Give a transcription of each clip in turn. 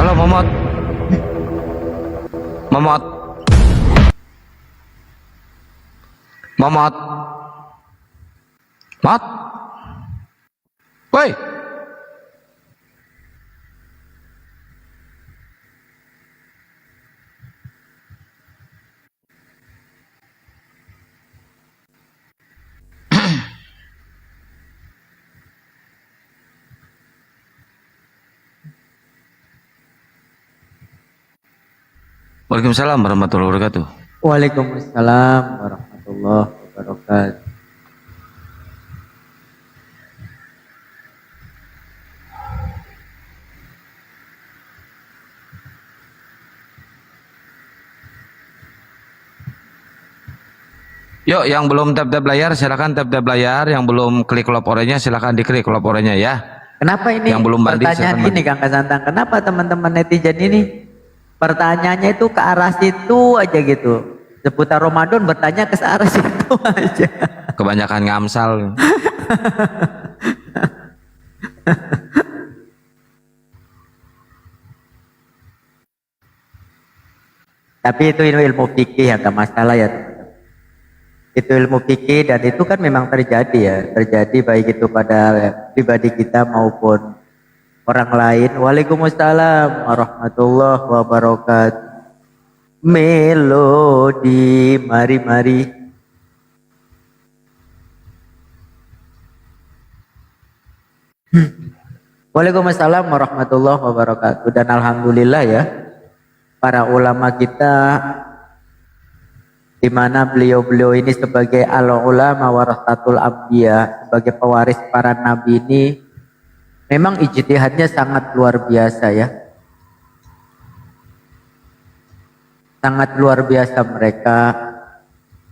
Halo Momot. Momot. Momot. Mot. Woi. Waalaikumsalam warahmatullahi wabarakatuh. Waalaikumsalam warahmatullahi wabarakatuh. Yuk, yang belum tap-tap layar silakan tap-tap layar, yang belum klik laporannya silakan diklik laporannya ya. Kenapa ini Yang belum mandi, pertanyaan silakan gini mandi. Kang Kasantang? Kenapa teman-teman netizen ini pertanyaannya itu ke arah situ aja gitu? Seputar Ramadan bertanya ke arah situ aja. Kebanyakan ngamsal. Tapi itu ilmu fikih ya, nggak masalah ya teman-teman. Itu ilmu fikih dan itu kan memang terjadi ya, terjadi baik itu pada pribadi kita maupun orang lain. Waalaikumsalam warahmatullahi wabarakatuh. Melodi mari-mari. Waalaikumsalam warahmatullahi wabarakatuh. Dan alhamdulillah ya, para ulama kita, di mana beliau-beliau ini sebagai al-ulama warasatul anbiya, sebagai pewaris para nabi ini, memang ijtihadnya sangat luar biasa ya. Sangat luar biasa mereka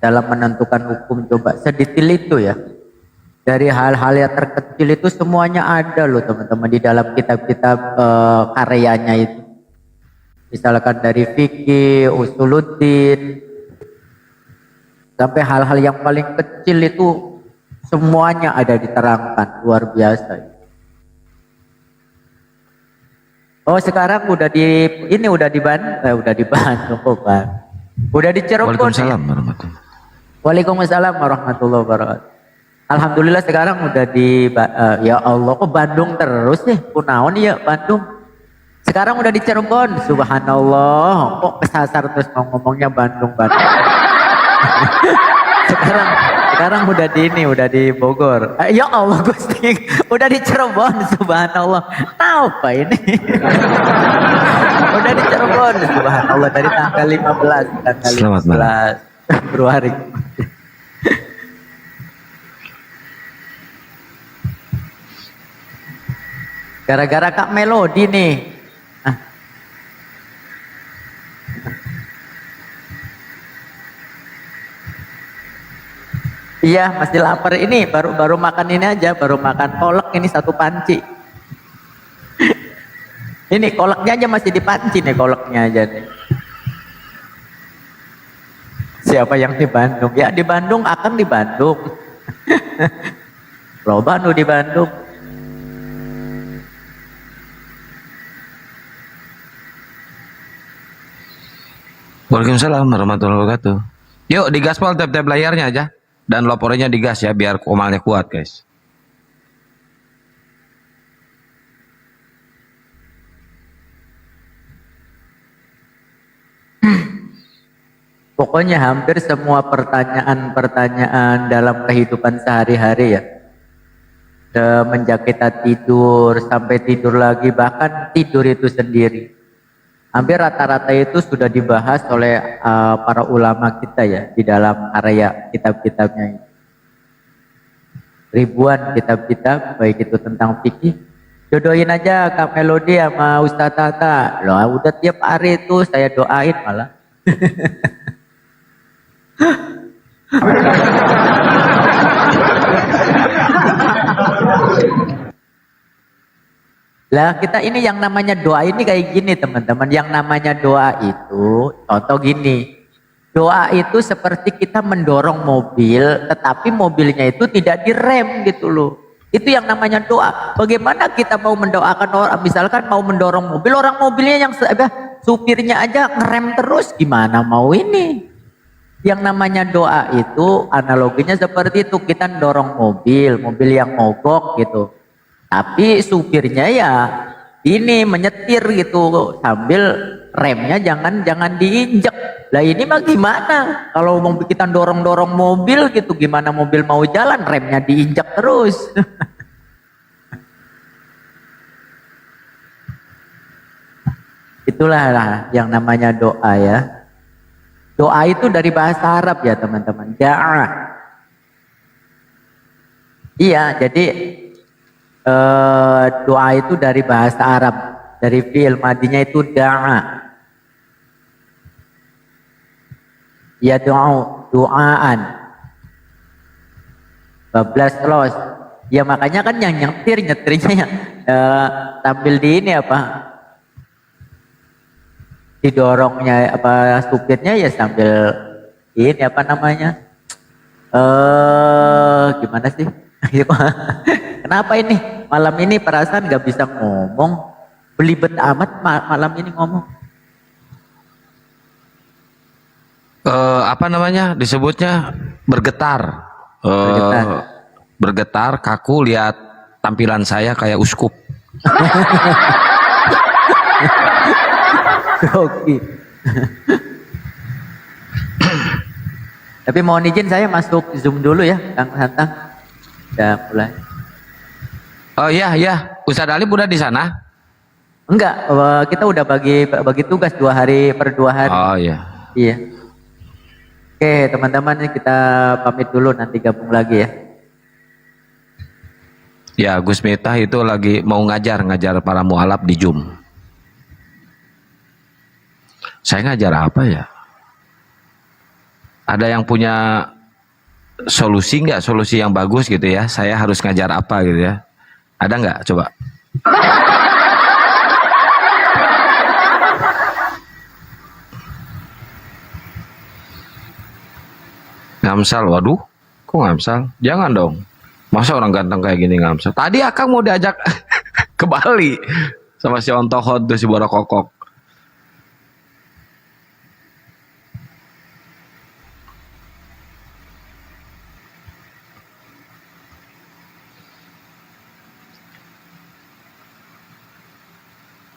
dalam menentukan hukum. Coba sedetail itu ya. Dari hal-hal yang terkecil itu semuanya ada loh teman-teman di dalam kitab-kitab karyanya itu. Misalkan dari fikih, usuluddin, sampai hal-hal yang paling kecil itu semuanya ada diterangkan, luar biasa. Oh sekarang udah di Bandung kok Pak. Udah di Cirebon. Waalaikumsalam warahmatullahi. Waalaikumsalam warahmatullahi wabarakatuh. Alhamdulillah sekarang udah ya Allah kok Bandung terus nih, kunaon ya Bandung. Sekarang udah di Cirebon, subhanallah. Kok kesasar terus ngomongnya Bandung. sekarang udah di Bogor. Ya Allah Gusti, udah di Cirebon, subhanallah. Apa ini? Udah di Cirebon, subhanallah dari tanggal 15, tanggal Selamat 15 Februari. Gara-gara Kak Melodi nih. Iya masih lapar ini, baru makan ini aja, baru makan kolak ini satu panci. Ini kolaknya aja masih dipanci nih, kolaknya aja nih. Siapa yang di Bandung? Ya di Bandung, akan di Bandung. Loba nu di Bandung. Waalaikumsalam warahmatullahi wabarakatuh. Yuk digaspol tap-tap layarnya aja dan laporannya digas ya biar komalnya kuat guys. Pokoknya hampir semua pertanyaan-pertanyaan dalam kehidupan sehari-hari ya. Semenjak kita tidur sampai tidur lagi, bahkan tidur itu sendiri. Hampir rata-rata itu sudah dibahas oleh para ulama kita ya di dalam karya kitab-kitabnya. Ribuan kitab-kitab baik itu tentang fikih. Jodohin aja Kak Melodi sama Ustaz Tata. Loh udah tiap hari itu saya doain malah. Lah kita ini yang namanya doa ini kayak gini teman-teman. Yang namanya doa itu contoh gini. Doa itu seperti kita mendorong mobil, tetapi mobilnya itu tidak direm gitu loh. Itu yang namanya doa. Bagaimana kita mau mendoakan orang, misalkan mau mendorong mobil, orang mobilnya yang supirnya aja ngerem terus, gimana mau ini? Yang namanya doa itu analoginya seperti itu, kita dorong mobil yang mogok gitu. Tapi supirnya ya ini menyetir gitu sambil remnya jangan diinjek. Lah ini mah gimana? Kalau mau kita dorong mobil gitu, gimana mobil mau jalan remnya diinjek terus? Itulah lah yang namanya doa ya. Doa itu dari bahasa Arab ya teman-teman. Da'a. Iya, jadi doa itu dari bahasa Arab. Dari fi'il madinya itu da'a. Ya doaan. Bablas los. Ya makanya kan yang nyetirnya tampil di ini apa? Didorongnya apa supirnya ya sambil ini apa namanya gimana sih kenapa ini malam ini perasaan nggak bisa ngomong, belibet amat malam ini ngomong. Apa namanya disebutnya bergetar, bergetar kaku lihat tampilan saya kayak uskup. Oke. Tapi mohon izin saya masuk Zoom dulu ya, Kang Santang. Udah mulai. Oh iya, Ustadz Ali udah di sana? Enggak, kita udah bagi tugas 2 hari per 2 hari. Oh iya. Iya. Oke, teman-teman kita pamit dulu, nanti gabung lagi ya. Ya, Gus Miftah itu lagi mau ngajar para mualaf di Zoom. Saya ngajar apa ya? Ada yang punya solusi nggak? Solusi yang bagus gitu ya? Saya harus ngajar apa gitu ya? Ada nggak? Coba. Ngamsal, waduh. Kok ngamsal? Jangan dong. Masa orang ganteng kayak gini ngamsal? Tadi Akang mau diajak ke Bali sama si Ontohot tuh si Borokokok.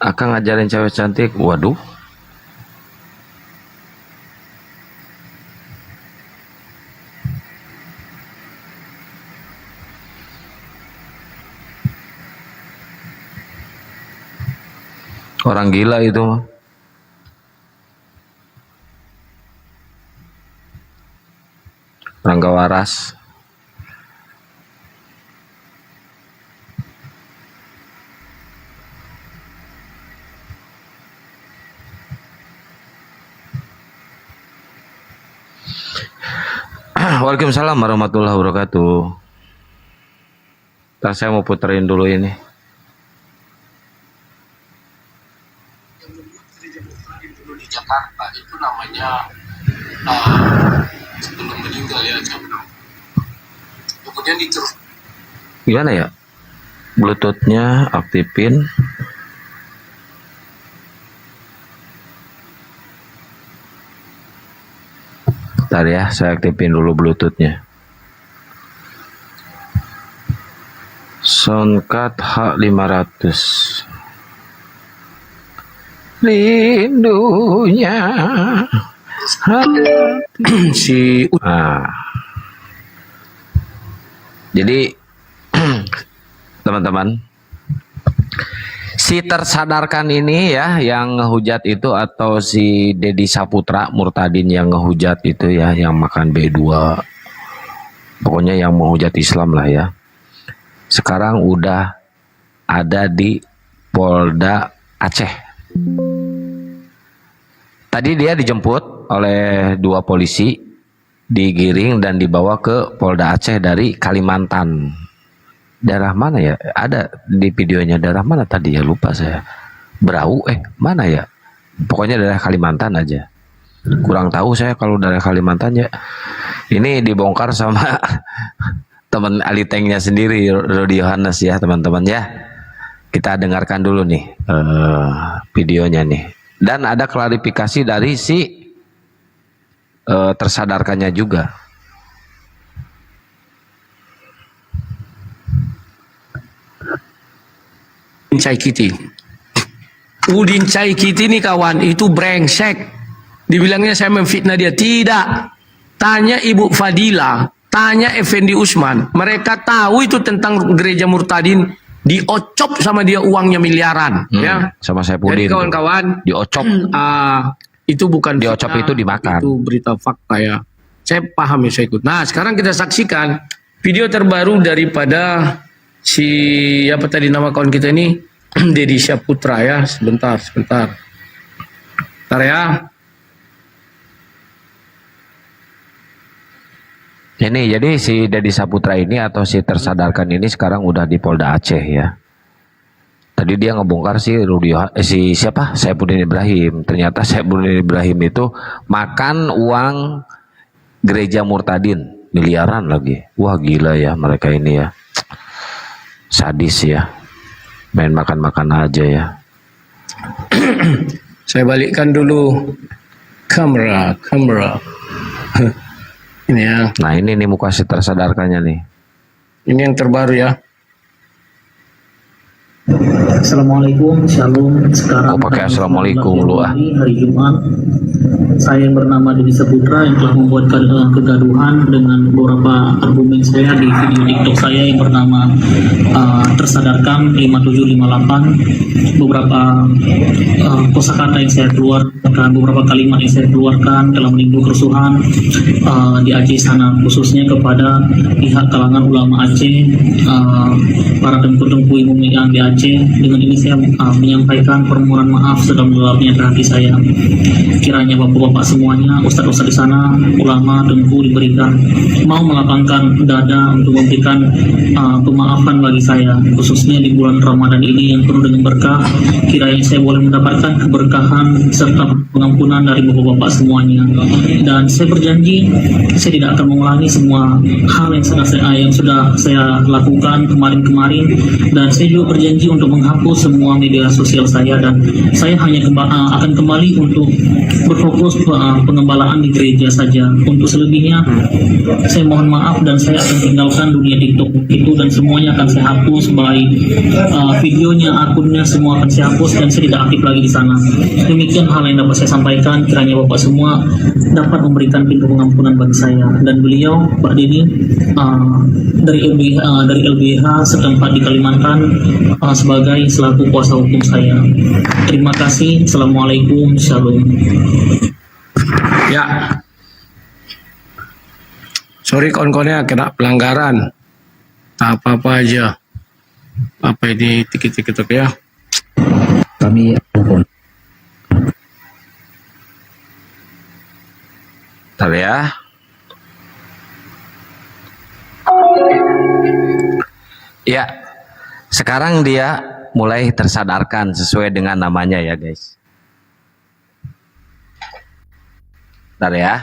Akang ngajarin cewek cantik, waduh. Orang gila itu mah. Orang gak waras. Waalaikumsalam warahmatullahi wabarakatuh. Ntar saya mau puterin dulu ini. Di Jakarta itu namanya sebelum meninggal ya, kemudian diterus. Gimana ya? Bluetoothnya aktifin. Bentar ya, saya aktifin dulu Bluetoothnya. Soundcard H500. Rindunya si jadi teman-teman, si tersadarkan ini ya yang ngehujat itu, atau si Dedi Saputra Murtadin yang ngehujat itu ya, yang makan B2, pokoknya yang menghujat Islam lah ya, sekarang udah ada di Polda Aceh. Tadi dia dijemput oleh 2 polisi, digiring dan dibawa ke Polda Aceh dari Kalimantan. Daerah mana ya? Ada di videonya daerah mana tadi ya, lupa saya. Berau mana ya? Pokoknya daerah Kalimantan aja. Kurang tahu saya kalau daerah Kalimantan ya. Ini dibongkar sama teman Alitengnya sendiri, Rudy Yohanes ya teman-teman ya. Kita dengarkan dulu nih videonya nih. Dan ada klarifikasi dari si tersadarkannya juga. Cai Kiti. Udin Cai Kiti nih kawan, itu brengsek. Dibilangnya saya memfitnah dia. Tidak. Tanya Ibu Fadila, tanya Effendi Usman. Mereka tahu itu tentang gereja Murtadin. Diocop sama dia uangnya miliaran. Ya. Sama saya Pudin. Jadi kawan-kawan, diocop. Itu bukan diocop, fitnah, itu dimakan. Itu berita fakta ya. Saya paham ya, saya ikut. Nah sekarang kita saksikan video terbaru daripada si apa tadi nama kawan kita ini, Deddy Saputra ya. Sebentar ya. Ini jadi si Deddy Saputra ini atau si tersadarkan ini sekarang udah di Polda Aceh ya. Tadi dia ngebongkar si si siapa? Saifuddin Ibrahim. Ternyata Saifuddin Ibrahim itu makan uang gereja Murtadin miliaran lagi. Wah gila ya mereka ini ya. Sadis ya. Main makan-makan aja ya. Saya balikkan dulu kamera. Ini ya. Nah ini nih muka si tersadarkannya nih. Ini yang terbaru ya. Assalamualaikum, shalom. Sekarang pakai assalamualaikum lu ah. hari Jumat. Saya yang bernama Deddy Saputra yang telah membuat kegaduhan dengan beberapa argumen saya di video TikTok saya yang bernama tersadarkan 5758. Beberapa kosakata yang saya keluarkan, beberapa kalimat yang saya keluarkan telah menimbulkan kerusuhan di Aceh sana, khususnya kepada pihak kalangan ulama Aceh, para tengku-tengku ilmu yang di Aceh. Dengan ini saya menyampaikan permohonan maaf sedalam-dalamnya ke hati saya. Kiranya bapak-bapak semuanya, ustadz-ustadz di sana, ulama, tengku diberikan mau melapangkan dada untuk memberikan pemaafan bagi saya, khususnya di bulan Ramadan ini yang penuh dengan berkah. Kiranya saya boleh mendapatkan keberkahan serta pengampunan dari bapak-bapak semuanya. Dan saya berjanji saya tidak akan mengulangi semua hal yang sudah saya lakukan kemarin-kemarin, dan saya juga berjanji untuk menghapus semua media sosial saya, dan saya hanya akan kembali untuk berfokus pengembalaan di gereja saja. Untuk selebihnya saya mohon maaf dan saya akan tinggalkan dunia TikTok itu dan semuanya akan saya hapus, baik videonya, akunnya, semua akan saya hapus dan saya tidak aktif lagi di sana. Demikian hal yang dapat saya sampaikan. Kiranya bapak semua dapat memberikan pintu pengampunan bagi saya dan beliau Pak Denny dari LBH setempat di Kalimantan sebagai selaku kuasa hukum saya. Terima kasih. Assalamualaikum. Shalom. Ya. Sorry kawan-kawannya kena pelanggaran. Tak apa-apa aja. Apa ini tikit-tikit ya? Kami Bentar ya. Ya. Sekarang dia mulai tersadarkan sesuai dengan namanya ya guys. Bentar ya.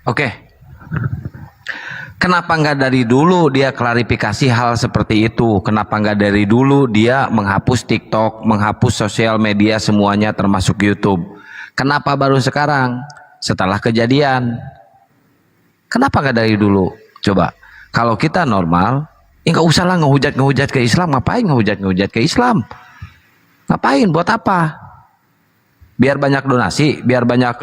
Oke, kenapa nggak dari dulu dia klarifikasi hal seperti itu? Kenapa nggak dari dulu dia menghapus TikTok, menghapus sosial media semuanya termasuk YouTube? Kenapa baru sekarang setelah kejadian? Kenapa nggak dari dulu? Coba, kalau kita normal, nggak usah lah ngehujat ke Islam. Ngapain ngehujat ke Islam? Ngapain? Buat apa? Biar banyak donasi, biar banyak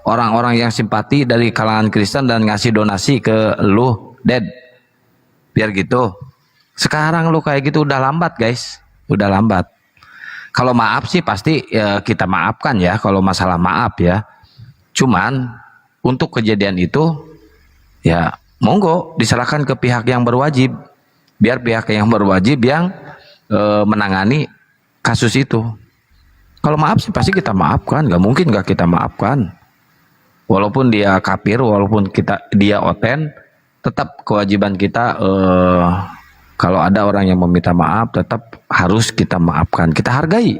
orang-orang yang simpati dari kalangan Kristen dan ngasih donasi ke lu, Ded. Biar gitu. Sekarang lu kayak gitu udah lambat, guys. Udah lambat. Kalau maaf sih pasti ya, kita maafkan ya kalau masalah maaf ya. Cuman untuk kejadian itu ya monggo diserahkan ke pihak yang berwajib. Biar pihak yang berwajib yang menangani kasus itu. Kalau maaf sih pasti kita maafkan, nggak mungkin nggak kita maafkan. Walaupun dia kafir, walaupun dia oten, tetap kewajiban kita kalau ada orang yang meminta maaf tetap harus kita maafkan, kita hargai,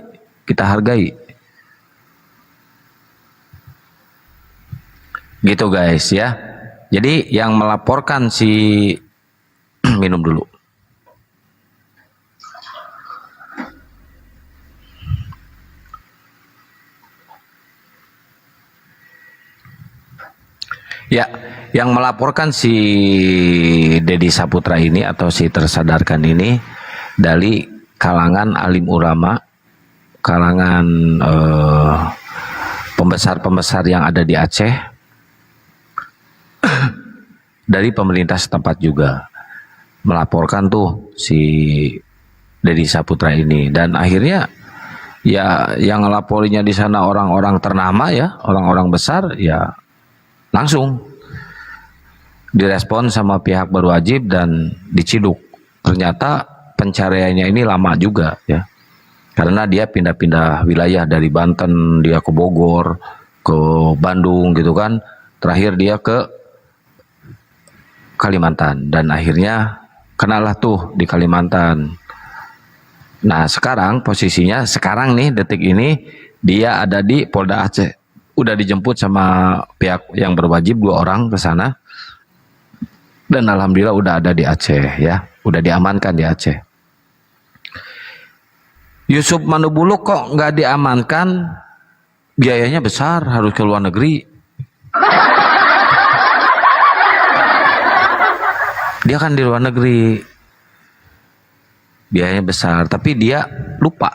gitu guys ya. Jadi yang melaporkan si minum dulu. Ya, yang melaporkan si Dedi Saputra ini atau si tersadarkan ini dari kalangan alim ulama, kalangan pembesar-pembesar yang ada di Aceh, dari pemerintah setempat juga melaporkan tuh si Dedi Saputra ini, dan akhirnya ya yang ngelaporinya di sana orang-orang ternama ya, orang-orang besar ya, langsung direspon sama pihak berwajib dan diciduk. Ternyata pencariannya ini lama juga ya, karena dia pindah-pindah wilayah dari Banten dia ke Bogor, ke Bandung gitu kan, terakhir dia ke Kalimantan dan akhirnya kenalah tuh di Kalimantan. Nah sekarang posisinya sekarang nih detik ini dia ada di Polda Aceh. Udah dijemput sama pihak yang berwajib 2 orang ke sana. Dan alhamdulillah udah ada di Aceh ya, udah diamankan di Aceh. Yusuf Manubuluk kok nggak diamankan? Biayanya besar, harus ke luar negeri. Dia kan di luar negeri, biayanya besar, tapi dia lupa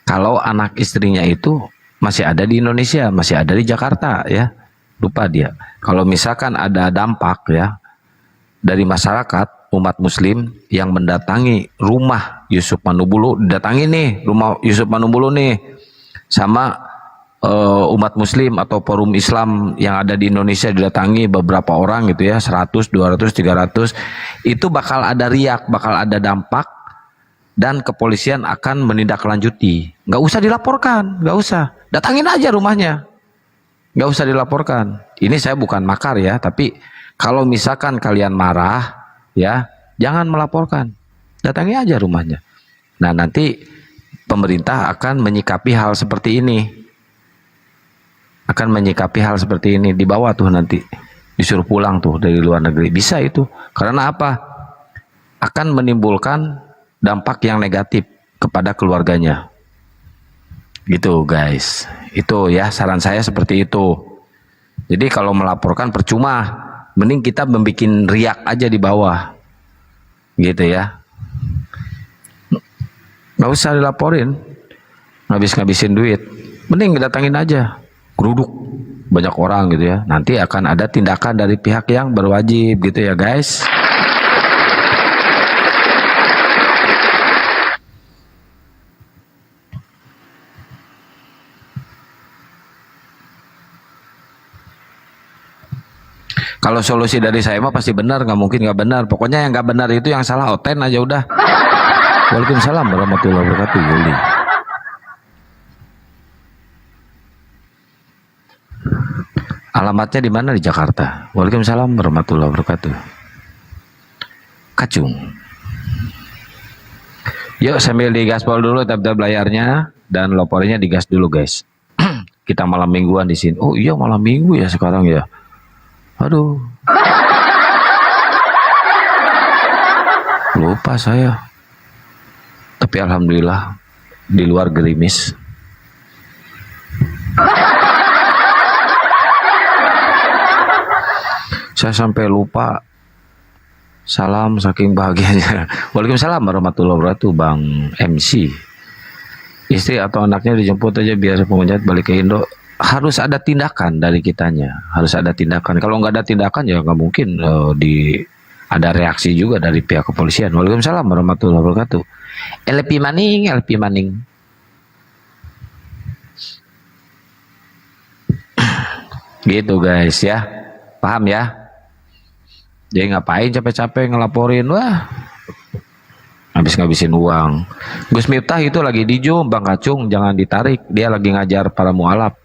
kalau anak istrinya itu masih ada di Indonesia, masih ada di Jakarta ya. Lupa dia. Kalau misalkan ada dampak ya dari masyarakat umat muslim yang mendatangi rumah Yusuf Manubulu, datangi nih rumah Yusuf Manubulu nih sama umat muslim atau forum Islam yang ada di Indonesia, didatangi beberapa orang gitu ya, 100, 200, 300, itu bakal ada riak, bakal ada dampak dan kepolisian akan menindaklanjuti. Nggak usah dilaporkan, nggak usah, datangin aja rumahnya, nggak usah dilaporkan. Ini saya bukan makar ya, tapi kalau misalkan kalian marah ya, jangan melaporkan, datangi aja rumahnya. Nah nanti pemerintah akan menyikapi hal seperti ini, dibawa tuh nanti, disuruh pulang tuh dari luar negeri, bisa itu. Karena apa? Akan menimbulkan dampak yang negatif kepada keluarganya. Gitu guys, itu ya saran saya seperti itu. Jadi kalau melaporkan percuma, mending kita membuat riak aja di bawah, gitu ya. Nggak usah dilaporin, ngabisin duit, mending datangin aja, geruduk banyak orang gitu ya. Nanti akan ada tindakan dari pihak yang berwajib gitu ya guys. Kalau solusi dari saya mah pasti benar, nggak mungkin nggak benar. Pokoknya yang nggak benar itu yang salah oten aja udah. Waalaikumsalam warahmatullahi wabarakatuh. Yuli. Alamatnya di mana? Di Jakarta. Waalaikumsalam warahmatullahi wabarakatuh. Kacung. Yuk sambil digaspol dulu tab-tab layarnya dan lopornya digas dulu guys. Kita malam mingguan di sini. Oh iya malam minggu ya sekarang ya. Aduh, lupa saya. Tapi alhamdulillah di luar gerimis. Saya sampai lupa. Salam saking bahagianya. Waalaikumsalam warahmatullahi wabarakatuh, Bang MC. Istri atau anaknya dijemput aja biar pengunjat balik ke Indo. Harus ada tindakan dari kitanya, harus ada tindakan. Kalau nggak ada tindakan ya nggak mungkin ada reaksi juga dari pihak kepolisian. Waalaikumsalam warahmatullahi wabarakatuh. LP maning. Gitu guys ya, paham ya? Jadi ngapain capek-capek ngelaporin, wah ngabis-ngabisin uang. Gus Miftah itu lagi di Zoom, Bang Kacung, jangan ditarik. Dia lagi ngajar para mualaf.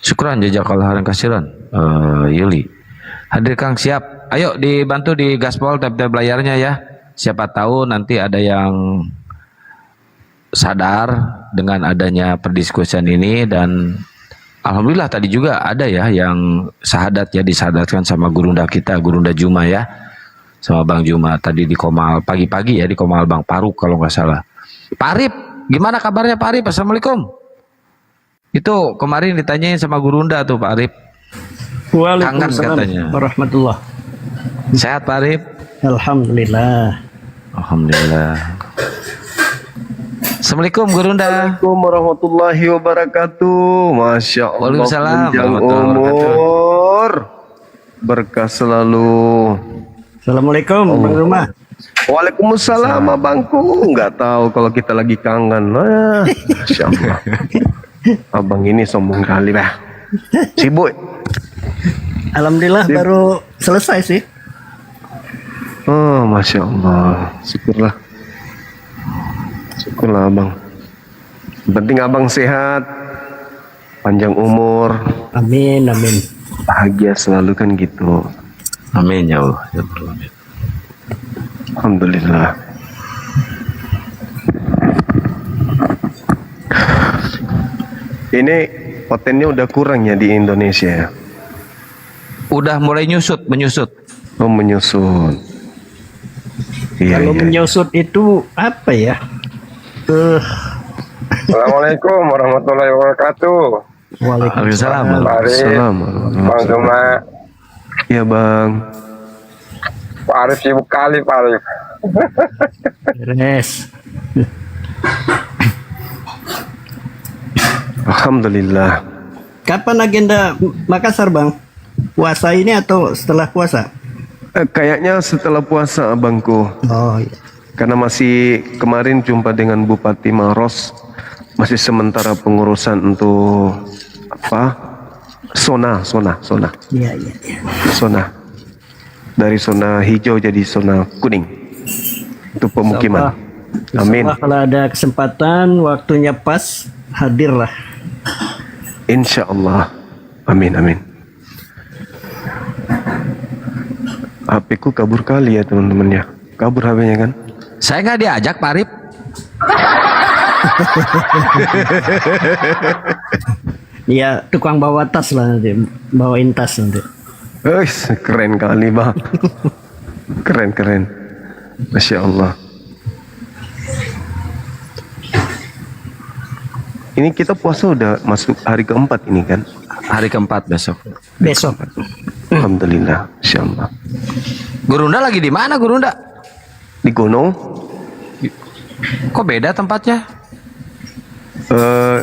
Syukran jazakallah khairan kasiran. Yuli. Hadir Kang, siap. Ayo dibantu di gaspol tab-tab layarnya ya. Siapa tahu nanti ada yang sadar dengan adanya perdiskusian ini, dan alhamdulillah tadi juga ada ya yang sahadat ya, disahadatkan sama Gurunda kita, Gurunda Juma ya, sama Bang Juma tadi di Komal pagi-pagi ya, di Komal Bang Paruk kalau nggak salah. Pak Arif, gimana kabarnya Pak Arif? Assalamualaikum. Itu kemarin ditanyain sama Gurunda tuh Pak Arif. Kangen katanya. Warahmatullah. Sehat Pak Arif? Alhamdulillah. Alhamdulillah. Assalamualaikum Gurunda. Assalamualaikum warahmatullahi wabarakatuh. Masya Allah. Waalaikumsalam Panjang warahmatullahi umur, berkah selalu. Assalamualaikum Bang Rumah. Waalaikumsalam abangku. Nggak tahu kalau kita lagi kangen. Masya Allah. Abang ini sombong kali lah. Sibuk. Alhamdulillah baru selesai sih. Oh, Masya Allah. Syukurlah. Syukurlah abang. Yang penting abang sehat, panjang umur, Amin amin. bahagia selalu kan gitu. Amin ya Allah. Ya Allah. Amin. Alhamdulillah. Ini potennya udah kurang ya di Indonesia ya. Udah mulai menyusut. Oh, menyusun. Iya, Kalau iya. menyusut itu apa ya? Assalamualaikum warahmatullahi wabarakatuh. Waalaikumsalam. Assalamualaikum. Bang Juma, Iya bang. Pak Arif sibuk kali Pak Arif. Beres. Alhamdulillah. Kapan agenda Makassar Bang? Puasa ini atau setelah puasa? Kayaknya setelah puasa abangku. Oh iya. Karena masih kemarin jumpa dengan Bupati Maros, masih sementara pengurusan untuk apa? Zona. Iya iya. Zona. Dari zona hijau jadi zona kuning. Itu pemukiman. Amin. Insyaallah kalau ada kesempatan, waktunya pas, hadirlah. Insya Allah. Amin. HP ku kabur kali ya teman-teman ya. Kabur HP-nya kan. Saya nggak diajak Pak Arif. Ya tukang bawa tas lah nanti, bawain tas nanti. Keren kali bang. Keren. Masya Allah. Ini kita puasa udah masuk hari keempat ini kan. Hari keempat besok. Besok. Alhamdulillah. Insya Allah. Gurunda lagi di mana Gurunda? Di gunung. Kok beda tempatnya?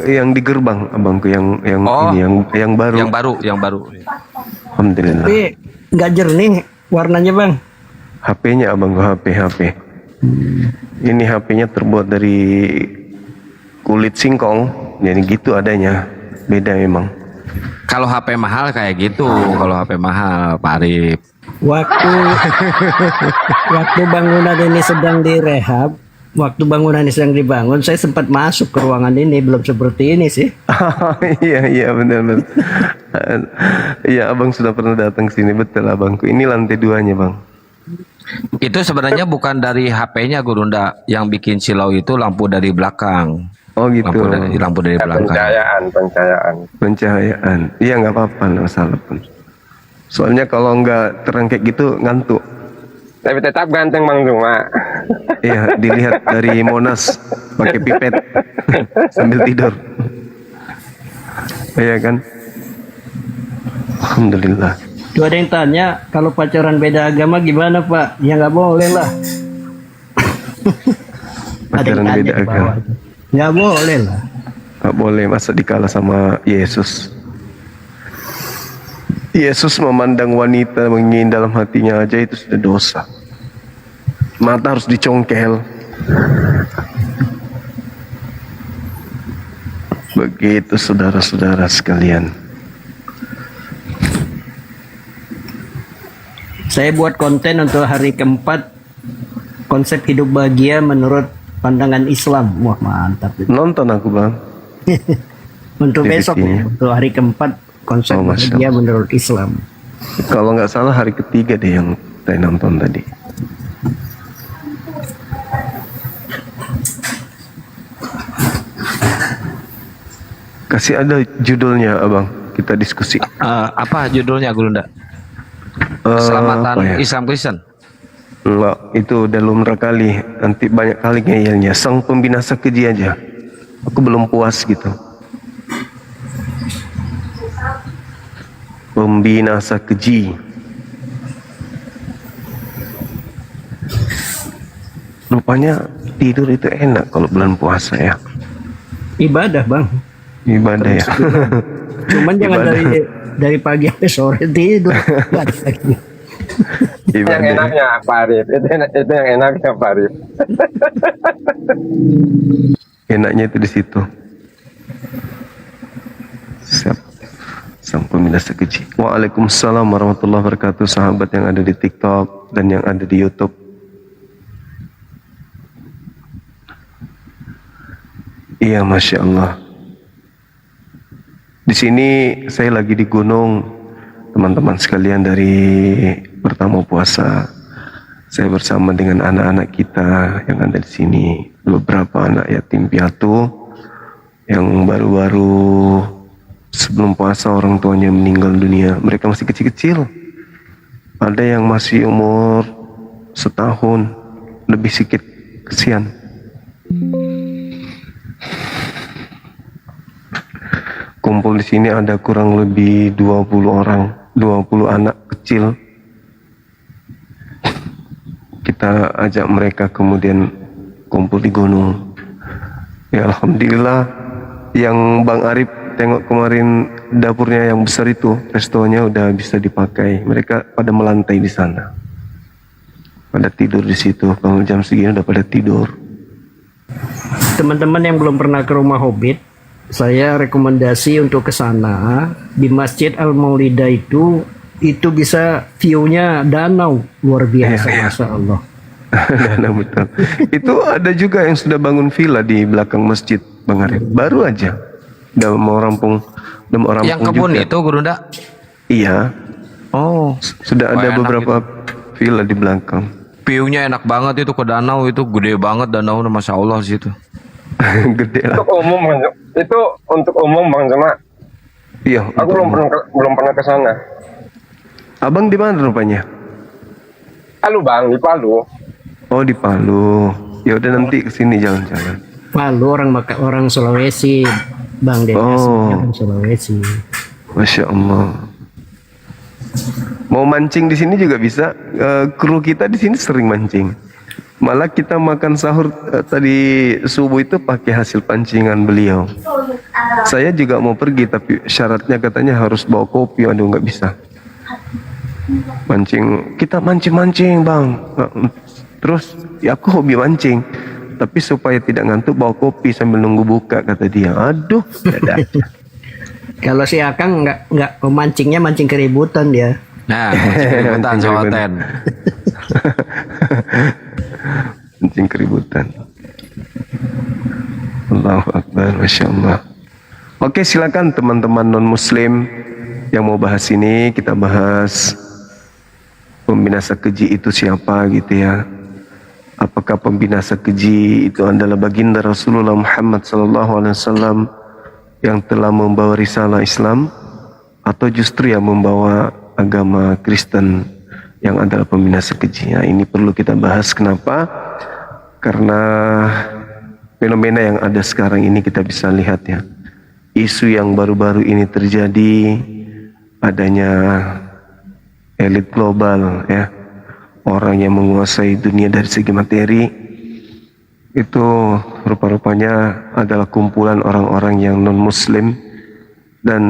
Yang di gerbang abangku yang Oh. ini yang baru. Yang baru. Alhamdulillah. Tapi nggak jernih warnanya Bang. HP-nya abangku HP. Ini HP-nya terbuat dari kulit singkong. Jadi gitu adanya. Beda memang. Kalau HP mahal kayak gitu. Kalau HP mahal Pak Arif. Waktu bangunan ini sedang direhab, waktu bangunan ini sedang dibangun, saya sempat masuk ke ruangan ini, belum seperti ini sih. Iya benar. Iya abang sudah pernah datang sini, betul abangku. Ini lantai 2-nya bang. Itu sebenarnya bukan dari HP-nya Gurunda. Yang bikin silau itu lampu dari belakang. Oh gitu. Lampu dari belakang. Pencahayaan. Iya nggak apa-apa, nggak masalah pun. Soalnya kalau nggak terang kayak gitu ngantuk. Tapi tetap ganteng Bang Juma. Iya, dilihat dari Monas pakai pipet sambil tidur. Iya kan? Alhamdulillah. Tuh ada yang tanya, kalau pacaran beda agama gimana Pak? Ya nggak boleh lah. Pacaran beda agama. Nggak boleh lah. Nggak boleh, masa dikalah sama Yesus. Yesus memandang wanita mengingin dalam hatinya aja itu sudah dosa. Mata harus dicongkel. Begitu saudara-saudara sekalian. Saya buat konten untuk hari keempat, konsep hidup bahagia menurut pandangan Islam. Wah mantap. Nonton aku bang. Untuk Di besok TV-nya. ya, untuk hari keempat konsep Oh, Masya bahagia menurut Islam. Kalau nggak salah hari ketiga deh yang saya nonton tadi. Kasih ada judulnya abang, kita diskusi. Apa judulnya Gurunda? Apa Keselamatan ya? Islam Kristen. Enggak, itu udah lumrah kali. Nanti banyak kali ngeyelnya. Sang pembinasa keji aja. Aku belum puas gitu. Pembinasa keji. Rupanya tidur itu enak kalau bulan puasa ya. Ibadah bang. Ibadah ya. Cuman jangan Ibadah. dari pagi sampai sore tidur. Lagi. Yang Ibadah. enaknya Pak Arif, itu yang enaknya Pak Arif. Enaknya itu di situ. Siap. Sang pembinasa keji. Waalaikumsalam warahmatullahi wabarakatuh. Sahabat yang ada di TikTok dan yang ada di YouTube. Iya, masya Allah. Di sini saya lagi di gunung, teman-teman sekalian dari pertama puasa. Saya bersama dengan anak-anak kita yang ada di sini, beberapa anak yatim piatu yang baru-baru sebelum puasa orang tuanya meninggal dunia. Mereka masih kecil-kecil. Ada yang masih umur setahun, lebih sedikit, kesian. Kumpul di sini ada kurang lebih 20 orang, 20 anak kecil. Kita ajak mereka kemudian kumpul di gunung. Ya alhamdulillah, yang Bang Arif tengok kemarin dapurnya yang besar itu, restonya udah bisa dipakai. Mereka pada melantai di sana. Pada tidur di situ. Kalau jam segini udah pada tidur. Teman-teman yang belum pernah ke rumah Hobbit, saya rekomendasi untuk ke sana. Di Masjid Al-Maulida itu bisa view-nya danau luar biasa, Iya. Masya Allah. Nah, betul. Itu ada juga yang sudah bangun villa di belakang masjid, Bang Arif. Baru aja. Udah mau rampung Yang kebun juga. itu Gurunda. Iya, Oh, sudah ada enak beberapa villa di belakang. view-nya enak banget itu ke danau, itu gede banget danau, masya Allah di situ. Gede lah. Untuk umum Bang, itu untuk umum Bang, cuma Iya. aku belum pernah ke sana. Abang di mana rupanya? Palu Bang, di Palu. Oh, di Palu. Ya udah nanti kesini jalan-jalan. Palu orang Sulawesi, Bang Dede Oh. orang Sulawesi. Masya Allah. Mau mancing di sini juga bisa. Kru kita di sini sering mancing. Malah kita makan sahur tadi subuh itu pakai hasil pancingan beliau. Saya juga mau pergi tapi syaratnya katanya harus bawa kopi. Aduh nggak bisa. Mancing, kita mancing bang. Terus ya aku hobi mancing. Tapi supaya tidak ngantuk bawa kopi sambil nunggu buka kata dia. Aduh, dadah. Kalau si Akang nggak memancingnya mancing keributan dia. Nah, keributan Mancing sama keributan. Ten. Mancing keributan. Allahu Akbar, Masya Allah. Oke, silakan teman-teman non-muslim yang mau bahas ini, kita bahas pembinasa keji itu siapa gitu ya. Apakah pembinasa keji itu adalah baginda Rasulullah Muhammad SAW yang telah membawa risalah Islam, atau justru yang membawa agama Kristen yang adalah pembinasa keji. Nah, ini perlu kita bahas. Kenapa? Karena fenomena yang ada sekarang ini kita bisa lihat ya. Isu yang baru-baru ini terjadi, adanya elit global ya, orang yang menguasai dunia dari segi materi, itu rupa-rupanya adalah kumpulan orang-orang yang non-muslim. Dan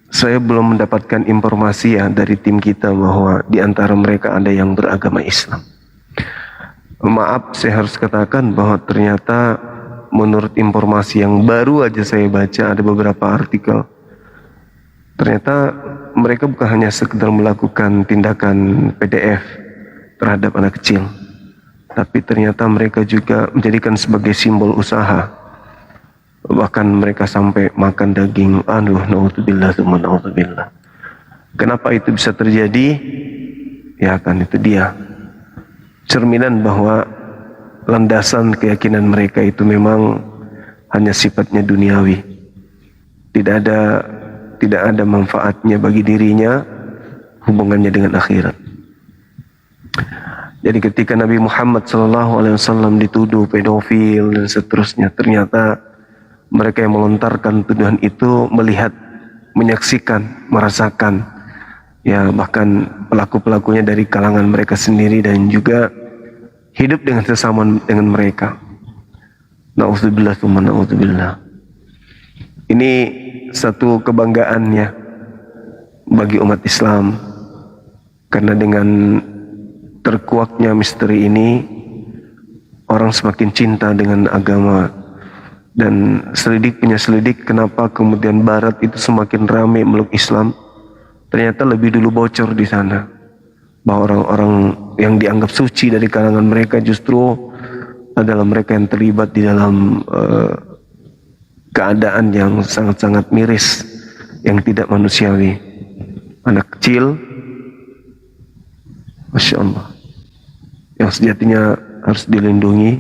saya belum mendapatkan informasi ya dari tim kita bahwa di antara mereka ada yang beragama Islam. Maaf, saya harus katakan bahwa ternyata menurut informasi yang baru aja saya baca, ada beberapa artikel, ternyata mereka bukan hanya sekedar melakukan tindakan PDF terhadap anak kecil, tapi ternyata mereka juga menjadikan sebagai simbol usaha. Bahkan mereka sampai makan daging. Naudzubillah tsumma naudzubillah. Kenapa itu bisa terjadi? Ya kan, itu dia cerminan bahwa landasan keyakinan mereka itu memang hanya sifatnya duniawi. Tidak ada manfaatnya bagi dirinya, hubungannya dengan akhirat. Jadi ketika Nabi Muhammad SAW dituduh pedofil dan seterusnya, ternyata mereka yang melontarkan tuduhan itu melihat, menyaksikan, merasakan, ya bahkan pelaku-pelakunya dari kalangan mereka sendiri dan juga hidup dengan sesama dengan mereka. Na'udzubillah tsumma na'udzubillah. Ini satu kebanggaan ya bagi umat Islam, karena dengan terkuaknya misteri ini orang semakin cinta dengan agama, dan selidik punya selidik kenapa kemudian Barat itu semakin ramai meluk Islam. Ternyata lebih dulu bocor di sana bahwa orang-orang yang dianggap suci dari kalangan mereka justru adalah mereka yang terlibat di dalam keadaan yang sangat-sangat miris, yang tidak manusiawi. Anak kecil, Masya Allah, yang sejatinya harus dilindungi,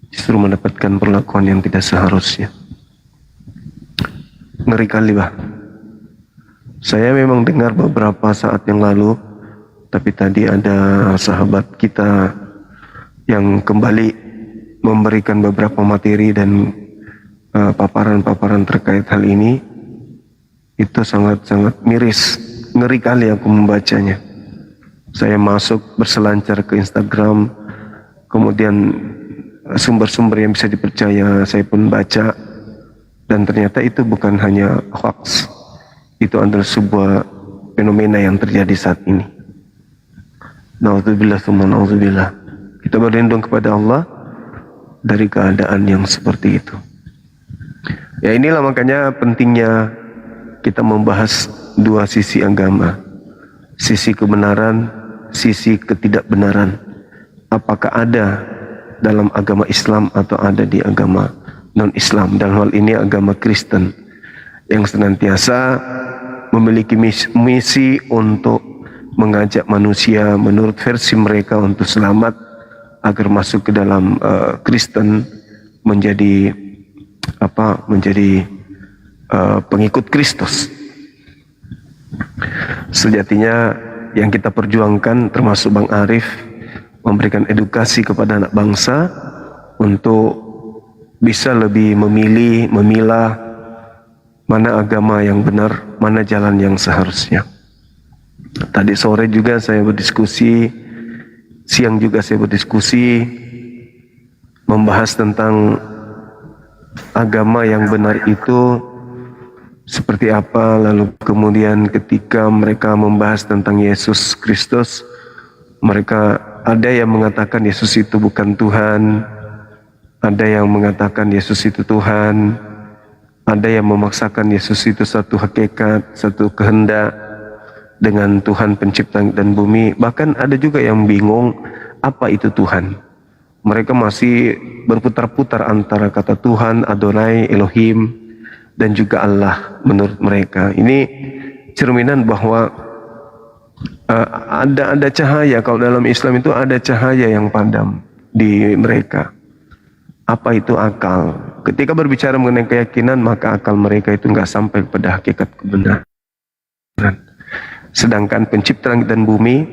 justru mendapatkan perlakuan yang tidak seharusnya. Ngeri kali bah. Saya memang dengar beberapa saat yang lalu, tapi tadi ada sahabat kita yang kembali memberikan beberapa materi dan paparan-paparan terkait hal ini. Itu sangat-sangat miris, ngeri kali aku membacanya. Saya masuk berselancar ke Instagram, kemudian sumber-sumber yang bisa dipercaya saya pun baca, dan ternyata itu bukan hanya hoax, itu adalah sebuah fenomena yang terjadi saat ini. Na'udzubillah tsumma na'udzubillah. Kita berlindung kepada Allah dari keadaan yang seperti itu. Ya, inilah makanya pentingnya kita membahas dua sisi agama, sisi kebenaran, sisi ketidakbenaran. Apakah ada dalam agama Islam atau ada di agama non-Islam? Dalam hal ini agama Kristen yang senantiasa memiliki misi untuk mengajak manusia menurut versi mereka untuk selamat agar masuk ke dalam Kristen, menjadi pengikut Kristus. Sejatinya yang kita perjuangkan, termasuk Bang Arif, memberikan edukasi kepada anak bangsa untuk bisa lebih memilih, memilah mana agama yang benar, mana jalan yang seharusnya. Tadi sore juga saya berdiskusi, siang juga saya berdiskusi, membahas tentang agama yang benar itu seperti apa. Lalu kemudian ketika mereka membahas tentang Yesus Kristus, mereka ada yang mengatakan Yesus itu bukan Tuhan, ada yang mengatakan Yesus itu Tuhan, ada yang memaksakan Yesus itu satu hakikat, satu kehendak dengan Tuhan pencipta dan bumi. Bahkan ada juga yang bingung apa itu Tuhan. Mereka masih berputar-putar antara kata Tuhan, Adonai, Elohim, dan juga Allah menurut mereka. Ini cerminan bahwa ada cahaya. Kalau dalam Islam itu ada cahaya yang padam di mereka. Apa itu akal? Ketika berbicara mengenai keyakinan, maka akal mereka itu nggak sampai pada hakikat kebenaran. Sedangkan pencipta langit dan bumi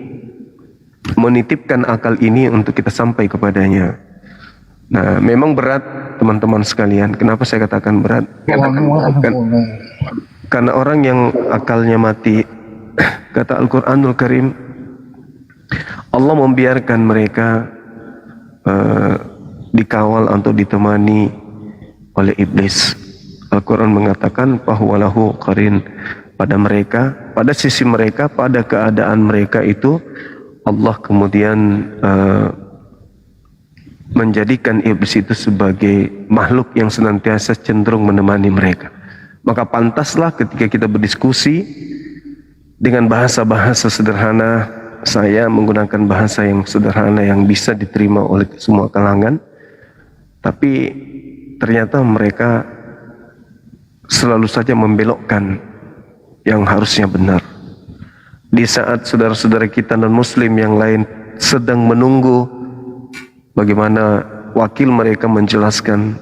menitipkan akal ini untuk kita sampai kepadanya. Nah, memang berat teman-teman sekalian. Kenapa saya katakan berat? Karena orang yang akalnya mati, kata Al-Quranul Karim, Allah membiarkan mereka dikawal atau ditemani oleh iblis. Al-Quran mengatakan bahwalahu qarin, pada mereka, pada sisi mereka, pada keadaan mereka itu Allah kemudian menjadikan iblis itu sebagai makhluk yang senantiasa cenderung menemani mereka. Maka pantaslah ketika kita berdiskusi, dengan bahasa-bahasa sederhana, saya menggunakan bahasa yang sederhana yang bisa diterima oleh semua kalangan, tapi ternyata mereka selalu saja membelokkan yang harusnya benar. Di saat saudara-saudara kita non-muslim yang lain sedang menunggu bagaimana wakil mereka menjelaskan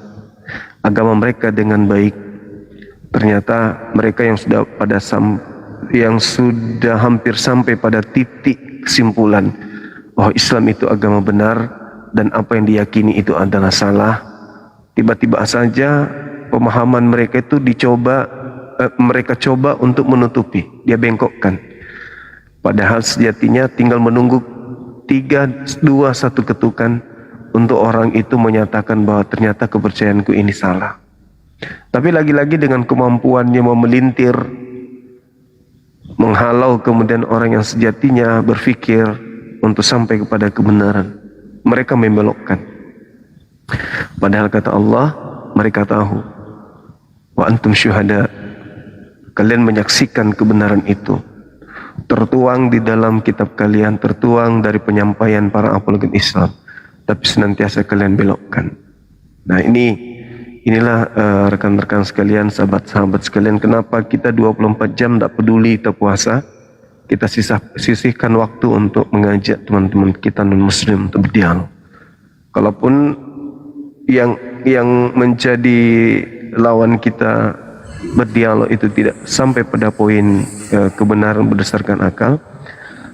agama mereka dengan baik, ternyata mereka yang sudah hampir sampai pada titik kesimpulan bahwa Islam itu agama benar dan apa yang diyakini itu adalah salah, tiba-tiba saja pemahaman mereka itu mereka coba untuk menutupi, dia bengkokkan. Padahal sejatinya tinggal menunggu 3, 2, 1 ketukan untuk orang itu menyatakan bahwa ternyata kepercayaanku ini salah. Tapi lagi-lagi dengan kemampuannya memelintir, menghalau kemudian orang yang sejatinya berpikir untuk sampai kepada kebenaran, mereka membelokkan. Padahal kata Allah, mereka tahu, wa antum syuhada, kalian menyaksikan kebenaran itu, tertuang di dalam kitab kalian, tertuang dari penyampaian para apologet Islam, tapi senantiasa kalian belokkan. Nah inilah rekan-rekan sekalian, sahabat-sahabat sekalian, kenapa kita 24 jam tak peduli kita puasa, kita sisihkan waktu untuk mengajak teman-teman kita non-muslim untuk berdialog. Kalaupun yang menjadi lawan kita berdialog itu tidak sampai pada poin kebenaran berdasarkan akal,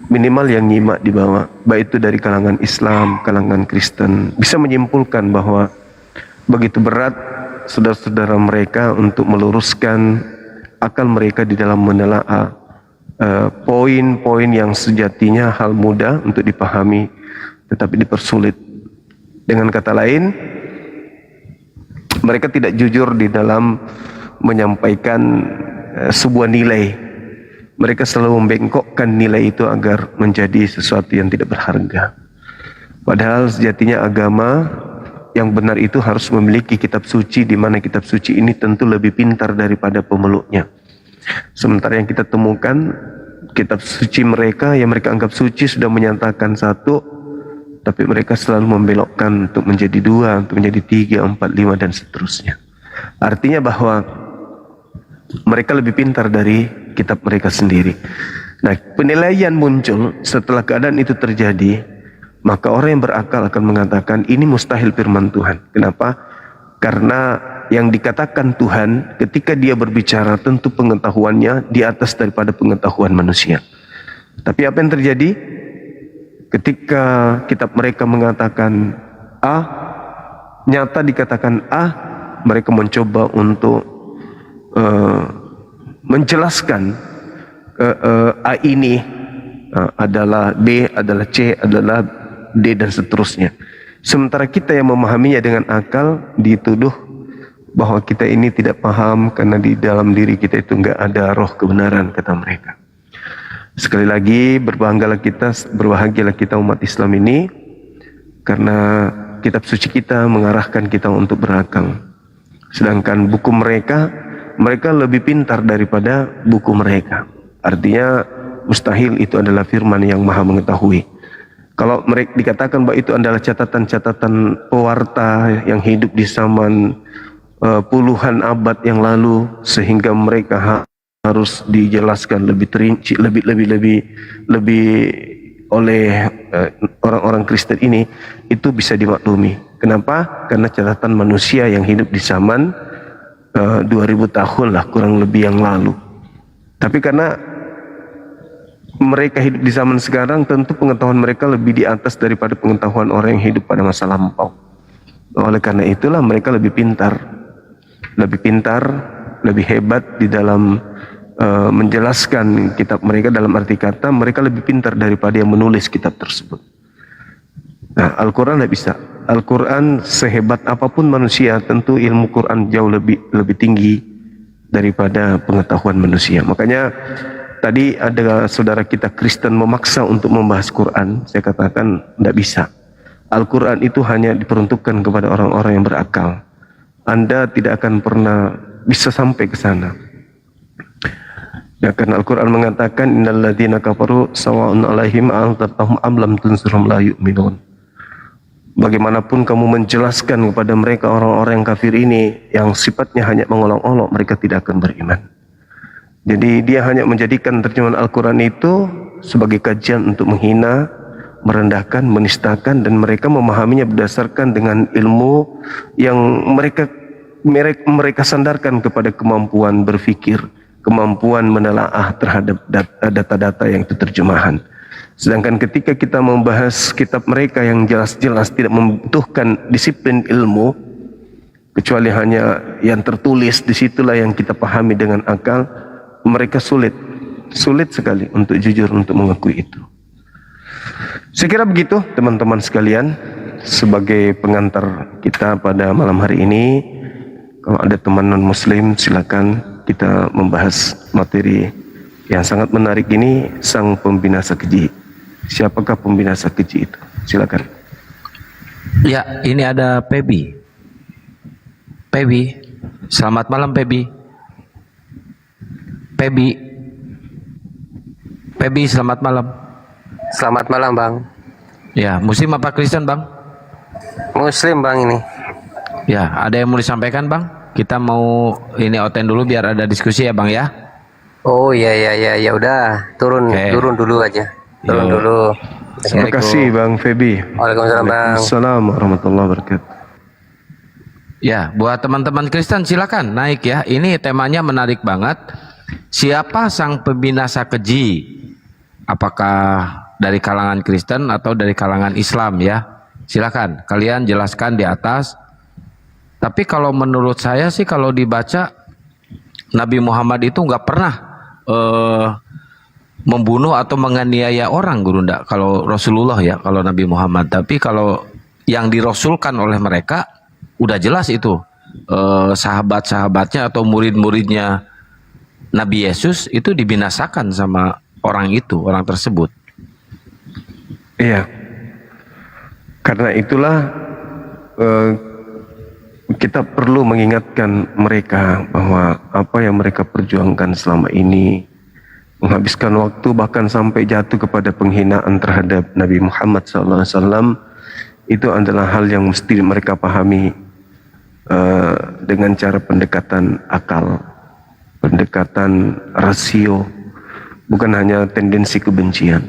minimal yang nyimak di bawah, baik itu dari kalangan Islam, kalangan Kristen, bisa menyimpulkan bahwa begitu berat saudara-saudara mereka untuk meluruskan akal mereka di dalam menelaah poin-poin yang sejatinya hal mudah untuk dipahami, tetapi dipersulit. Dengan kata lain, mereka tidak jujur di dalam menyampaikan sebuah nilai. Mereka selalu membengkokkan nilai itu agar menjadi sesuatu yang tidak berharga. Padahal sejatinya agama yang benar itu harus memiliki kitab suci, di mana kitab suci ini tentu lebih pintar daripada pemeluknya. Sementara yang kita temukan, kitab suci mereka yang mereka anggap suci sudah menyatakan satu, tapi mereka selalu membelokkan untuk menjadi 2, untuk menjadi 3, 4, 5 dan seterusnya. Artinya bahwa mereka lebih pintar dari kitab mereka sendiri. Nah, penilaian muncul setelah keadaan itu terjadi, maka orang yang berakal akan mengatakan ini mustahil firman Tuhan. Kenapa? Karena yang dikatakan Tuhan ketika dia berbicara tentu pengetahuannya di atas daripada pengetahuan manusia. Tapi apa yang terjadi? Ketika kitab mereka mengatakan A, nyata dikatakan A, mereka mencoba untuk menjelaskan A ini adalah B, adalah C, adalah D dan seterusnya. Sementara kita yang memahaminya dengan akal dituduh bahwa kita ini tidak paham karena di dalam diri kita itu enggak ada roh kebenaran, kata mereka. Sekali lagi berbahagialah kita umat Islam ini, karena kitab suci kita mengarahkan kita untuk berakal. Sedangkan buku mereka lebih pintar daripada buku mereka. Artinya mustahil itu adalah firman yang maha mengetahui. Kalau mereka dikatakan bahwa itu adalah catatan-catatan pewarta yang hidup di zaman puluhan abad yang lalu, sehingga mereka harus dijelaskan lebih terinci, lebih oleh orang-orang Kristen ini, itu bisa dimaklumi. Kenapa? Karena catatan manusia yang hidup di zaman 2000 tahun lah kurang lebih yang lalu. Tapi karena mereka hidup di zaman sekarang, tentu pengetahuan mereka lebih di atas daripada pengetahuan orang yang hidup pada masa lampau. Oleh karena itulah mereka lebih pintar, lebih hebat di dalam menjelaskan kitab mereka. Dalam arti kata, mereka lebih pintar daripada yang menulis kitab tersebut. Nah, Al-Quran tidak bisa. Al-Quran sehebat apapun manusia, tentu ilmu Quran jauh lebih tinggi daripada pengetahuan manusia. Makanya tadi ada saudara kita Kristen memaksa untuk membahas Quran. Saya katakan tidak bisa. Al-Quran itu hanya diperuntukkan kepada orang-orang yang berakal. Anda tidak akan pernah bisa sampai ke sana. Ya, karena Al-Quran mengatakan innalladzina kafaru sawa'un 'alaihim a'anzartahum am lam tunzirhum la yu'minun. Bagaimanapun kamu menjelaskan kepada mereka orang-orang yang kafir ini yang sifatnya hanya mengolok-olok, mereka tidak akan beriman. Jadi dia hanya menjadikan terjemahan Al-Quran itu sebagai kajian untuk menghina, merendahkan, menistakan, dan mereka memahaminya berdasarkan dengan ilmu yang mereka sandarkan kepada kemampuan berfikir, kemampuan menelaah terhadap data-data yang itu terjemahan. Sedangkan ketika kita membahas kitab mereka yang jelas-jelas tidak membutuhkan disiplin ilmu, kecuali hanya yang tertulis, disitulah yang kita pahami dengan akal, mereka sulit sekali untuk jujur untuk mengakui itu. Saya kira begitu teman-teman sekalian, sebagai pengantar kita pada malam hari ini. Kalau ada teman non muslim silakan kita membahas materi yang sangat menarik ini, sang pembinasa keji. Siapakah pembinasa keji itu? Silakan. Ya, ini ada Pebi. Selamat malam Pebi, selamat malam. Selamat malam Bang. Ya, Muslim apa Kristen Bang? Muslim Bang ini. Ya, ada yang mau disampaikan Bang? Kita mau ini oten dulu biar ada diskusi ya Bang ya. Oh ya udah turun dulu aja. Turun Yo. dulu. Terima kasih Bang Febi. Waalaikumsalam Bang. Assalamualaikum warahmatullahi wabarakatuh. Ya, buat teman-teman Kristen silakan naik ya. Ini temanya menarik banget. Siapa sang pembinasa keji? Apakah dari kalangan Kristen atau dari kalangan Islam ya? Silakan kalian jelaskan di atas. Tapi kalau menurut saya sih, kalau dibaca, Nabi Muhammad itu nggak pernah membunuh atau menganiaya orang, Guru ndak. Kalau Rasulullah ya, kalau Nabi Muhammad. Tapi kalau yang dirasulkan oleh mereka, udah jelas itu sahabat-sahabatnya atau murid-muridnya Nabi Yesus itu dibinasakan sama orang tersebut. Iya. Karena itulah kita perlu mengingatkan mereka bahwa apa yang mereka perjuangkan selama ini, menghabiskan waktu bahkan sampai jatuh kepada penghinaan terhadap Nabi Muhammad SAW, itu adalah hal yang mesti mereka pahami dengan cara pendekatan akal, pendekatan rasio, bukan hanya tendensi kebencian.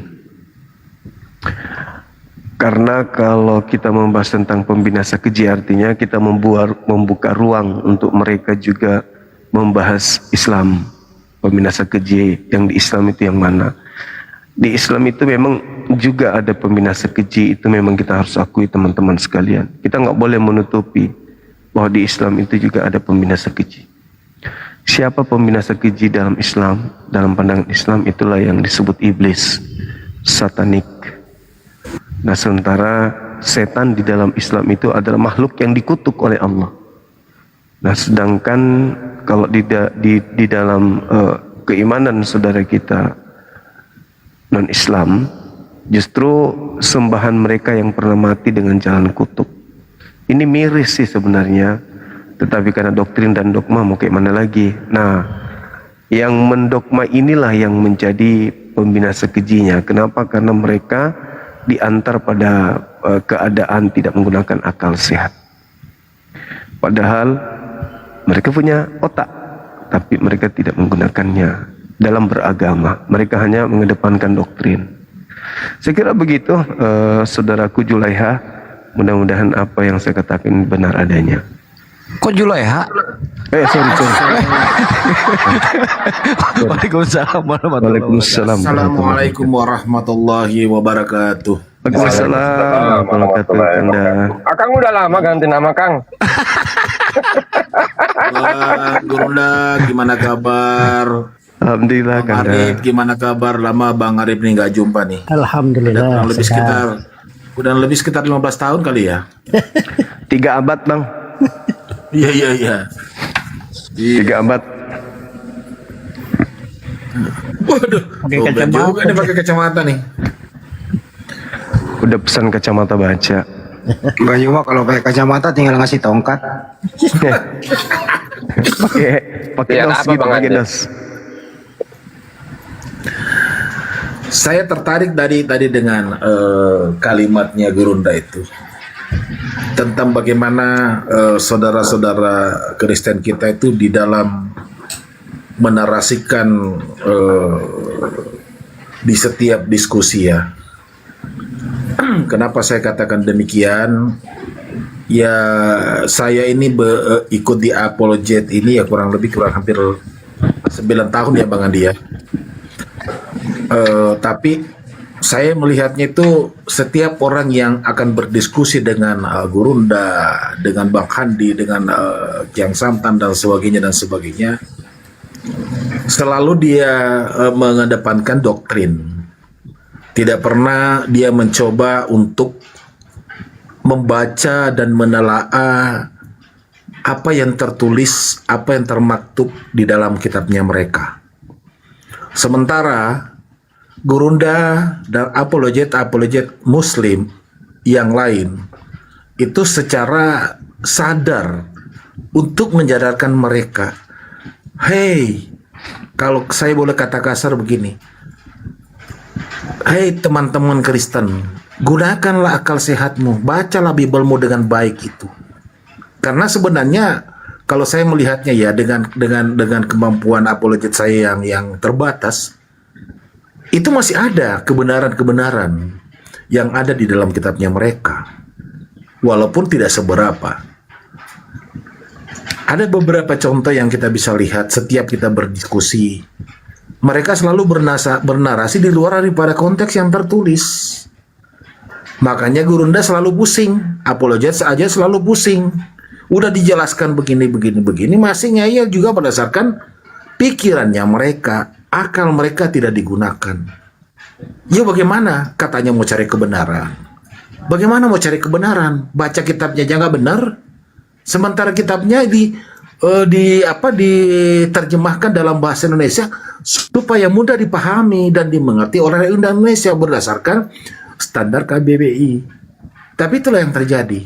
Karena kalau kita membahas tentang pembinasa keji, artinya kita membuka ruang untuk mereka juga membahas Islam. Pembinasa keji yang di Islam itu yang mana? Di Islam itu memang juga ada pembinasa keji, itu memang kita harus akui teman-teman sekalian. Kita nggak boleh menutupi bahwa di Islam itu juga ada pembinasa keji. Siapa pembinasa keji dalam Islam? Dalam pandangan Islam itulah yang disebut iblis, satanik. Nah, sementara setan di dalam Islam itu adalah makhluk yang dikutuk oleh Allah. Nah, sedangkan kalau di dalam keimanan saudara kita non-Islam, justru sembahan mereka yang pernah mati dengan jalan kutuk. Ini miris sih sebenarnya, tetapi karena doktrin dan dogma mau kayak mana lagi. Nah, yang mendogma inilah yang menjadi pembinasa kejinya. Kenapa? Karena mereka diantar pada keadaan tidak menggunakan akal sehat. Padahal mereka punya otak, tapi mereka tidak menggunakannya dalam beragama. Mereka hanya mengedepankan doktrin. Saya kira begitu, saudaraku Julaiha. Mudah-mudahan apa yang saya katakan benar adanya. Kok Julaiha? Sorry. Waalaikumsalam warahmatullahi wabarakatuh. Assalamualaikum warahmatullahi wabarakatuh. Waalaikumsalam warahmatullahi wabarakatuh. Akang udah lama ganti nama Kang. Gurunda, gimana kabar? Alhamdulillah Bang Arif, gimana kabar? Lama Bang Arif nih nggak jumpa nih. Alhamdulillah. Udah lebih sekitar 15 tahun kali ya. 3 abad Bang. Iya. 3 abad. Waduh, tumben juga nih pakai kacamata nih. Udah pesan kacamata baca. Mbak Yuma kalau pakai kacamata tinggal ngasih tongkat. pakai Iya, dos apa gitu, Bang pakai Ade? dos. Saya tertarik tadi dengan kalimatnya Gurunda itu tentang bagaimana saudara-saudara Kristen kita itu di dalam menarasikan di setiap diskusi ya. Kenapa saya katakan demikian? Ya saya ini ikut di Apologet ini ya kurang hampir 9 tahun ya Bang Andi ya. Tapi saya melihatnya itu setiap orang yang akan berdiskusi dengan Gurunda, dengan Bang Handi, dengan Kiang Samtan dan sebagainya, selalu dia mengedepankan doktrin. Tidak pernah dia mencoba untuk membaca dan menelaah apa yang tertulis, apa yang termaktub di dalam kitabnya mereka. Sementara Gurunda dan apologet Muslim yang lain itu secara sadar untuk menjadarkan mereka, hey, kalau saya boleh kata kasar begini, hey teman-teman Kristen, gunakanlah akal sehatmu, bacalah Biblemu dengan baik itu. Karena sebenarnya kalau saya melihatnya ya dengan kemampuan apologet saya yang terbatas, itu masih ada kebenaran-kebenaran yang ada di dalam kitabnya mereka. Walaupun tidak seberapa. Ada beberapa contoh yang kita bisa lihat setiap kita berdiskusi. Mereka selalu bernarasi di luar daripada konteks yang tertulis. Makanya Gurunda selalu pusing, apologet aja selalu pusing. Udah dijelaskan begini, masih ngeyel juga berdasarkan pikirannya mereka, akal mereka tidak digunakan. Ya bagaimana katanya mau cari kebenaran? Bagaimana mau cari kebenaran? Baca kitabnya aja nggak benar. Sementara kitabnya diterjemahkan dalam bahasa Indonesia supaya mudah dipahami dan dimengerti oleh rakyat Indonesia berdasarkan standar KBBI. Tapi itulah yang terjadi.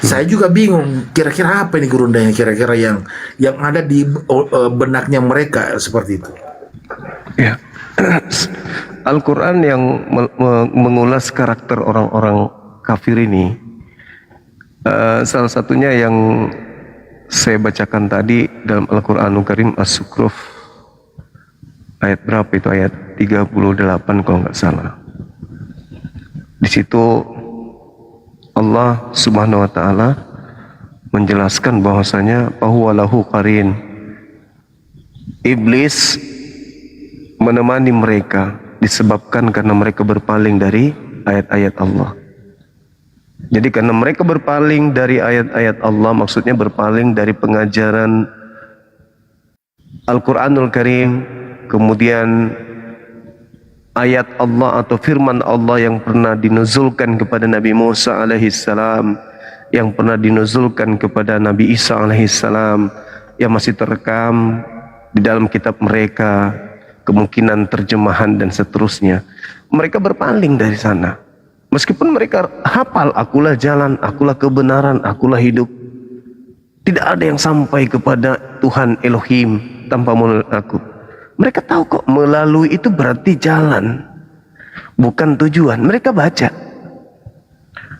Saya juga bingung kira-kira apa ini Gurunda yang kira-kira yang ada di benaknya mereka seperti itu. Ya. Al-Quran yang mengulas karakter orang-orang kafir ini, salah satunya yang saya bacakan tadi dalam Al-Quranul Karim As-Sukhruf ayat berapa itu, ayat 38 kalau nggak salah. Di situ Allah Subhanahu wa taala menjelaskan bahwasanya fahuwalahu qarin. Iblis menemani mereka disebabkan karena mereka berpaling dari ayat-ayat Allah. Jadi karena mereka berpaling dari ayat-ayat Allah, maksudnya berpaling dari pengajaran Al-Quranul Karim, kemudian ayat Allah atau firman Allah yang pernah dinuzulkan kepada Nabi Musa alaihissalam, yang pernah dinuzulkan kepada Nabi Isa alaihissalam, yang masih terekam di dalam kitab mereka, kemungkinan terjemahan dan seterusnya. Mereka berpaling dari sana. Meskipun mereka hafal, akulah jalan, akulah kebenaran, akulah hidup. Tidak ada yang sampai kepada Tuhan Elohim tanpa melalui aku. Mereka tahu kok melalui itu berarti jalan, bukan tujuan. Mereka baca.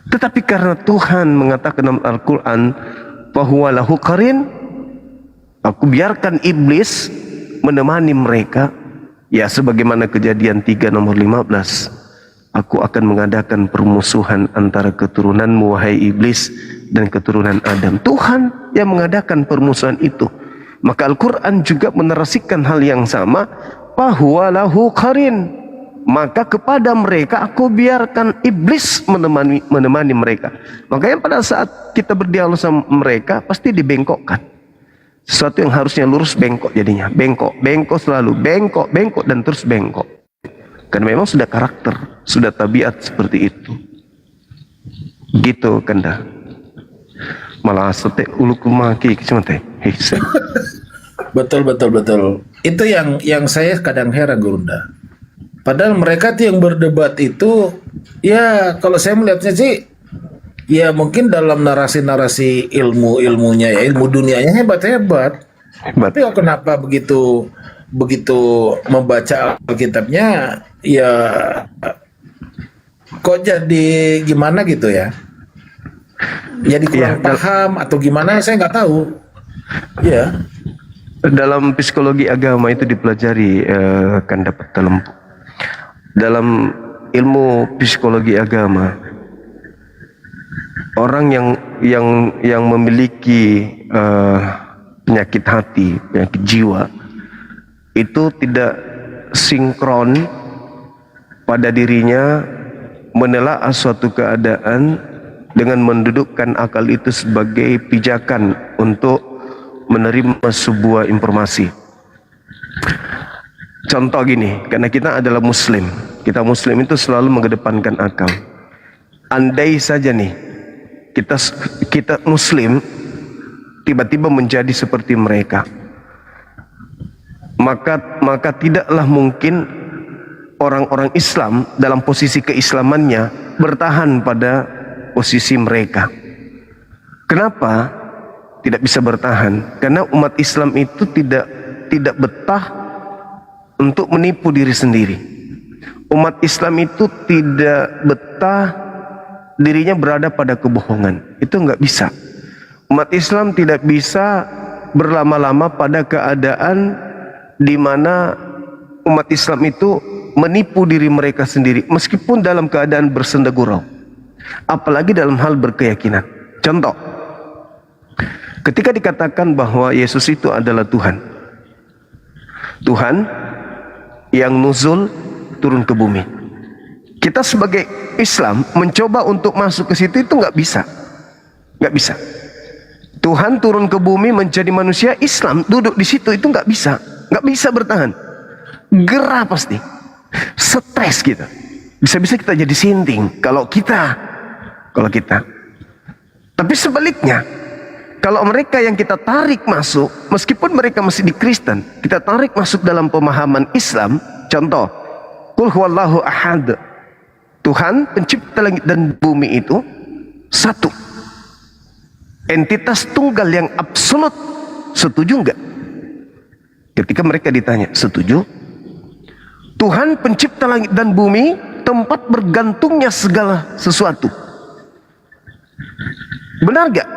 Tetapi karena Tuhan mengatakan dalam Al-Quran, fahuwalahu qarin, aku biarkan iblis menemani mereka. Ya sebagaimana Kejadian 3 nomor 15. Aku akan mengadakan permusuhan antara keturunanmu wahai iblis dan keturunan Adam. Tuhan yang mengadakan permusuhan itu. Maka Al-Quran juga menerasikan hal yang sama. Fahuwalahu qarin. Maka kepada mereka aku biarkan iblis menemani mereka. Makanya pada saat kita berdialog sama mereka pasti dibengkokkan. Sesuatu yang harusnya lurus bengkok jadinya. Bengkok selalu. Bengkok dan terus bengkok. Karena memang sudah karakter, sudah tabiat seperti itu. Gitu Kanda. Malah sete ulukumaki kecemate. Betul. Itu yang saya kadang heran Gurunda. Padahal mereka tuh yang berdebat itu, ya kalau saya melihatnya sih, ya mungkin dalam narasi-narasi ilmunya ya, ilmu dunianya hebat. Tapi kenapa begitu begitu membaca Alkitabnya ya kok jadi gimana gitu ya, jadi kurang paham atau gimana, saya nggak tahu ya. Dalam psikologi agama itu dipelajari kan dapat dalam ilmu psikologi agama, orang yang memiliki penyakit hati, penyakit jiwa itu tidak sinkron pada dirinya menelaah suatu keadaan dengan mendudukkan akal itu sebagai pijakan untuk menerima sebuah informasi. Contoh gini, karena kita adalah muslim, kita muslim itu selalu mengedepankan akal. Andai saja nih kita muslim tiba-tiba menjadi seperti mereka, maka tidaklah mungkin orang-orang Islam dalam posisi keislamannya bertahan pada posisi mereka. Kenapa tidak bisa bertahan? Karena umat Islam itu tidak betah untuk menipu diri sendiri. Umat Islam itu tidak betah dirinya berada pada kebohongan. Itu nggak bisa. Umat Islam tidak bisa berlama-lama pada keadaan di mana umat Islam itu menipu diri mereka sendiri meskipun dalam keadaan bersenda gurau, apalagi dalam hal berkeyakinan. Contoh, ketika dikatakan bahwa Yesus itu adalah Tuhan yang nuzul turun ke bumi, kita sebagai Islam mencoba untuk masuk ke situ, itu nggak bisa. Tuhan turun ke bumi menjadi manusia, Islam duduk di situ, itu nggak bisa bertahan. Gerah pasti, stres kita, bisa-bisa kita jadi sinting kalau kita. Tapi sebaliknya, kalau mereka yang kita tarik masuk, meskipun mereka masih di Kristen, kita tarik masuk dalam pemahaman Islam. Contoh, Qul huwallahu ahad, Tuhan pencipta langit dan bumi itu satu, entitas tunggal yang absolut. Setuju enggak? Ketika mereka ditanya, setuju? Tuhan pencipta langit dan bumi, tempat bergantungnya segala sesuatu. Benar gak?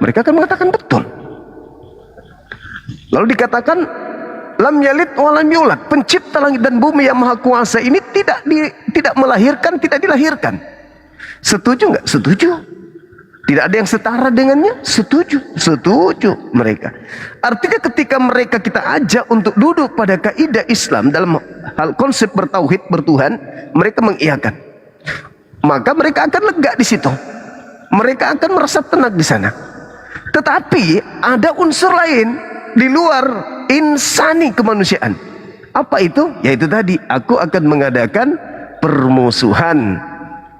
Mereka akan mengatakan betul. Lalu dikatakan lam yalid wa lam yulad, pencipta langit dan bumi yang maha kuasa ini tidak melahirkan, tidak dilahirkan. Setuju nggak? Setuju. Tidak ada yang setara dengannya? Setuju mereka. Artinya ketika mereka kita ajak untuk duduk pada kaidah Islam dalam hal konsep bertauhid, bertuhan, mereka mengiyakan. Maka mereka akan lega di situ. Mereka akan merasa tenang di sana. Tetapi ada unsur lain di luar insani kemanusiaan. Apa itu? Yaitu tadi, aku akan mengadakan permusuhan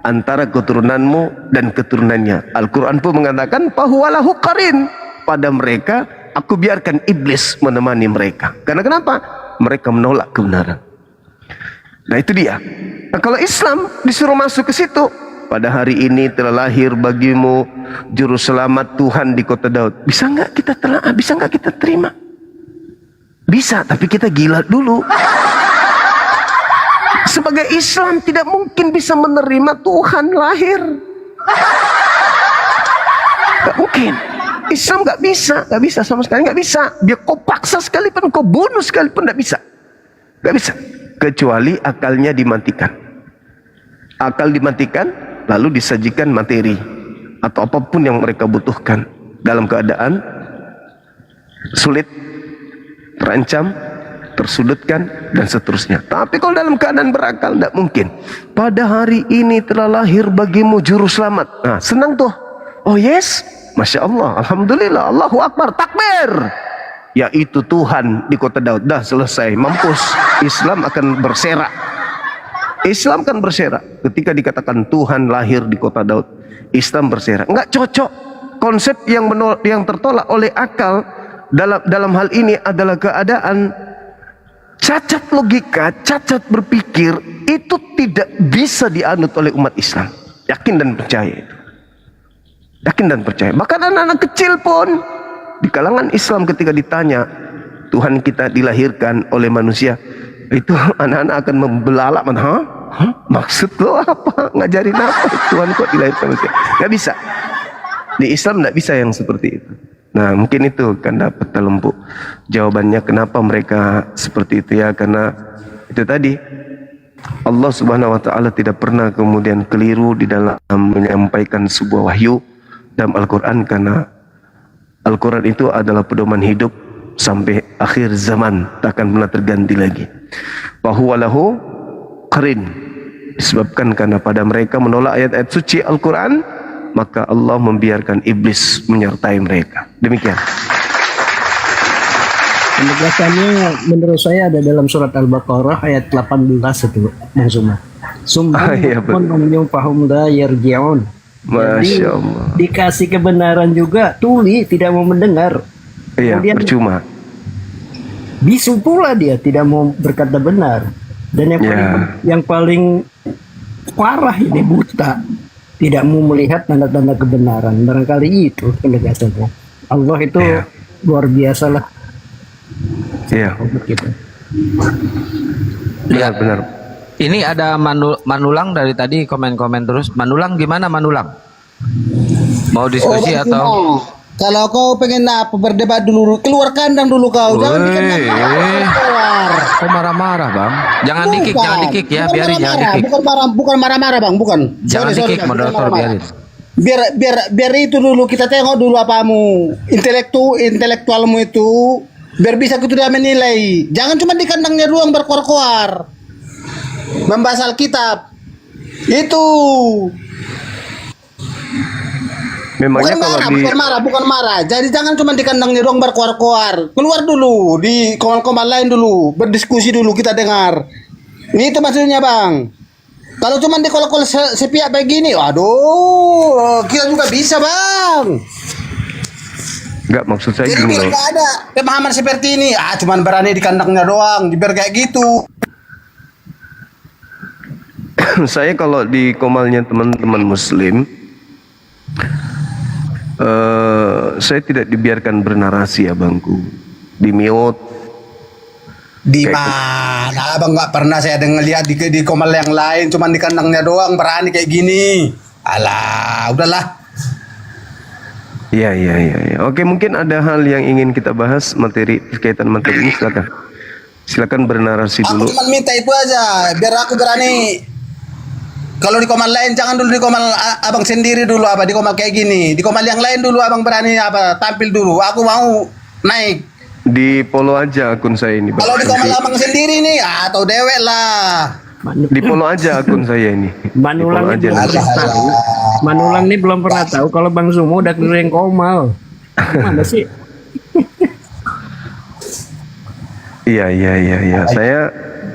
antara keturunanmu dan keturunannya. Al-Quran pun mengatakan fahuwalahu qarin, pada mereka aku biarkan iblis menemani mereka. Karena kenapa? Mereka menolak kebenaran. Nah itu dia. Nah, kalau Islam disuruh masuk ke situ, pada hari ini telah lahir bagimu juru selamat Tuhan di kota Daud. Bisa nggak kita telaah? Bisa nggak kita terima? Bisa, tapi kita gila dulu. Sebagai Islam tidak mungkin bisa menerima Tuhan lahir. Gak mungkin. Islam gak bisa sama sekali, gak bisa. Biar kau paksa sekalipun, kau bunuh sekalipun, gak bisa. Kecuali akalnya dimatikan. Akal dimatikan, lalu disajikan materi atau apapun yang mereka butuhkan dalam keadaan sulit, terancam, tersudutkan, dan seterusnya. Tapi kalau dalam keadaan berakal, tidak mungkin. Pada hari ini telah lahir bagimu juru selamat. Nah, senang tuh. Oh yes, Masya Allah, Alhamdulillah, Allahu Akbar, takbir. Yaitu Tuhan di kota Daud. Dah selesai, mampus. Islam akan berserak. Islam kan berserak. Ketika dikatakan Tuhan lahir di kota Daud, Islam berserak. Enggak cocok. Konsep yang tertolak oleh akal dalam hal ini adalah keadaan cacat logika, cacat berpikir, itu tidak bisa dianut oleh umat Islam. Yakin dan percaya itu. Yakin dan percaya. Bahkan anak-anak kecil pun di kalangan Islam ketika ditanya, Tuhan kita dilahirkan oleh manusia, itu anak-anak akan membelalak, hah? Maksud lo apa? Ngajarin apa? Tuhan kok dilahirkan manusia? Nggak bisa. Di Islam nggak bisa yang seperti itu. Nah, mungkin itu kan dapat telempuk jawabannya kenapa mereka seperti itu ya, karena itu tadi Allah Subhanahu wa taala tidak pernah kemudian keliru di dalam menyampaikan sebuah wahyu dalam Al-Qur'an, karena Al-Qur'an itu adalah pedoman hidup sampai akhir zaman, tak akan pernah terganti lagi. Wa huwa lahu qarin, disebabkan karena pada mereka menolak ayat-ayat suci Al-Qur'an, maka Allah membiarkan iblis menyertai mereka. Demikian. Penegasannya menurut saya ada dalam surat Al-Baqarah ayat 18 itu, Bang Suma. Iya, betul. Fahum la yarji'un. Jadi, Masya Allah. dikasih kebenaran juga, tuli tidak mau mendengar. Iya, Kemudian percuma. bisu pula dia tidak mau berkata benar. Dan yang paling parah ini buta, tidak mau melihat tanda-tanda kebenaran. Barangkali itu penegasannya. Allah itu luar biasa lah. Iya. Benar. Ini ada Manulang dari tadi komen-komen terus. Manulang gimana Manulang? Mau diskusi atau? Kalau kau pengen berdebat dulu, keluar kandang dulu kau. Jangan di kandang keluar. Kok marah-marah bang? Jangan di-kick ya, biarin jangan di-kick. Bukan marah-marah bang, bukan. Jangan di-kick moderator, biarin. Biar itu dulu, kita tengok dulu apamu, intelektualmu itu, biar bisa kita udah menilai. Jangan cuma di kandangnya doang berkoar-koar, membahas Alkitab. Itu. Memangnya bukan marah. Jadi jangan cuma di kandangnya doang berkoar-koar. Keluar dulu, di komal-komal lain dulu, berdiskusi dulu, kita dengar. Itu maksudnya bang. Kalau cuma di kol-kol sepihak begini, waduh, kita juga bisa bang. Enggak, maksud saya Jadi gini loh. nggak ada pemahaman seperti ini. Cuman berani di kandangnya doang, biar kayak gitu. Saya kalau di komalnya teman-teman Muslim, saya tidak dibiarkan bernarasi abangku, di mute. Di mana abang nggak pernah saya lihat di komal yang lain, cuman di kandangnya doang berani kayak gini. Alah, udahlah. Iya. Oke, mungkin ada hal yang ingin kita bahas berkaitan materi ini, silakan bernarasi dulu. Aku cuma minta itu aja, biar aku berani. Kalau di komal lain jangan dulu di komal abang sendiri dulu di komal kayak gini. Di komal yang lain dulu abang berani tampil dulu. Aku mau naik. Di follow aja akun saya ini. Kalau di komal abang sendiri nih, atau dewek lah. Di follow aja akun saya ini. Manulang ini belum pernah tahu. Manulang ini belum pernah tahu kalau Bang Sumo udah keliling komal. Gimana sih? Iya. Saya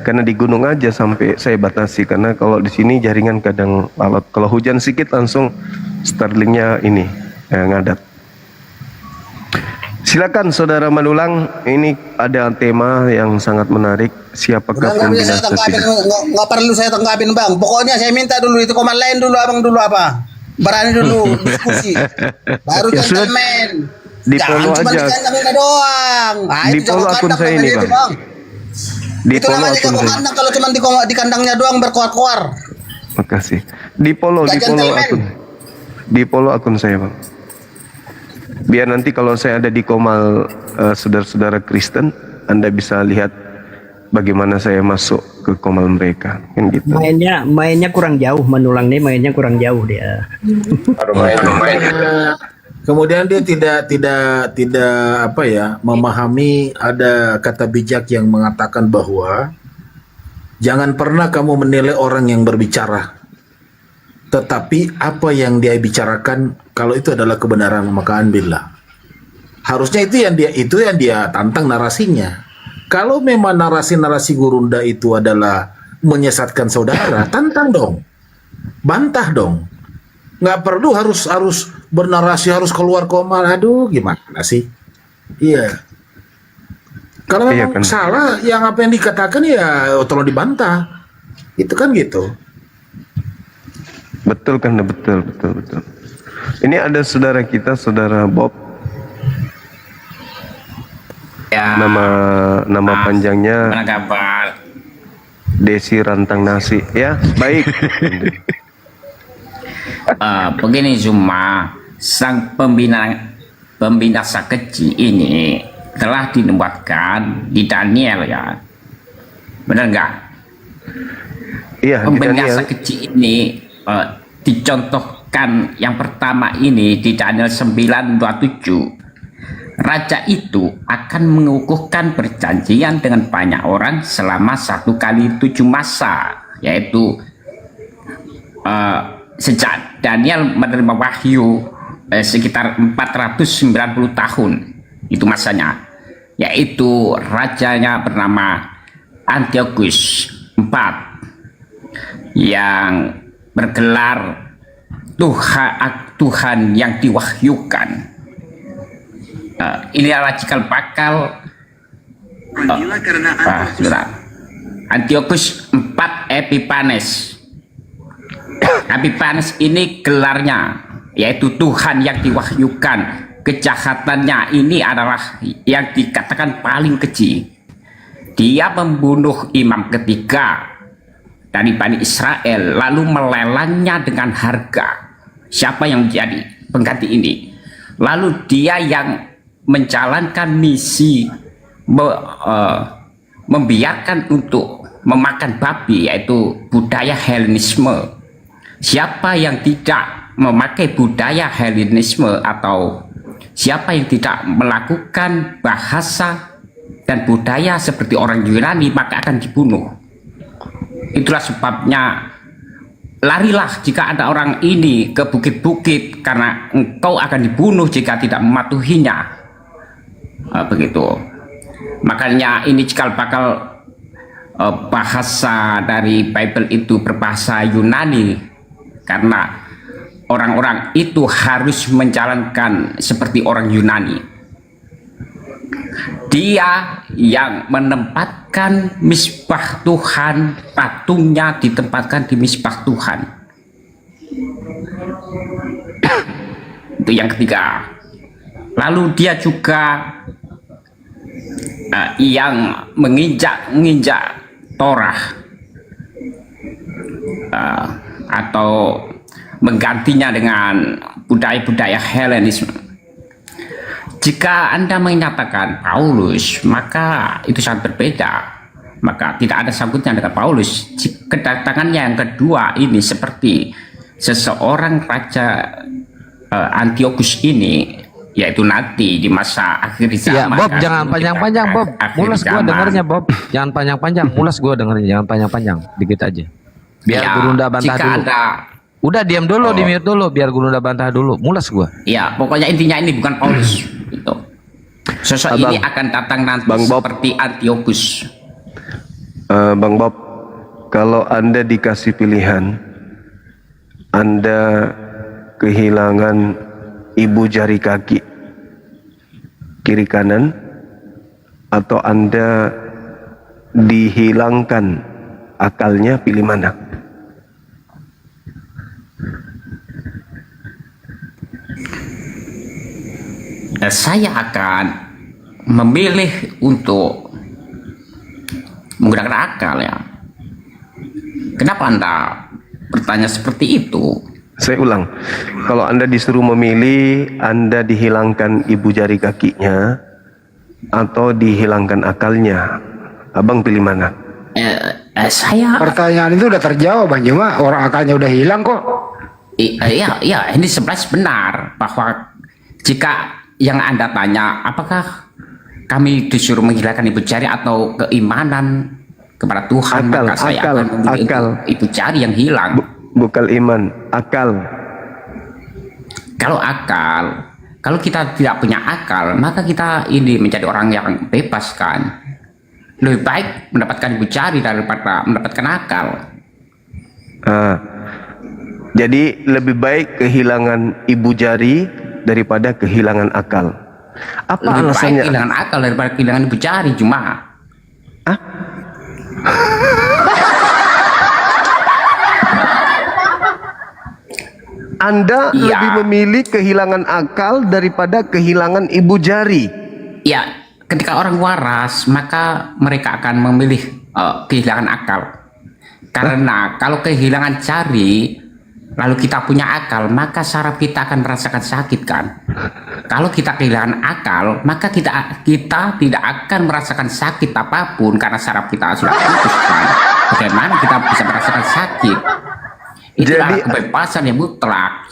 karena di gunung aja sampai saya batasi, karena kalau di sini jaringan kadang alat. Kalau hujan sedikit langsung Starlinknya ini ngadat. Silakan saudara Manulang, ini ada tema yang sangat menarik. Siapakah pembina Nggak perlu saya tanggapin bang. Pokoknya saya minta dulu itu komal lain dulu abang dulu berani dulu diskusi. Baru gentleman. Di follow aja. Doang. Di follow akun saya ini bang. Itu namanya jago kandang kalau cuma di kandangnya doang berkoar-koar. Makasih. Di follow akun saya bang. Biar nanti kalau saya ada di komal saudara-saudara Kristen, Anda bisa lihat bagaimana saya masuk ke komal mereka, kan gitu. Mainnya kurang jauh, Manulang nih mainnya kurang jauh dia. Kemudian dia tidak memahami ada kata bijak yang mengatakan bahwa jangan pernah kamu menilai orang yang berbicara, tetapi apa yang dia bicarakan, kalau itu adalah kebenaran maka ambillah. Harusnya itu yang dia tantang narasinya. Kalau memang narasi Gurunda itu adalah menyesatkan saudara, tantang dong, bantah dong. Nggak perlu harus bernarasi, harus keluar komal. Aduh, gimana sih? Iya. Kalau memang salah, yang apa yang dikatakan ya tolong dibantah. Itu kan gitu. Betul kan? Betul. Ini ada saudara kita, saudara Bob. Ya. Nama panjangnya Mana kabar? Desi Rantang Nasi. Ya, baik. Begini Zuma, sang pembina Sakeji ini telah dinubuatkan di Daniel ya. Benar nggak? Iya, di Pembina Daniel. Sakeji ini dicontohkan yang pertama ini di Daniel 9:27. Raja itu akan mengukuhkan perjanjian dengan banyak orang selama 1 kali 7 masa, yaitu sejak Daniel menerima wahyu sekitar 490 tahun itu masanya, yaitu rajanya bernama Antiochus IV yang bergelar Tuhan yang diwahyukan. Ini adalah cikal bakal Antiochus IV Epiphanes. Epiphanes ini gelarnya, yaitu Tuhan yang diwahyukan. Kejahatannya ini adalah yang dikatakan paling keji. Dia membunuh imam ketiga dari Bani Israel, lalu melelangnya dengan harga. Siapa yang menjadi pengganti ini? Lalu dia yang menjalankan misi membiarkan untuk memakan babi, yaitu budaya Helenisme. Siapa yang tidak memakai budaya Helenisme atau siapa yang tidak melakukan bahasa dan budaya seperti orang Yunani, maka akan dibunuh. Itulah sebabnya larilah jika ada orang ini ke bukit-bukit, karena engkau akan dibunuh jika tidak mematuhinya. Begitu. Makanya ini cikal bakal bahasa dari Bible itu berbahasa Yunani, karena orang-orang itu harus menjalankan seperti orang Yunani. Dia yang menempatkan misbah Tuhan, patungnya ditempatkan di misbah Tuhan. Itu yang ketiga. Lalu dia juga yang menginjak Torah atau menggantinya dengan budaya-budaya Helenisme. Jika Anda menyatakan Paulus, maka itu sangat berbeda. Maka tidak ada sangkutnya dengan Paulus. Kedatangannya yang kedua ini seperti seseorang raja Antiochus ini, yaitu nanti di masa akhir Ya, zaman. Bob, jangan panjang-panjang, Bob. Mulas gua dengernya, Bob. Jangan panjang-panjang. Mulas gua dengernya, jangan panjang-panjang. Dikit aja. Biar Ya, Gurunda bantah jika dulu. Anda, Udah diam dulu, di mute dulu biar Gurunda bantah dulu. Mulas gua. ya pokoknya intinya ini bukan Paulus. Gitu. Sosok ini akan datang nanti Bang Bob. seperti Antiochus. Bang Bob, kalau Anda dikasih pilihan, Anda kehilangan ibu jari kaki kiri kanan, atau Anda dihilangkan akalnya, pilih mana? Saya akan memilih untuk menggunakan akal ya. Kenapa Anda bertanya seperti itu? Saya ulang, kalau Anda disuruh memilih, Anda dihilangkan ibu jari kakinya atau dihilangkan akalnya, Abang pilih mana? Saya Pertanyaan itu udah terjawab Bang Juma, orang akalnya udah hilang kok. ya ini sebenarnya benar bahwa jika yang Anda tanya apakah kami disuruh menghilangkan ibu jari atau keimanan kepada Tuhan, maka saya akan memilih ibu jari yang hilang. Bukan iman, akal. Kalau akal, kalau kita tidak punya akal, maka kita ini menjadi orang yang bebas kan. Lebih baik mendapatkan ibu jari daripada mendapatkan akal. Jadi lebih baik kehilangan ibu jari daripada kehilangan akal. Apa Lebih alasannya? baik kehilangan akal daripada kehilangan ibu jari, cuma. Anda lebih memilih kehilangan akal daripada kehilangan ibu jari. Ya, ketika orang waras, maka mereka akan memilih kehilangan akal. Karena kalau kehilangan jari, lalu kita punya akal, maka saraf kita akan merasakan sakit kan. Kalau kita kehilangan akal, maka kita tidak akan merasakan sakit apapun karena saraf kita sudah putus kan. Bagaimana kita bisa merasakan sakit? Itulah kebebasan yang mutlak.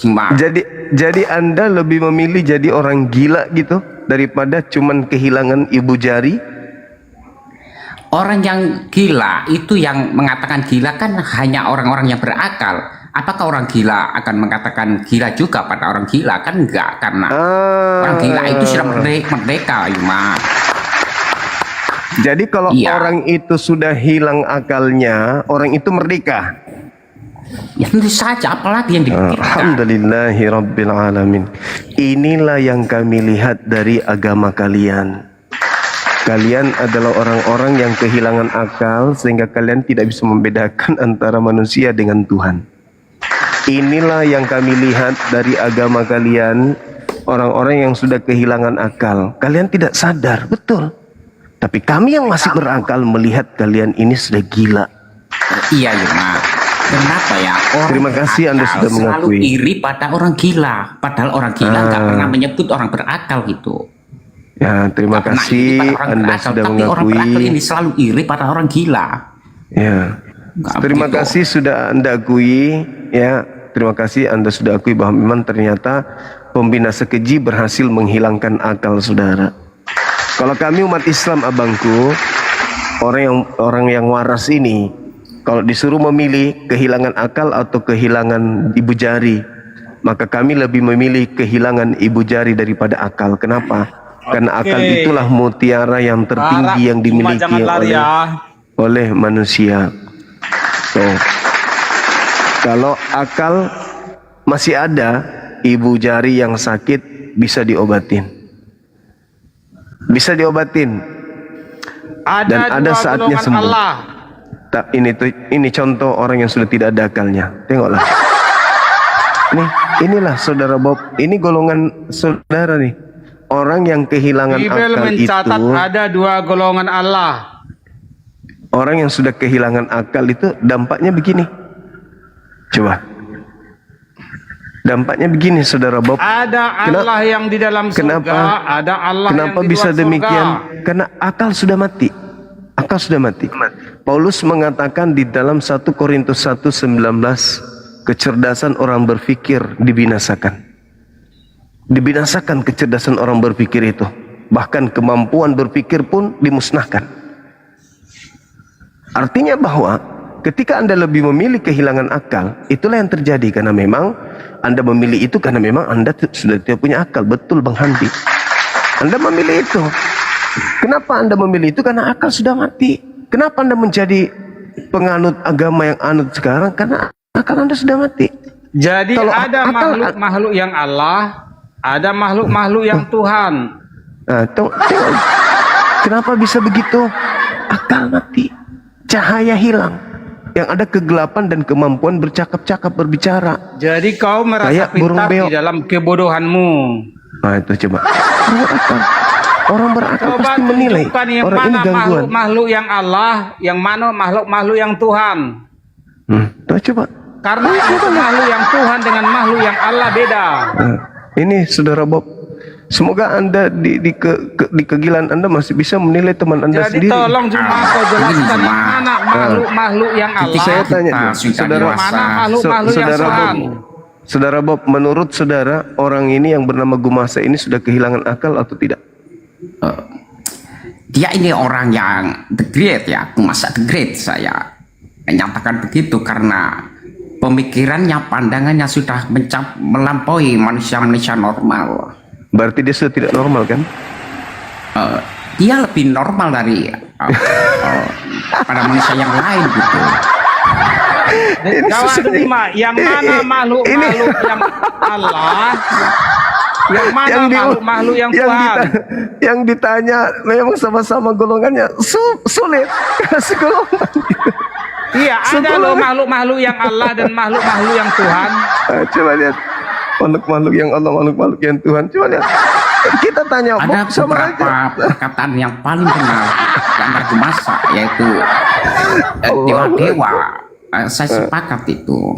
Jadi Anda lebih memilih jadi orang gila gitu daripada cuman kehilangan ibu jari? Orang yang gila itu, yang mengatakan gila kan hanya orang-orang yang berakal. Apakah orang gila akan mengatakan gila juga pada orang gila? Kan enggak, karena orang gila itu sudah merdeka, Yuma. Jadi kalau orang itu sudah hilang akalnya, orang itu merdeka. Ya tentu saja, apalagi yang dipikirkan. Alhamdulillahirabbil alamin. Inilah yang kami lihat dari agama kalian. Kalian adalah orang-orang yang kehilangan akal sehingga kalian tidak bisa membedakan antara manusia dengan Tuhan. Inilah yang kami lihat dari agama kalian, orang-orang yang sudah kehilangan akal. Kalian tidak sadar, betul. Tapi kami yang masih berakal melihat kalian ini sudah gila. Iya, Yuma. Kenapa ya orang Terima kasih Anda sudah selalu mengakui. iri pada orang gila, padahal orang gila nggak pernah menyebut orang berakal gitu. Ya, terima kasih Anda sudah tapi orang mengakui. berakal ini selalu iri pada orang gila. Ya. Nggak Terima begitu. kasih sudah Anda akui, ya. Terima kasih Anda sudah akui bahwa memang ternyata pembinasa keji berhasil menghilangkan akal saudara. Kalau kami umat Islam, abangku, orang yang waras ini, kalau disuruh memilih kehilangan akal atau kehilangan ibu jari, maka kami lebih memilih kehilangan ibu jari daripada akal. Kenapa? Karena akal itulah mutiara yang tertinggi yang dimiliki oleh manusia. So, kalau akal masih ada, ibu jari yang sakit bisa diobatin. Bisa diobatin. Dan ada saatnya sembuh. Tak, ini contoh orang yang sudah tidak ada akalnya. Tengoklah. Inilah saudara Bob. Ini golongan saudara nih. Orang yang kehilangan Bibel akal mencatat itu. ada dua golongan Allah. Orang yang sudah kehilangan akal itu dampaknya begini. Coba. Dampaknya begini saudara Bob. Ada Allah yang di dalam surga, ada Allah yang Kenapa di luar bisa surga. demikian? Karena akal sudah mati. Akal sudah mati. Paulus mengatakan di dalam 1 Korintus 1:19, kecerdasan orang berpikir dibinasakan. Dibinasakan kecerdasan orang berpikir itu. Bahkan kemampuan berpikir pun dimusnahkan. Artinya bahwa ketika Anda lebih memilih kehilangan akal, itulah yang terjadi. Karena memang Anda memilih itu karena memang Anda sudah tidak punya akal. Betul Bang Handi. Anda memilih itu. Kenapa Anda memilih itu? Karena akal sudah mati. Kenapa Anda menjadi penganut agama yang anut sekarang? Karena akal Anda sudah mati. Jadi Kalau ada makhluk-makhluk yang Allah, ada makhluk-makhluk yang Tuhan. Nah, tengok. Kenapa bisa begitu? Akal mati. Cahaya hilang. Yang ada kegelapan dan kemampuan bercakap-cakap, berbicara. Jadi kau merasa Kayak burung pintar beok. di dalam kebodohanmu. Nah itu coba. Orang berakal Coba pasti menilai. tunjukkan yang Orang ini mana gangguan. makhluk-makhluk yang Allah, yang mana makhluk-makhluk yang Tuhan. Coba. Karena makhluk yang Tuhan dengan makhluk yang Allah beda. Nah, ini saudara Bob. Semoga Anda di kegilaan Anda masih bisa menilai teman Anda Jadi sendiri. tolong cuma kau jelaskan yang mana makhluk-makhluk yang Allah. Saya tanya, saudara, mana makhluk-makhluk yang saudara Tuhan. Bob, saudara Bob, menurut saudara orang ini yang bernama Gumasa ini sudah kehilangan akal atau tidak? Dia ini orang yang the great ya, masa the great saya menyatakan begitu karena pemikirannya, pandangannya sudah melampaui manusia-manusia normal. Berarti dia sudah tidak normal kan? Dia lebih normal dari pada manusia yang lain gitu. Jawab terima, yang mana makhluk-makhluk yang Allah, yang mana makhluk-makhluk yang Tuhan. Yang ditanya memang sama-sama golongannya sulit kasih golongan. Iya, ada loh makhluk-makhluk yang Allah dan makhluk-makhluk yang Tuhan. Coba lihat makhluk-makhluk yang Allah, makhluk-makhluk yang Tuhan. Coba lihat. Kita tanya Ada sama beberapa aja. perkataan yang paling benar yang aku masa, yaitu dewa-dewa. Saya sepakat itu.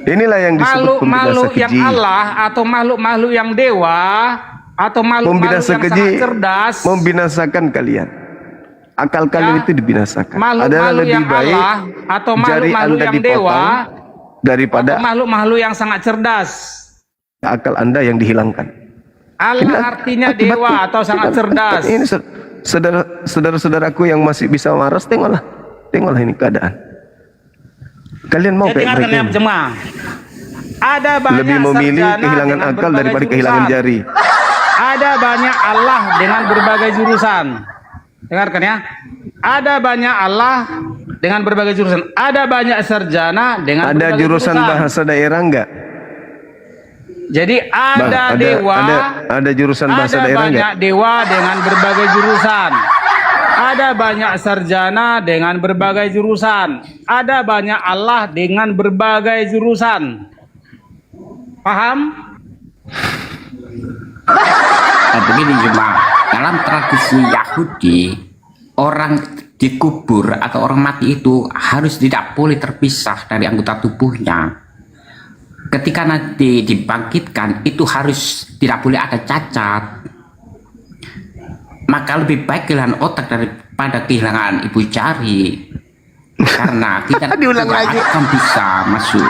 Inilah yang disebut pembinasa Makhluk-makhluk yang keji. Allah atau makhluk-makhluk yang dewa atau makhluk-makhluk Pembinasa yang keji sangat cerdas, membinasakan kalian. Akal kalian itu dibinasakan. Adalah makhluk-makhluk lebih yang baik Allah atau jari makhluk-makhluk Anda yang dipotong dewa daripada atau makhluk-makhluk yang sangat cerdas. akal Anda yang dihilangkan. Allah artinya Akibat dewa atau sangat cerdas. Ini saudara-saudaraku yang masih bisa waras, tengoklah ini keadaan. Kalian mau Jadi kayak dengarkan mereka ya ini? jemaah. Ada banyak Lebih memilih sarjana kehilangan dengan akal berbagai daripada jurusan. kehilangan jari. Ada banyak Allah dengan berbagai jurusan. Dengarkan ya. Ada banyak Allah dengan berbagai jurusan. Ada banyak sarjana dengan Ada berbagai jurusan bahasa daerah enggak? Jadi ada dewa, ada jurusan bahasa ada daerah banyak enggak? dewa dengan berbagai jurusan. Ada banyak sarjana dengan berbagai jurusan. Ada banyak Allah dengan berbagai jurusan. Paham? Begini jemaah, dalam tradisi Yahudi, orang dikubur atau orang mati itu harus tidak boleh terpisah dari anggota tubuhnya. Ketika nanti dibangkitkan itu harus tidak boleh ada cacat. Maka lebih baik kehilangan otak daripada kehilangan ibu jari, karena tidak akan bisa masuk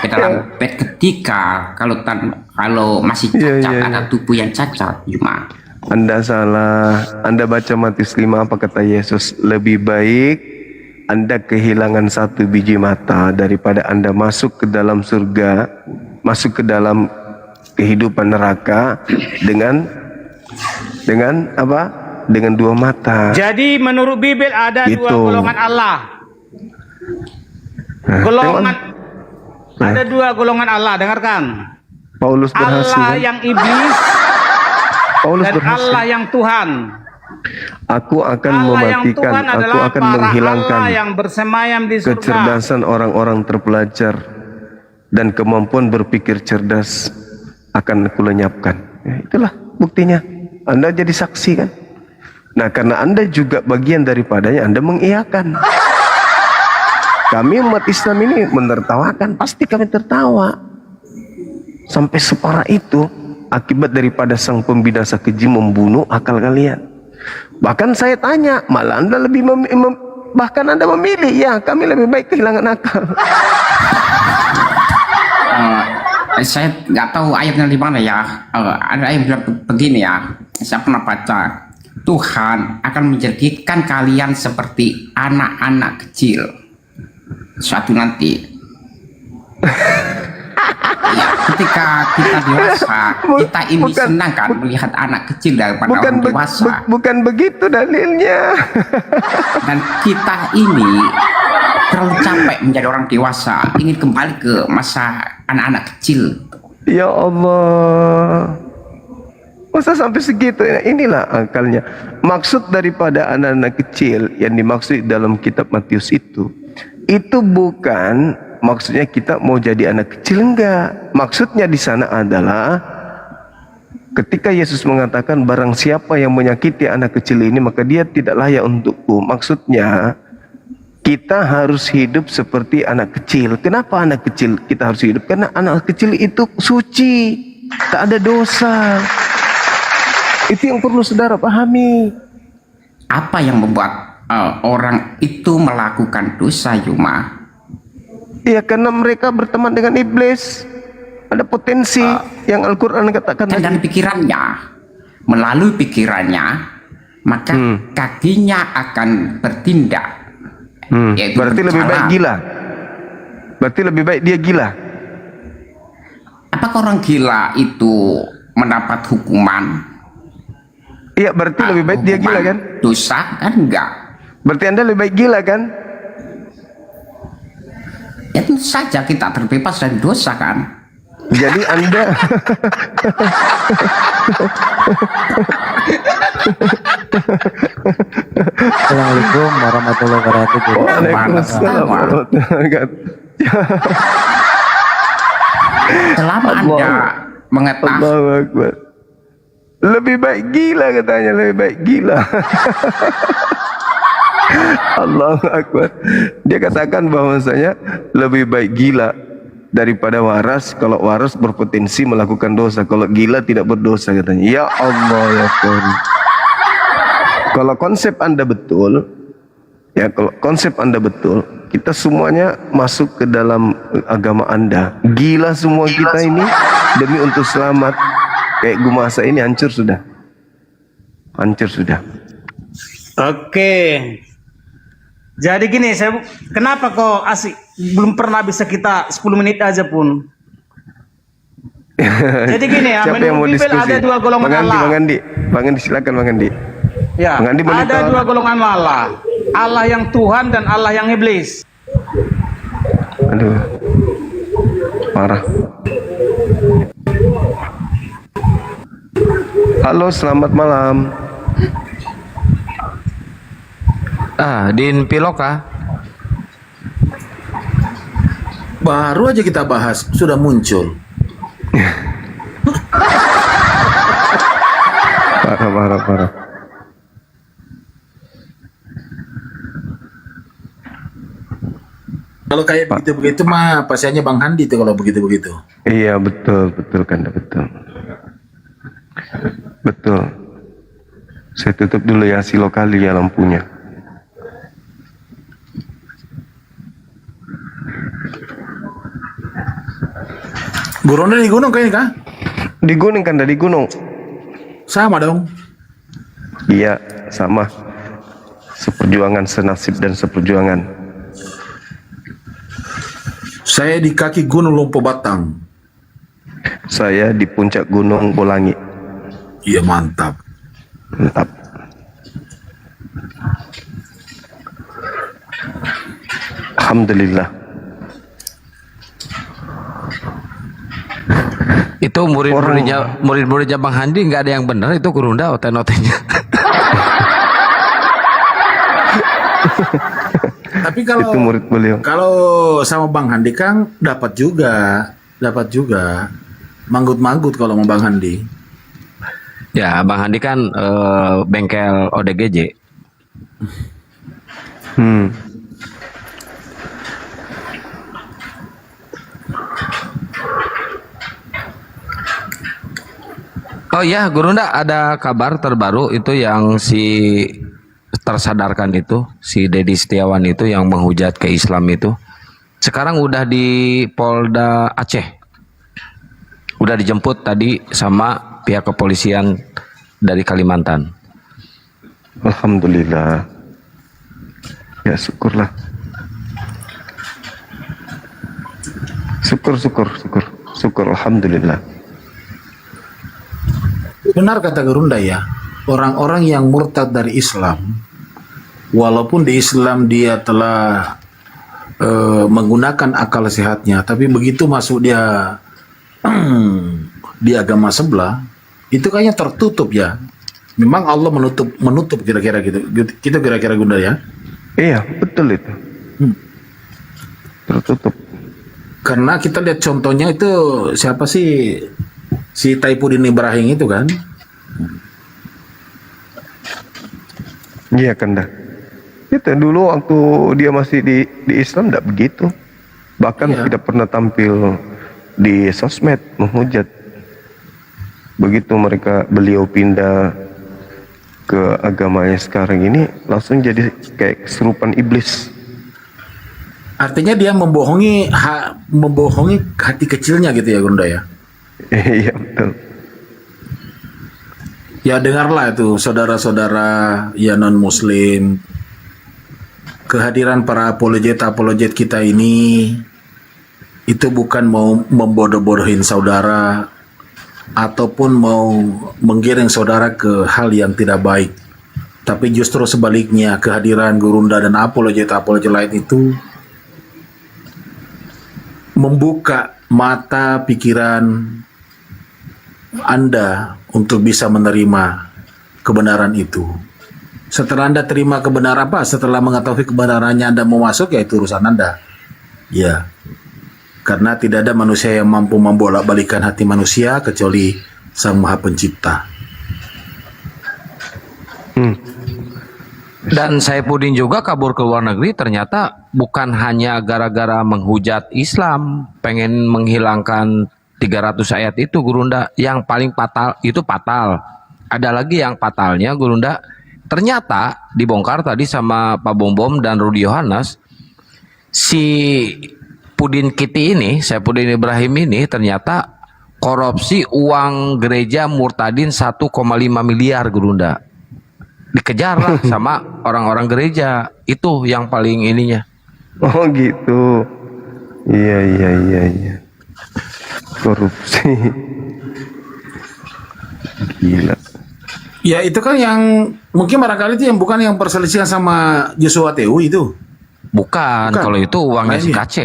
ke dalam bed ketika kalau masih cacat, ada tubuh yang cacat. Cuma Anda salah. Anda baca Matius 5 apa kata Yesus? Lebih baik Anda kehilangan satu biji mata daripada Anda masuk ke dalam surga, masuk ke dalam kehidupan neraka dengan apa? Dengan dua mata. Jadi menurut Bible ada dua golongan Allah. Ada dua golongan Allah, dengarkan. Paulus berhasil. Allah yang iblis dan Allah yang Tuhan. Aku akan Allah yang mematikan, Tuhan aku adalah akan para menghilangkan Allah yang bersemayam di surga. kecerdasan orang-orang terpelajar dan kemampuan berpikir cerdas akan kulenyapkan. Ya, itulah buktinya. Anda jadi saksi kan? Nah, karena Anda juga bagian daripadanya, Anda mengiyakan. Kami umat Islam ini menertawakan, pasti kami tertawa. Sampai separah itu akibat daripada sang pembinasa keji membunuh akal kalian. Bahkan saya tanya, malah Anda lebih bahkan Anda memilih, ya kami lebih baik kehilangan akal. saya nggak tahu ayatnya di mana ya. Ada ayat bilang begini ya. Saya pernah baca, Tuhan akan menjadikan kalian seperti anak-anak kecil suatu nanti. Ya, ketika kita dewasa, kita ini senang kan melihat anak kecil daripada orang dewasa. Bukan begitu dalilnya. Dan kita ini terlalu capek menjadi orang dewasa, ingin kembali ke masa anak-anak kecil. Ya Allah, masa sampai segitu? Inilah akalnya. Maksud daripada anak-anak kecil yang dimaksud dalam kitab Matius itu bukan maksudnya kita mau jadi anak kecil, enggak. Maksudnya di sana adalah ketika Yesus mengatakan barang siapa yang menyakiti anak kecil ini maka dia tidak layak untukku. Maksudnya kita harus hidup seperti anak kecil. Kenapa anak kecil kita harus hidup? Karena anak kecil itu suci, tak ada dosa. Itu yang perlu saudara pahami. Apa yang membuat orang itu melakukan dosa, Yuma? Ya karena mereka berteman dengan iblis. Ada potensi yang Al-Quran katakan dan dari pikirannya, melalui pikirannya, maka kakinya akan bertindak. Berarti lebih baik gila. Berarti lebih baik dia gila. Apakah orang gila itu mendapat hukuman? Iya, berarti lebih baik dia gila kan? Dosa kan enggak? Berarti Anda lebih baik gila kan? Ya tentu saja kita terbebas dari dosa kan? Jadi Anda Assalamualaikum warahmatullahi wabarakatuh. Waalaikumsalam warahmatullahi wabarakatuh. selama Anda mengetahui Allahu Akbar. Lebih baik gila katanya, lebih baik gila. Allahu Akbar. Dia katakan bahwasanya lebih baik gila daripada waras. Kalau waras berpotensi melakukan dosa, kalau gila tidak berdosa katanya. Ya Allah ya Tuhan. Kalau konsep Anda betul, ya kalau konsep Anda betul, kita semuanya masuk ke dalam agama Anda. Gila semua kita ini demi untuk selamat. Kayak Gumasa ini hancur sudah. Hancur sudah. Oke. Jadi gini, kenapa kok asik belum pernah bisa kita 10 menit aja pun. Jadi gini ya, Siapa yang mau menurut Bibel diskusi? ada dua golongan Allah. Bang Andi silakan Bang Andi. Ya, Bang Andi ada monitor. dua golongan Allah. Allah yang Tuhan dan Allah yang iblis. Aduh. Parah. Halo, selamat malam. Din Piloka. Baru aja kita bahas, sudah muncul. Parah. Kalau kayak begitu-begitu mah pasiennya Bang Handi tuh kalau begitu-begitu. Iya betul Kanda, betul. Betul. Saya tutup dulu ya silo kali ya lampunya. Buronnya di gunung kayaknya kah? Di gunung Kanda, di gunung. Sama dong. Iya, sama. Seperjuangan, senasib dan seperjuangan. Saya di kaki Gunung Lompo Batang. Saya di puncak Gunung Bolangi. Iya mantap. Mantap. Alhamdulillah. Itu murid-muridnya Bang Handi nggak ada yang benar, itu Gurunda oten-otennya. Tapi kalau Itu murid beliau. kalau sama Bang Handi Kang dapat juga manggut-manggut kalau sama Bang Handi. Ya, Bang Handi kan bengkel ODGJ. Oh iya, Gurunda, ada kabar terbaru itu yang si tersadarkan itu, si Dedi Setiawan itu yang menghujat ke Islam itu. Sekarang udah di Polda Aceh. Udah dijemput tadi sama pihak kepolisian dari Kalimantan. Alhamdulillah. Ya syukurlah. Syukur alhamdulillah. Benar kata Gurunda ya, orang-orang yang murtad dari Islam, walaupun di Islam dia telah menggunakan akal sehatnya, tapi begitu masuk dia di agama sebelah, itu kayaknya tertutup ya. Memang Allah menutup kira-kira gitu. Kita kira-kira Gurunda ya. Iya, betul itu. Tertutup. Karena kita lihat contohnya itu siapa sih, si Taipudin Ibrahim itu kan. Iya Kanda. Kita dulu waktu dia masih di Islam tidak begitu. Bahkan tidak pernah tampil di sosmed menghujat. Begitu beliau pindah ke agamanya sekarang ini, langsung jadi kayak kesurupan iblis. Artinya dia membohongi hati kecilnya gitu ya Gurunda ya. Iya betul. Ya dengarlah itu saudara-saudara ya non muslim, kehadiran para apologet kita ini itu bukan mau membodoh-bodohin saudara ataupun mau menggiring saudara ke hal yang tidak baik, tapi justru sebaliknya kehadiran Gurunda dan apologet lain itu membuka mata pikiran Anda untuk bisa menerima kebenaran itu. Setelah Anda terima kebenaran setelah mengetahui kebenarannya Anda mau masuk, ya itu urusan Anda. Ya. Karena tidak ada manusia yang mampu membolak-balikan hati manusia kecuali Sang Maha Pencipta. Dan Saifuddin juga kabur ke luar negeri ternyata bukan hanya gara-gara menghujat Islam, pengen menghilangkan 300 ayat itu Gurunda. Yang paling fatal itu fatal. Ada lagi yang fatalnya Gurunda. Ternyata dibongkar tadi sama Pak Bom dan Rudi Yohanes, si Pudin Kiti ini, Saifuddin Ibrahim ini ternyata korupsi uang gereja Murtadin 1,5 miliar Gurunda. Dikejar lah sama orang-orang gereja. Itu yang paling ininya. Oh gitu. Iya. Korupsi. Gila. Ya itu kan yang mungkin barangkali itu yang bukan yang perselisihan sama Joshua TU itu. Bukan. Kalau itu uangnya si KC.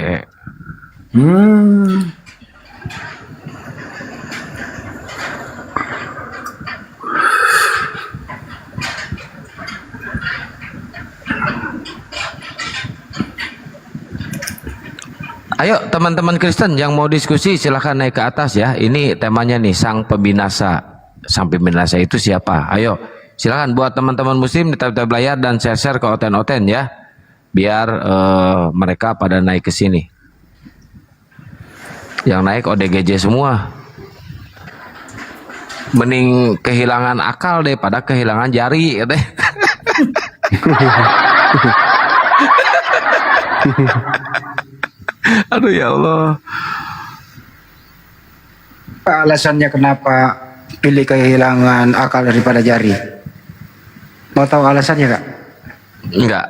Ayo teman-teman Kristen yang mau diskusi silahkan naik ke atas ya. Ini temanya nih, sang pembinasa. Sang pembinasa itu siapa? Ayo silahkan buat teman-teman muslim di tab-tab layar dan share-share ke oten-oten ya. Biar mereka pada naik ke sini. Yang naik ODGJ semua. Mending kehilangan akal daripada kehilangan jari katanya. Aduh ya Allah. Apa alasannya kenapa pilih kehilangan akal daripada jari? Mau tahu alasannya Kak? Enggak.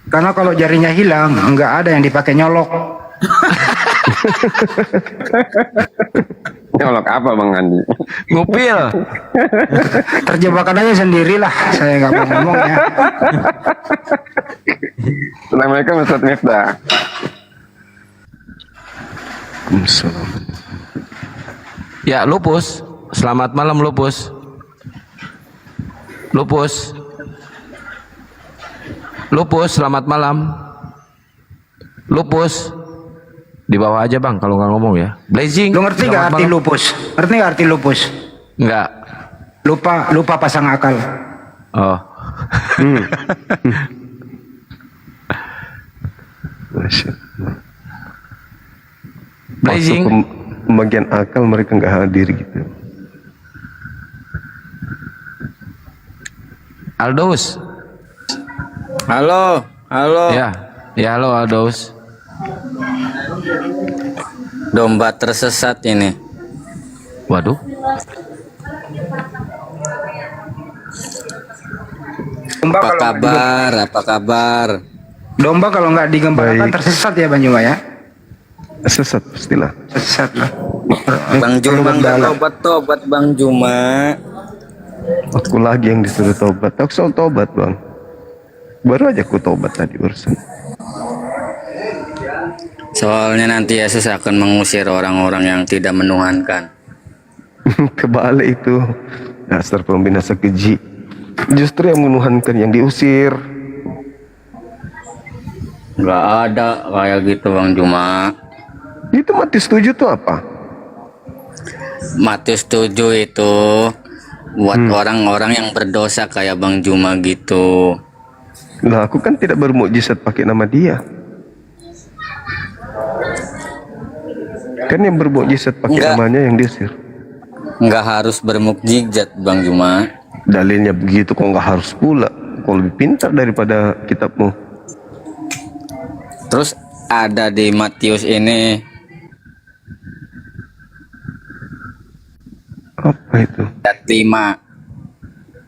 Karena kalau jarinya hilang, enggak ada yang dipakai nyolok. Nyolok apa Bang Andi? Ngupil. Terjebak aja sendirilah, saya nggak mau ngomong ya. Assalamualaikum Ustaz Miftah. Ya Lupus, selamat malam Lupus. Lupus, selamat malam. Lupus, di bawah aja bang kalau nggak ngomong ya. Blazing. Lu ngerti nggak arti lupus? Ngerti nggak arti lupus? Nggak. Lupa pasang akal. Oh. Masya Allah. Blazing. Masuk pembagian akal mereka nggak hadir gitu. Aldous. Halo. Ya halo Aldous. Domba tersesat ini. Waduh. Domba Apa kabar? Domba kalau nggak digembalakan tersesat ya Bang Juma ya? Sesat pastilah. Sesat lah. Bang Juma nggak tobat Bang Juma. Aku lagi yang disuruh tobat. Aku soal tobat bang. Baru aja aku tobat tadi barusan. Soalnya nanti Yesus akan mengusir orang-orang yang tidak menuhankan. Kebalik itu. Dasar pembinasa keji. Justru yang menuhankan yang diusir. Nggak ada kayak gitu Bang Juma. Itu Matius 7 itu apa? Matius 7 itu buat orang-orang yang berdosa kayak Bang Juma gitu. Nah, aku kan tidak bermukjizat pakai nama dia. Kan yang bermukjizat pakai namanya yang diusir. Nggak harus bermukjizat Bang Juma. Dalilnya begitu kok nggak harus pula. Kau lebih pintar daripada kitabmu. Terus ada di Matius ini apa itu? ayat 5.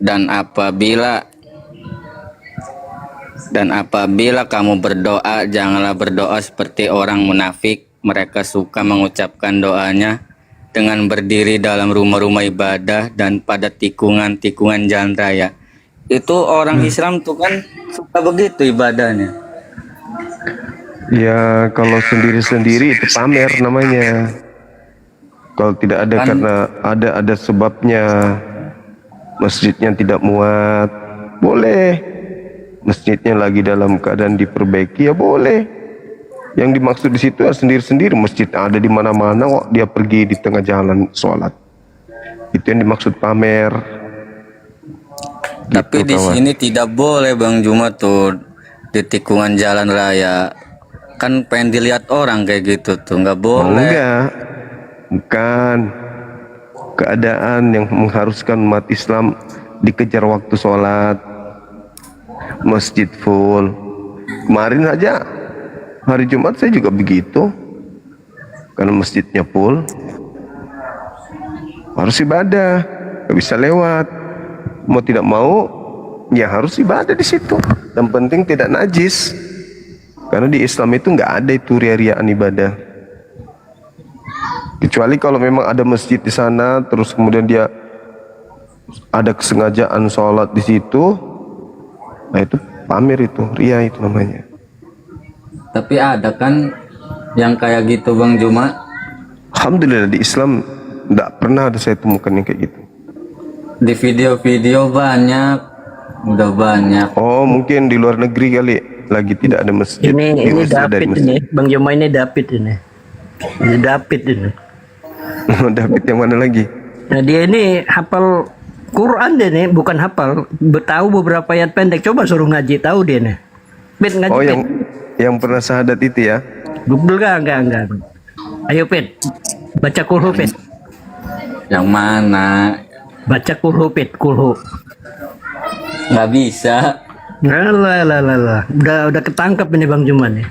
Dan apabila kamu berdoa, janganlah berdoa seperti orang munafik. Mereka suka mengucapkan doanya dengan berdiri dalam rumah-rumah ibadah dan pada tikungan-tikungan jalan raya. Itu orang Islam tuh kan suka begitu ibadahnya. Ya kalau sendiri-sendiri itu pamer namanya. Kalau tidak ada Kan- karena ada sebabnya. Masjidnya tidak muat, boleh. Masjidnya lagi dalam keadaan diperbaiki, ya boleh. Yang dimaksud di situ sendiri-sendiri, masjid ada di mana-mana kok, dia pergi di tengah jalan sholat. Itu yang dimaksud pamer. Tapi di kawan. sini tidak boleh Bang Juma tuh di tikungan jalan raya. Kan pengen dilihat orang kayak gitu tuh, nggak Oh, boleh. enggak, bukan. Keadaan yang mengharuskan umat Islam dikejar waktu sholat, masjid full. Kemarin aja hari Jumat saya juga begitu, karena masjidnya full, harus ibadah, nggak bisa lewat. Mau tidak mau, ya harus ibadah di situ. Yang penting tidak najis, karena di Islam itu nggak ada itu ria-riaan ibadah. Kecuali kalau memang ada masjid di sana, terus kemudian dia ada kesengajaan sholat di situ, nah itu pamer, itu ria itu namanya. Tapi ada kan yang kayak gitu Bang Juma? Alhamdulillah di Islam tidak pernah ada saya temukan yang kayak gitu. Di video-video banyak, udah banyak. Oh, mungkin di luar negeri kali lagi tidak ada masjid. Ini Masjid ada David masjid. ini, Bang Joma ini David ini. Ini David ini. David yang mana lagi? Nah dia ini hafal Quran dia nih, bukan hafal, tahu beberapa ayat pendek. Coba suruh ngaji, tahu dia nih. Pit ngaji. Oh, Pit. yang pernah syahadat itu ya? Google enggak. Ayo Pit, baca kulhu Pit. Yang mana? Baca kulhu Pit, kulhu. Nggak bisa. Lah. Udah ketangkap ini Bang Juma nih.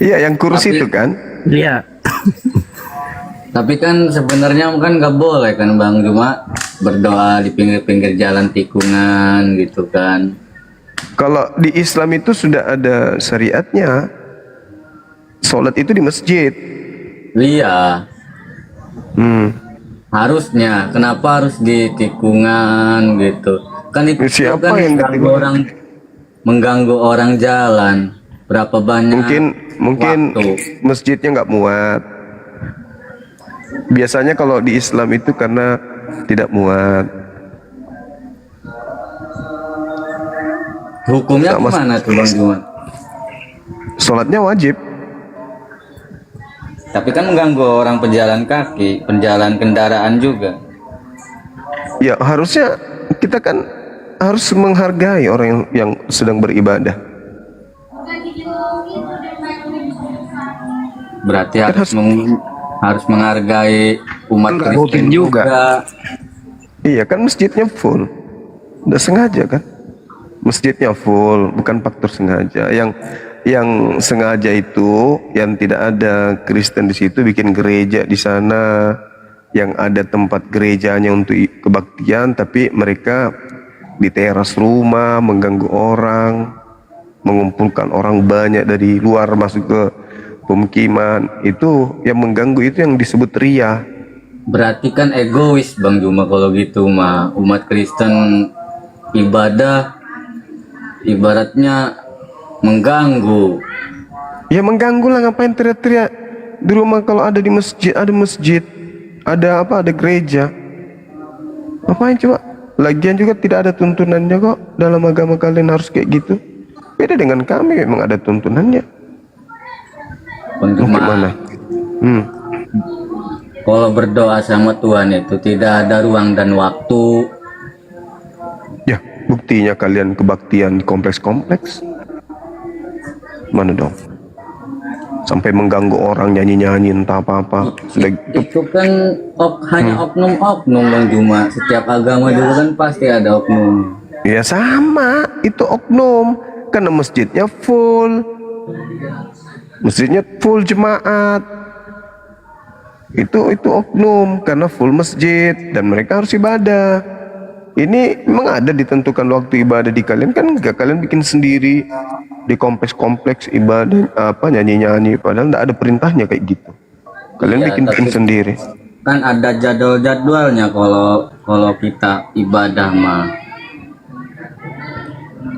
Iya, yang kursi itu kan? Iya. Tapi kan sebenarnya kan nggak boleh kan Bang Juma berdoa di pinggir-pinggir jalan tikungan gitu kan. Kalau di Islam itu sudah ada syariatnya. Sholat itu di masjid. Iya. Harusnya. Kenapa harus di tikungan gitu? Kan itu Siapa kan yang mengganggu orang jalan. Berapa banyak? Mungkin waktu. masjidnya nggak muat. Biasanya kalau di Islam itu karena tidak muat. Hukumnya gimana tuh Bang Juma? Sholatnya wajib. Tapi kan mengganggu orang pejalan kaki, penjalan kendaraan juga. Ya harusnya kita kan harus menghargai orang yang sedang beribadah. Berarti harus menghargai umat Kristen juga. Iya kan masjidnya full. Udah sengaja kan? Masjidnya full, bukan faktor sengaja. Yang sengaja itu yang tidak ada Kristen di situ bikin gereja di sana, yang ada tempat gerejanya untuk kebaktian, tapi mereka di teras rumah mengganggu orang, mengumpulkan orang banyak dari luar masuk ke pemukiman. Itu yang mengganggu, itu yang disebut ria. Berarti kan egois Bang Juma kalau gitu mah. Umat Kristen ibadah ibaratnya mengganggu. Ya mengganggu lah, ngapain teriak-teriak di rumah kalau ada di masjid, ada apa, ada gereja. Ngapain coba? Lagian juga tidak ada tuntunannya kok dalam agama kalian harus kayak gitu. Beda dengan kami, memang ada tuntunannya. Gimana? Kalau berdoa sama Tuhan itu tidak ada ruang dan waktu. Ya, buktinya kalian kebaktian di kompleks-kompleks. Mana dong? Sampai mengganggu orang nyanyi-nyanyi entah apa-apa. Sudah Itu kan hanya oknum-oknum Bang Juma. Setiap agama juga kan pasti ada oknum. ya sama, itu oknum. Karena masjidnya full. Masjidnya full jemaat. Itu oknum karena full masjid dan mereka harus ibadah. Ini memang ada ditentukan waktu ibadah di kalian kan? Enggak, kalian bikin sendiri di kompleks-kompleks ibadah apa nyanyi-nyanyi, padahal enggak ada perintahnya kayak gitu. Kalian Iya, bikin tapi sendiri. Kan ada jadwal-jadwalnya kalau kita ibadah mah.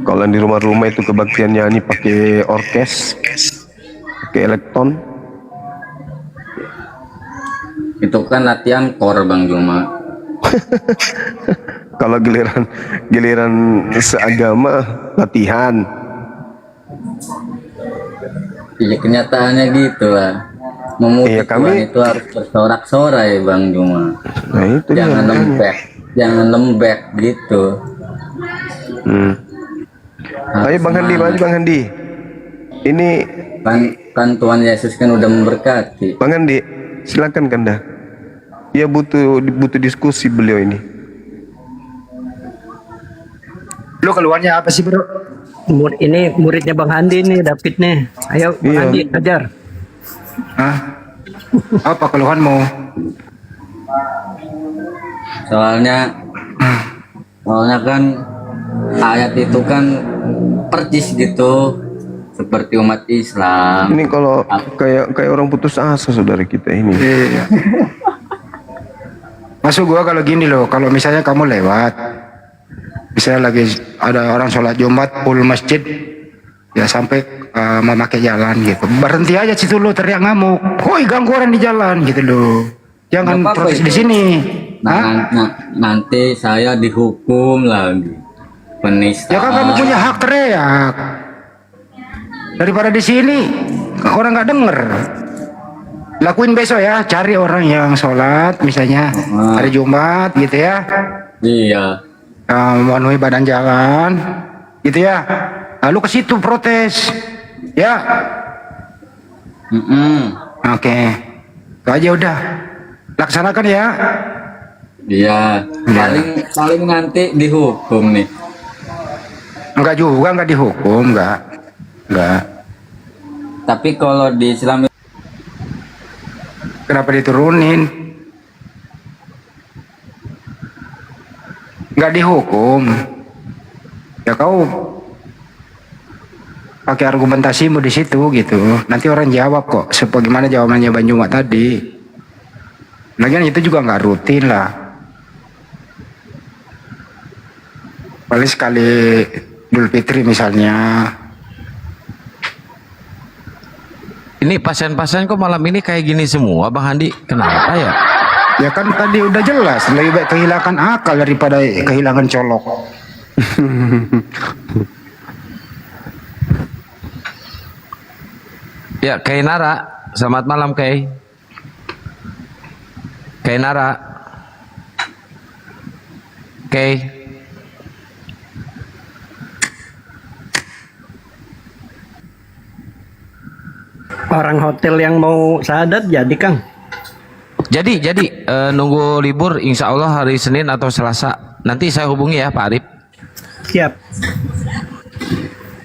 Kalau di rumah-rumah itu kebaktian nyanyi pakai orkes, pakai elektron. Itu kan latihan kor Bang Juma. Kalau giliran seagama latihan Iya, kenyataannya gitu lah. Memuji Iya, kami- Tuhan itu harus bersorak-sorai Bang Juma. Nah itu dia Jangan makanya. lembek, jangan lembek gitu. Ayo Bang Handi, maju Bang Handi. Ini Kan Tuhan Yesus kan udah memberkati. Bang Handi, silakan Kanda. Ya butuh diskusi beliau ini. Lu keluarnya apa sih bro? Ini muridnya Bang Handi nih, David nih. Ayo Bang Iya. Handi, ajar. Hah? Apa keluhanmu? Soalnya kan ayat itu kan percis gitu seperti umat Islam. Ini kalau kayak orang putus asa saudara kita ini. Iya. Masuk gua kalau gini loh, kalau misalnya kamu lewat, misalnya lagi ada orang sholat Jumat full masjid, ya sampai memakai jalan gitu, berhenti aja situ lo teriak ngamuk, woi ganggu orang di jalan gitu loh, jangan Nggak apa-apa protes itu. di sini. Nah, nanti saya dihukum lagi. Penista. Ya kan kamu punya hak teriak, daripada di sini orang nggak denger. Lakuin besok ya, cari orang yang sholat misalnya hari Jumat gitu ya. Iya. Memenuhi badan jalan gitu ya, lalu ke situ protes ya. Oke, itu aja udah laksanakan ya. Iya. Paling nanti dihukum nih. Enggak juga, enggak dihukum, enggak. Tapi kalau di Islam Kenapa diturunin? Enggak dihukum. Ya kau pakai argumentasimu di situ gitu. Nanti orang jawab kok sebagaimana jawabannya Bang Juma tadi. Lagian itu juga nggak rutin lah. Paling sekali Idul Fitri misalnya. Ini pasien-pasien kok malam ini kayak gini semua, Bang Handi? Kenapa ya? Ya kan tadi udah jelas, lebih baik kehilangan akal daripada kehilangan colok. Ya, Kay Nara. Selamat malam, Kay. Kay Nara. Kay. Orang hotel yang mau syahadat jadi Kang. Jadi nunggu libur insya Allah hari Senin atau Selasa. Nanti saya hubungi ya Pak Arif. Siap.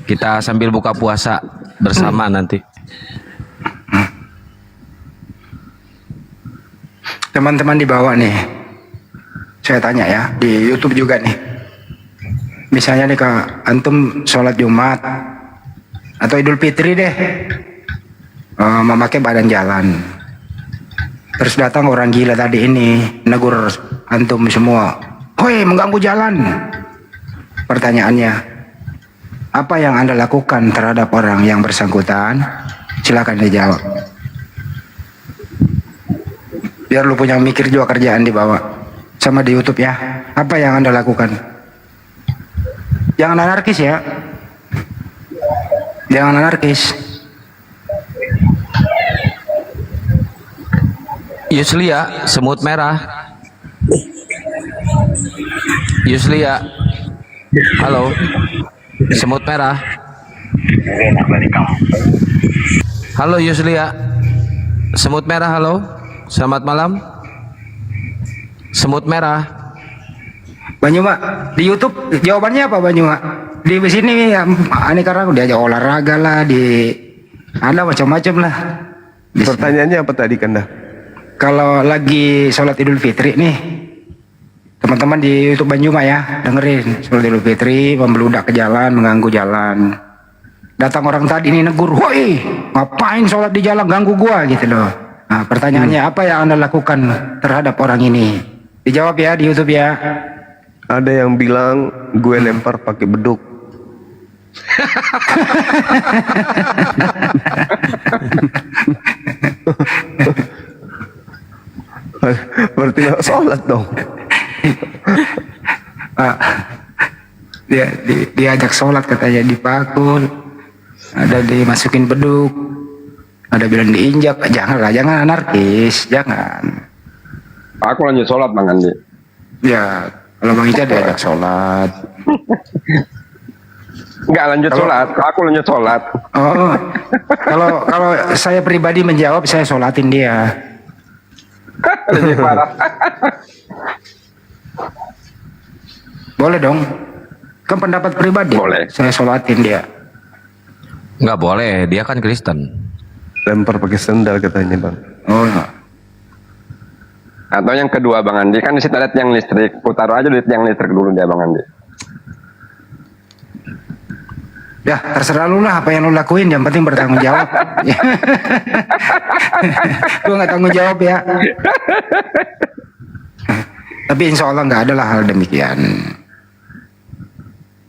Kita sambil buka puasa bersama nanti. Teman-teman di bawah nih, saya tanya ya, di YouTube juga nih. Misalnya nih Kak, antum sholat Jumat atau Idul Fitri deh, memakai badan jalan. Terus datang orang gila tadi ini, negur antum semua. Hoi, mengganggu jalan. Pertanyaannya, apa yang Anda lakukan terhadap orang yang bersangkutan? Silakan dijawab. Biar lu punya mikir juga kerjaan di bawah. Sama di YouTube ya. Apa yang Anda lakukan? Jangan anarkis ya. Jangan anarkis. Yuslia, semut merah. Yuslia. Halo. Semut merah. Halo Yuslia. Semut merah, halo. Selamat malam. Semut merah. Banyuma, di YouTube jawabannya apa Banyuma? Di sini ya, aneh karena udah olahraga lah, ada macam-macam lah. Pertanyaannya apa tadi Kanda? Kalau lagi sholat Idul Fitri nih, teman-teman di YouTube Banyuma ya, dengerin sholat Idul Fitri, membeludak ke jalan, mengganggu jalan. Datang orang tadi ini negur, woi, ngapain sholat di jalan ganggu gua gitu loh. Nah, pertanyaannya apa yang Anda lakukan terhadap orang ini? Dijawab ya di YouTube ya. Ada yang bilang gue lempar pakai beduk. Berarti nggak sholat dong. Diajak sholat katanya dipakul. ada dimasukin beduk, ada bilang diinjak. Janganlah, jangan anarkis, jangan. Aku lanjut sholat Bang Andi. Ya, kalau Bang Ica diajak sholat. Enggak lanjut sholat, aku lanjut sholat. Oh, kalau saya pribadi menjawab, saya sholatin dia. Lebih parah. Boleh dong, kan pendapat pribadi. Boleh. Saya sholatin dia. Nggak boleh, dia kan Kristen. Lempar pakai sendal katanya bang. Oh, Atau yang kedua Bang Andi, kan di situ ada tiang listrik, putar aja di tiang listrik dulu dia Bang Andi. ya terserah lu lah apa yang lu lakuin, yang penting bertanggung jawab. Gua nggak tanggung jawab ya. Tapi insya Allah nggak ada lah hal demikian.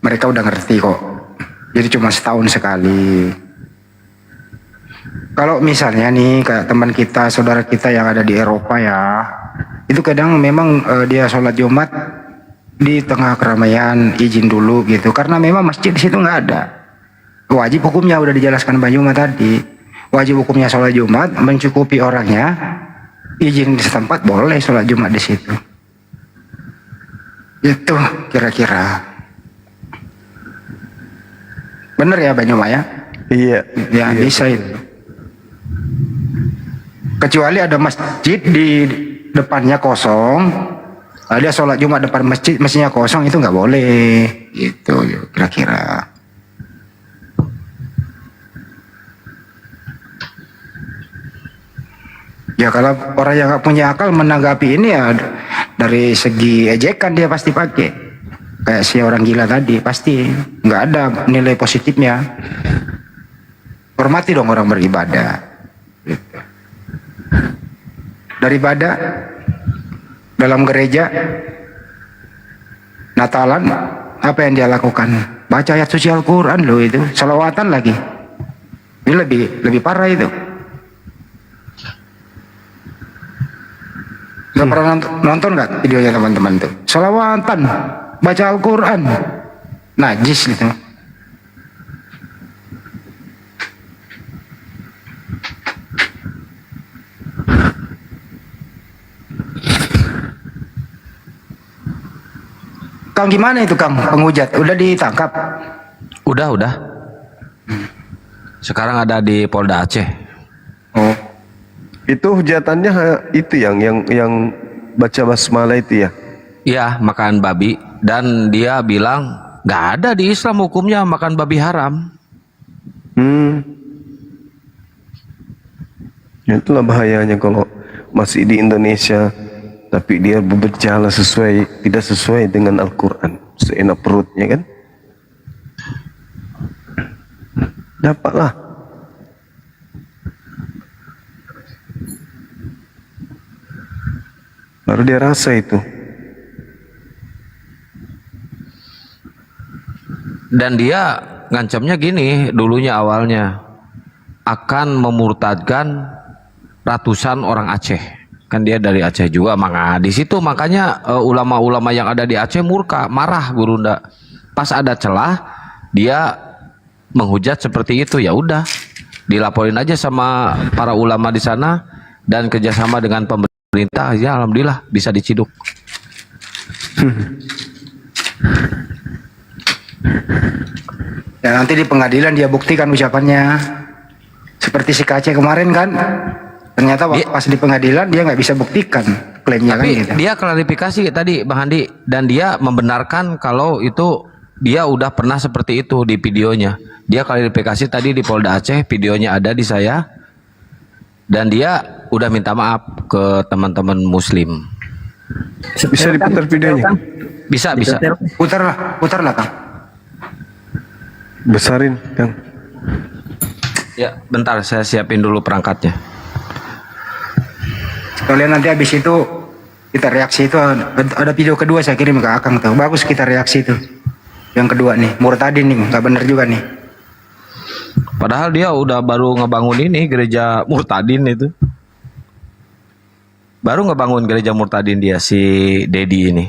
Mereka udah ngerti kok. Jadi cuma setahun sekali. Kalau misalnya nih kayak teman kita, saudara kita yang ada di Eropa ya, itu kadang memang dia sholat Jumat di tengah keramaian izin dulu gitu, karena memang masjid di situ nggak ada. Wajib hukumnya udah dijelaskan Bang Jumat tadi. Wajib hukumnya sholat Jumat, mencukupi orangnya, izin di setempat boleh sholat Jumat di situ. Itu kira-kira. Bener ya Bang Jumat ya? Iya. Ya iya. bisa itu. Kecuali ada masjid di depannya kosong, dia sholat Jumat depan masjid, masjidnya kosong, itu nggak boleh. Gitu kira-kira. Ya kalau orang yang nggak punya akal menanggapi ini ya dari segi ejekan dia pasti pakai. Kayak si orang gila tadi, pasti nggak ada nilai positifnya. Hormati dong orang beribadah. Gitu. Daripada dalam gereja Natalan, apa yang dia lakukan? Baca ayat suci Al-Quran loh itu, salawatan lagi. Ini lebih parah itu. Gak pernah nonton nggak videonya teman-teman tuh? Salawatan, baca Al-Quran, najis gitu. Kang gimana itu Kang penghujat? Udah ditangkap? Udah. Sekarang ada di Polda Aceh. Oh. Itu hujatannya itu yang baca basmalah itu ya? Iya, makan babi. Dan dia bilang nggak ada di Islam hukumnya makan babi haram. Itulah bahayanya kalau masih di Indonesia tapi dia berjalan tidak sesuai dengan Al-Quran, seenak perutnya kan, dapatlah. Baru dia rasa itu. Dan dia ngancamnya gini dulunya awalnya, akan memurtadkan ratusan orang Aceh. Kan dia dari Aceh juga, maka di situ makanya ulama-ulama yang ada di Aceh murka, marah Gurunda. Pas ada celah dia menghujat seperti itu, ya udah dilaporin aja sama para ulama di sana dan kerjasama dengan pemerintah, ya alhamdulillah bisa diciduk. Ya nanti di pengadilan dia buktikan ucapannya. Seperti si Aceh kemarin kan, ternyata pas di pengadilan dia nggak bisa buktikan klaimnya. Tapi kan gitu. dia klarifikasi tadi Bang Handi, dan dia membenarkan kalau itu dia udah pernah seperti itu di videonya. Dia klarifikasi tadi di Polda Aceh, videonya ada di saya, dan dia udah minta maaf ke teman-teman Muslim. Bisa diputar videonya? Bisa. Putarlah Kang. Besarin Kang. Ya, bentar saya siapin dulu perangkatnya. Kalian nanti habis itu kita reaksi itu, ada video kedua saya kirim ke Akang tuh, bagus kita reaksi itu. Yang kedua nih, murtadin nih, nggak bener juga nih. Padahal dia udah baru ngebangun ini gereja murtadin itu. Baru ngebangun gereja murtadin dia si Dedi ini.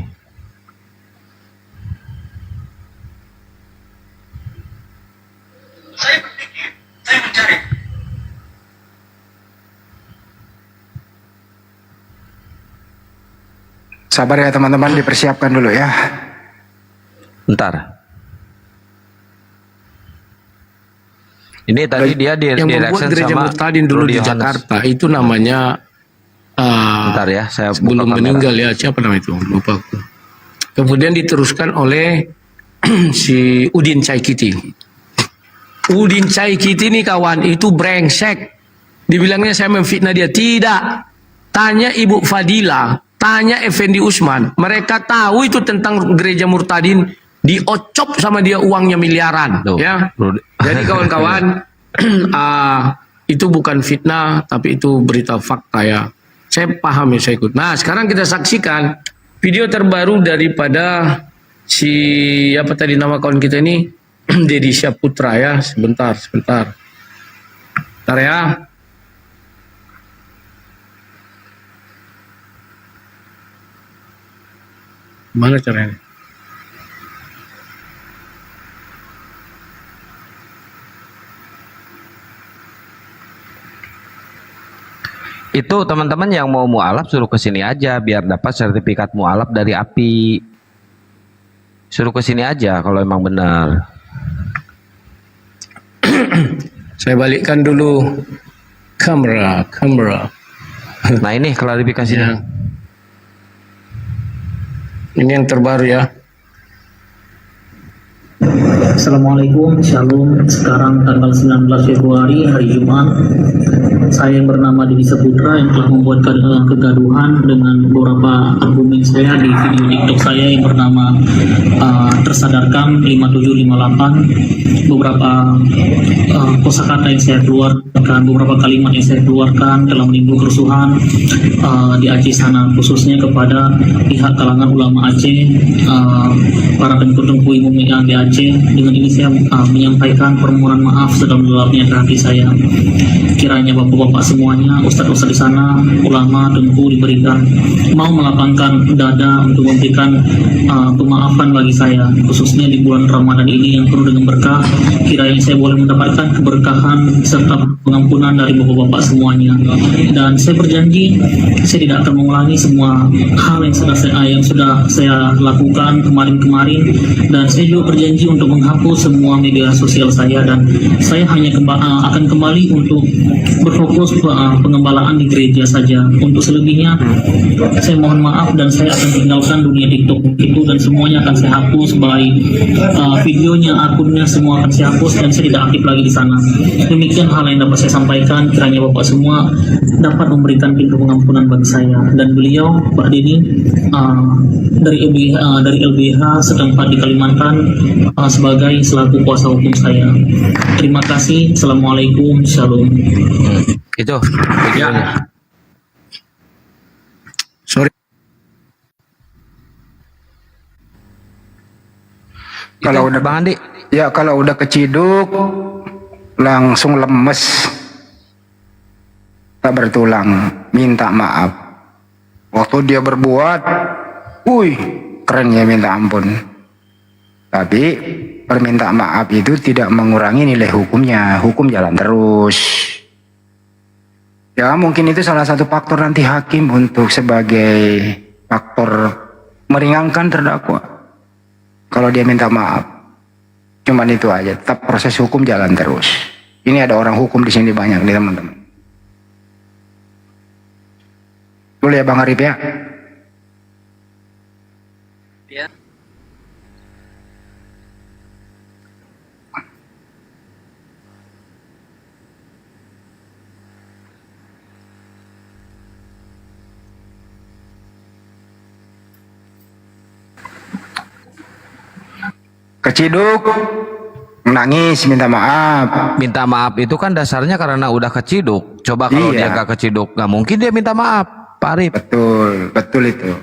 Saya berpikir Sabar ya teman-teman, dipersiapkan dulu ya. Bentar. Ini tadi dia di yang membuat direction gereja sama Murtadin dulu Rudy di Yohanes. Jakarta itu namanya Bentar ya, saya buka sebelum kamera. meninggal ya, siapa nama itu, lupa aku. Kemudian diteruskan oleh si Udin Caikiti. Udin Caikiti ini kawan itu brengsek. Dibilangnya saya memfitnah dia. Tidak. Tanya Ibu Fadila, tanya Effendi Usman. Mereka tahu itu tentang gereja Murtadin, diocop sama dia uangnya miliaran. Tuh, Ya. Rudy. Jadi kawan-kawan, itu bukan fitnah, tapi itu berita fakta ya. Saya paham ya, saya ikut. Nah, sekarang kita saksikan video terbaru daripada si apa tadi nama kawan kita ini, Deddy Syaputra ya. Sebentar. Bentar ya. Mana caranya? Itu teman-teman yang mau mualaf suruh ke sini aja biar dapat sertifikat mualaf dari API. Suruh ke sini aja kalau emang benar. Saya balikkan dulu kamera. Nah ini klarifikasinya. Ya. Ini yang terbaru ya. Assalamualaikum, Shalom. Sekarang tanggal 19 Februari, hari Jumat. Saya yang bernama Deddy Saputra yang telah membuat kegaduhan dengan beberapa argumen saya di video TikTok saya yang bernama Tersadarkan 5758. Beberapa kosakata yang saya keluarkan, beberapa kalimat yang saya keluarkan telah menimbulkan kerusuhan di Aceh sana, khususnya kepada pihak kalangan ulama Aceh, para pengikut umum yang di Aceh. Dengan ini saya menyampaikan permohonan maaf sedalam-dalamnya ke hati saya. Kiranya bapak-bapak semuanya, ustadz-ustadz di sana, ulama tentu diberikan mau melapangkan dada untuk memberikan pemaafan bagi saya, khususnya di bulan Ramadan ini yang penuh dengan berkah. Kiranya saya boleh mendapatkan keberkahan serta pengampunan dari bapak-bapak semuanya. Dan saya berjanji saya tidak akan mengulangi semua hal yang sudah saya lakukan kemarin-kemarin, dan saya juga berjanji untuk menghapus semua media sosial saya, dan saya hanya akan kembali untuk berfokus pengembalaan di gereja saja. Untuk selebihnya saya mohon maaf dan saya akan tinggalkan dunia TikTok itu, dan semuanya akan saya hapus, baik videonya, akunnya, semua akan saya hapus dan saya tidak aktif lagi di sana. Demikian hal yang dapat saya sampaikan. Kiranya bapak semua dapat memberikan pintu pengampunan bagi saya dan beliau, Pak Deddy, dari LBH setempat di Kalimantan, sebagai selaku kuasa hukum saya. Terima kasih. Assalamualaikum. Shalom. Itu Ya. Sorry. Kalau udah Bang Andi, ya kalau udah keciduk langsung lemes, tak bertulang, minta maaf. Waktu dia berbuat, keren ya, minta ampun. Tapi permintaan maaf itu tidak mengurangi nilai hukumnya. Hukum jalan terus. Ya mungkin itu salah satu faktor nanti hakim untuk sebagai faktor meringankan terdakwa. Kalau dia minta maaf, cuman itu aja. Tetap proses hukum jalan terus. Ini ada orang hukum di sini banyak nih teman-teman. Boleh ya Bang Arif ya? Ya. Keciduk, nangis, minta maaf. minta maaf itu kan dasarnya karena udah keciduk. Coba kalau Iya. dia gak keciduk, nggak mungkin dia minta maaf, Pak Arif. Betul itu.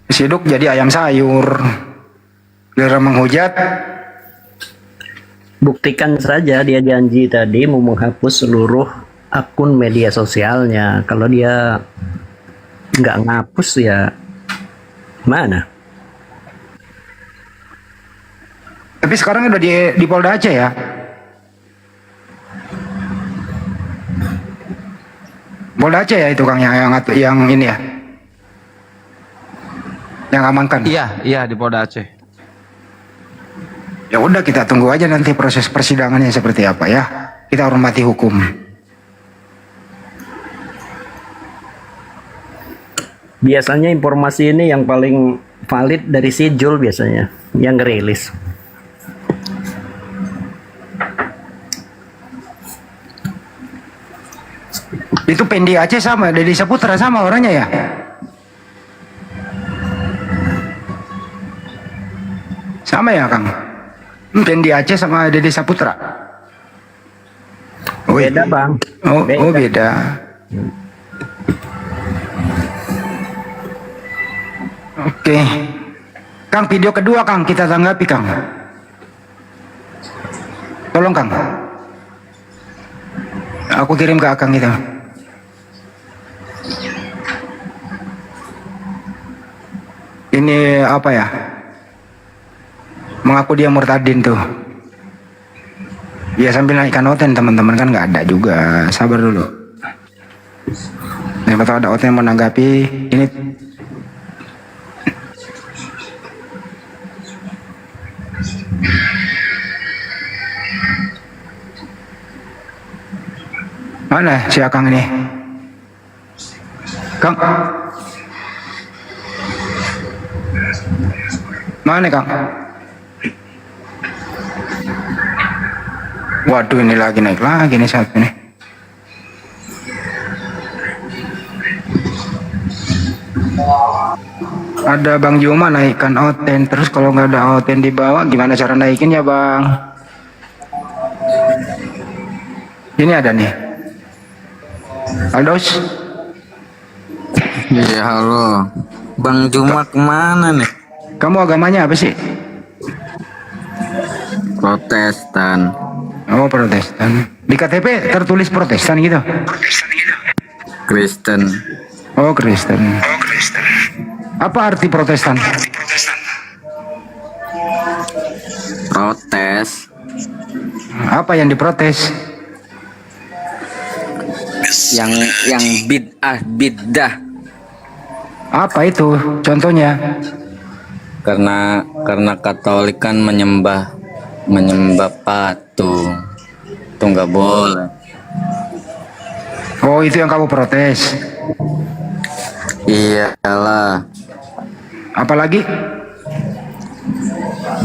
Keciduk jadi ayam sayur. Giliran menghujat, Buktikan saja dia janji tadi mau menghapus seluruh akun media sosialnya. Kalau dia nggak ngapus ya mana? tapi sekarang udah di Polda Aceh ya. Polda Aceh ya itu Kang yang ini ya. Yang amankan. Iya di Polda Aceh. Ya udah kita tunggu aja nanti proses persidangannya seperti apa ya. Kita hormati hukum. Biasanya informasi ini yang paling valid dari si Jul biasanya yang ngerilis. Itu Pendi Aceh sama, Deddy Saputra sama orangnya ya? Sama ya Kang? Pendi Aceh sama Deddy Saputra? Oh, Beda Bang. Oh beda. Oke. Kang, video kedua Kang, kita tanggapi Kang. Tolong Kang. Aku kirim ke Akang itu. Ini apa ya? Mengaku dia murtadin tuh. Ya sambil naikkan Oten teman-teman, kan nggak ada juga. Sabar dulu. Siapa tahu ada Oten yang menanggapi ini. Mana si Akang ini? Kang? Mana Kang? Waduh, ini lagi naik lagi nih satu nih. Ada Bang Juma naikkan Oten, terus kalau nggak ada Oten di bawah gimana cara naikin ya Bang? Ini ada nih. Aldos. Iya, halo. Bang Juma kemana nih? Kamu agamanya apa sih? Protestan. Oh, Protestan. Di KTP tertulis Protestan gitu? Kristen. Oh, Kristen. Apa arti Protestan? Protes. Apa yang diprotes? Yang bid'ah. Apa itu contohnya? Karena Katolik kan menyembah patung. Itu nggak boleh. Oh, itu yang kamu protes. Iyalah. Apalagi?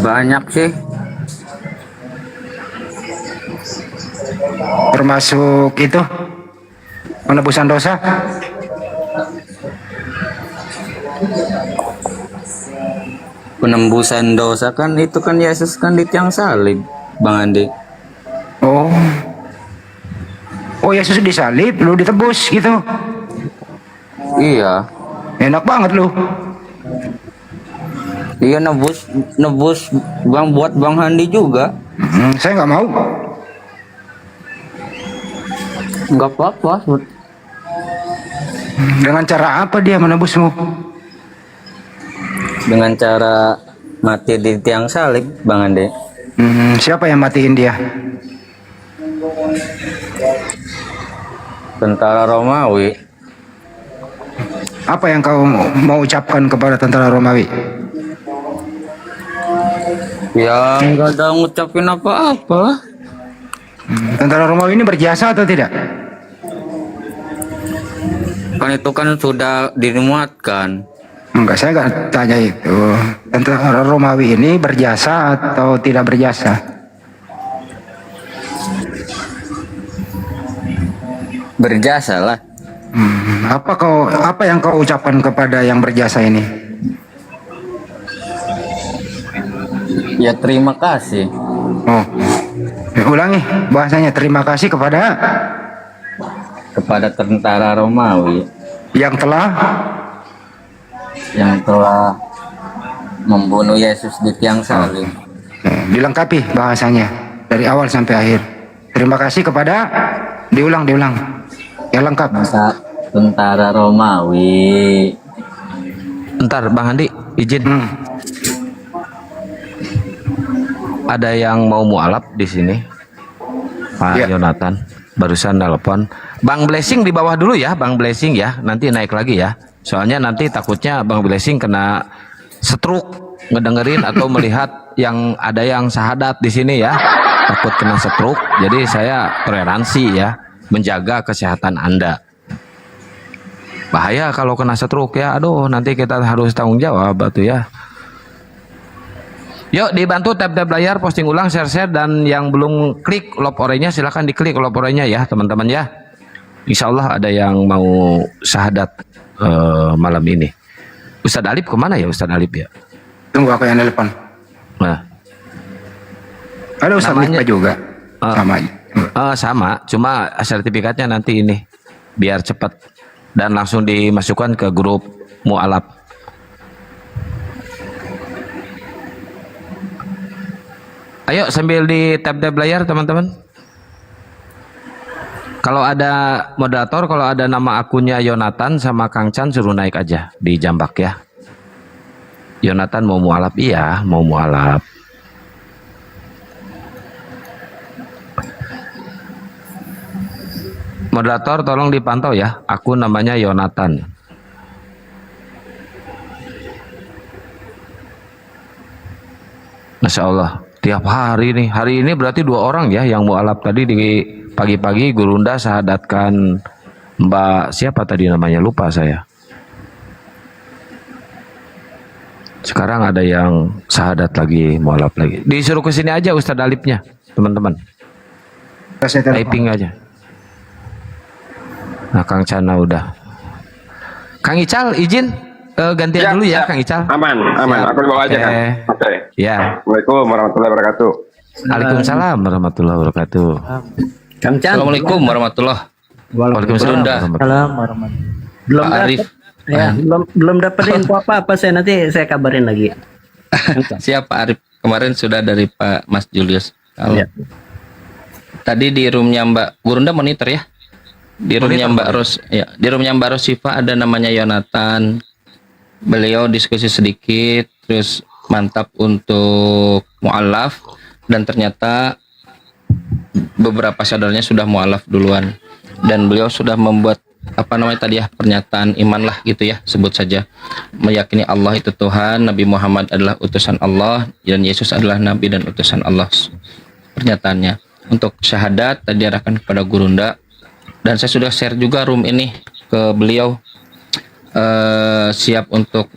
Banyak sih. Termasuk itu penebusan dosa. Penembusan dosa kan itu kan Yesus kan di tiang salib, Bang Andi. Oh, Yesus disalib, lu ditebus gitu. Iya. Enak banget lu. Iya, nebus Bang, buat Bang Handi juga. Saya nggak mau. Nggak apa-apa. Dengan cara apa dia menebusmu? Dengan cara mati di tiang salib, Bang Andi. Siapa yang matiin dia? Tentara Romawi. Apa yang kau mau ucapkan kepada tentara Romawi? Ya nggak ada ngucapin apa-apa. Tentara Romawi ini berjasa atau tidak? Kan itu kan sudah dimuatkan. Enggak, saya nggak tanya itu. Tentara Romawi ini berjasa atau tidak berjasa? Berjasa lah. Apa yang kau ucapkan kepada yang berjasa ini? Ya terima kasih. Oh, ulangi bahasanya. Terima kasih kepada tentara Romawi yang telah membunuh Yesus di tiang salib. Dilengkapi bahasanya dari awal sampai akhir. Terima kasih kepada diulang yang lengkap. Tentara Romawi. Bentar Bang Andi, izin. Ada yang mau mualaf di sini, Pak Yonatan. Barusan nelpon. Bang Blessing di bawah dulu ya, Bang Blessing ya. Nanti naik lagi ya. Soalnya nanti takutnya Bang Blessing kena stroke ngedengerin atau melihat yang ada yang syahadat di sini ya. Takut kena stroke. Jadi saya toleransi ya, menjaga kesehatan Anda. Bahaya kalau kena stroke ya. Aduh, nanti kita harus tanggung jawab tuh ya. Yuk dibantu tab-tab layar, posting ulang, share-share, dan yang belum klik lob oranye silahkan diklik lob oranye ya teman-teman ya. Insya Allah ada yang mau syahadat malam ini. Ustadz Alip kemana ya Ustadz Alip ya? Tunggu aku yang telepon. Nah, ada Ustadz Miftah juga. Sama aja. Sama, cuma sertifikatnya nanti ini biar cepat dan langsung dimasukkan ke grup mualaf. Ayo sambil di tab-tab layar teman-teman. Kalau ada moderator, kalau ada nama akunnya Yonatan sama Kang Chan suruh naik aja di jambak ya. Yonatan mau mualaf? Iya, mau mualaf. Moderator tolong dipantau ya, akun namanya Yonatan. Masya Allah. Tiap hari nih, hari ini berarti 2 orang ya yang mualaf. Tadi di pagi-pagi Gurunda syahadatkan Mbak siapa tadi namanya, lupa saya. Sekarang ada yang syahadat lagi, mualaf lagi. Disuruh ke sini aja Ustadz Alipnya, teman-teman. Typing aja. Nah, Kang Cana udah. Kang Ical izin gantian dulu ya Kang Ical. Aman. Aku dibawa aja kan. Oke. Ya. Assalamualaikum warahmatullahi wabarakatuh. Waalaikumsalam warahmatullahi wabarakatuh. Kang Chan. Assalamualaikum warahmatullahi Waalaikumsalam warahmatullahi. Belum Pak Arif. ya, belum dapat info apa saya nanti saya kabarin lagi. Siap Pak Arif. Kemarin sudah dari Pak Mas Julius. Kalau tadi di roomnya Mbak Gurunda monitor ya. Di roomnya Mbak Ros ya. Di roomnya Mbak Rosifa ada namanya Yonatan. Beliau diskusi sedikit, terus mantap untuk mualaf, dan ternyata beberapa saudaranya sudah mualaf duluan, dan beliau sudah membuat apa namanya tadi ya, pernyataan iman lah gitu ya, sebut saja meyakini Allah itu Tuhan, Nabi Muhammad adalah utusan Allah, dan Yesus adalah Nabi dan utusan Allah. Pernyataannya untuk syahadat tadi diarahkan kepada Gurunda, dan saya sudah share juga room ini ke beliau. Siap untuk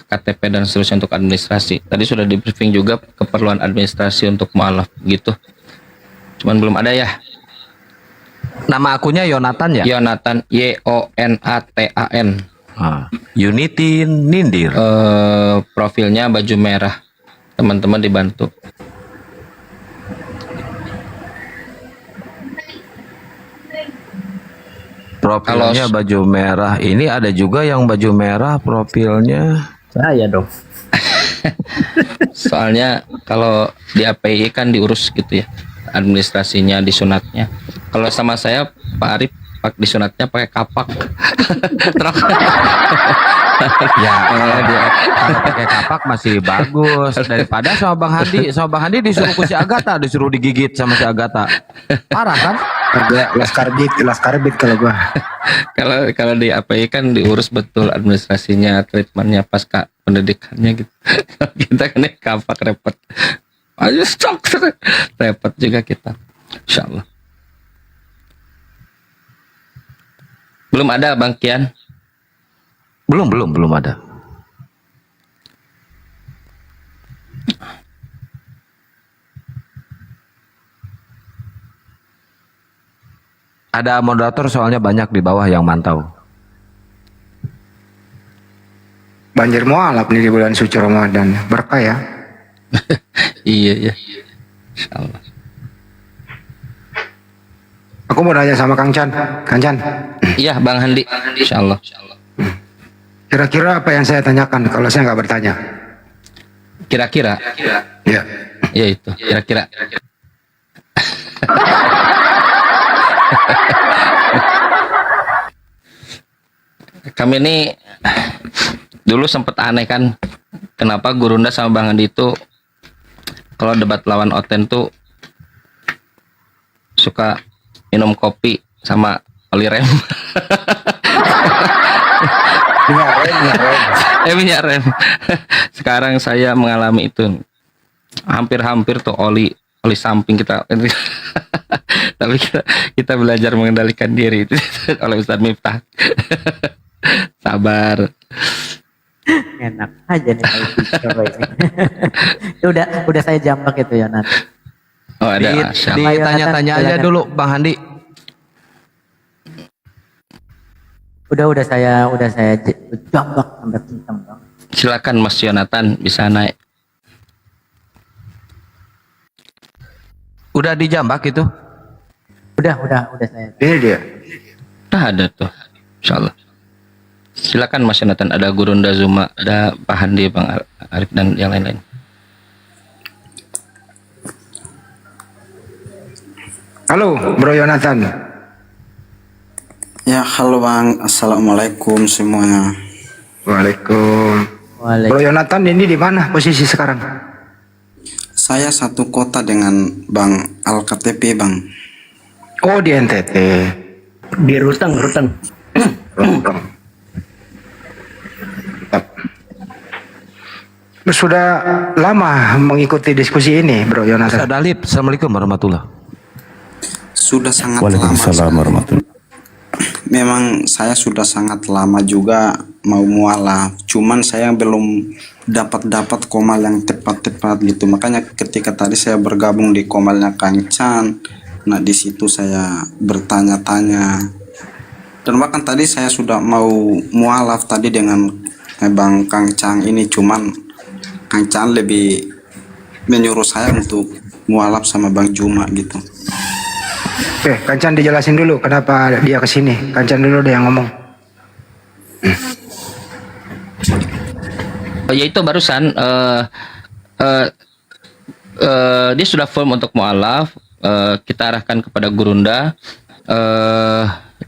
KTP dan seterusnya untuk administrasi. Tadi sudah di briefing juga keperluan administrasi untuk mualaf gitu. Cuman belum ada ya. Nama akunnya Yonatan ya? Yonatan, YONATAN. Unity Nindir. Profilnya baju merah. Teman-teman dibantu. Profilnya baju merah. Ini ada juga yang baju merah profilnya. Saya dong. Soalnya kalau di API kan diurus gitu ya, administrasinya, disunatnya. Kalau sama saya Pak Arif disunatnya pakai kapak. Ya, kalau pakai kapak masih bagus daripada sama Bang Handi. Sama Bang Handi disuruh ke si Agatha, disuruh digigit sama si Agatha. Parah kan? Ada laskarbit kalau gua. Kalau di API kan diurus betul administrasinya, treatmentnya pasca pendidikannya gitu. Kita kan kapak repot. Ayo stok repot juga kita. Insyaallah. Belum ada Bang Kian? Belum ada. Ada moderator soalnya banyak di bawah yang mantau. Banjir mualaf nih di bulan suci Ramadan. Berkah ya. Iya. Insyaallah. Aku mau nanya sama Kang Chan. Iya Bang Handi. Insyaallah. Kira-kira apa yang saya tanyakan kalau saya nggak bertanya? Kira-kira? Ya. Ya itu. Kira-kira. Kami ini dulu sempat aneh kan, kenapa Gurunda sama Bang Andi itu kalau debat lawan Oten tuh suka minum kopi sama oli rem. Minyak rem. Sekarang saya mengalami itu. Hampir-hampir tuh oli samping kita. Tapi kita belajar mengendalikan diri itu oleh Ustadz Miftah. Sabar. Enak aja nih kalau coba ini. Itu udah saya jambak itu ya nanti. Oh ada. Ditanya-tanya aja dulu Bang Handi. Udah saya jambak sampai kencang Bang. Silakan Mas Yonatan bisa naik. Udah dijambak itu? Udah saya. Ini dia. Udah ada tuh. Insyaallah. Silakan Mas Yonatan, ada Gurunda Zuma, ada Pak Handi, Bang Arif dan yang lain-lain. Halo, Bro Yonatan. Ya, halo Bang. Assalamualaikum semuanya. Waalaikumsalam. Bro Yonatan ini di mana posisi sekarang? Saya satu kota dengan Bang Al-KTP, Bang. Oh, di NTT. Di Ruteng. Ruteng. Sudah lama mengikuti diskusi ini, Bro Yonatan. Ustaz Alip, Assalamualaikum warahmatullahi. Sudah sangat lama. Waalaikumsalam warahmatullahi. Memang saya sudah sangat lama juga mau mualaf. Cuman saya belum dapat komal yang tepat gitu. Makanya ketika tadi saya bergabung di komalnya Kang Chan, nah di situ saya bertanya-tanya. Dan bahkan tadi saya sudah mau mualaf tadi dengan Bang Kang Chan ini, cuman Kang Chan lebih menyuruh saya untuk mualaf sama Bang Juma gitu. Oke, Kancan dijelasin dulu kenapa dia kesini. Kancan dulu deh yang ngomong. Ya itu barusan dia sudah firm untuk mualaf. Kita arahkan kepada Gurunda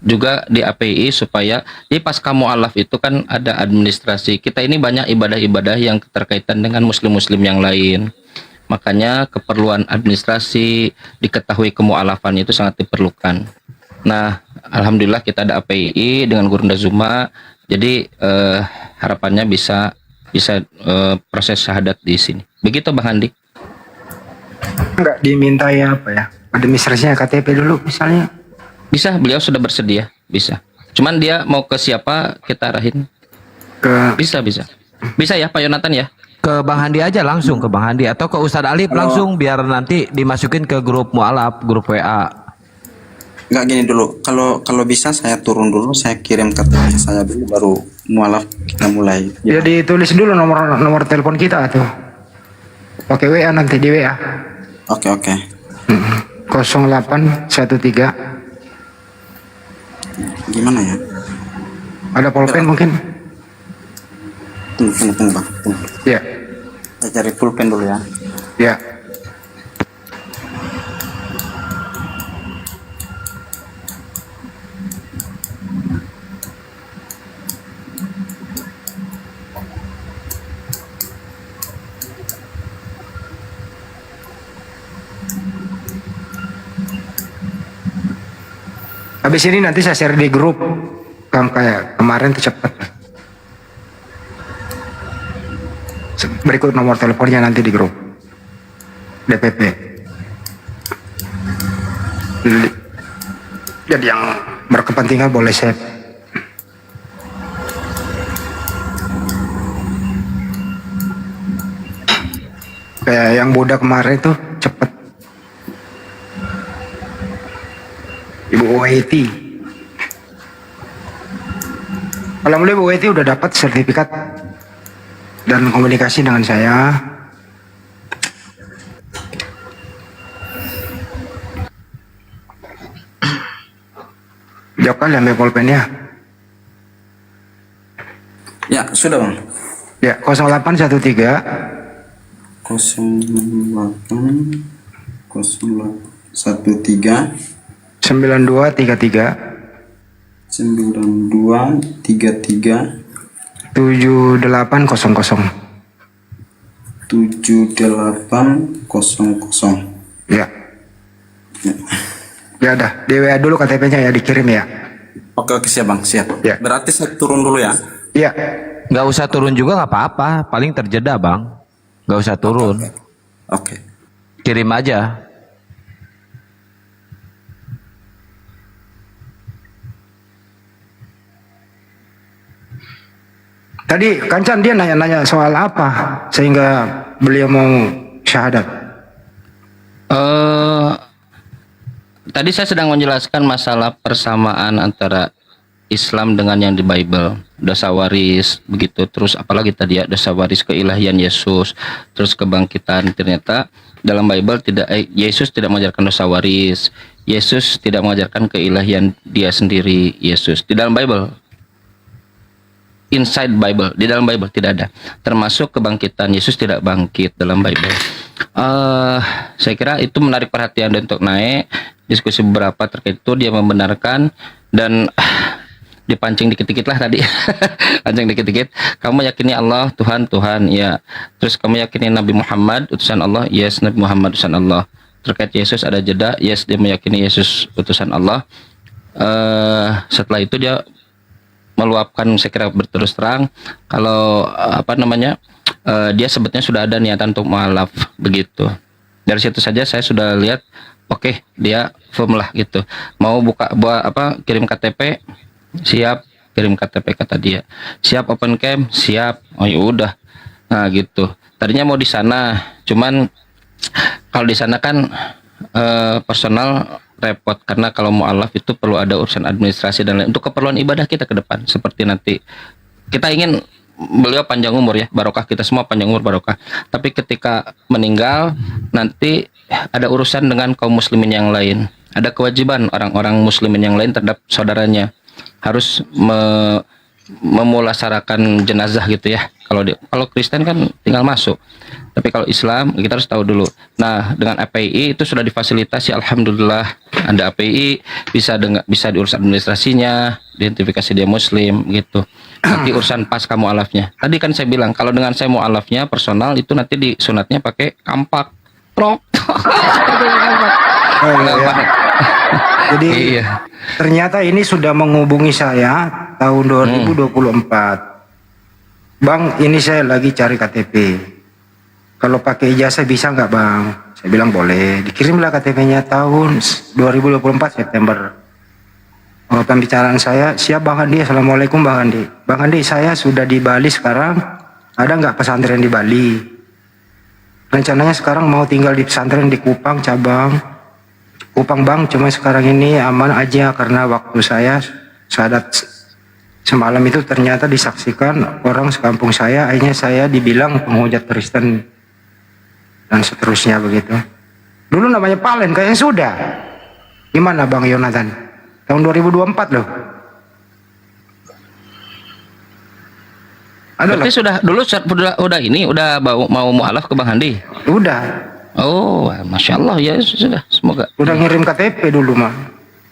juga di API supaya di pasca mualaf itu kan ada administrasi. Kita ini banyak ibadah-ibadah yang terkaitan dengan muslim-muslim yang lain. Makanya keperluan administrasi, diketahui kemualafan itu sangat diperlukan. Nah, alhamdulillah kita ada API dengan Gurunda Zuma. Jadi harapannya bisa proses syahadat di sini. Begitu Bang Handi. Enggak diminta ya apa ya? Administrasinya KTP dulu misalnya. Bisa, beliau sudah bersedia, bisa. Cuman dia mau ke siapa kita arahin. Bisa. Bisa ya Pak Yonatan ya? Ke Bang Handi aja langsung, ke Bang Handi atau ke Ustadz Alif langsung biar nanti dimasukin ke grup mualaf, grup WA. Enggak, gini dulu, kalau bisa saya turun dulu, saya kirim ke teman saya dulu, baru mualaf kita mulai. Ya ditulis dulu nomor telepon kita tuh. Pakai WA nanti di WA. Oke. 0813. Gimana ya? Ada pulpen mungkin? Tunggu Bang. Ya. Saya cari pulpen dulu ya. Ya. Habis ini nanti saya share di grup. Kayak kemarin tuh cepet. Berikut nomor teleponnya nanti di grup DPP. Jadi yang berkepentingan boleh save. Kayak yang budak kemarin tuh cepet. Ibu Weti. Alhamdulillah Ibu Weti udah dapat sertifikat dan komunikasi dengan saya. Jokal ambil pulpennya. Ya, sudah Bang. Ya, 0813 0813 9233 7800 Ya. Ya udah, di WA dulu KTP-nya ya, dikirim ya. Oke siap bang, siap. Ya. Berarti saya turun dulu ya. Iya. Nggak usah turun juga nggak apa-apa, paling terjeda bang. Nggak usah turun. Oke. Kirim aja. Tadi Kancan dia nanya-nanya soal apa sehingga beliau mau syahadat. Tadi saya sedang menjelaskan masalah persamaan antara Islam dengan yang di Bible, dosa waris begitu, terus apalagi tadi ya, dosa waris keilahian Yesus, terus kebangkitan. Ternyata dalam Bible tidak, Yesus tidak mengajarkan dosa waris, Yesus tidak mengajarkan keilahian dia sendiri, Yesus di dalam Bible, inside Bible, di dalam Bible tidak ada, termasuk kebangkitan. Yesus tidak bangkit dalam Bible. Saya kira itu menarik perhatian dan untuk naik diskusi beberapa terkait itu, dia membenarkan dan dipancing dikit-dikit lah tadi. Pancing dikit-dikit, kamu yakini Allah Tuhan, Tuhan ya, terus kamu yakini Nabi Muhammad utusan Allah, yes, Nabi Muhammad utusan Allah. Terkait Yesus ada jeda, yes, dia meyakini Yesus utusan Allah. Setelah itu dia meluapkan, saya kira berterus terang kalau dia sebetulnya sudah ada niatan untuk mualaf begitu. Dari situ saja saya sudah lihat, oke, dia firm lah gitu, mau kirim KTP, siap, kirim KTP kata dia, siap open cam, siap, oh ya udah. Nah gitu, tadinya mau di sana, cuman kalau di sana kan personal repot, karena kalau mualaf itu perlu ada urusan administrasi dan lain untuk keperluan ibadah kita ke depan. Seperti nanti kita ingin beliau panjang umur ya, barokah, kita semua panjang umur barokah, tapi ketika meninggal nanti ada urusan dengan kaum muslimin yang lain, ada kewajiban orang-orang muslimin yang lain terhadap saudaranya, harus memulasarakan jenazah gitu ya. Kalau Kristen kan tinggal masuk, tapi kalau Islam kita harus tahu dulu. Nah, dengan API itu sudah difasilitasi, alhamdulillah ada API, bisa diurus administrasinya, identifikasi dia muslim gitu. Nanti urusan pas kamu alafnya. Tadi kan saya bilang kalau dengan saya mau alafnya personal itu nanti di sunatnya pakai kampak prok. Jadi ternyata ini sudah menghubungi saya tahun 2024. Bang, ini saya lagi cari KTP. Kalau pakai ijazah bisa nggak bang? Saya bilang boleh. Dikirimlah KTP-nya tahun 2024 September. Pembicaraan saya, siap Bang Andi. Assalamualaikum Bang Andi. Bang Andi, saya sudah di Bali sekarang. Ada nggak pesantren di Bali? Rencananya sekarang mau tinggal di pesantren di Kupang cabang. Kupang bang, cuma sekarang ini aman aja karena waktu saya syahadat semalam itu ternyata disaksikan orang sekampung saya, akhirnya saya dibilang penghujat Kristen dan seterusnya begitu. Dulu namanya Palen, kayaknya sudah. Gimana Bang Yonatan? Tahun 2024 loh. Berarti sudah dulu udah mau mualaf ke Bang Handi? Udah. Oh, masya Allah ya, sudah, semoga. Udah ngirim KTP dulu mah.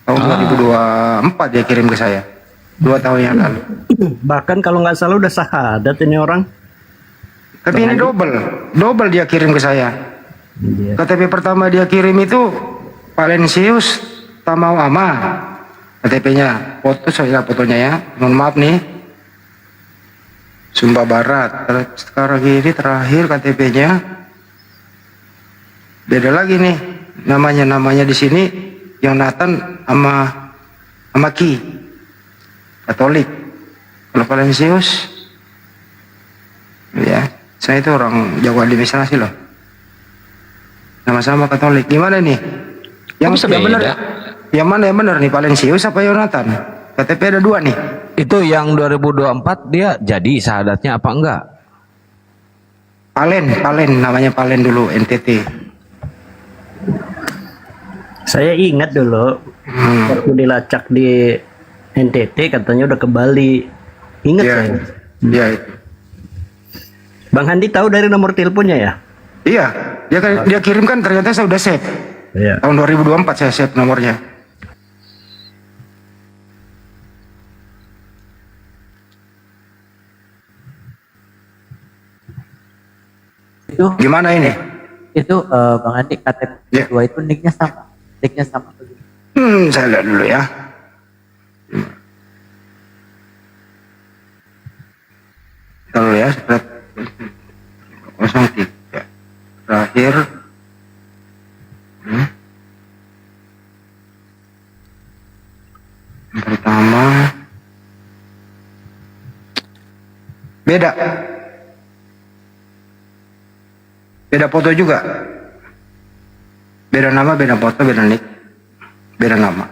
Tahun 2024 dia kirim ke saya. 2 tahun yang lalu. Bahkan kalau nggak salah udah syahadat ini orang. Tapi ini double dia kirim ke saya. Iya. KTP pertama dia kirim itu Valensius Tamau Ama. KTP-nya, saya fotonya ya. Mohon maaf nih. Sumba Barat. Sekarang ini terakhir KTP-nya. Beda lagi nih namanya di sini yang Nathan sama Ki Katolik. Kalau Valensius ya, saya itu orang Jawa administrasi loh, sama-sama Katolik. Gimana nih yang benar? Yang mana yang benar nih, Valensius apa Yonatan? KTP ada 2 nih. Itu yang 2024 dia jadi syahadatnya apa enggak? Palen namanya, Palen dulu, NTT. Saya ingat dulu waktu dilacak di NTT katanya udah ke Bali. Ingat saya. Iya itu. Bang Handi tahu dari nomor teleponnya ya? Iya, dia kirimkan, ternyata saya udah save. Iya. Tahun 2024 saya save nomornya. Itu gimana ini? Itu Bang Andi KTP 2 itu nicknya sama. Nicknya sama begitu. Saya lihat dulu ya. Kalau ya surat 03 terakhir. Yang pertama beda foto juga, beda nama, beda foto, beda nick, beda nama.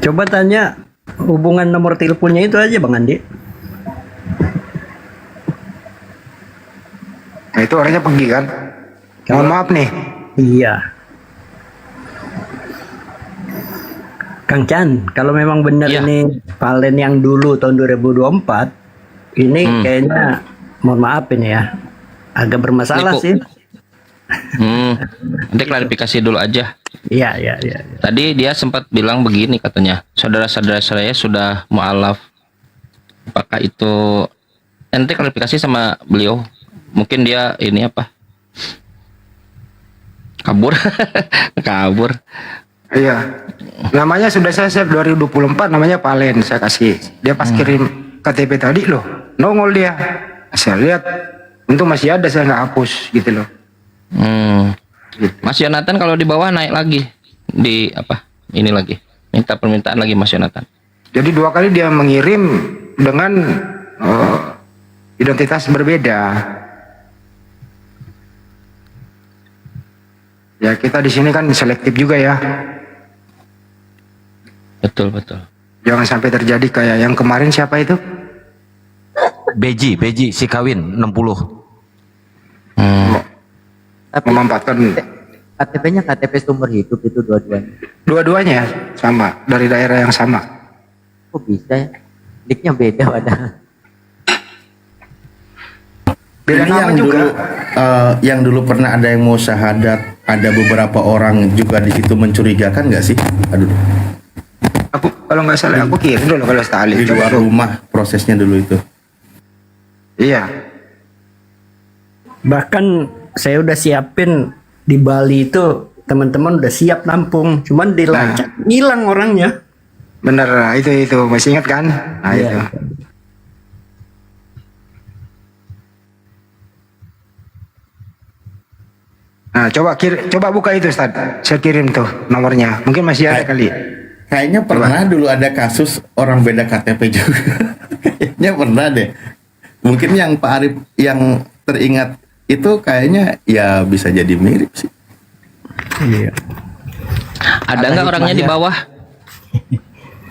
Coba tanya hubungan nomor teleponnya itu aja Bang Andi. Nah, itu orangnya pergi kan? Mohon maaf nih. Iya. Kang Chan, kalau memang benar ini Valen yang dulu tahun 2024, ini kayaknya mohon maaf ini ya, agak bermasalah Niku. sih. Nanti klarifikasi dulu aja. Iya. Tadi dia sempat bilang begini katanya, saudara-saudara saya sudah mu'alaf. Apakah itu nanti klarifikasi sama beliau? Mungkin dia ini apa? Kabur. Kabur. Iya. Namanya sudah saya save 2024, namanya Valen saya kasih. Dia pas kirim KTP tadi loh, nongol dia. Saya lihat, untung masih ada, saya nggak hapus gitu loh. Mas Yonatan kalau di bawah naik lagi di apa? Ini lagi minta permintaan lagi Mas Yonatan. Jadi 2 kali dia mengirim dengan identitas berbeda. Ya kita di sini kan selektif juga ya. Betul. Jangan sampai terjadi kayak yang kemarin siapa itu? Beji si kawin 60. Memanfaatkan KTP-nya KTP sumber hidup itu dua-duanya. dua-duanya ya, sama, dari daerah yang sama. Kok bisa ya? Nicknya beda padahal. Beda Ini nama yang juga. dulu yang dulu pernah ada yang mau syahadat, ada beberapa orang juga di situ mencurigakan nggak sih? Aduh. Aku kalau nggak salah aku kirim dulu kalau sekali. Di luar rumah prosesnya dulu itu. Iya. Bahkan saya udah siapin di Bali itu, teman-teman udah siap nampung, cuman dilacak hilang orangnya. Bener, itu masih ingat kan? Nah Iya. itu. Nah coba buka itu Ustaz. Saya kirim tuh nomornya. Mungkin masih ada kali. Kayaknya pernah dulu ada kasus orang beda KTP juga. Kayaknya pernah deh. Mungkin yang Pak Arif yang teringat itu kayaknya ya bisa jadi mirip sih. Iya. Ada nggak orangnya di bawah?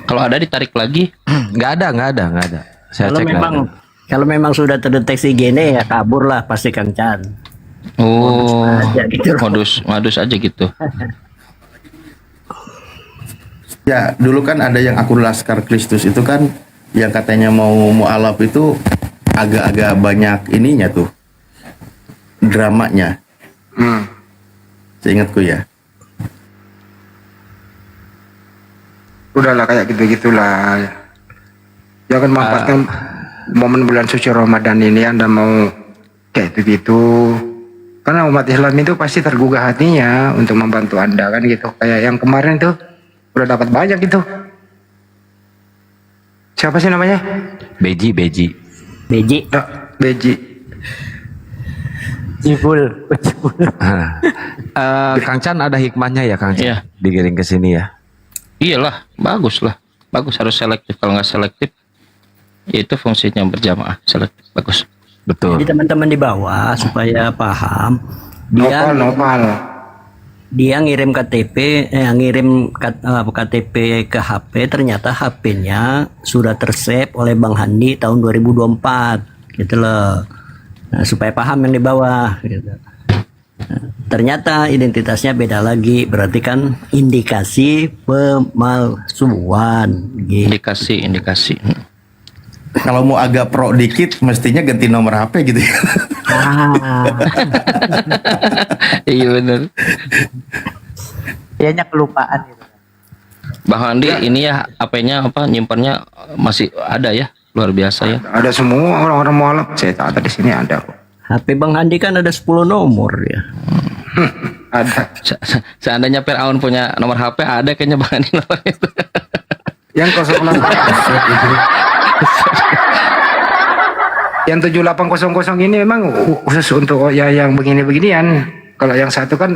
Kalau ada ditarik lagi. Nggak ada. Saya Kalau cek memang kalau memang sudah terdeteksi gini ya kabur lah pasti Kang Chan. Oh, aja gitu loh. modus aja gitu. Ya dulu kan ada yang akun Laskar Kristus itu kan yang katanya mau mualaf itu agak-agak banyak ininya tuh dramanya. Seingatku ya. Udahlah kayak gitu-gitulah. Jangan manfaatkan momen bulan suci Ramadan ini Anda mau kayak gitu-gitu. Karena umat Islam itu pasti tergugah hatinya untuk membantu Anda kan gitu. Kayak yang kemarin tuh udah dapat banyak gitu. Siapa sih namanya? Beji. Nah, Beji. Cibul. Kang Chan ada hikmahnya ya Kang Chan? Iya. Digiring ke sini ya. Iyalah, bagus harus selektif. Kalau nggak selektif, ya itu fungsinya berjamaah selektif. Bagus. Betul. Jadi teman-teman di bawah supaya paham, Nopal. dia ngirim KTP, KTP ke HP, ternyata HP-nya sudah tersave oleh Bang Handi tahun 2024, gitu loh. Nah, supaya paham yang di bawah, gitu. Nah, ternyata identitasnya beda lagi, berarti kan indikasi pemalsuan. Gitu. Indikasi. Kalau mau agak pro dikit mestinya ganti nomor HP gitu ya. Iya benar. Kayaknya kelupaan gitu. Bang Andi ini ya HP-nya nyimpannya masih ada ya, luar biasa ya. Ada semua orang-orang mualaf. Saya tahu ada di sini ada kok. HP Bang Handi kan ada 10 nomor ya. Ada. Seandainya Firaun punya nomor HP, ada kayaknya Bang Andi nomor itu. Yang 08 itu. Yang 7800 ini memang khusus untuk yang begini-beginian. Kalau yang satu kan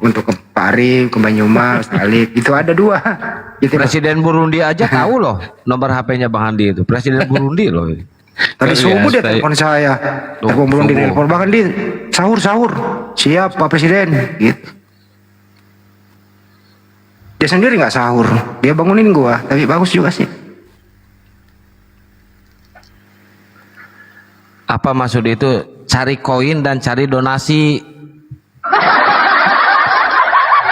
untuk ke Pak Arif, ke Banyumas, Alif, itu ada 2. Gitu loh. Presiden Burundi aja tahu loh nomor HP-nya Bang Handi itu. Presiden Burundi loh. Tadi subuh dia telepon saya, telepon belum di telepon, bahkan di sahur, siap Pak Presiden, gitu. Dia sendiri nggak sahur, dia bangunin gua, tapi bagus juga sih. Apa maksud itu? Cari koin dan cari donasi.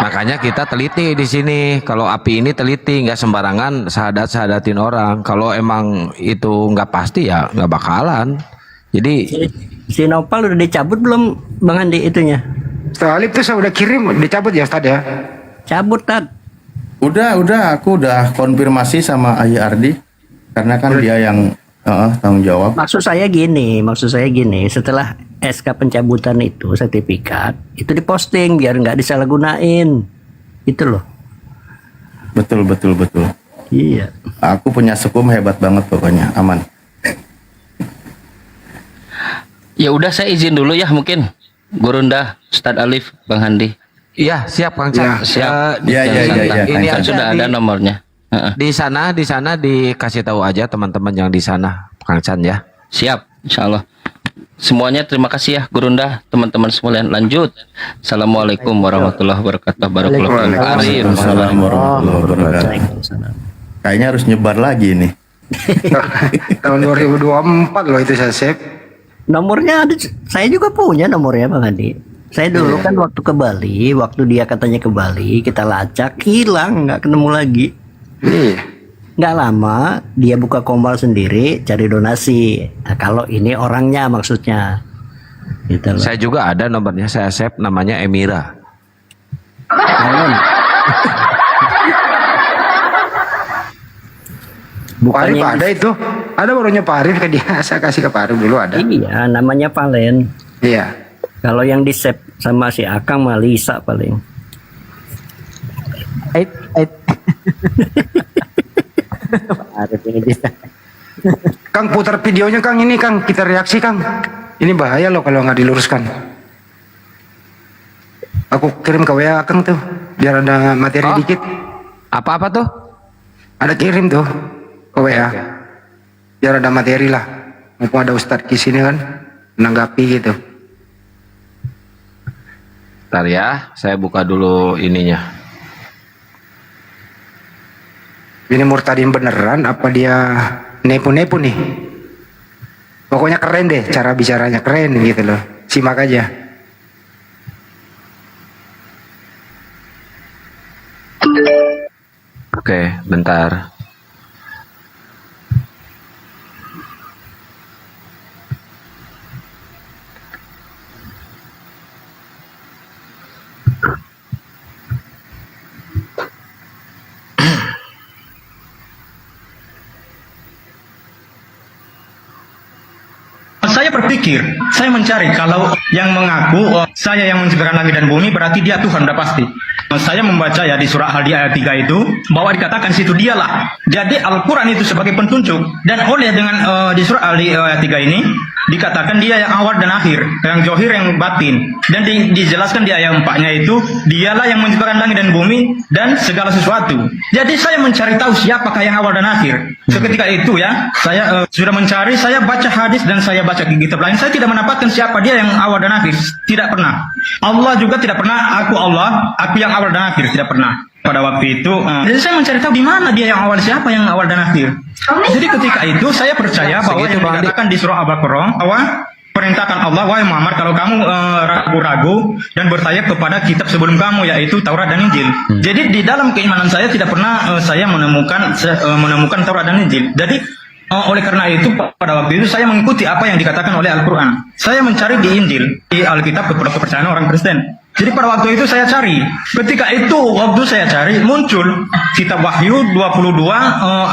Makanya kita teliti di sini. Kalau api ini teliti, nggak sembarangan sahadatin orang. Kalau emang itu nggak pasti ya nggak bakalan. Jadi Si Nopal udah dicabut belum Bang Andi itunya? Setelah Alif tuh saya udah kirim, dicabut ya Ustaz ya? Cabut Tad. Udah, aku udah konfirmasi sama Ayah Ardi karena kan dia yang tanggung jawab. Maksud saya gini, setelah SK pencabutan itu sertifikat itu diposting biar nggak disalahgunain, itu loh. Betul. Iya. Aku punya sukum hebat banget pokoknya, aman. Ya udah saya izin dulu ya mungkin. Gurunda, Ustadz Alif, Bang Handi. iya siap Kang Cak. Siap. Iya. Ini Kan aja sudah ada nomornya. di sana dikasih tahu aja teman-teman yang di sana Kang Chan ya. Siap, insya Allah. Semuanya terima kasih ya Gurunda, teman-teman sekalian. Lanjut. Assalamualaikum warahmatullahi wabarakatuh. Waalaikumsalam warahmatullahi wabarakatuh. Kayaknya harus nyebar lagi nih. Tahun 2024 loh itu saya save. Nomornya ada, saya juga punya nomornya Bang Andi. Saya dulu kan waktu ke Bali, waktu dia katanya ke Bali, kita lacak, hilang, nggak ketemu lagi. Iya. Nggak lama dia buka komal sendiri cari donasi. Nah, kalau ini orangnya maksudnya gitu loh. Saya juga ada nomornya, saya save, namanya Emira. Pak Arif ada itu, ada barunya Pak Arif ke dia, saya kasih ke Pak Arif dulu ada. Iya, namanya Valen. Iya. Kalau yang di save sama si Akang mah Lisa paling. Arif ini bisa. Kang putar videonya Kang, ini Kang, kita reaksi Kang. Ini bahaya loh kalau nggak diluruskan. Aku kirim ke WA Kang tuh, biar ada materi dikit. Apa-apa tuh? Ada kirim tuh ke WA, biar ada materi lah. Mumpung ada Ustadz di sini kan, menanggapi gitu. Bentar ya, saya buka dulu ininya. Ini murtadin beneran apa dia nepu-nepu nih? Pokoknya keren deh cara bicaranya, keren gitu loh. Simak aja. Oke, bentar. Saya berpikir, saya mencari kalau yang mengaku saya yang menciptakan langit dan bumi berarti dia Tuhan udah pasti. Saya membaca ya di surah Al-Di ayat 3 itu bahwa dikatakan situ dialah. Jadi Al-Quran itu sebagai pentunjuk dan oleh dengan di surah Al-Di ayat 3 ini dikatakan dia yang awal dan akhir, yang johir yang batin, dan dijelaskan di ayat 4-nya itu dialah yang menciptakan langit dan bumi dan segala sesuatu. Jadi saya mencari tahu siapakah yang awal dan akhir. Seketika itu ya saya sudah mencari, saya baca hadis dan saya baca kitab lain, saya tidak mendapatkan siapa dia yang awal dan akhir, tidak pernah. Allah juga tidak pernah, aku Allah, aku yang awal dan akhir, tidak pernah. Pada waktu itu, jadi saya mencari tahu di mana dia yang awal, siapa yang awal dan akhir. Jadi ketika itu saya percaya bahwa yang dikatakan di surah Al-Baqarah bahwa perintahkan Allah, wahai Muhammad, kalau kamu ragu-ragu dan bertanya kepada kitab sebelum kamu, yaitu Taurat dan Injil. Jadi di dalam keimanan saya tidak pernah saya menemukan Taurat dan Injil. Jadi oleh karena itu pada waktu itu saya mengikuti apa yang dikatakan oleh Al-Quran. Saya mencari di Injil, di Alkitab kepercayaan orang Kristen. Jadi pada waktu itu saya cari. Ketika itu waktu saya cari muncul kitab Wahyu 22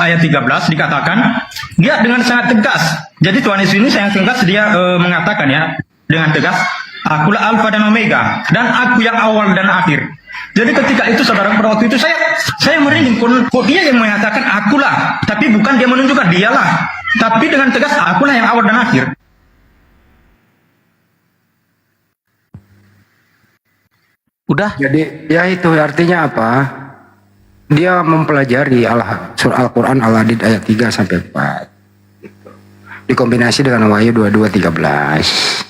ayat 13 dikatakan dia dengan sangat tegas. Jadi Tuhan Yesus ini sangat tegas, dia mengatakan ya dengan tegas, akulah Alfa dan Omega dan aku yang awal dan akhir. Jadi ketika itu saudara, pada waktu itu saya merinding. Kok dia yang mengatakan akulah, tapi bukan dia menunjukkan dialah, tapi dengan tegas akulah yang awal dan akhir. Udah. Jadi ya itu artinya apa? Dia mempelajari surah Al-Quran Al-Hadid ayat 3 sampai 4. Dikombinasi dengan Wahyu 22:13.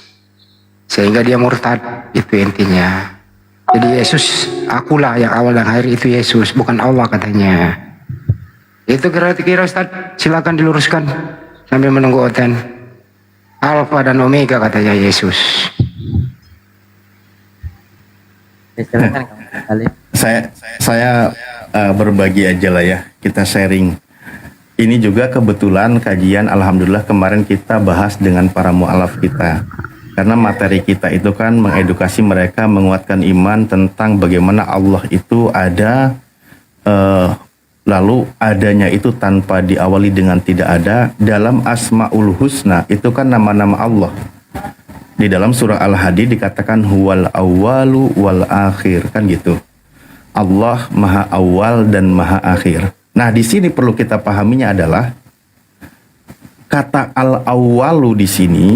Sehingga dia murtad, itu intinya. Jadi Yesus, akulah yang awal dan akhir, itu Yesus, bukan Allah katanya. Itu kira-kira Ustaz, silakan diluruskan sambil menunggu Oten. Alfa dan Omega katanya Yesus. Silakan kali. Saya berbagi aja lah ya, kita sharing. Ini juga kebetulan kajian, alhamdulillah kemarin kita bahas dengan para mu'alaf kita. Karena materi kita itu kan mengedukasi mereka, menguatkan iman tentang bagaimana Allah itu ada, lalu adanya itu tanpa diawali dengan tidak ada. Dalam Asma'ul Husna itu kan nama-nama Allah. Di dalam surah Al-Hadid dikatakan huwal awwalu wal akhir, kan gitu. Allah maha awal dan maha akhir. Nah, di sini perlu kita pahaminya adalah kata al-awwalu di sini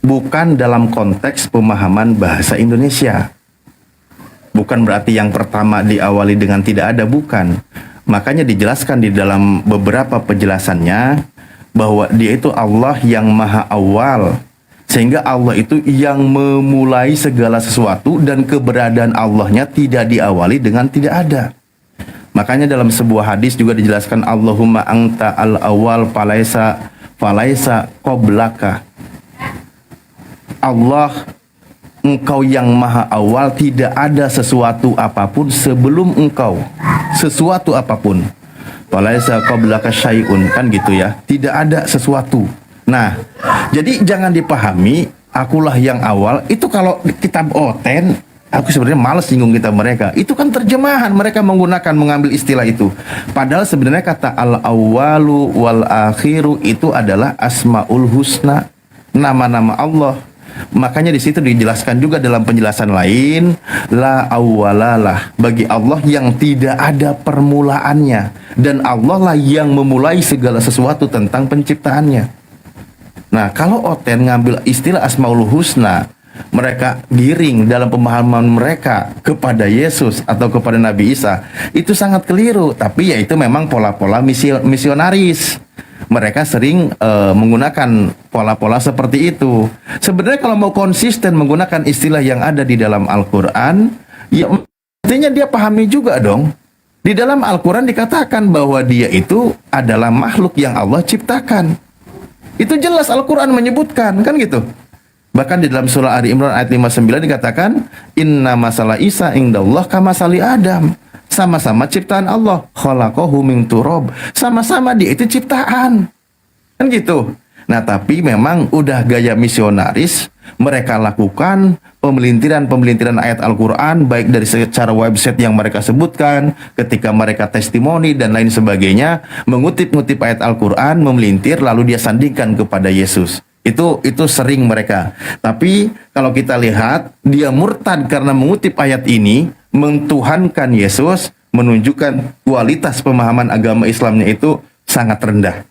bukan dalam konteks pemahaman bahasa Indonesia. Bukan berarti yang pertama diawali dengan tidak ada, bukan. Makanya dijelaskan di dalam beberapa penjelasannya bahwa dia itu Allah yang maha awal. Sehingga Allah itu yang memulai segala sesuatu dan keberadaan Allahnya tidak diawali dengan tidak ada. Makanya dalam sebuah hadis juga dijelaskan Allahumma anta al-awwal falaisa qoblaka. Allah, engkau yang maha awal, tidak ada sesuatu apapun sebelum engkau. Sesuatu apapun. Falaisa qoblaka syai'un, kan gitu ya. Tidak ada sesuatu. Nah, jadi jangan dipahami akulah yang awal. Itu kalau kitab Oten, aku sebenarnya malas singgung kita mereka. Itu kan terjemahan, mereka mengambil istilah itu. Padahal sebenarnya kata al-awwalu wal akhiru itu adalah asmaul husna, nama-nama Allah. Makanya di situ dijelaskan juga dalam penjelasan lain, la awwalalah, bagi Allah yang tidak ada permulaannya, dan Allah lah yang memulai segala sesuatu tentang penciptaannya. Nah, kalau Oten ngambil istilah Asmaul Husna, mereka giring dalam pemahaman mereka kepada Yesus atau kepada Nabi Isa, itu sangat keliru. Tapi ya itu memang pola-pola misionaris. Mereka sering menggunakan pola-pola seperti itu. Sebenarnya kalau mau konsisten menggunakan istilah yang ada di dalam Al-Quran, ya artinya dia pahami juga dong. Di dalam Al-Quran dikatakan bahwa dia itu adalah makhluk yang Allah ciptakan. Itu jelas Al-Quran menyebutkan, kan gitu. Bahkan di dalam surah Ali Imran ayat 59 dikatakan, inna masalah Isa indallah kamasali Adam. Sama-sama ciptaan Allah. Khalaqahu min turab. Sama-sama dia itu ciptaan. Kan gitu. Nah, tapi memang udah gaya misionaris, mereka lakukan pemelintiran ayat Al-Quran, baik dari secara website yang mereka sebutkan, ketika mereka testimoni dan lain sebagainya, mengutip-ngutip ayat Al-Quran, memelintir, lalu dia sandingkan kepada Yesus. Itu sering mereka. Tapi kalau kita lihat, dia murtad karena mengutip ayat ini, mentuhankan Yesus, menunjukkan kualitas pemahaman agama Islamnya itu sangat rendah.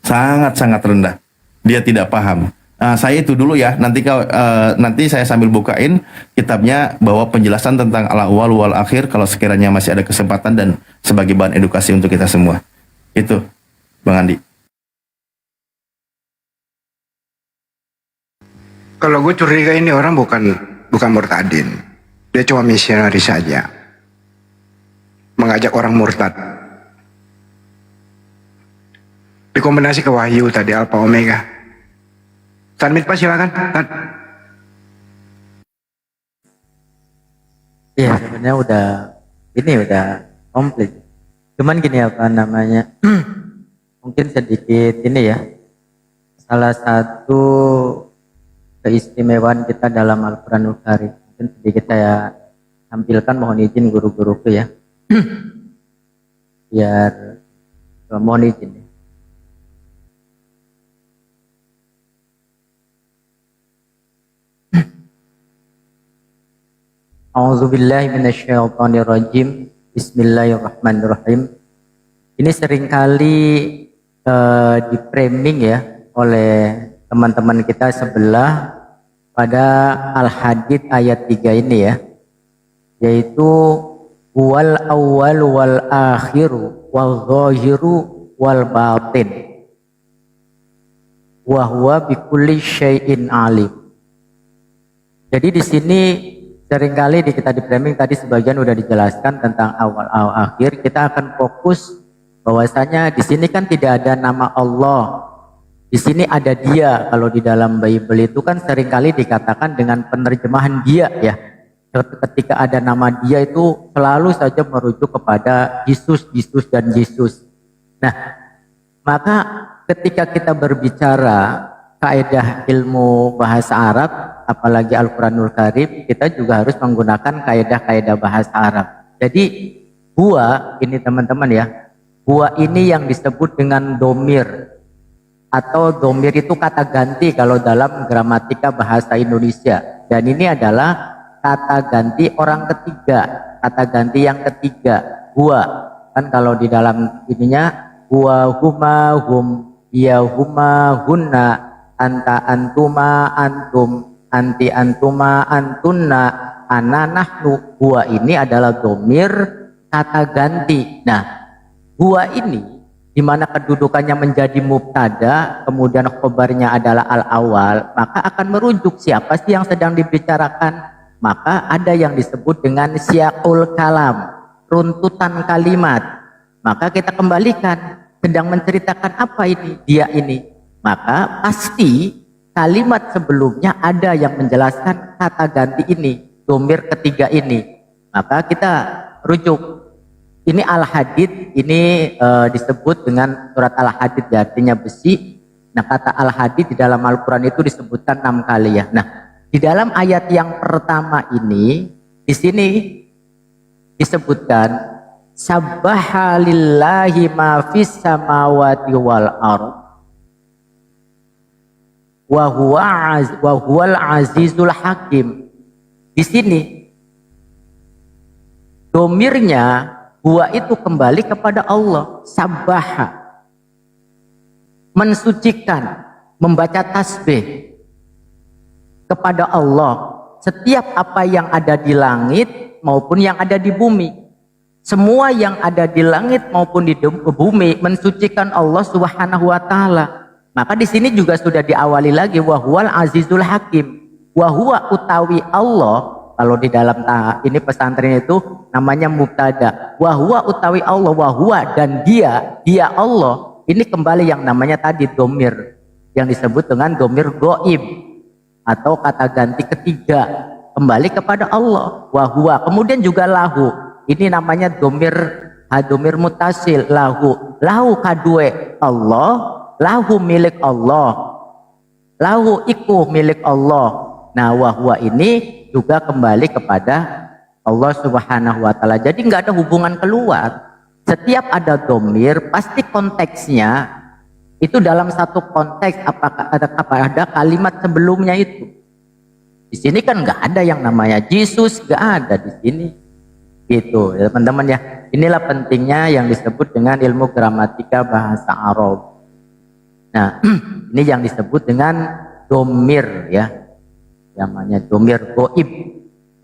Sangat-sangat rendah. Dia tidak paham. Saya itu dulu ya. Nanti saya sambil bukain kitabnya bahwa penjelasan tentang al-awwal wal akhir kalau sekiranya masih ada kesempatan dan sebagai bahan edukasi untuk kita semua. Itu, Bang Andi. Kalau gue curiga ini orang bukan murtadin. Dia cuma misionaris saja. Mengajak orang murtad. Dikombinasi ke Wahyu tadi, Alfa Omega. Sanmit Pak, silakan. Iya, sebenarnya udah komplit. Cuman gini apa namanya, mungkin sedikit ini ya, salah satu keistimewaan kita dalam Al-Quranul Karim. Mungkin sedikit saya tampilkan, mohon izin guru-guruku ya. Biar mohon izin. A'udzubillahi minasyaitonirrajim. Bismillahirrahmanirrahim. Ini seringkali di framing ya oleh teman-teman kita sebelah pada Al-Hadid ayat 3 ini ya, yaitu wal awwal wal akhiru wal zahiru wal batin wa huwa bikulli syai'in alim. Jadi di sini seringkali kita di framing tadi sebagian udah dijelaskan tentang awal akhir. Kita akan fokus bahwasanya di sini kan tidak ada nama Allah. Di sini ada Dia. Kalau di dalam Bible itu kan seringkali dikatakan dengan penerjemahan Dia ya. Ketika ada nama Dia itu selalu saja merujuk kepada Yesus, Yesus dan Yesus. Nah, maka ketika kita berbicara kaidah ilmu bahasa Arab, apalagi Al-Quranul Karim, kita juga harus menggunakan kaidah-kaidah bahasa Arab. Jadi huwa ini teman-teman ya, huwa ini yang disebut dengan domir, atau domir itu kata ganti kalau dalam gramatika bahasa Indonesia, dan ini adalah kata ganti orang ketiga, kata ganti yang ketiga. Huwa kan kalau di dalam ininya huwa huma hum ya huma hunna anta antuma antum anti antuma antunna ana nahnu. Huwa ini adalah domir kata ganti. Nah, huwa ini di mana kedudukannya menjadi mubtada, kemudian khobarnya adalah al-awal, maka akan merujuk siapa sih yang sedang dibicarakan. Maka ada yang disebut dengan siyaqul kalam, runtutan kalimat. Maka kita kembalikan, sedang menceritakan apa ini, dia ini. Maka pasti kalimat sebelumnya ada yang menjelaskan kata ganti ini, domir ketiga ini. Maka kita rujuk. Ini Al-Hadid, ini disebut dengan surat Al-Hadid, artinya besi. Nah, kata Al-Hadid di dalam Al-Quran itu disebutkan 6 kali ya. Nah, di dalam ayat yang pertama ini, di sini disebutkan sabbaha lillahi ma fis samawati wal ardh wa huwal azizul hakim. Di sini domirnya huwa itu kembali kepada Allah. Sabbaha, mensucikan, membaca tasbih kepada Allah setiap apa yang ada di langit maupun yang ada di bumi. Semua yang ada di langit maupun di bumi mensucikan Allah Subhanahu wa taala. Maka di sini juga sudah diawali lagi wahwal azizul hakim. Wahwa utawi Allah, kalau di dalam ini pesantren itu namanya mubtada. Wahwa utawi Allah, wahwa dan dia Allah. Ini kembali yang namanya tadi domir yang disebut dengan domir goib atau kata ganti ketiga, kembali kepada Allah. Wahwa, kemudian juga lahu, ini namanya domir mutasil. Lahu kadue Allah, lahu milik Allah, lahu iku milik Allah. Nah, wahwa ini juga kembali kepada Allah Subhanahu wa taala. Jadi nggak ada hubungan keluar. Setiap ada domir pasti konteksnya itu dalam satu konteks, apakah ada kalimat sebelumnya itu. Di sini kan nggak ada yang namanya Yesus, nggak ada di sini. Gitu ya teman-teman ya. Inilah pentingnya yang disebut dengan ilmu gramatika bahasa Arab. Nah, ini yang disebut dengan domir ya. Namanya domir goib.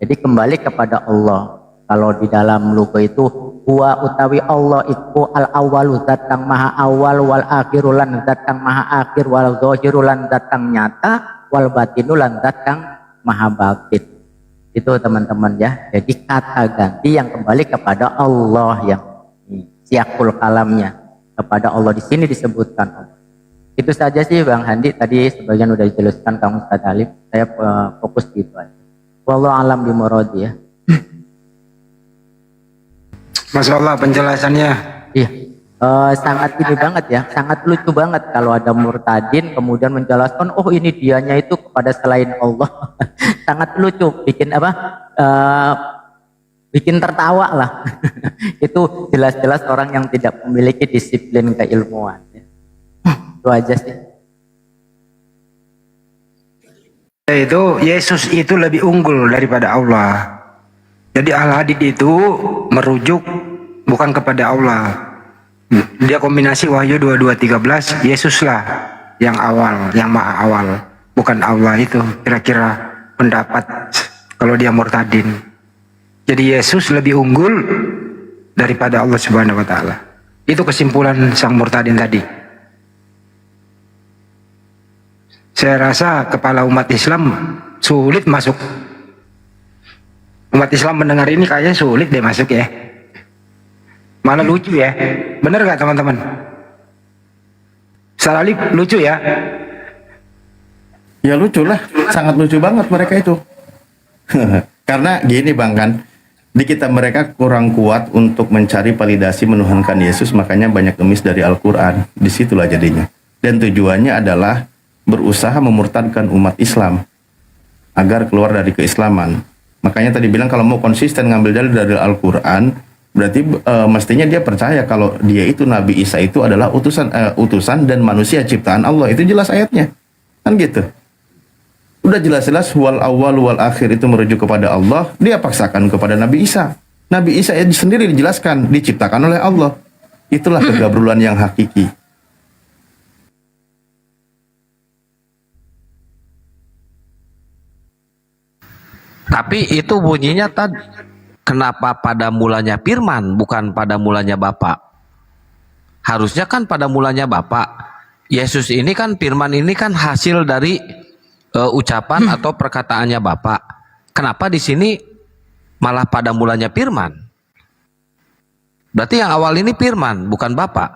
Jadi kembali kepada Allah. Kalau di dalam logo itu huwa utawi Allah iku al awalu zat kang maha awal wal akhiru lan zat kang maha akhir wal zahiru lan zat kang nyata wal batinu lan zat kang maha batin. Itu teman-teman ya. Jadi kata ganti yang kembali kepada Allah, yang siyaqul kalamnya kepada Allah di sini disebutkan. Itu saja sih Bang Handi, tadi sebagian udah dijelaskan Kang Ustaz Alif. Saya fokus gitu aja. Wallahu alam bimuradi ya. Masya Allah penjelasannya. Iya, sangat ini banget ya, sangat lucu banget kalau ada murtadin kemudian menjelaskan, oh ini dianya itu kepada selain Allah. Sangat lucu, bikin apa? Bikin tertawa lah. Itu jelas-jelas orang yang tidak memiliki disiplin keilmuan. Itu aja sih. Itu Yesus itu lebih unggul daripada Allah. Jadi al-hadid itu merujuk bukan kepada Allah. Dia kombinasi Wahyu 22:13, Yesuslah yang awal, yang maha awal, bukan Allah itu. Kira-kira pendapat kalau dia murtadin. Jadi Yesus lebih unggul daripada Allah Subhanahu wa taala. Itu kesimpulan sang murtadin tadi. Saya rasa kepala umat Islam sulit masuk. Umat Islam mendengar ini kayaknya sulit deh masuk ya. Malah lucu ya. Bener gak teman-teman? Salali lucu ya? Ya lucu lah, sangat lucu banget mereka itu. Karena gini bang kan, di kita mereka kurang kuat untuk mencari validasi menuhankan Yesus, makanya banyak ngemis dari Al-Quran. Disitulah jadinya. Dan tujuannya adalah berusaha memurtadkan umat Islam agar keluar dari keislaman. Makanya tadi bilang kalau mau konsisten ngambil dalil dari Al-Quran, berarti mestinya dia percaya kalau dia itu Nabi Isa itu adalah utusan dan manusia ciptaan Allah. Itu jelas ayatnya. Kan gitu. Udah jelas-jelas wal awal wal akhir itu merujuk kepada Allah, dia paksakan kepada Nabi Isa. Nabi Isa sendiri dijelaskan diciptakan oleh Allah. Itulah kegabrulan yang hakiki. Tapi itu bunyinya tadi, kenapa pada mulanya Firman bukan pada mulanya Bapa? Harusnya kan pada mulanya Bapa. Yesus ini kan, Firman ini kan hasil dari ucapan atau perkataannya Bapa. Kenapa di sini malah pada mulanya Firman? Berarti yang awal ini Firman, bukan Bapa.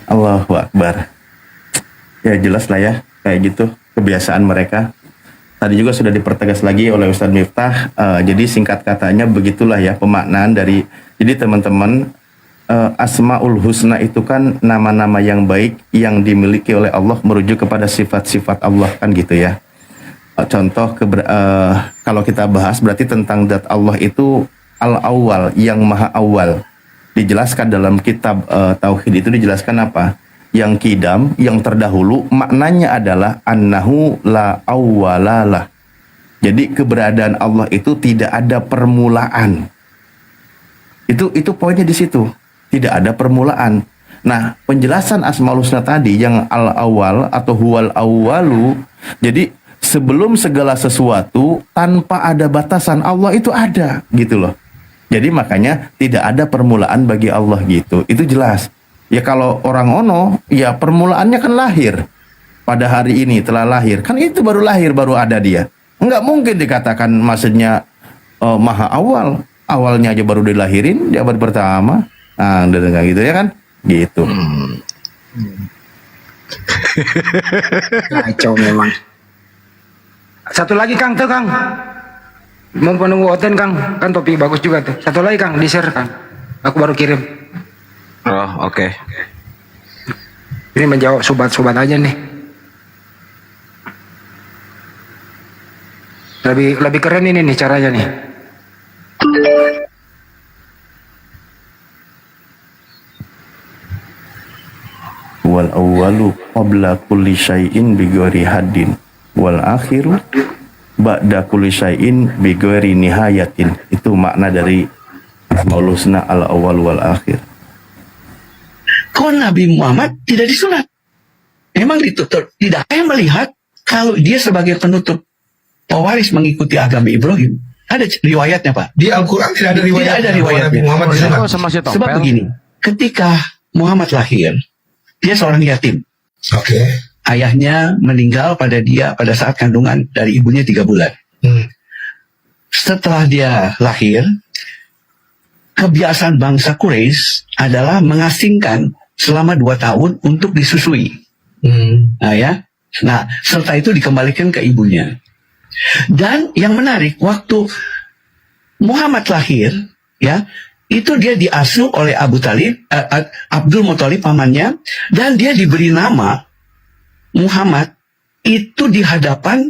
Allahu Akbar. Ya jelas lah ya, kayak gitu kebiasaan mereka. Tadi juga sudah dipertegas lagi oleh Ustadz Miftah. Jadi singkat katanya begitulah ya pemaknaan dari. Jadi teman-teman, Asmaul Husna itu kan nama-nama yang baik yang dimiliki oleh Allah, merujuk kepada sifat-sifat Allah kan gitu ya. Contoh kalau kita bahas berarti tentang zat Allah itu Al-Awwal, yang maha awal. Dijelaskan dalam kitab Tauhid itu dijelaskan apa? Yang kidam, yang terdahulu, maknanya adalah annahu la awwalalah. Jadi keberadaan Allah itu tidak ada permulaan. Itu poinnya di situ. Tidak ada permulaan. Nah, penjelasan Asmaul Husna tadi yang al-awwal atau huwal awwalu, jadi sebelum segala sesuatu tanpa ada batasan, Allah itu ada gitu loh. Jadi makanya tidak ada permulaan bagi Allah gitu. Itu jelas. Ya kalau orang ono, ya permulaannya kan lahir. Pada hari ini telah lahir. Kan itu baru lahir, baru ada dia. Enggak mungkin dikatakan maksudnya maha awal. Awalnya aja baru dilahirin di abad pertama. Nah, udah gitu ya kan? Gitu. Kacau memang. Satu lagi Kang tuh Kang. Mau penunggu Oten Kang. Kan topi bagus juga tuh. Satu lagi Kang, di-share Kang. Aku baru kirim. Oh, oke. Ini menjawab sobat-sobat aja nih. Lebih keren ini nih caranya nih. Wal awwalu qabla kulli syai'in bighairi haddin wal akhiru ba'da kulli syai'in bighairi nihayatin. Itu makna dari Asmaul Husna al-awwal wal akhir. Kok Nabi Muhammad tidak disunat? Memang ditutup. Tidak saya melihat kalau dia sebagai penutup pewaris mengikuti agama Ibrahim. Ada riwayatnya Pak. Di Al-Quran tidak ada riwayat. Tidak ada riwayatnya. Muhammad disunat. Sebab begini, ketika Muhammad lahir, dia seorang yatim. Oke. Ayahnya meninggal pada saat kandungan dari ibunya 3 bulan. Setelah dia lahir, kebiasaan bangsa Quraisy adalah mengasingkan selama 2 tahun untuk disusui. Nah, serta itu dikembalikan ke ibunya. Dan yang menarik, waktu Muhammad lahir, ya, itu dia diasuh oleh Abdul Muthalib pamannya, dan dia diberi nama Muhammad itu di hadapan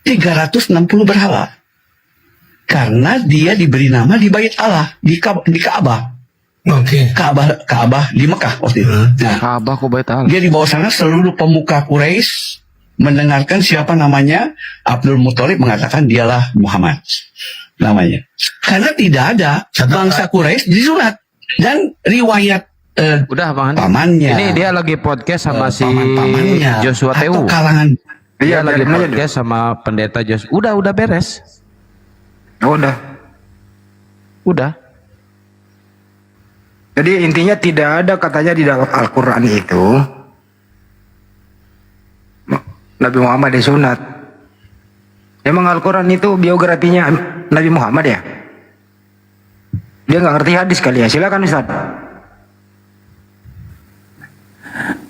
360 berhala. Karena dia diberi nama di Bait Allah, di Ka'bah. Ka'bah di Mekah waktu itu. Nah, Ka'bah kok Bait Allah. dia di bawah sana seluruh pemuka Quraisy mendengarkan siapa namanya Abdul Muthalib mengatakan dialah Muhammad namanya. Karena tidak ada bangsa Quraisy disunat dan riwayat Udah Bang Andi. pamannya. Ini dia lagi podcast sama si paman-pamannya Joshua atau Tewu. kalangan Dia lagi podcast sama pendeta Joshua. Udah beres. Udah. Jadi intinya tidak ada katanya di dalam Al-Quran itu Nabi Muhammad disunat. Emang Al-Quran itu biografinya Nabi Muhammad ya? Dia nggak ngerti hadis kali ya? Silakan Ustaz.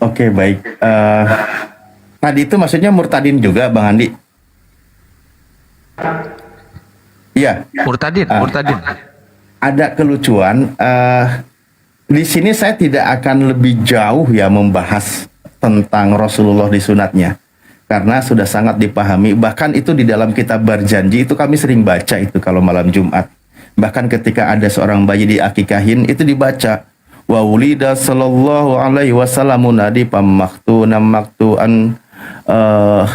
Oke, baik. Tadi itu maksudnya murtadin juga, Bang Andi? Iya. Murtadin. Ada kelucuan. Di sini saya tidak akan lebih jauh ya membahas tentang Rasulullah disunatnya. Karena sudah sangat dipahami. Bahkan itu di dalam kitab Berjanji itu kami sering baca itu kalau malam Jumat. Bahkan ketika ada seorang bayi diakikahin itu dibaca. Wa wulida sallallahu alaihi wasallam nadi pamaktunan maktuan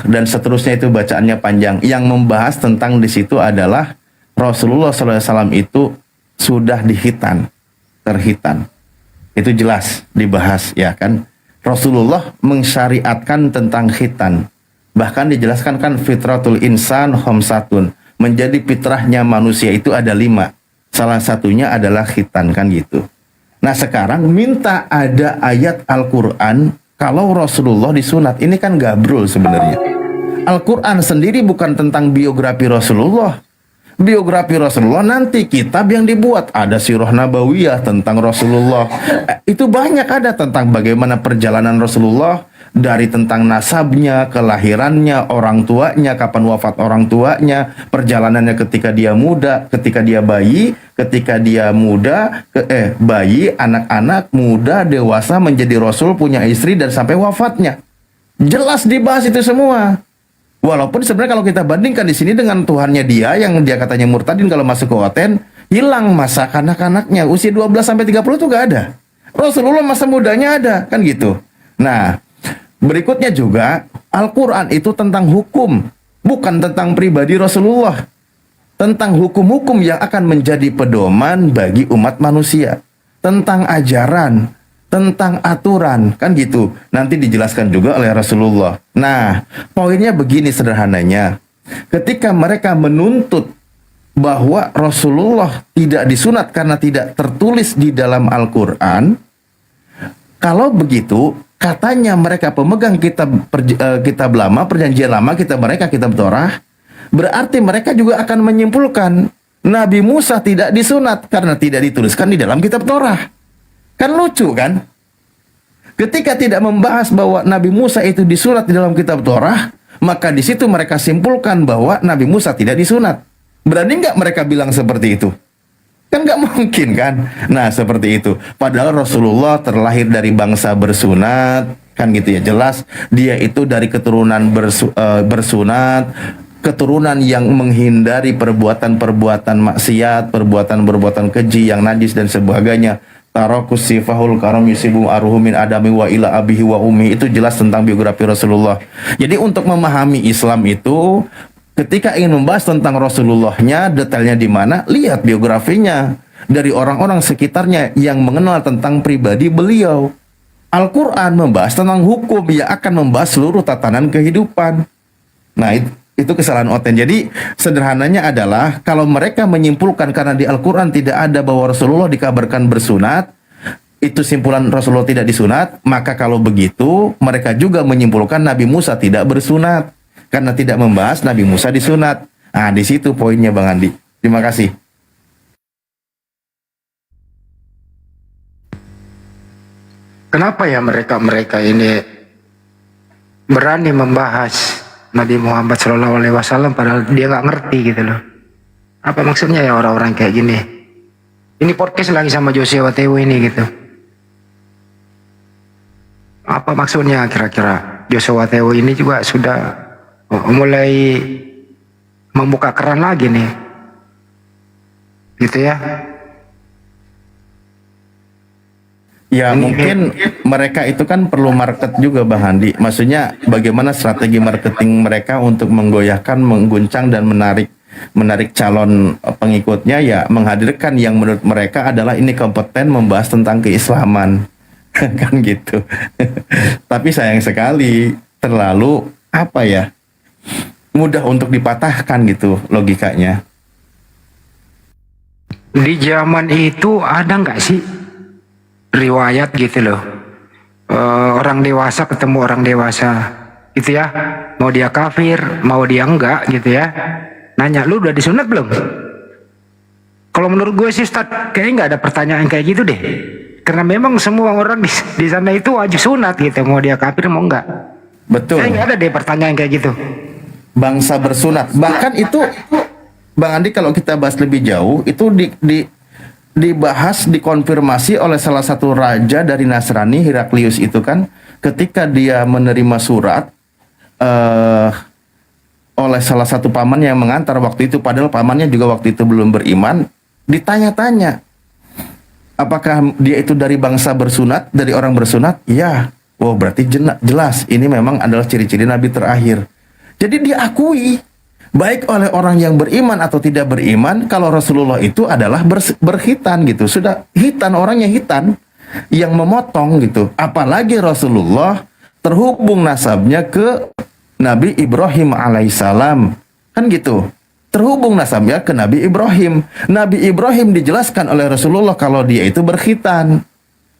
dan seterusnya itu bacaannya panjang. Yang membahas tentang di situ adalah Rasulullah SAW itu sudah terhitan. Itu jelas dibahas ya kan. Rasulullah mensyariatkan tentang khitan. Bahkan dijelaskan kan fitratul insan khamsatun. Menjadi fitrahnya manusia itu ada 5. Salah satunya adalah khitan kan gitu. Nah sekarang minta ada ayat Al-Quran kalau Rasulullah disunat. Ini kan gabrul sebenarnya. Al-Quran sendiri bukan tentang biografi Rasulullah. Biografi Rasulullah nanti kitab yang dibuat. Ada sirah nabawiyah tentang Rasulullah. Itu banyak ada tentang bagaimana perjalanan Rasulullah. Dari tentang nasabnya, kelahirannya, orang tuanya, kapan wafat orang tuanya, perjalanannya ketika dia muda, ketika dia bayi, ketika dia muda, bayi, anak-anak, muda, dewasa, menjadi Rasul, punya istri, dan sampai wafatnya. Jelas dibahas itu semua. Walaupun sebenarnya kalau kita bandingkan di sini dengan Tuhannya dia, yang dia katanya murtadin kalau masuk ke Oten, hilang masa kanak-kanaknya, usia 12-30 itu gak ada. Rasulullah masa mudanya ada, kan gitu. Nah, berikutnya juga, Al-Quran itu tentang hukum, bukan tentang pribadi Rasulullah. Tentang hukum-hukum yang akan menjadi pedoman bagi umat manusia. Tentang ajaran, tentang aturan, kan gitu. Nanti dijelaskan juga oleh Rasulullah. Nah, poinnya begini sederhananya. Ketika mereka menuntut bahwa Rasulullah tidak disunat karena tidak tertulis di dalam Al-Quran, kalau begitu, katanya mereka pemegang kitab lama, perjanjian lama, kitab Torah, berarti mereka juga akan menyimpulkan Nabi Musa tidak disunat karena tidak dituliskan di dalam kitab Torah. Kan lucu kan? Ketika tidak membahas bahwa Nabi Musa itu disunat di dalam kitab Torah, maka di situ mereka simpulkan bahwa Nabi Musa tidak disunat. Berani nggak mereka bilang seperti itu? Kan nggak mungkin kan? Nah seperti itu. Padahal Rasulullah terlahir dari bangsa bersunat, kan gitu ya, jelas dia itu dari keturunan bersunat, keturunan yang menghindari perbuatan-perbuatan maksiat, perbuatan-perbuatan keji yang najis dan sebagainya. Tarakus sifahul karam yusibu aruhumin adami wa ila abihi wa ummi. Itu jelas tentang biografi Rasulullah. Jadi untuk memahami Islam itu, ketika ingin membahas tentang Rasulullahnya, detailnya di mana, lihat biografinya dari orang-orang sekitarnya yang mengenal tentang pribadi beliau. Al-Quran membahas tentang hukum yang akan membahas seluruh tatanan kehidupan. Nah itu kesalahan Oten. Jadi sederhananya adalah kalau mereka menyimpulkan karena di Al-Quran tidak ada bahwa Rasulullah dikabarkan bersunat, itu simpulan Rasulullah tidak disunat, maka kalau begitu mereka juga menyimpulkan Nabi Musa tidak bersunat karena tidak membahas Nabi Musa disunat. Nah di situ poinnya Bang Andi. Terima kasih. Kenapa ya mereka ini berani membahas Nabi Muhammad SAW padahal dia nggak ngerti gitu loh. Apa maksudnya ya orang-orang kayak gini? Ini podcast lagi sama Joshua Tewu ini gitu. Apa maksudnya kira-kira? Joshua Tewu ini juga sudah mulai membuka keran lagi nih. Gitu ya. Ya mungkin mereka itu kan perlu market juga Bang Handi. Maksudnya bagaimana strategi marketing mereka untuk menggoyahkan, mengguncang dan menarik calon pengikutnya, ya menghadirkan yang menurut mereka adalah ini kompeten membahas tentang keislaman. Kan gitu. Tapi sayang sekali terlalu apa ya? Mudah untuk dipatahkan gitu logikanya. Di zaman itu ada nggak sih riwayat gitu loh, orang dewasa ketemu orang dewasa gitu ya, mau dia kafir mau dia enggak gitu ya, nanya lu udah disunat belum? Kalau menurut gue sih Ustaz, kayaknya nggak ada pertanyaan kayak gitu deh, karena memang semua orang di sana itu wajib sunat gitu, mau dia kafir mau enggak. Betul. Kayaknya nggak ada deh pertanyaan kayak gitu. Bangsa bersunat, bahkan itu Bang Andi kalau kita bahas lebih jauh itu dibahas, dikonfirmasi oleh salah satu raja dari Nasrani, Heraklius itu kan, ketika dia menerima surat oleh salah satu paman yang mengantar waktu itu, padahal pamannya juga waktu itu belum beriman, ditanya-tanya apakah dia itu dari bangsa bersunat, dari orang bersunat? Ya, wow, berarti jelas ini memang adalah ciri-ciri Nabi terakhir. Jadi diakui baik oleh orang yang beriman atau tidak beriman, kalau Rasulullah itu adalah berkhitan gitu. Sudah hitan, orangnya hitan yang memotong gitu. Apalagi Rasulullah terhubung nasabnya ke Nabi Ibrahim alaihissalam. Kan gitu. Terhubung nasabnya ke Nabi Ibrahim. Nabi Ibrahim dijelaskan oleh Rasulullah kalau dia itu berkhitan.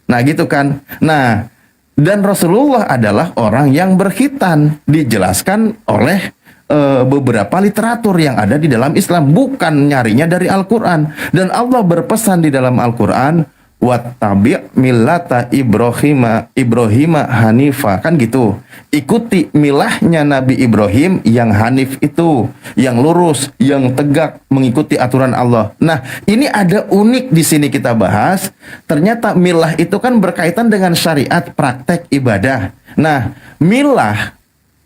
Nah gitu kan. Nah, dan Rasulullah adalah orang yang berkhitan. Dijelaskan oleh beberapa literatur yang ada di dalam Islam, bukan nyarinya dari Al-Quran. Dan Allah berpesan di dalam Al-Quran, wattabi' millata Ibrahim hanifa, kan gitu. Ikuti milahnya Nabi Ibrahim yang hanif itu, yang lurus, yang tegak, mengikuti aturan Allah. Nah, ini ada unik di sini kita bahas. Ternyata milah itu kan berkaitan dengan syariat, praktek ibadah. Nah, milah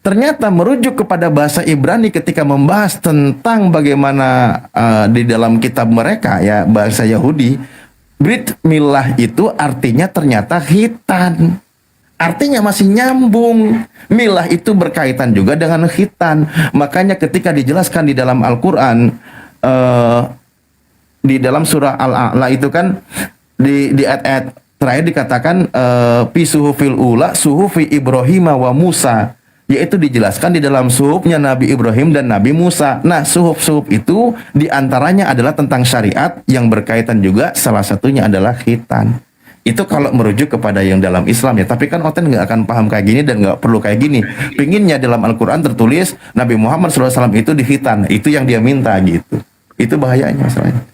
ternyata merujuk kepada bahasa Ibrani ketika membahas tentang bagaimana di dalam kitab mereka ya, bahasa Yahudi, Brit milah itu artinya ternyata khitan. Artinya masih nyambung. Milah itu berkaitan juga dengan khitan. Makanya ketika dijelaskan di dalam Al-Quran, di dalam surah Al-A'la itu kan di ayat-ayat terakhir dikatakan fi suhufil ula suhufi Ibrahim wa Musa, yaitu dijelaskan di dalam suhufnya Nabi Ibrahim dan Nabi Musa. Nah, suhuf-suhuf itu diantaranya adalah tentang syariat yang berkaitan juga, salah satunya adalah khitan. Itu kalau merujuk kepada yang dalam Islam ya. Tapi kan Oten nggak akan paham kayak gini dan nggak perlu kayak gini. Pinginnya dalam Al-Quran tertulis Nabi Muhammad SAW itu dikhitan. Itu yang dia minta gitu. Itu bahayanya masalahnya.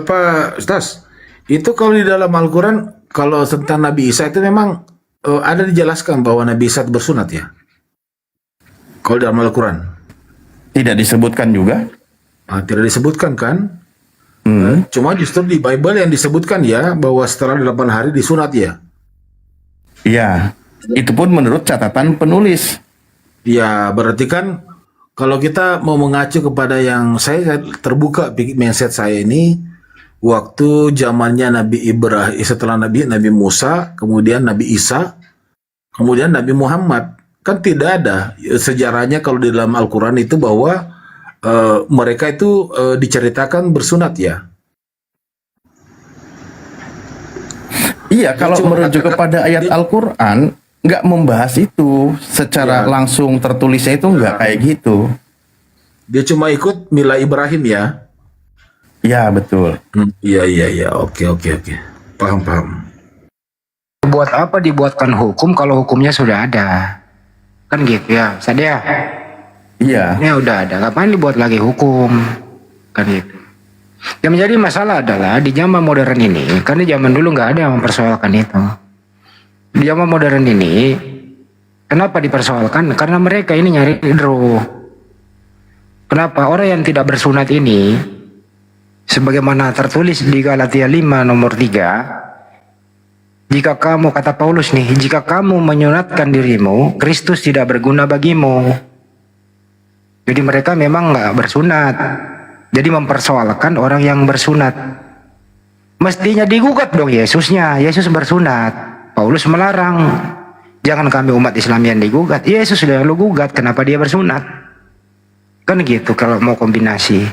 Pak Ustaz, itu kalau di dalam Al-Quran, kalau tentang Nabi Isa itu memang ada dijelaskan bahwa Nabi Isa bersunat ya? Kalau dalam Al-Quran? Tidak disebutkan juga? Tidak disebutkan kan? Cuma justru di Bible yang disebutkan ya, bahwa setelah 8 hari disunat ya? Iya, itu pun menurut catatan penulis. Ya, berarti kan kalau kita mau mengacu kepada yang saya terbuka mindset saya ini, waktu zamannya Nabi Ibrahim, setelah Nabi Musa, kemudian Nabi Isa, kemudian Nabi Muhammad. Kan tidak ada sejarahnya kalau di dalam Al-Quran itu bahwa mereka itu diceritakan bersunat ya. Iya, kalau merujuk kepada ayat Al-Quran, nggak membahas itu secara langsung tertulisnya itu nggak kayak gitu. Dia cuma ikut milah Ibrahim ya. Ya betul. Iya. Oke. Paham. Buat apa dibuatkan hukum kalau hukumnya sudah ada? Kan gitu ya, Sadia. Iya. Ini udah ada, kapan dibuat lagi hukum? Kan gitu. Yang menjadi masalah adalah di zaman modern ini, karena zaman dulu nggak ada yang mempersoalkan itu. Di zaman modern ini, kenapa dipersoalkan? Karena mereka ini nyari draw. Kenapa? Orang yang tidak bersunat ini, sebagaimana tertulis di Galatia 5 nomor 3, jika kamu, kata Paulus nih, jika kamu menyunatkan dirimu, Kristus tidak berguna bagimu. Jadi mereka memang nggak bersunat. Jadi mempersoalkan orang yang bersunat. Mestinya digugat dong Yesusnya. Yesus bersunat. Paulus melarang. Jangan kami umat Islam yang digugat. Yesus sudah lu gugat, kenapa dia bersunat? Kan gitu kalau mau kombinasi.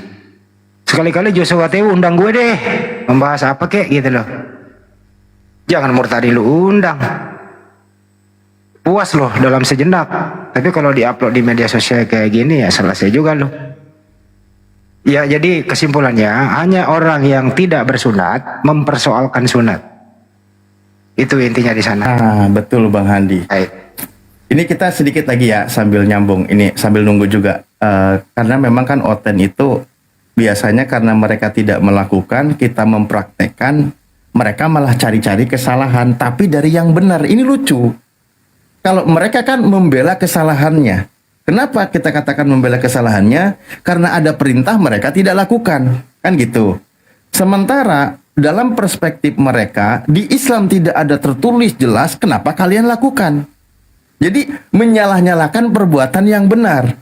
Sekali-kali Joshua Tewu undang gue deh. Membahas apa kek gitu loh. Jangan Murtadi lu undang. Puas loh dalam sejenak. Tapi kalau diupload di media sosial kayak gini ya selesai juga loh. Ya jadi kesimpulannya hanya orang yang tidak bersunat mempersoalkan sunat. Itu intinya di sana. Betul Bang Handi. Ini kita sedikit lagi ya sambil nyambung. Ini sambil nunggu juga. Karena memang kan Oten itu biasanya karena mereka tidak melakukan, kita mempraktekkan, mereka malah cari-cari kesalahan. Tapi dari yang benar. Ini lucu. Kalau mereka kan membela kesalahannya. Kenapa kita katakan membela kesalahannya? Karena ada perintah mereka tidak lakukan. Kan gitu. Sementara dalam perspektif mereka, di Islam tidak ada tertulis jelas kenapa kalian lakukan. Jadi menyalah-nyalahkan perbuatan yang benar.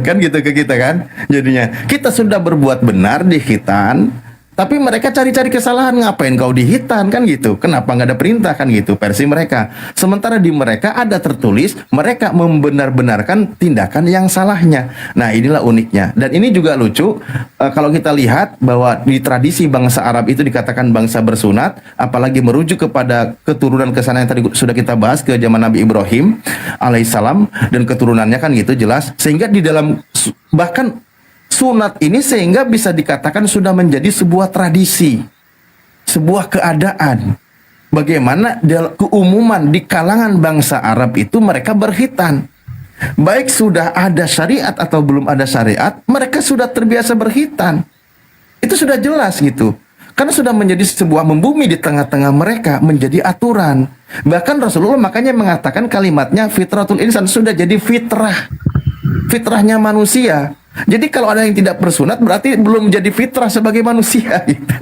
Kan gitu ke kita kan. Jadinya kita sudah berbuat benar di khitan, tapi mereka cari-cari kesalahan. Ngapain kau di hitan kan gitu. Kenapa nggak ada perintah kan gitu versi mereka. Sementara di mereka ada tertulis mereka membenar-benarkan tindakan yang salahnya. Nah inilah uniknya. Dan ini juga lucu kalau kita lihat bahwa di tradisi bangsa Arab itu dikatakan bangsa bersunat. Apalagi merujuk kepada keturunan kesana yang tadi sudah kita bahas ke zaman Nabi Ibrahim alaihissalam. Dan keturunannya kan gitu jelas. Sehingga di dalam bahkan sunat ini sehingga bisa dikatakan sudah menjadi sebuah tradisi, sebuah keadaan. Bagaimana keumuman di kalangan bangsa Arab itu mereka berkhitan. Baik sudah ada syariat atau belum ada syariat, mereka sudah terbiasa berkhitan. Itu sudah jelas gitu. Karena sudah menjadi sebuah membumi di tengah-tengah mereka, menjadi aturan. Bahkan Rasulullah makanya mengatakan kalimatnya fitratul insan, sudah jadi fitrah. Fitrahnya manusia. Jadi kalau ada yang tidak bersunat berarti belum jadi fitrah sebagai manusia gitu.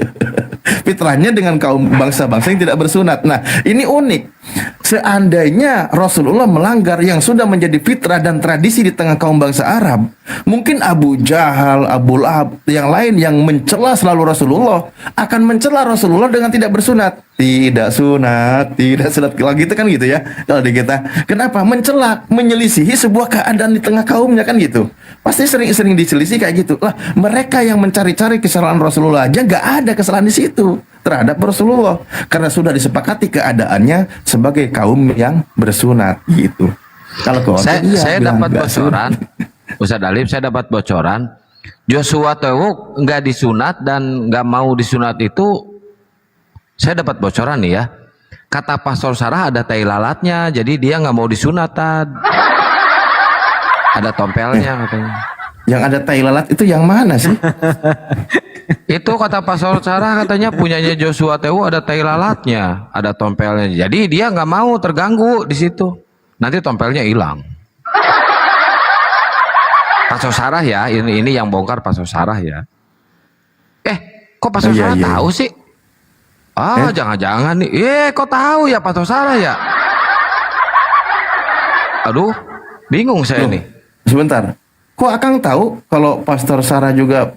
Fitrahnya dengan kaum bangsa-bangsa yang tidak bersunat. Nah ini unik. Seandainya Rasulullah melanggar yang sudah menjadi fitrah dan tradisi di tengah kaum bangsa Arab, mungkin Abu Jahal, Abu Lahab, yang lain yang mencela selalu Rasulullah akan mencela Rasulullah dengan tidak bersunat. Tidak sunat, tidak sunat gitu kan gitu ya. Kalau di kita, kenapa? Mencela, menyelisihi sebuah keadaan di tengah kaumnya kan gitu. Pasti sering-sering diselisih kayak gitu. Lah, mereka yang mencari-cari kesalahan Rasulullah aja nggak ada kesalahan di situ terhadap Rasulullah karena sudah disepakati keadaannya sebagai kaum yang bersunat gitu. Kalau saya dapat bocoran, Ustaz Alif, saya dapat bocoran Joshua Tewu nggak disunat dan nggak mau disunat itu. Saya dapat bocoran nih ya. Kata Pastor Sarah ada tai lalatnya, jadi dia nggak mau disunat. Ada tompelnya katanya. Yang ada tai lalat itu yang mana sih? Itu kata Pastor Sarah katanya punyanya Joshua Tewu ada tai lalatnya, ada tompelnya. Jadi dia nggak mau terganggu di situ. Nanti tompelnya hilang. Pastor Sarah ya, ini yang bongkar Pastor Sarah ya. Kok Pastor Sarah tahu sih? Jangan-jangan nih. Kok tahu ya Pastor Sarah ya? Aduh, bingung saya nih. Sebentar. Kok Akang tahu kalau Pastor Sarah juga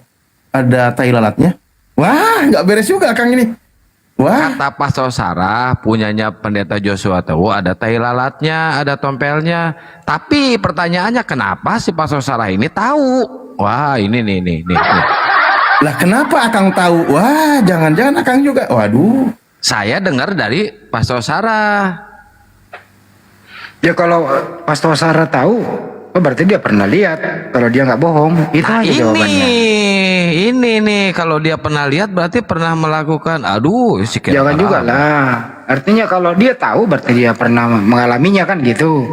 ada tai lalatnya? Wah, nggak beres juga Akang ini. Wah. Kata Pastor Sarah punyanya pendeta Joshua Tewu ada tai lalatnya, ada tompelnya. Tapi pertanyaannya kenapa si Pastor Sarah ini tahu? Wah, ini nih. Lah kenapa Akang tahu? Wah, jangan-jangan Akang juga. Waduh. Saya dengar dari Pastor Sarah. Ya kalau Pastor Sarah tahu, berarti dia pernah lihat. Kalau dia nggak bohong, itu aja jawabannya. Ini nih kalau dia pernah lihat berarti pernah melakukan. Aduh, jangan juga lah. Artinya kalau dia tahu berarti dia pernah mengalaminya kan gitu.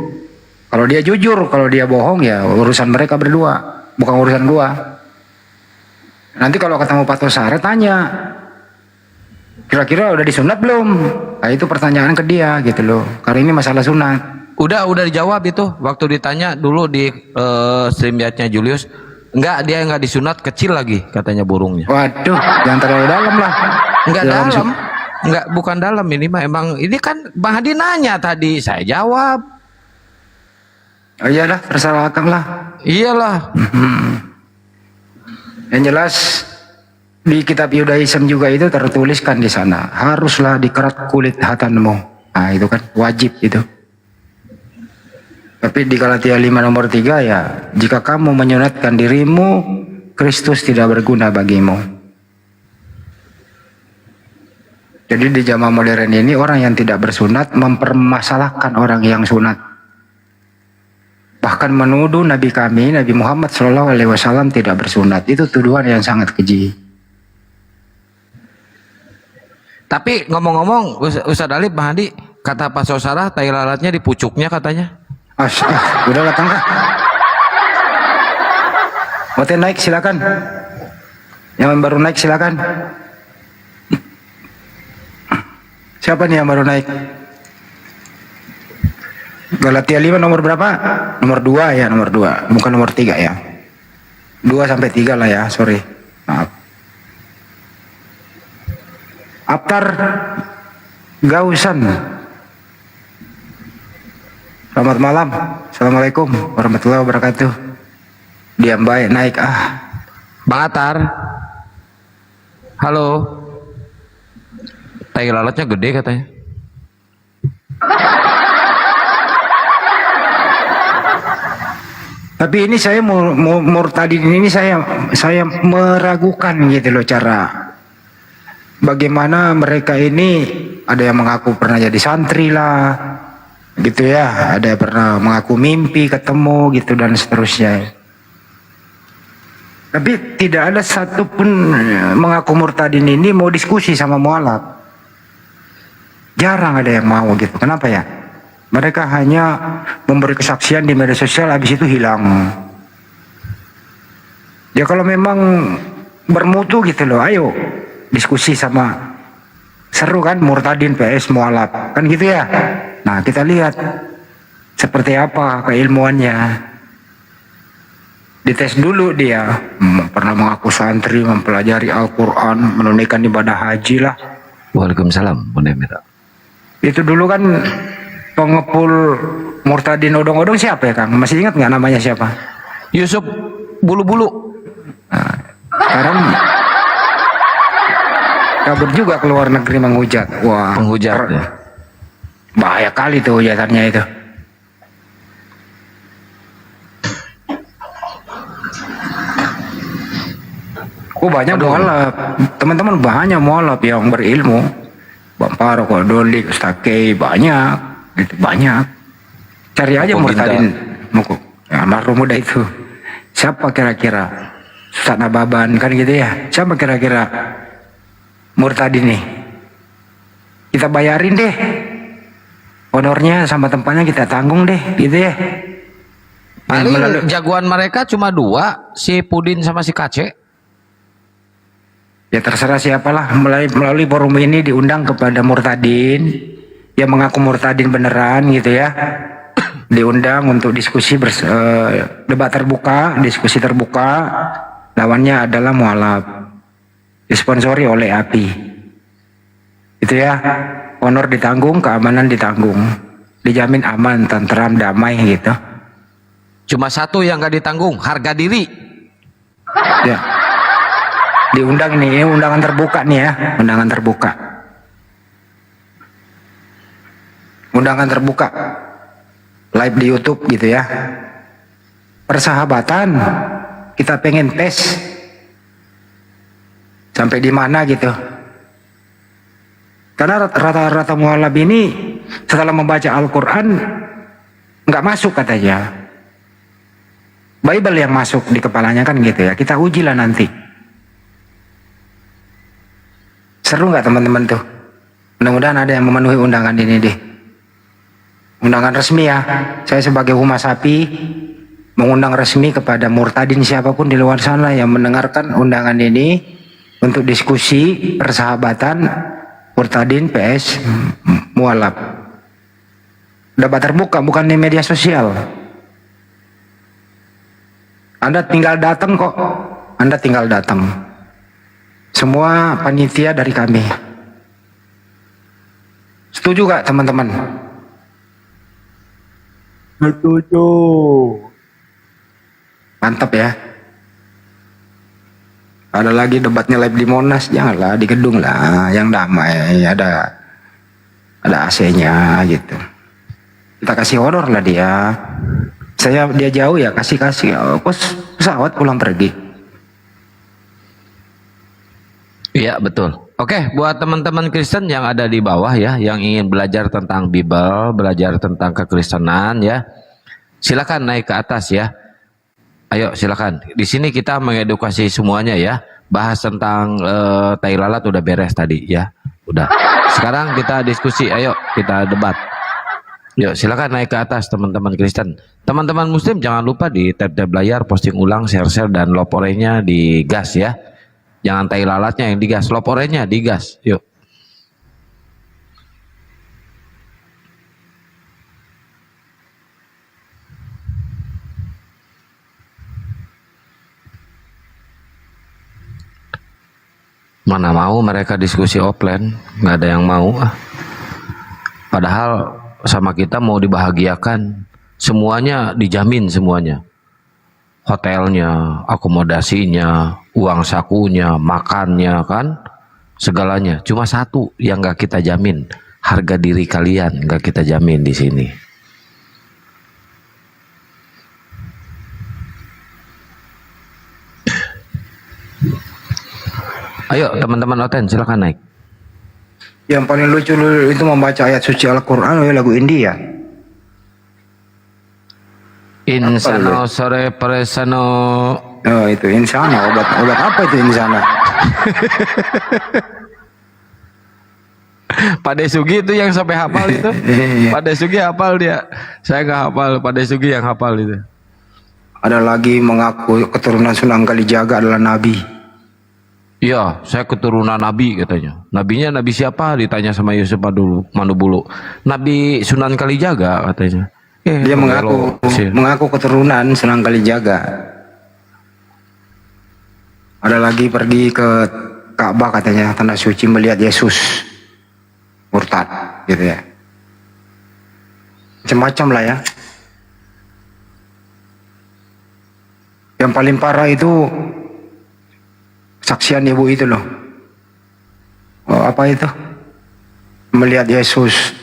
Kalau dia jujur, kalau dia bohong ya urusan mereka berdua, bukan urusan gua. Nanti kalau ketemu Pastor Sarah tanya, kira-kira udah disunat belum? Nah itu pertanyaan ke dia gitu loh. Karena ini masalah sunat. Udah dijawab itu waktu ditanya dulu di streamyardnya Julius. Enggak, dia nggak disunat, kecil lagi katanya burungnya. Waduh, jangan terlalu dalam lah. Enggak dalam. Enggak, bukan dalam ini mah emang ini kan Bang Hadi nanya tadi, saya jawab. Oh iyalah, terserah Akang lah. Iyalah. Yang jelas Di kitab Yudaism juga itu tertuliskan di sana, haruslah dikerat kulit hatanmu. Nah itu kan wajib itu. Tapi di Galatia 5 nomor 3 ya, jika kamu menyunatkan dirimu, Kristus tidak berguna bagimu. Jadi di zaman modern ini orang yang tidak bersunat mempermasalahkan orang yang sunat. Bahkan menuduh Nabi kami, Nabi Muhammad SAW tidak bersunat. Itu tuduhan yang sangat keji. Tapi ngomong-ngomong, Ustadz Alif, Bang Hadi, kata Pak Sosara, tai lalatnya di pucuknya katanya. Udah datang kah? Mau naik silakan. Yang baru naik silakan. Siapa nih yang baru naik? Galatia 5 nomor berapa? Nomor 2 ya, nomor 2. Bukan nomor 3 ya. 2 sampai 3 lah ya, sorry. Maaf. Aptar Gausan. Selamat malam. Assalamualaikum warahmatullahi wabarakatuh. Diam baik naik Bang Atar. Halo. Tai lalatnya gede katanya. Tapi ini saya murtadin ini saya meragukan gitu loh cara bagaimana mereka ini, ada yang mengaku pernah jadi santri lah gitu ya, ada yang pernah mengaku mimpi ketemu gitu dan seterusnya. Tapi tidak ada satupun mengaku murtadin ini mau diskusi sama mualaf. Jarang ada yang mau gitu. Kenapa ya? Mereka hanya memberi kesaksian di media sosial, habis itu hilang. Ya kalau memang bermutu gitu loh, ayo diskusi sama, seru kan murtadin PS mualaf kan gitu ya. Nah kita lihat seperti apa keilmuannya, dites dulu dia pernah mengaku santri, mempelajari Al-Quran, menunaikan ibadah haji lah. Waalaikumsalam. Itu dulu kan pengepul murtadin odong-odong siapa ya Kang? Masih ingat nggak namanya siapa? Yusuf Bulu-Bulu. Nah, sekarang kabur juga ke luar negeri menghujat. Wah, penghujat ya. Bahaya kali tuh hujatannya itu. Banyak mualaf, teman-teman banyak mualaf yang berilmu. Bang Paro, Dolik, Ustaz Kei, banyak, gitu, banyak. Cari aja murtadin, ya, almarhum muda itu. Siapa kira-kira? Ustaz Nababan kan gitu ya. Siapa kira-kira murtadin nih? Kita bayarin deh, honornya sama tempatnya kita tanggung deh, gitu ya. Paling jagoan mereka cuma 2, si Pudin sama si Kace. Ya terserah siapalah, melalui forum ini diundang kepada murtadin yang mengaku murtadin beneran gitu ya, diundang untuk diskusi debat terbuka, diskusi terbuka. Lawannya adalah mualaf, disponsori oleh API itu ya. Honor ditanggung, keamanan ditanggung, dijamin aman, tentram, damai gitu. Cuma satu yang gak ditanggung, harga diri ya. Diundang nih, undangan terbuka nih ya, undangan terbuka. Undangan terbuka. Live di YouTube gitu ya. Persahabatan, kita pengen tes sampai di mana gitu. Karena rata-rata mualaf ini setelah membaca Al-Quran nggak masuk katanya. Bible yang masuk di kepalanya kan gitu ya. Kita uji lah nanti. Seru nggak teman-teman tuh? Mudah-mudahan ada yang memenuhi undangan ini deh. Undangan resmi ya. Saya sebagai Humas Sapi mengundang resmi kepada murtadin siapapun di luar sana yang mendengarkan undangan ini untuk diskusi persahabatan murtadin PS mualaf. Debat terbuka, bukan di media sosial. Anda tinggal datang kok. Anda tinggal datang. Semua panitia dari kami. Setuju gak teman-teman? Setuju. Mantap ya. Ada lagi debatnya live di Monas, janganlah di gedung lah, yang damai, ada AC-nya gitu. Kita kasih honor lah dia. Dia jauh ya kasih pesawat pulang pergi. Iya betul. Oke, buat teman-teman Kristen yang ada di bawah ya, yang ingin belajar tentang Bible, belajar tentang kekristenan ya, silakan naik ke atas ya. Ayo silakan. Di sini kita mengedukasi semuanya ya. Bahas tentang tai lalat udah beres tadi ya. Udah. Sekarang kita diskusi. Ayo kita debat. Yuk silakan naik ke atas teman-teman Kristen. Teman-teman Muslim jangan lupa di tab-tab layar posting ulang, share dan love oranye digas ya. Jangan tai lalatnya yang digas, love oranye digas. Yuk. Mana mau mereka diskusi offline, nggak ada yang mau. Padahal sama kita mau dibahagiakan, semuanya dijamin semuanya. Hotelnya, akomodasinya, uang sakunya, makannya kan, segalanya. Cuma satu yang nggak kita jamin, harga diri kalian nggak kita jamin di sini. Ayo teman-teman Oten silakan naik. Yang paling lucu itu membaca ayat suci Al-Quran lagu India. Insano sore presano. Oh itu insana, obat apa itu insana? Pak Desugi itu yang sampai hafal itu. Pak Desugi hafal dia. Saya nggak hafal, Pak Desugi yang hafal itu. Ada lagi mengaku keturunan Sunan Kalijaga adalah nabi. Iya, saya keturunan nabi katanya. Nabinya nabi siapa? Ditanya sama Yusuf Manubulu. Nabi Sunan Kalijaga katanya. Dia mengaku keturunan Sunan Kalijaga. Ada lagi pergi ke Ka'bah katanya, tanah suci melihat Yesus. Murtad gitu ya. Macam-macam lah ya. Yang paling parah itu saksian ibu itu loh. Oh, apa itu? Melihat Yesus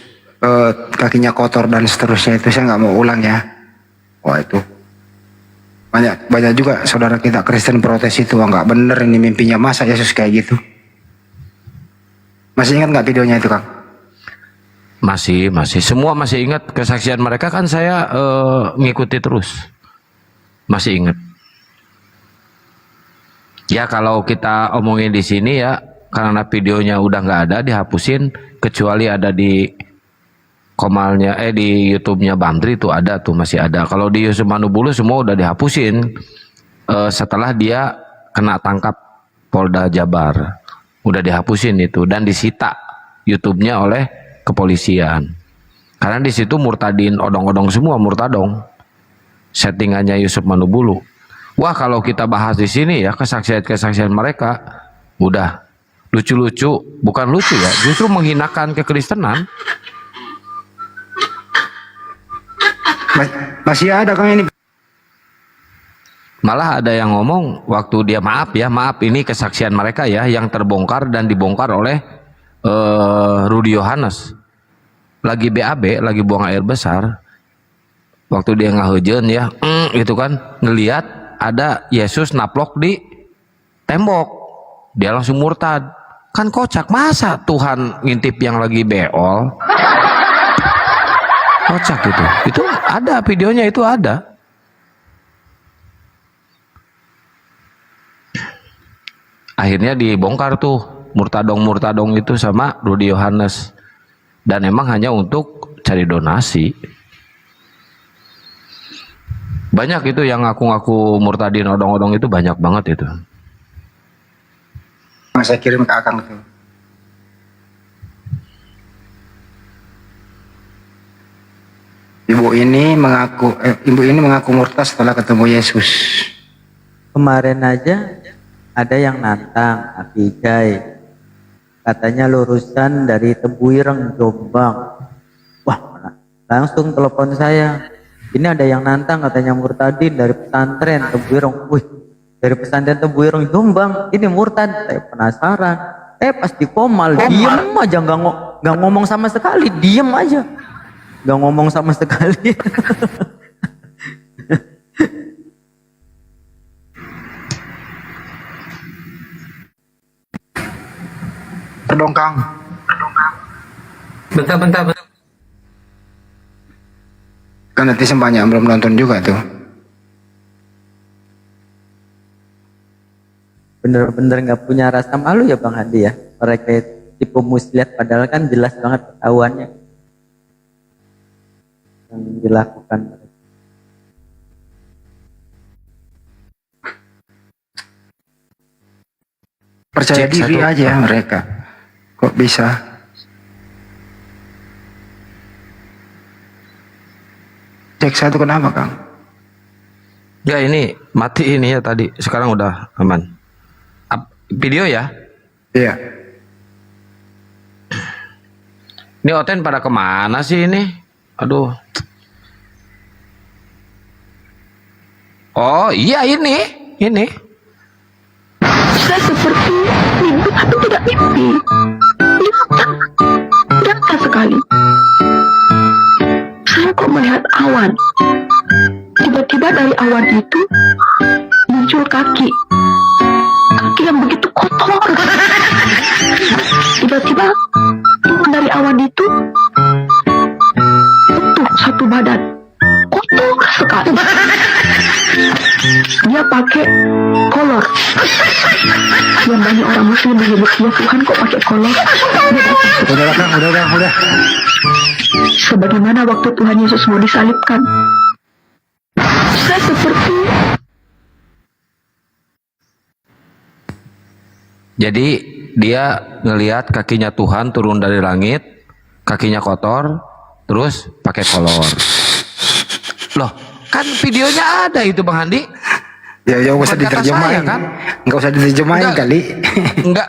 kakinya kotor dan seterusnya, itu saya nggak mau ulang ya. Wah itu banyak juga saudara kita Kristen protes itu. Wah nggak bener ini mimpinya, masa Yesus kayak gitu. Masih ingat nggak videonya itu Kang? Masih semua masih ingat kesaksian mereka kan, saya ngikuti terus. Masih ingat. Ya kalau kita omongin di sini ya, karena videonya udah nggak ada, dihapusin, kecuali ada di komalnya di YouTube-nya Bamdri itu ada tuh, masih ada. Kalau di Yusuf Manubulu semua udah dihapusin setelah dia kena tangkap Polda Jabar, udah dihapusin itu dan disita YouTube-nya oleh kepolisian. Karena di situ murtadin odong-odong semua, murtadong. Settingannya Yusuf Manubulu. Wah kalau kita bahas di sini ya kesaksian mereka udah lucu-lucu, bukan lucu ya, justru menghinakan kekristenan. Masih ada Kang ini. Malah ada yang ngomong waktu dia maaf ini kesaksian mereka ya yang terbongkar dan dibongkar oleh Rudy Yohanes. Lagi BAB, lagi buang air besar. Waktu dia ngahujen ya, gitu kan, ngelihat ada Yesus naplok di tembok, dia langsung murtad. Kan kocak, masa Tuhan ngintip yang lagi beol? Kocak itu ada videonya, itu ada. Akhirnya dibongkar tuh murtadong itu sama Rudy Yohanes, dan emang hanya untuk cari donasi. Banyak itu yang ngaku-ngaku murtadin odong-odong itu, banyak banget itu. Saya kirim ke Akang tuh. Ibu ini mengaku murtad setelah ketemu Yesus. Kemarin aja ada yang nantang Abijay, katanya lurusan dari Tebuireng Jombang. Wah, langsung telepon saya. Ini ada yang nantang katanya murtadin dari pesantren Tebuireng. Wih, dari pesantren Tebu Ireng Jombang, ini murtad. Saya penasaran. Pas di Komal, diem aja, nggak ngomong sama sekali, diem aja, nggak ngomong sama sekali. Berdongkang. Bentar. Kan netizen banyak yang belum nonton juga tuh. Bener-bener nggak punya rasa malu ya Bang Hadi ya. Mereka tipe muslihat padahal kan jelas banget ketahuannya yang dilakukan. Percaya Cek diri satu. aja mereka. Kok bisa? Cek satu kenapa Kang? Ya ini mati ini ya tadi. Sekarang udah aman. Video ya? Iya. Ini Oten pada kemana sih ini? Aduh. Oh iya ini. Saya seperti mimpi tapi tidak mimpi. Nyata sekali. Saya kok melihat awan. Tiba-tiba dari awan itu muncul kaki. Kaki yang begitu kotor. Tiba-tiba dari awan itu utuh satu badan. Kotor sekali. Dia pakai kolor. Yang banyak orang muslim menyebut dia Tuhan kok pakai kolor. Udah. Sebagaimana waktu Tuhan Yesus mau disalibkan. Saya seperti Jadi dia ngelihat kakinya Tuhan turun dari langit, kakinya kotor, terus pakai kolor. Loh, kan videonya ada itu Bang Handi. Ya nggak usah Bukan kata diterjemahin saya, kan? Nggak usah diterjemahin Enggak. kali.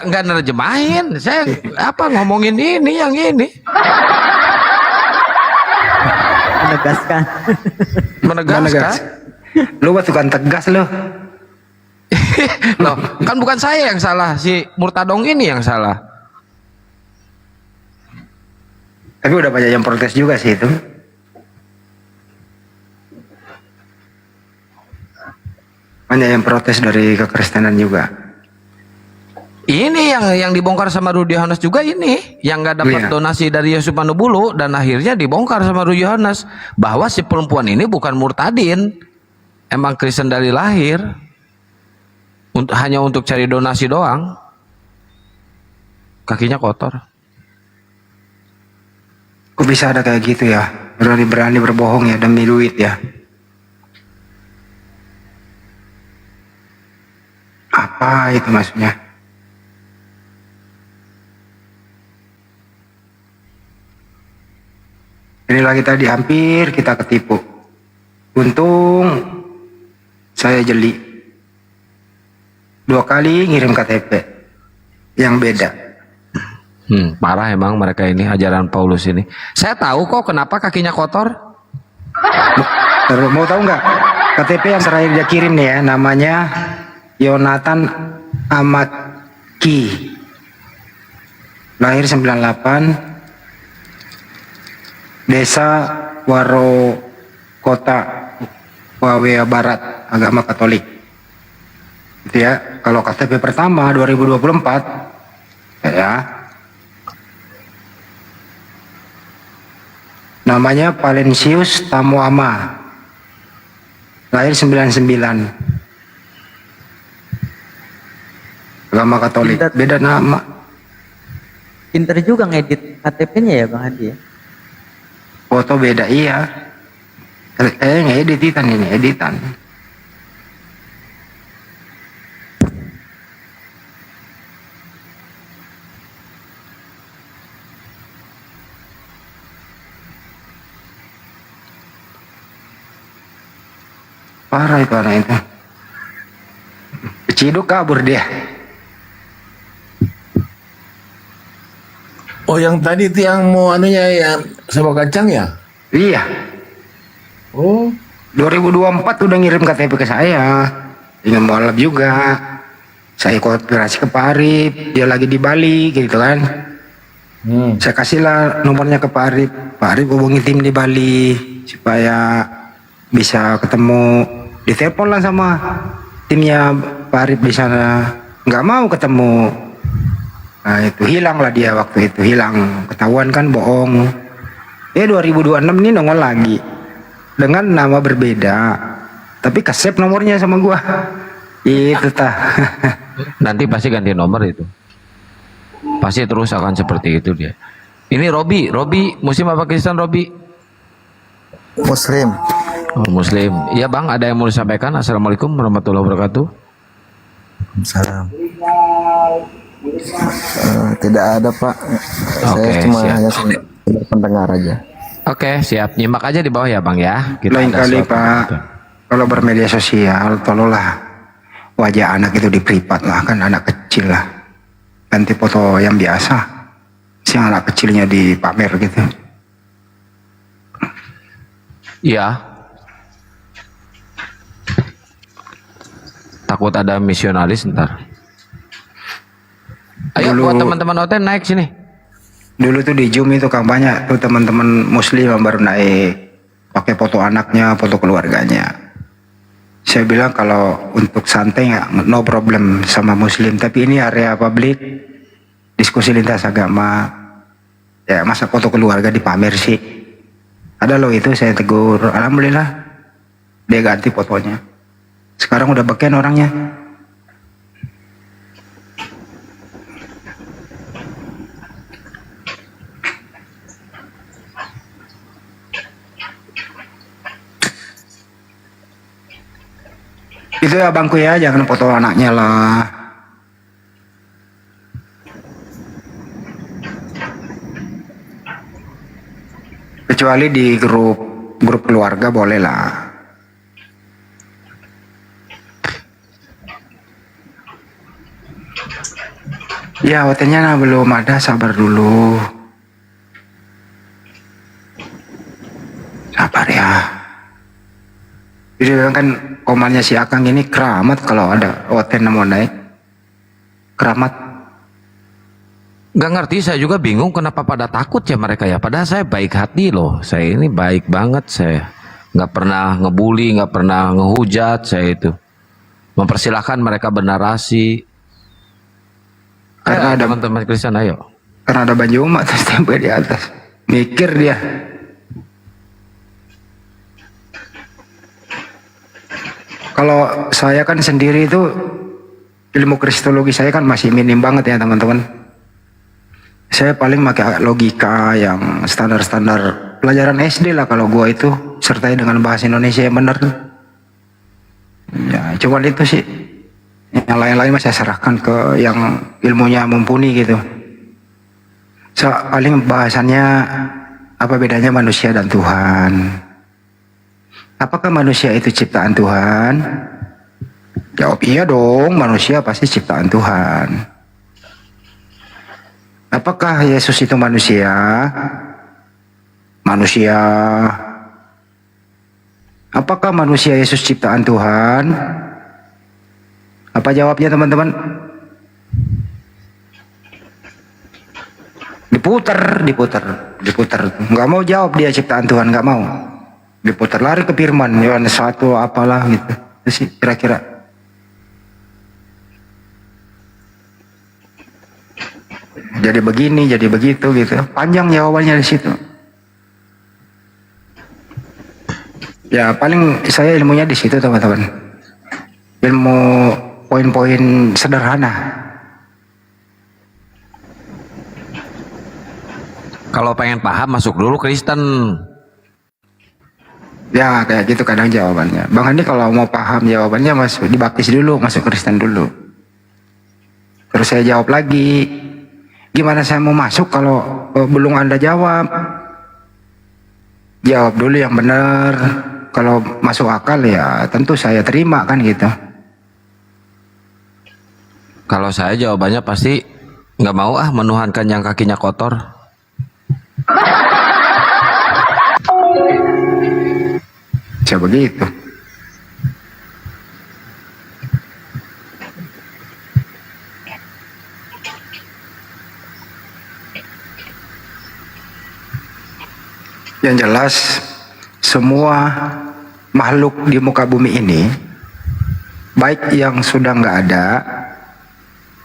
Enggak nerjemahin. Saya ngomongin ini yang ini. Menegaskan. Menegaskan. Lu tukang tegas lu. Loh, kan bukan saya yang salah, si Murtadong ini yang salah. Tapi udah banyak yang protes juga sih itu. Banyak yang protes dari kekristenan juga. Ini yang dibongkar sama Rudi Yohanes juga ini, yang nggak dapat Iya. donasi dari Yesus Manubulu dan akhirnya dibongkar sama Rudi Yohanes bahwa si perempuan ini bukan murtadin, emang Kristen dari lahir, hanya untuk cari donasi doang, kakinya kotor. Kok bisa ada kayak gitu ya? Berani berbohong ya demi duit ya? Apa itu maksudnya? Ini lagi tadi hampir kita ketipu. Untung saya jeli. 2 kali ngirim KTP yang beda. Parah emang mereka ini, ajaran Paulus ini. Saya tahu kok kenapa kakinya kotor. Mau tahu nggak? KTP yang terakhir dia kirim nih ya, namanya Yonatan Amaki. Lahir 98, Desa Waro Kota Wawea Barat, agama Katolik. Itu ya, kalau KTP pertama 2024 ya. Namanya Valensius Tamuama. Lahir 99. Agama Katolik. Beda nama. Pinter juga ngedit KTP-nya ya Bang Hadi ya. Foto beda iya. Editan ini, editan. Parah itu anak itu. Ciduk kabur dia. Oh yang tadi itu yang mau anunya yang sama kacang ya? Iya. Oh. 2024 udah ngirim KTP ke saya. ingin mualaf juga. Saya konspirasi ke Pak Arif, dia lagi di Bali gitu kan. Saya kasihlah nomornya ke Pak Arif. Pak Arif hubungi tim di Bali supaya bisa ketemu. Ditelepon lah sama timnya Pak Arif di sana. Nggak mau ketemu. Nah itu hilang lah dia waktu itu, hilang. Ketahuan kan bohong. 2026 ini nongol lagi dengan nama berbeda, tapi kasep nomornya sama gua. Itu tah. Nanti pasti ganti nomor itu. Pasti terus akan seperti itu dia. Ini Robi Muslim apa Kristen Robi? Muslim. Oh, Muslim. Iya Bang, ada yang mau disampaikan? Assalamualaikum warahmatullahi wabarakatuh. Salam. Tidak ada Pak. Saya cuma siap. hanya sekedar pendengar aja. Oke, siap. Nyimak aja di bawah ya Bang ya. Lain ada kali suatu- Pak, kalau bermedia sosial tolonglah wajah anak itu di privat lah, kan anak kecil lah. Ganti foto yang biasa, si anak kecilnya dipamer gitu. Iya. Takut ada misionaris ntar. Ayo buat teman-teman OT naik sini. Dulu tuh di Zoom itu kan banyak tuh teman-teman Muslim yang baru naik pakai foto anaknya, foto keluarganya. Saya bilang kalau untuk santai no problem sama Muslim, tapi ini area publik, diskusi lintas agama, ya masa foto keluarga dipamer sih. Ada loh itu, saya tegur, alhamdulillah dia ganti fotonya. Sekarang udah beken orangnya. Itu ya bangku ya, jangan foto anaknya lah. Kecuali di grup keluarga boleh lah. Ya hotelnya belum ada, sabar dulu. Sabar ya. Jadi kan komannya si Akang ini keramat kalau ada hotel mau naik. Keramat. Gak ngerti, saya juga bingung kenapa pada takut ya mereka ya. Padahal saya baik hati loh. Saya ini baik banget saya. Gak pernah ngebully, gak pernah ngehujat saya itu. Mempersilahkan mereka bernarasi. Karena ada teman-teman Kristen, ayo. Karena ada baju umat terus tempel di atas. Mikir dia. Kalau saya kan sendiri itu ilmu kristologi saya kan masih minim banget ya teman-teman. Saya paling pakai logika yang standar-standar pelajaran SD lah kalau gua itu, sertai dengan bahasa Indonesia yang benar. Ya cuman itu sih. Yang lain-lain saya serahkan ke yang ilmunya mumpuni gitu. So, paling bahasannya apa bedanya manusia dan Tuhan? Apakah manusia itu ciptaan Tuhan? Jawab iya dong, manusia pasti ciptaan Tuhan. Apakah Yesus itu manusia? Manusia. Apakah manusia Yesus ciptaan Tuhan? Apa jawabnya teman-teman? Diputar. Nggak mau jawab dia ciptaan Tuhan, nggak mau. Diputar, lari ke firman, Yohanes 1 apalah gitu. Itu sih kira-kira. Jadi begini, jadi begitu gitu. Panjang jawabannya di situ. Ya paling saya ilmunya di situ teman-teman. Ilmu poin-poin sederhana. Kalau pengen paham masuk dulu Kristen. Ya kayak gitu kadang jawabannya. Bang Andi kalau mau paham jawabannya masuk dibaptis dulu, masuk Kristen dulu. Terus saya jawab lagi. Gimana saya mau masuk kalau belum Anda jawab? Jawab dulu yang benar. Kalau masuk akal ya tentu saya terima kan gitu. Kalau saya jawabannya pasti nggak mau menuhankan yang kakinya kotor. Saya begitu. Yang jelas semua makhluk di muka bumi ini, baik yang sudah nggak ada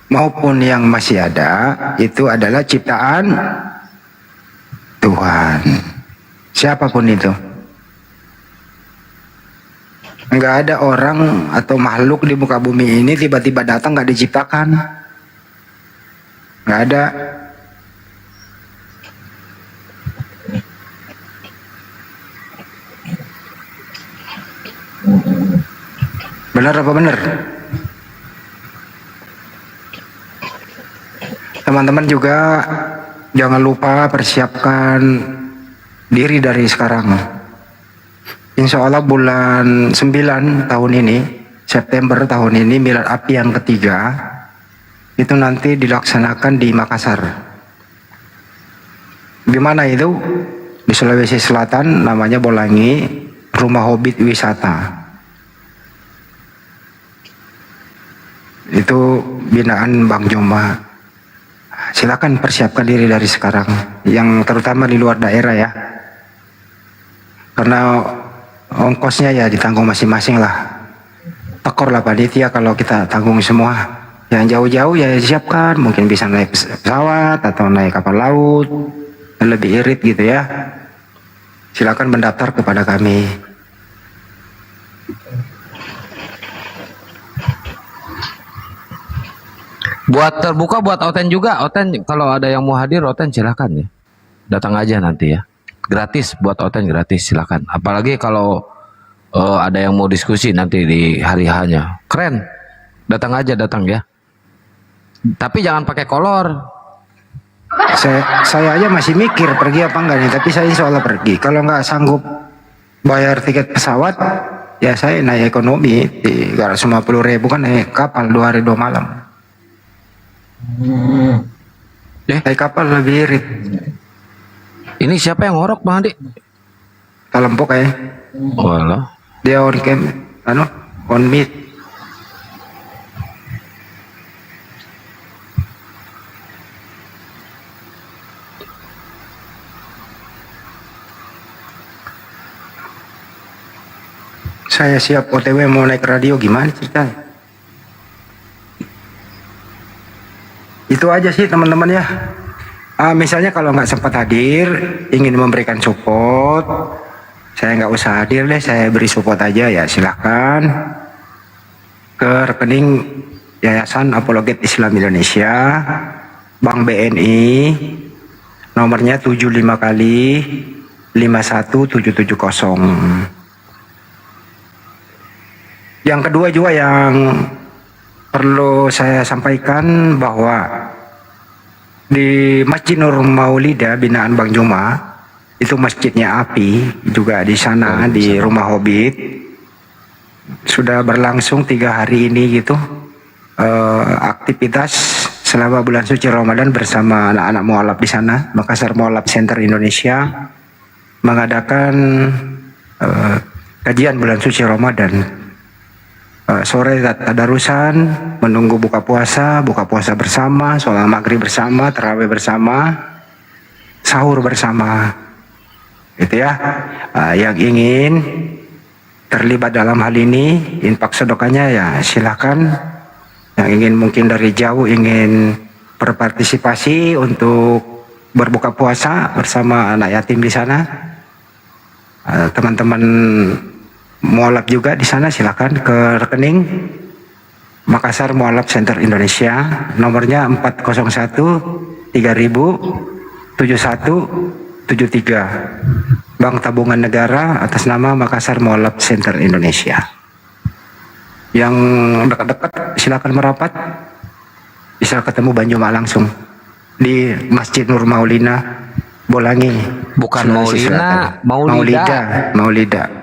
maupun yang masih ada, itu adalah ciptaan Tuhan. Siapapun itu. Nggak ada orang atau makhluk di muka bumi ini tiba-tiba datang nggak diciptakan. Nggak ada. Benar apa benar? Teman-teman juga jangan lupa persiapkan diri dari sekarang. Insya Allah bulan 9 tahun ini, September tahun ini, milad api yang ketiga itu nanti dilaksanakan di Makassar. Di mana itu? Di Sulawesi Selatan, namanya Bolangi, Rumah Hobbit Wisata. Itu binaan Bang Joma. Silakan persiapkan diri dari sekarang, yang terutama di luar daerah ya. Karena ongkosnya ya ditanggung masing-masing lah. Tekor lah panitia kalau kita tanggung semua. Yang jauh-jauh ya siapkan, mungkin bisa naik pesawat atau naik kapal laut, lebih irit gitu ya. Silakan mendaftar kepada kami. Buat terbuka buat Oten juga. Oten kalau ada yang mau hadir, Oten silakan ya. Datang aja nanti ya. Gratis buat Oten, gratis silakan. Apalagi kalau ada yang mau diskusi nanti di hari hanya. Keren. Datang aja, datang ya. Tapi jangan pakai kolor. Saya aja masih mikir pergi apa enggak nih, tapi saya insya Allah pergi. Kalau nggak sanggup bayar tiket pesawat, ya saya naik ekonomi. 350.000 kan naik kapal 2 hari 2 malam. Naik kapal lebih irit. Ini siapa yang ngorok Bang Andi? Talempok ya. Walah. Dia on cam, on meet. Saya siap OTW mau naik radio, gimana ceritanya? Itu aja sih teman-teman ya. Misalnya kalau nggak sempat hadir, ingin memberikan support, saya nggak usah hadir deh, saya beri support aja ya, silahkan ke rekening Yayasan Apologet Islam Indonesia, Bank BNI, nomornya 75 kali 51770. Yang kedua juga yang perlu saya sampaikan bahwa di Masjid Nur Maulida binaan Bang Joma, itu masjidnya api juga di sana di Rumah Hobbit, sudah berlangsung 3 hari ini gitu, aktivitas selama bulan suci Ramadan bersama anak-anak mualaf di sana. Makassar Mualaf Center Indonesia mengadakan kajian bulan suci Ramadan. Sore tadarusan, menunggu buka puasa bersama, sholat maghrib bersama, tarawih bersama, sahur bersama, gitu ya. Yang ingin terlibat dalam hal ini, infak sedekahnya ya silakan. Yang ingin mungkin dari jauh ingin berpartisipasi untuk berbuka puasa bersama anak yatim di sana, teman-teman mualaf juga di sana, silakan ke rekening Makassar Mualaf Center Indonesia, nomornya 401 3000 7173, Bank Tabungan Negara atas nama Makassar Mualaf Center Indonesia. Yang dekat-dekat silakan merapat, bisa ketemu Bang Joma langsung di Masjid Nur Maulina Bolangi. Bukan Maulina, Maulida.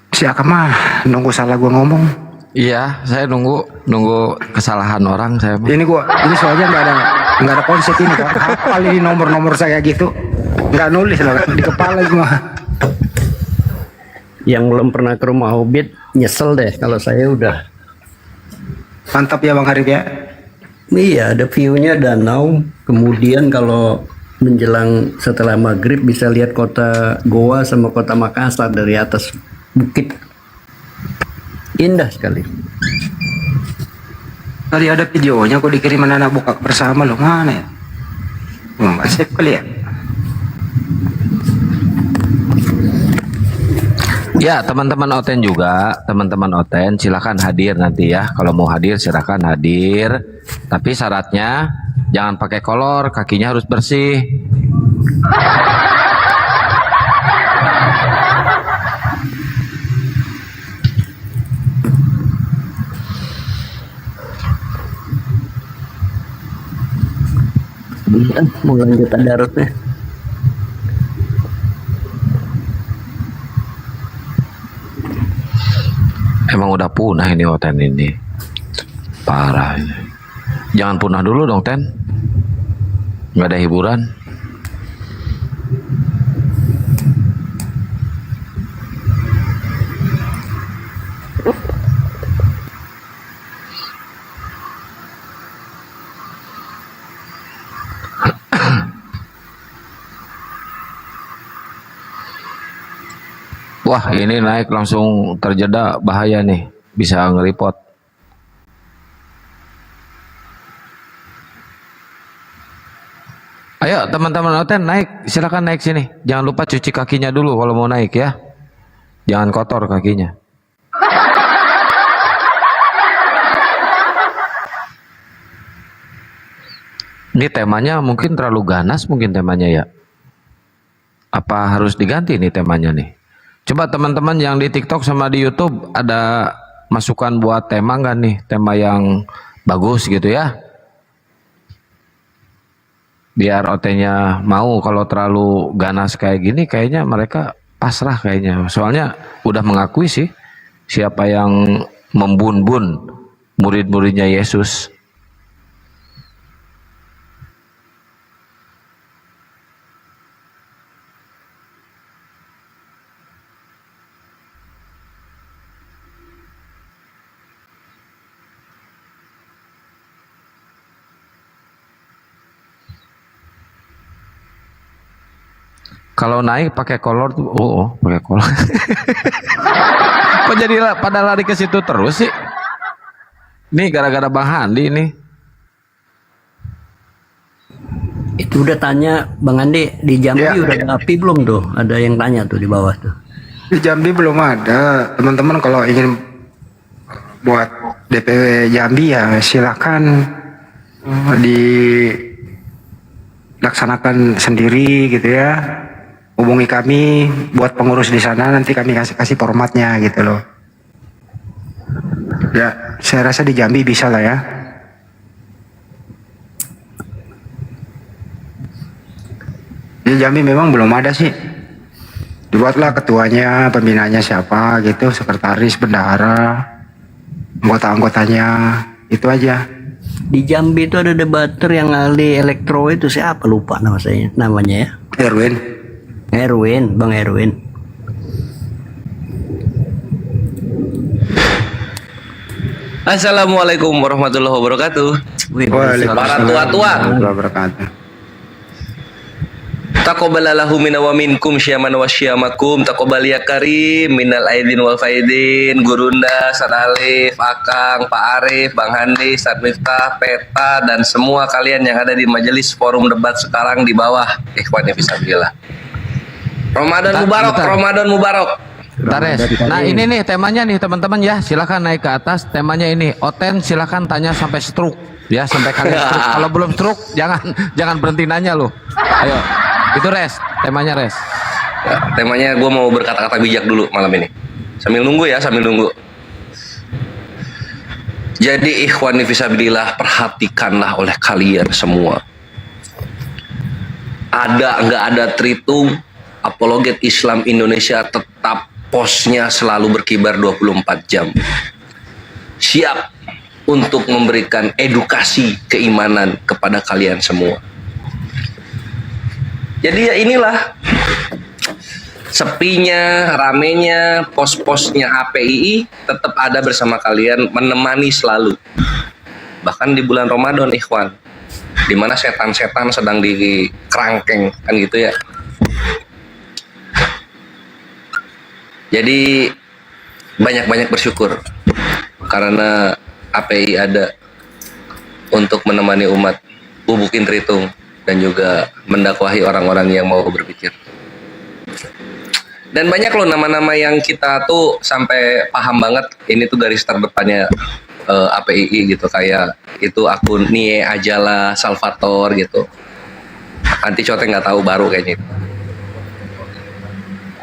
Si Akam mah nunggu salah gua ngomong. Iya, saya nunggu kesalahan orang saya. Ini soalnya nggak ada konsep ini kan. Hafal ini nomor-nomor saya gitu. Nggak nulis lah di kepala semua. Yang belum pernah ke Rumah Hobbit nyesel deh kalau saya udah. Mantap ya Bang Harif ya. Iya, ada view-nya danau. Kemudian kalau menjelang setelah maghrib bisa lihat kota Goa sama kota Makassar dari atas bukit. Indah sekali. Tadi ada videonya kok dikirim anak buka bersama loh, mana ya? Nggak save kali ya? Ya, teman-teman Oten juga, teman-teman Oten silakan hadir nanti ya. Kalau mau hadir silakan hadir. Tapi syaratnya jangan pakai kolor, kakinya harus bersih. Mau lanjut tadarusnya. Emang udah punah ini Oten ini. Parah ini. Jangan punah dulu dong Ten. Nggak ada hiburan. Wah, ini naik langsung terjeda, bahaya nih, bisa nge-report. Ayo teman-teman Oten naik, silakan naik sini. Jangan lupa cuci kakinya dulu kalau mau naik ya. Jangan kotor kakinya. Ini temanya mungkin terlalu ganas mungkin temanya ya. Apa harus diganti nih temanya nih? Coba teman-teman yang di TikTok sama di YouTube ada masukan buat tema nggak nih? Tema yang bagus gitu ya. Biar OT-nya mau. Kalau terlalu ganas kayak gini kayaknya mereka pasrah kayaknya. Soalnya udah mengakui sih siapa yang membun-bun murid-muridnya Yesus. Kalau naik pakai kolor tuh, pakai kolor. Kok jadi pada lari ke situ terus sih? Nih gara-gara Bang Handi nih. Itu udah tanya Bang Andi di Jambi Ya. udah ada api belum tuh? Ada yang tanya tuh di bawah tuh. Di Jambi belum ada. Teman-teman kalau ingin buat DPW Jambi ya silakan dilaksanakan sendiri gitu ya. Hubungi kami buat pengurus di sana, nanti kami kasih formatnya gitu loh. Ya, saya rasa di Jambi bisa lah ya. Di Jambi memang belum ada sih. Dibuatlah ketuanya, pembinanya siapa gitu, sekretaris, bendahara, anggota-anggotanya, itu aja. Di Jambi itu ada debater yang ahli elektro itu siapa lupa namanya ya. Bang Erwin. Assalamualaikum warahmatullahi wabarakatuh. Para tua-tua. Taqabbalalahu minna wa minkum syaman wa syamakum. Taqabbal ya karim minal aidin wal faidin. Gurunda, Ustaz Alif, Akang, Pak Arif, Bang Handi, Ustaz Miftah, Peta, dan semua kalian yang ada di majelis forum debat sekarang di bawah. Ikhwani fisabilillah. Ramadan Mubarak, Ramadan Mubarak. Tares. Nah ini nih temanya nih teman-teman ya, silakan naik ke atas. Temanya ini, Oten silakan tanya sampai stroke ya, sampai kalian stroke. Kalau belum stroke jangan berhenti nanya loh. Ayo, itu Res, temanya Res. Ya, temanya gue mau berkata-kata bijak dulu malam ini. Sambil nunggu ya, sambil nunggu. Jadi ikhwani fisabilillah, perhatikanlah oleh kalian semua. Ada nggak ada Tritung, Apologet Islam Indonesia tetap posnya selalu berkibar 24 jam. Siap untuk memberikan edukasi keimanan kepada kalian semua. Jadi ya inilah, sepinya, ramenya, pos-posnya APII tetap ada bersama kalian, menemani selalu. Bahkan di bulan Ramadan, ikhwan. dimana setan-setan sedang dikerangkeng kan gitu ya. Jadi banyak-banyak bersyukur karena API ada untuk menemani umat bubukin Tritung dan juga mendakwahi orang-orang yang mau berpikir. Dan banyak loh nama-nama yang kita tuh sampai paham banget ini tuh garis terdepannya API gitu, kayak itu akun Nie Ajala Salvator gitu. Anti Cote nggak tahu baru kayaknya itu.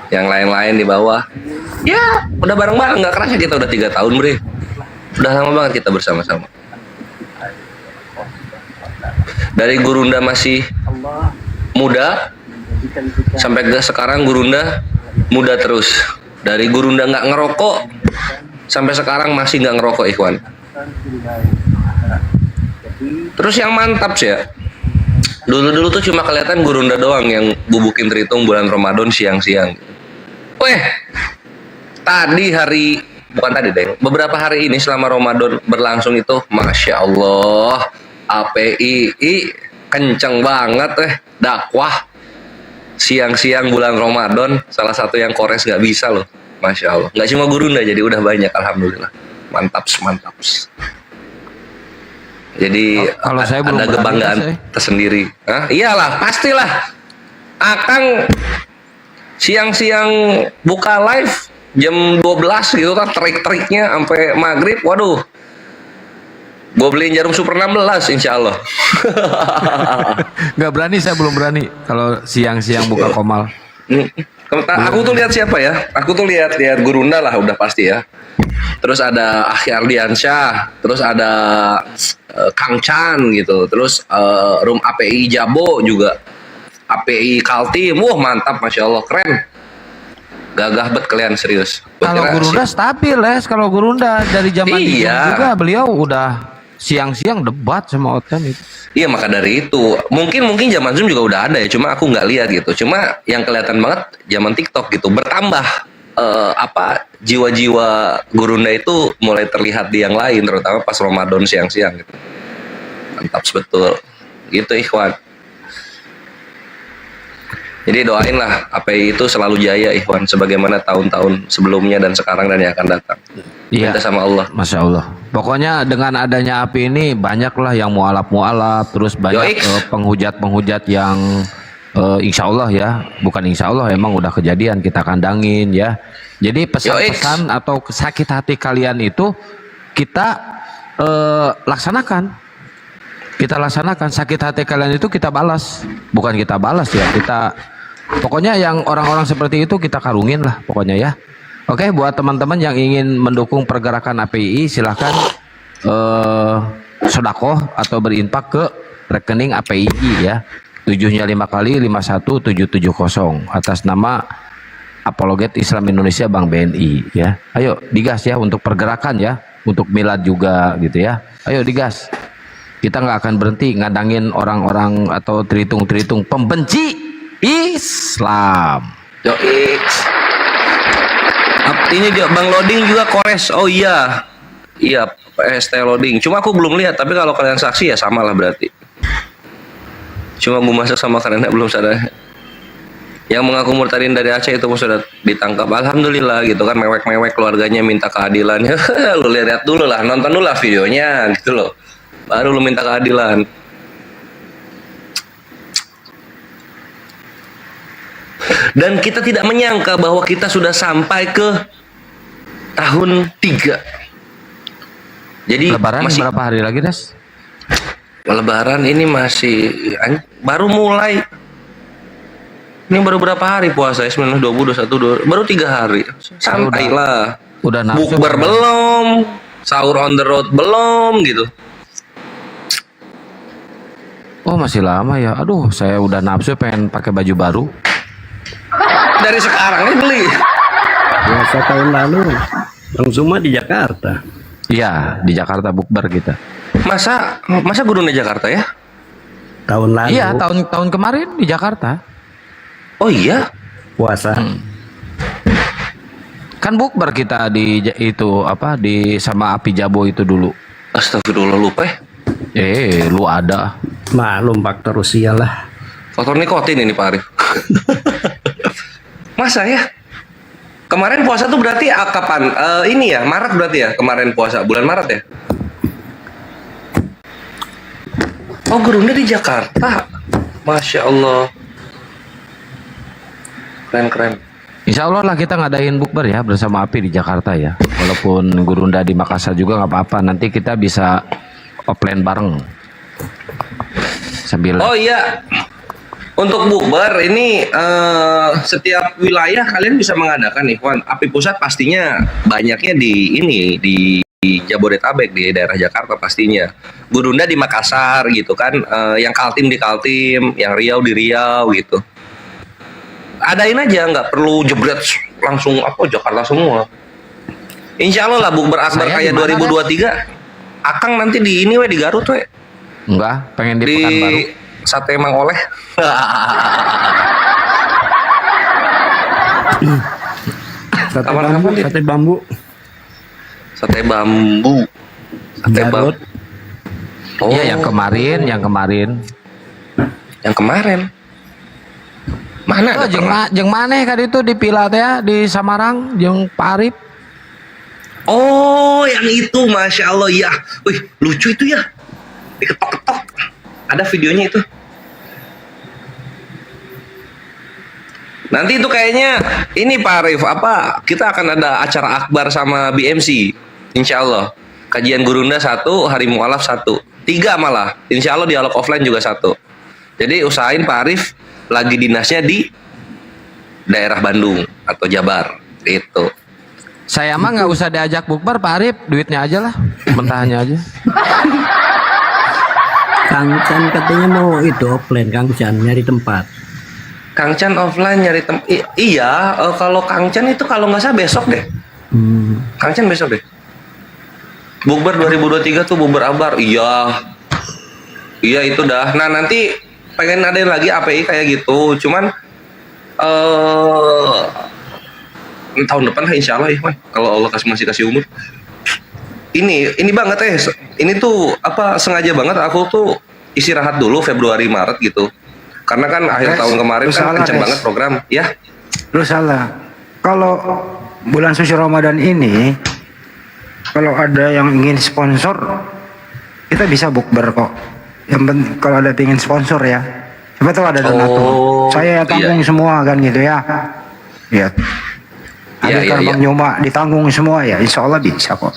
Yang lain-lain di bawah ya udah bareng-bareng, nggak kerasa kita udah 3 tahun bre, udah lama banget kita bersama-sama. Dari Gurunda masih muda sampai ke sekarang Gurunda muda terus. Dari Gurunda nggak ngerokok sampai sekarang masih nggak ngerokok ikhwan. Terus yang mantap sih ya, dulu tuh cuma kelihatan Gurunda doang yang bubukin Tritung bulan Ramadan siang-siang. Weh, bukan tadi deh, beberapa hari ini selama Ramadan berlangsung itu, Masya Allah, API kenceng banget dakwah siang-siang bulan Ramadan, salah satu yang Kores nggak bisa loh, Masya Allah. Nggak cuma Gurunda, jadi udah banyak, alhamdulillah. Mantap. Jadi Kalau saya belum ada berani, kebanggaan tersendiri. Hah? Iyalah, pastilah. Akang siang-siang buka live jam 12 gitu kan, trik-triknya sampai maghrib. Waduh, gue beliin jarum super 16 insya Allah. Nggak berani, saya belum berani kalau siang-siang buka komal. Aku tuh lihat siapa ya? Aku tuh lihat Gurunda lah udah pasti ya. Terus ada Akhi Ardiansyah, terus ada Kang Chan gitu, terus Room API Jabo juga, API Kaltim. Wah mantap, Masya Allah, keren. Gagah bet kalian, serius. Kalau Gurunda stabil kalau Gurunda dari zaman juga beliau udah siang-siang debat sama Oten itu. Iya, maka dari itu mungkin zaman Zoom juga udah ada ya, cuma aku nggak lihat gitu. Cuma yang kelihatan banget zaman TikTok gitu bertambah jiwa-jiwa Gurunda itu mulai terlihat di yang lain, terutama pas Ramadan siang-siang gitu. Mantap betul gitu ikhwan. Jadi doainlah API itu selalu jaya ikhwan, sebagaimana tahun-tahun sebelumnya dan sekarang dan yang akan datang. Iya. Minta sama Allah. Masya Allah. Pokoknya dengan adanya API ini banyaklah yang mualaf, terus banyak penghujat-penghujat yang insya Allah ya, bukan insya Allah, emang udah kejadian kita kandangin ya. Jadi pesan-pesan atau sakit hati kalian itu kita laksanakan. Kita laksanakan, sakit hati kalian itu kita balas, bukan kita balas ya, kita pokoknya yang orang-orang seperti itu kita karungin lah pokoknya ya. Oke, buat teman-teman yang ingin mendukung pergerakan API silahkan sodakoh atau berinfak ke rekening API ya, 7-nya 5 kali 51770 atas nama Apologet Islam Indonesia Bank BNI ya. Ayo digas ya untuk pergerakan ya, untuk milad juga gitu ya. Ayo digas. Kita nggak akan berhenti ngadangin orang-orang atau Tritung-Tritung pembenci Islam. Ini dia Bang Loading juga Kores. Oh iya, PST Loading. Cuma aku belum lihat, tapi kalau kalian saksi ya sama lah berarti. Cuma gue masuk sama karena belum sadar. Yang mengaku murtadin dari Aceh itu sudah ditangkap. Alhamdulillah gitu kan, mewek-mewek keluarganya minta keadilan. Lu lihat dulu lah, nonton dulu lah videonya gitu loh. Baru lu minta keadilan. Dan kita tidak menyangka bahwa kita sudah sampai ke tahun 3. Jadi Lebaran masih berapa hari lagi, Des? Lebaran ini masih baru mulai. Ini baru berapa hari puasa? 19, 20, 21, 22, baru 3 hari. Sampailah. Udah nafsu bukber belum, sahur on the road belum gitu. Oh masih lama ya. Aduh, saya udah nafsu pengen pakai baju baru. Dari sekarang ini beli. Puasa tahun lalu Bang Zuma di Jakarta. Iya, di Jakarta bukber kita. Masa Gurunda Jakarta ya? Tahun lalu. Iya, tahun kemarin di Jakarta. Oh iya? Puasa. Kan bukber kita di itu di sama Api Jabo itu dulu. Astagfirullah, lupa. Lu ada. Maklum faktor usia lah. Faktor nikotin ini Pak Arif. Masa ya? Kemarin puasa tuh berarti kapan? Ini ya, Maret berarti ya? Kemarin puasa, bulan Maret ya? Oh, Gurunda di Jakarta. Masya Allah. Keren. Insya Allah lah kita ngadain bukber ya bersama Api di Jakarta ya. Walaupun Gurunda di Makassar juga nggak apa-apa. Nanti kita bisa offline bareng. Sambil. Oh iya, untuk bukber ini setiap wilayah kalian bisa mengadakan nih, Wan. Api Pusat pastinya banyaknya di Jabodetabek, di daerah Jakarta pastinya. Gurunda di Makassar gitu kan, yang Kaltim di Kaltim, yang Riau di Riau gitu. Adain aja, nggak perlu jebret langsung Jakarta semua. Insya Allah lah bukber akbar kayak 2023. Akang nanti di di Garut we. Enggak, pengen di Pekanbaru. Sate Mang Oleh. Sate bambu. Sate bambu. Sate bambu. Oh, iya yang kemarin. Yang kemarin. Mana? Jeung maneh kan itu di Pilat ya di Samarang jeung Pak Arif. Oh, yang itu, Masya Allah ya. Wih, lucu itu ya. Diketok-ketok. Ada videonya itu. Nanti itu kayaknya ini Pak Arif, kita akan ada acara akbar sama BMC. Insya Allah. Kajian Gurunda 1, Hari Mu'alaf 1. 3 malah. Insya Allah dialog offline juga 1. Jadi usahain Pak Arif lagi dinasnya di daerah Bandung atau Jabar. Itu. Saya mah nggak usah diajak bukber Pak Arif, duitnya aja lah, mentahnya aja. Kang Chan katanya mau itu offline, Kang Chan nyari tempat. Kang Chan offline nyari tempat. Iya, kalau Kang Chan itu kalau nggak salah besok deh. Kang Chan besok deh. Bukber 2023 tuh bukber akbar. Iya itu dah. Nah nanti pengen ada lagi API kayak gitu. Cuman tahun depan lah insya Allah ya, kalau Allah masih kasih umur. Ini banget ini tuh sengaja banget aku tuh istirahat dulu Februari Maret gitu, karena kan akhir tahun kemarin kan kenceng banget program ya. Lu salah, kalau bulan suci Ramadan ini kalau ada yang ingin sponsor kita bisa bukber kok. Yang penting kalau ada ingin sponsor ya, siapa tahu ada donatur, saya tanggung semua kan gitu ya. Iya. Ada Bang Nyoma ditanggung semua ya, insya Allah bisa kok.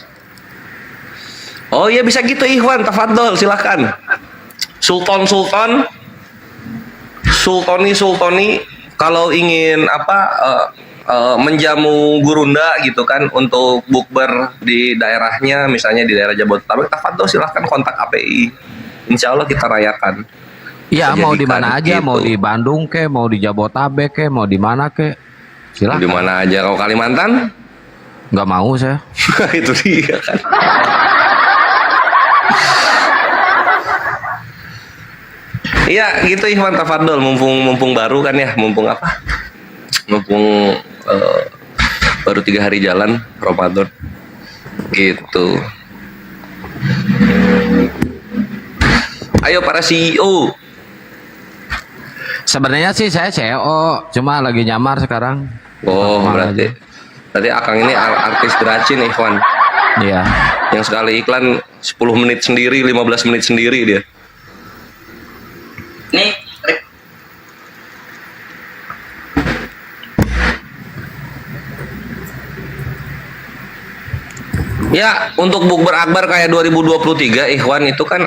Oh iya bisa gitu Ikhwan, tafadhol silakan. Sultoni kalau ingin menjamu Gurunda gitu kan untuk bukber di daerahnya, misalnya di daerah Jabodetabek, tafadhol silahkan kontak API. Insya Allah kita rayakan. Iya, mau di mana aja, gitu. Mau di Bandung ke, mau di Jabodetabek ke, mau di mana ke. Silahkan. Di mana aja. Kalau Kalimantan? Nggak mau saya. Itu dia kan. Iya gitu Ikhwan, tafadhol, mumpung baru kan ya, mumpung baru 3 hari jalan Ramadan gitu. Ayo para CEO. Sebenarnya sih saya CEO, cuma lagi nyamar sekarang. Oh, berarti Akang ini artis deracin Ikhwan. Iya. Yang sekali iklan 10 menit sendiri, 15 menit sendiri dia. Nih. Ya, untuk bukber akbar kayak 2023 Ikhwan itu kan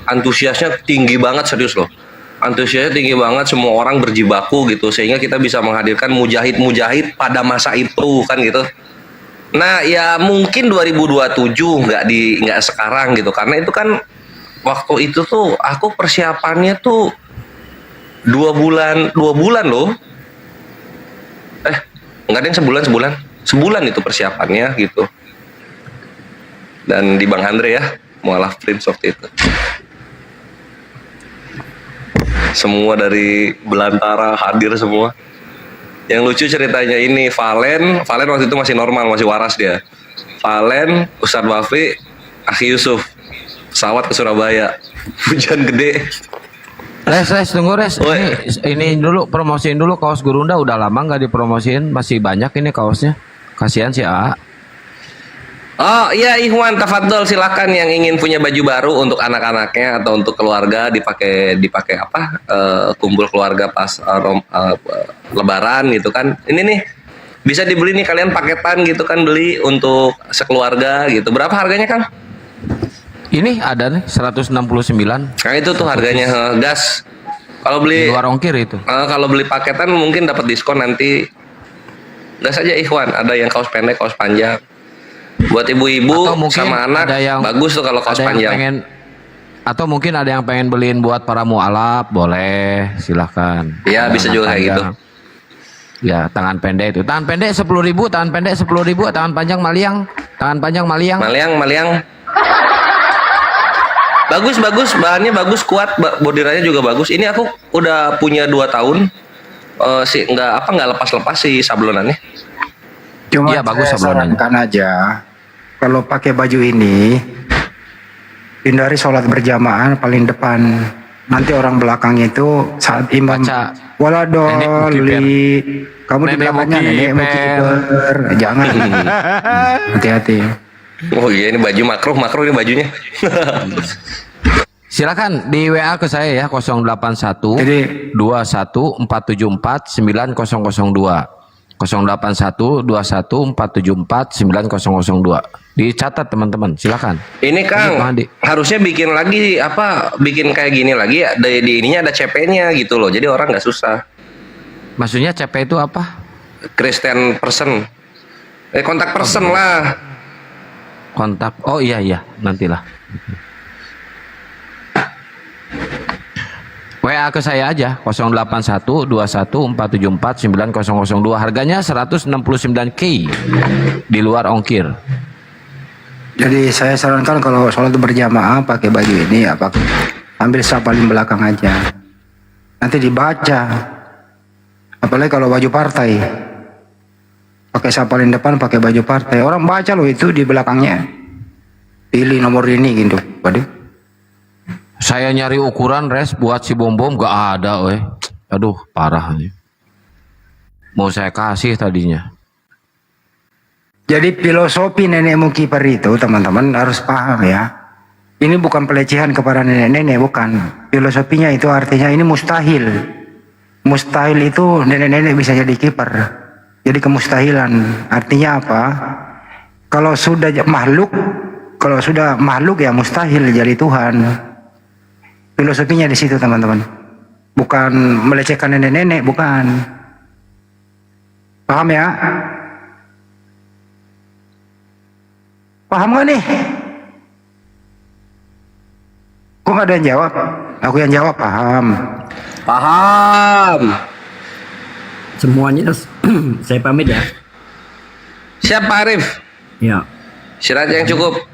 antusiasnya tinggi banget, serius loh. Antusiasnya tinggi banget, semua orang berjibaku gitu, sehingga kita bisa menghadirkan mujahid-mujahid pada masa itu kan gitu. Nah, ya mungkin 2027 nggak sekarang gitu, karena itu kan waktu itu tuh aku persiapannya tuh 2 bulan loh. Nggak ada yang sebulan itu persiapannya gitu. Dan di Bang Andre ya, Mu'alaf Prince waktu itu. Semua dari belantara hadir semua. Yang lucu ceritanya ini Valen waktu itu masih normal, masih waras dia. Valen, Ustadz Wafi, Akhi Yusuf. pesawat ke Surabaya. Hujan gede. Res, tunggu Res. Ini dulu, promosiin dulu kaos Gurunda. Udah lama nggak dipromosiin, masih banyak ini kaosnya. Kasihan si A. Oh iya Ikhwan, tafadhol silakan yang ingin punya baju baru untuk anak-anaknya atau untuk keluarga dipakai apa? Kumpul keluarga pas Lebaran gitu kan. Ini nih bisa dibeli nih kalian paketan gitu kan, beli untuk sekeluarga gitu. Berapa harganya Kang? Ini ada nih 169. Nah itu tuh harganya gas. Kalau beli di luar ongkir itu. Kalau beli paketan mungkin dapat diskon nanti. Gas aja Ikhwan, ada yang kaos pendek, kaos panjang. Buat ibu-ibu sama anak bagus tuh kalau kaos panjang. Atau mungkin ada yang pengen beliin buat para mualaf, boleh, silahkan. Iya bisa juga kayak gitu. Ya tangan pendek itu. Tangan pendek 10.000, tangan pendek 10.000, tangan panjang maliang, tangan panjang maliang. Maliang. Bagus, bahannya bagus, kuat, bodirannya juga bagus. Ini aku udah punya 2 tahun. Nggak lepas-lepas sih sablonannya. Cuma iya bagus saya sablonannya. sarankan aja, kalau pakai baju ini, hindari sholat berjamaah paling depan. Nanti orang belakang itu saat imam wala doli, kamu di belakangnya nenek mukiper, jangan. Hati-hati. Oh iya ini baju makruh ini bajunya. Silakan di WA ke saya ya 081 21 474 9002. 081 21 474 9002. Dicatat teman-teman, silakan. Ini Kang, harusnya bikin lagi bikin kayak gini lagi ya, di ininya ada CP-nya gitu loh. Jadi orang nggak susah. Maksudnya CP itu apa? Christian person. Kontak person lah. Kontak. Oh iya nantilah. WA ke saya aja 081 21 474 9002. Harganya 169.000 di luar ongkir. Jadi saya sarankan kalau sholat berjamaah pakai baju ini ya ambil saf paling belakang aja. Nanti dibaca. Apalagi kalau baju partai. Pakai saf paling depan, pakai baju partai. Orang baca loh itu di belakangnya. Pilih nomor ini gitu. Waduh. Saya nyari ukuran Res buat si bom-bom gak ada, aduh parah nih. Mau saya kasih tadinya. Jadi filosofi nenek mukiper itu teman-teman harus paham ya. Ini bukan pelecehan kepada nenek-nenek, bukan. Filosofinya itu artinya ini mustahil. Mustahil itu nenek-nenek bisa jadi kiper. Jadi kemustahilan. Artinya apa? Kalau sudah makhluk ya mustahil jadi Tuhan. Filosofinya di situ teman-teman. Bukan melecehkan nenek-nenek, bukan. Paham ya? Paham gak nih? Kok gak ada yang jawab? Aku yang jawab, paham. Paham. Semuanya saya pamit ya. Siap Pak Arif? Ya. Syarat yang cukup.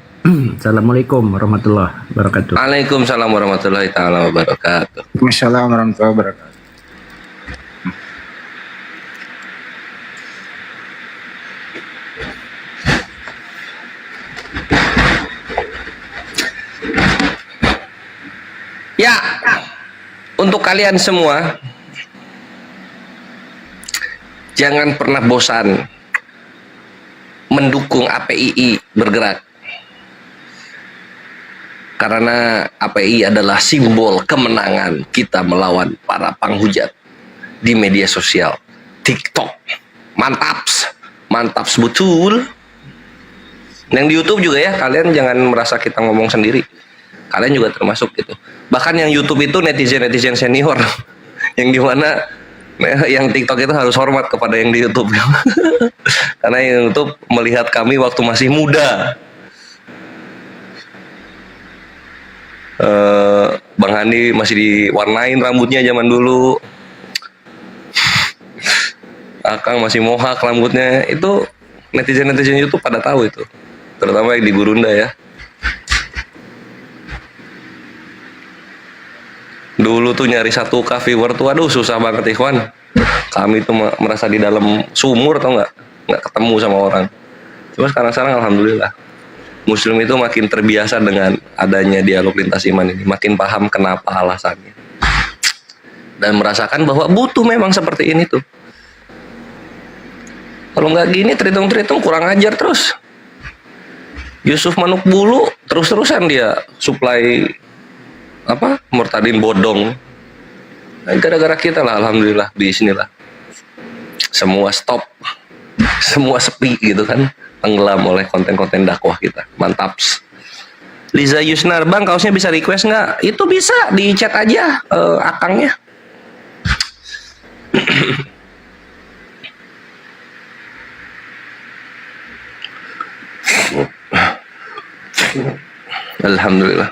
Assalamualaikum warahmatullahi wabarakatuh. Waalaikumsalam warahmatullahi taala wabarakatuh. Waalaikumsalam warahmatullahi wabarakatuh. Ya, untuk kalian semua, jangan pernah bosan mendukung APII bergerak. Karena API adalah simbol kemenangan kita melawan para penghujat di media sosial. TikTok, mantaps betul. Yang di YouTube juga ya, kalian jangan merasa kita ngomong sendiri. Kalian juga termasuk gitu. Bahkan yang YouTube itu netizen senior, yang dimana yang TikTok itu harus hormat kepada yang di YouTube. Karena yang YouTube melihat kami waktu masih muda. Bang Handi masih diwarnain rambutnya zaman dulu. Akang masih mohak rambutnya. Itu netizen YouTube pada tahu itu. Terutama yang di Gurunda ya. Dulu tuh nyari 1K viewer tuh aduh susah banget Ikhwan. Kami tuh merasa di dalam sumur atau nggak ketemu sama orang. Cuma sekarang alhamdulillah Muslim itu makin terbiasa dengan adanya dialog lintas iman ini, makin paham kenapa alasannya, dan merasakan bahwa butuh memang seperti ini tuh. Kalau nggak gini terhitung-terhitung kurang ajar terus. Yusuf Manuk Bulu terus-terusan dia supply apa Murtadin bodong. Nah, gara-gara kita lah, alhamdulillah di sinilah semua stop, semua sepi gitu kan, tenggelam oleh konten-konten dakwah kita. Mantap. Liza Yusnar, bang kaosnya bisa request nggak? Itu bisa di chat aja akangnya. Alhamdulillah.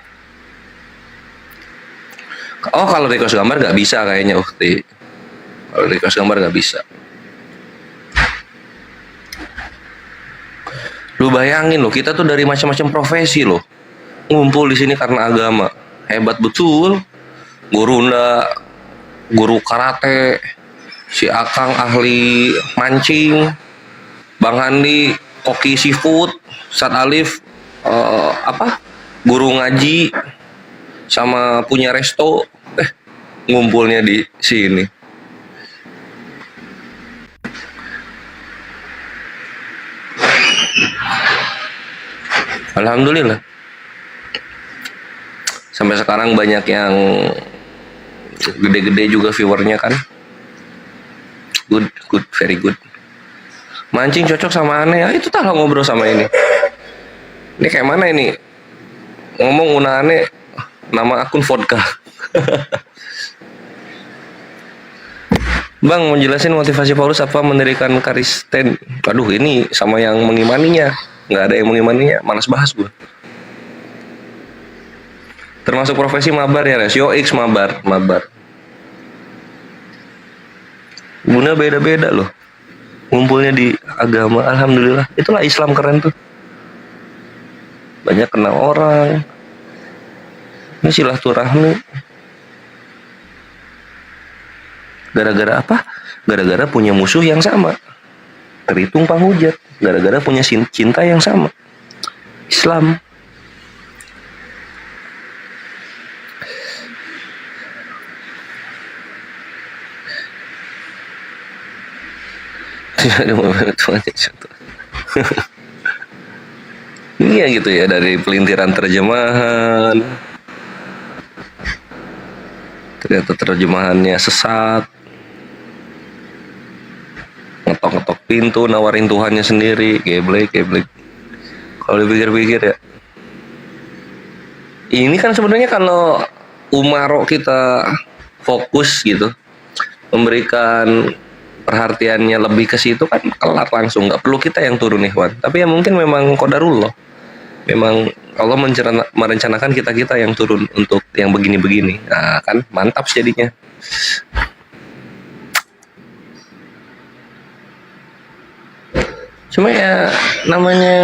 Oh kalau request gambar nggak bisa kayaknya Ukti. Kalau request gambar nggak bisa. Lu bayangin loh, kita tuh dari macam-macam profesi loh, ngumpul di sini karena agama. Hebat betul. Gurunda, guru karate, si Akang ahli mancing, Bang Handi koki seafood, Ustaz Alif guru ngaji sama punya resto, ngumpulnya di sini. Alhamdulillah. Sampai sekarang banyak yang gede-gede juga viewernya kan. Good, very good. Mancing cocok sama aneh, ya itu tak ngobrol sama ini. Ini kayak mana ini? Ngomong una aneh, nama akun vodka. Bang, mau jelasin motivasi Paulus apa mendirikan Kristen? Aduh, ini sama yang mengimaninya. Nggak ada yang mengimaninya, malas bahas gue. Termasuk profesi mabar ya, Res? X mabar. Guna beda-beda loh. Ngumpulnya di agama, alhamdulillah. Itulah Islam keren tuh. Banyak kenal orang. Ini silaturahmi. Gara-gara apa? Gara-gara punya musuh yang sama. Terhitung panghujat. Gara-gara punya cinta yang sama. Islam. Iya gitu ya, dari pelintiran terjemahan. Ternyata terjemahannya sesat. Ngetok-ngetok pintu, nawarin Tuhannya sendiri, geblek. Kalau dipikir-pikir ya. Ini kan sebenarnya kalau umaro kita fokus gitu, memberikan perhatiannya lebih ke situ kan kelar langsung, nggak perlu kita yang turun ikhwan. Tapi ya mungkin memang qadarullah, memang Allah merencanakan kita yang turun untuk yang begini-begini. Nah kan mantap jadinya. Cuma ya namanya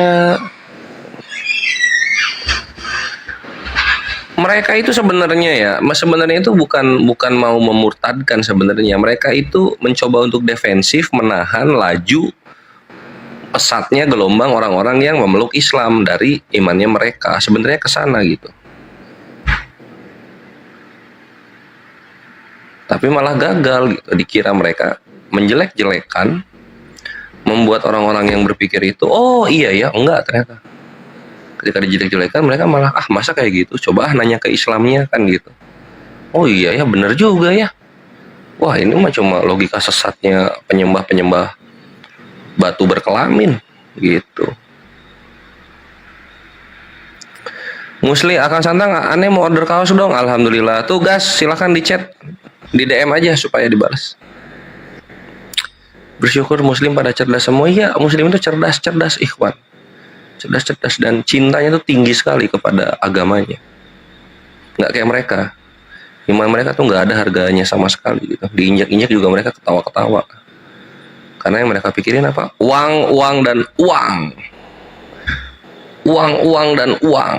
mereka itu sebenarnya itu bukan mau memurtadkan sebenarnya. Mereka itu mencoba untuk defensif, menahan laju pesatnya gelombang orang-orang yang memeluk Islam dari imannya mereka. Sebenarnya ke sana gitu. Tapi malah gagal gitu. Dikira mereka menjelek-jelekan, membuat orang-orang yang berpikir itu, oh iya ya, enggak ternyata. Ketika dijelek-jelekan mereka malah masa kayak gitu, coba nanya ke Islamnya kan gitu. Oh iya ya, bener juga ya. Wah ini mah cuma logika sesatnya penyembah batu berkelamin gitu. Musli akan santang, aneh mau order kaos dong. Alhamdulillah. Tuh gas, silahkan di chat, di DM aja supaya dibalas. Bersyukur Muslim pada cerdas semua. Iya, Muslim itu cerdas ikhwan. Cerdas dan cintanya tuh tinggi sekali kepada agamanya. Nggak kayak mereka. Iman mereka tuh nggak ada harganya sama sekali gitu. Diinjak-injak juga mereka ketawa-ketawa. Karena yang mereka pikirin apa? Uang dan uang. Uang dan uang.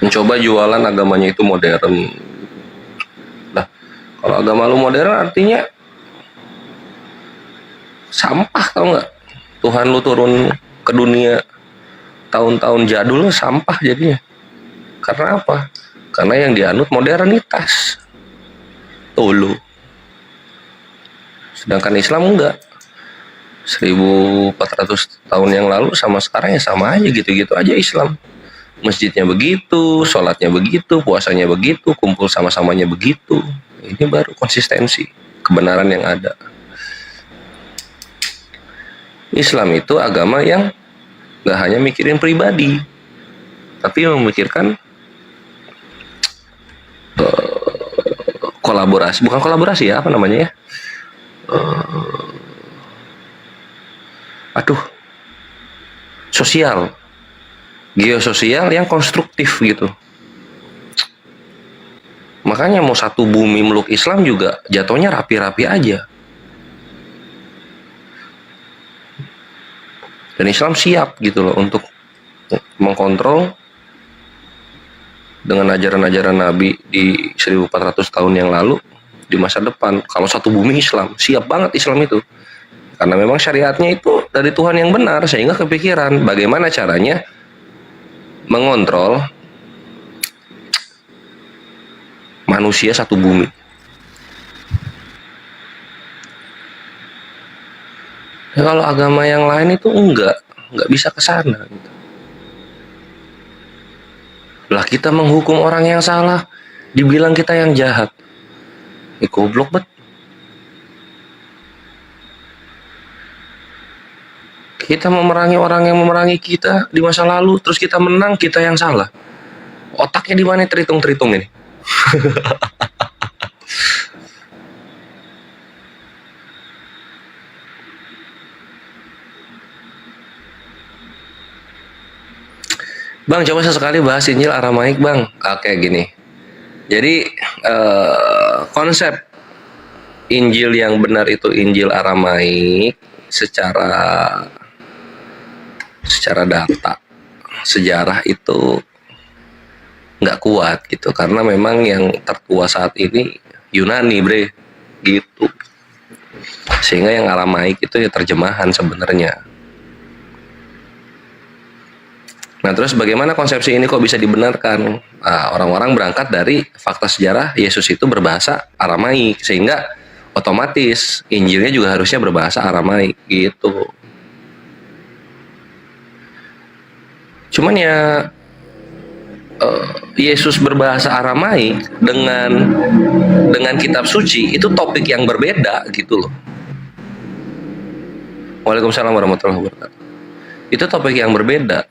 Mencoba jualan agamanya itu modern. Nah, kalau agama lu modern artinya sampah, tau nggak? Tuhan lu turun ke dunia tahun-tahun jadul sampah jadinya. Karena apa? Karena yang dianut modernitas. Tuh lu. Sedangkan Islam enggak. 1400 tahun yang lalu sama sekarang ya sama aja, gitu-gitu aja Islam. Masjidnya begitu, sholatnya begitu, puasanya begitu, kumpul sama-samanya begitu. Ini baru konsistensi kebenaran yang ada. Islam itu agama yang gak hanya mikirin pribadi, tapi memikirkan kolaborasi, bukan kolaborasi ya, apa namanya ya? Sosial, geososial yang konstruktif gitu. Makanya mau satu bumi meluk Islam juga jatuhnya rapi-rapi aja. Dan Islam siap gitu loh untuk mengkontrol dengan ajaran-ajaran Nabi di 1400 tahun yang lalu di masa depan. Kalau satu bumi Islam, siap banget Islam itu. Karena memang syariatnya itu dari Tuhan yang benar, sehingga kepikiran bagaimana caranya mengontrol manusia satu bumi. Ya, kalau agama yang lain itu enggak bisa ke sana gitu. Lah kita menghukum orang yang salah, dibilang kita yang jahat. Goblok bet. Kita memerangi orang yang memerangi kita di masa lalu, terus kita menang, kita yang salah. Otaknya di mana terhitung-terhitung ini? Bang, coba sesekali bahas Injil Aramaik, Bang. Oke, gini. Jadi konsep Injil yang benar itu Injil Aramaik secara data sejarah itu nggak kuat gitu, karena memang yang tertua saat ini Yunani, bre, gitu. Sehingga yang Aramaik itu ya terjemahan sebenarnya. Nah, terus bagaimana konsepsi ini kok bisa dibenarkan? Nah, orang-orang berangkat dari fakta sejarah Yesus itu berbahasa Aramaik, sehingga otomatis Injilnya juga harusnya berbahasa Aramaik gitu. Cuman ya Yesus berbahasa Aramaik dengan kitab suci itu topik yang berbeda gitu loh. Waalaikumsalam warahmatullahi wabarakatuh. Itu topik yang berbeda.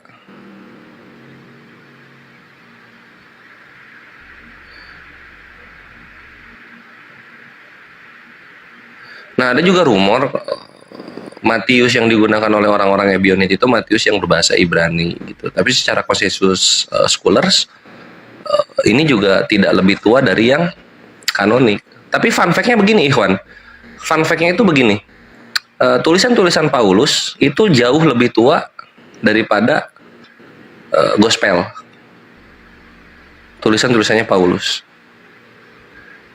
Nah, ada juga rumor Matius yang digunakan oleh orang-orang Ebionit itu Matius yang berbahasa Ibrani gitu. Tapi secara konsensus scholars ini juga tidak lebih tua dari yang kanonik. Tapi fun fact-nya begini, Ikhwan. Fun fact-nya itu begini. Tulisan-tulisan Paulus itu jauh lebih tua daripada gospel. Tulisan-tulisannya Paulus.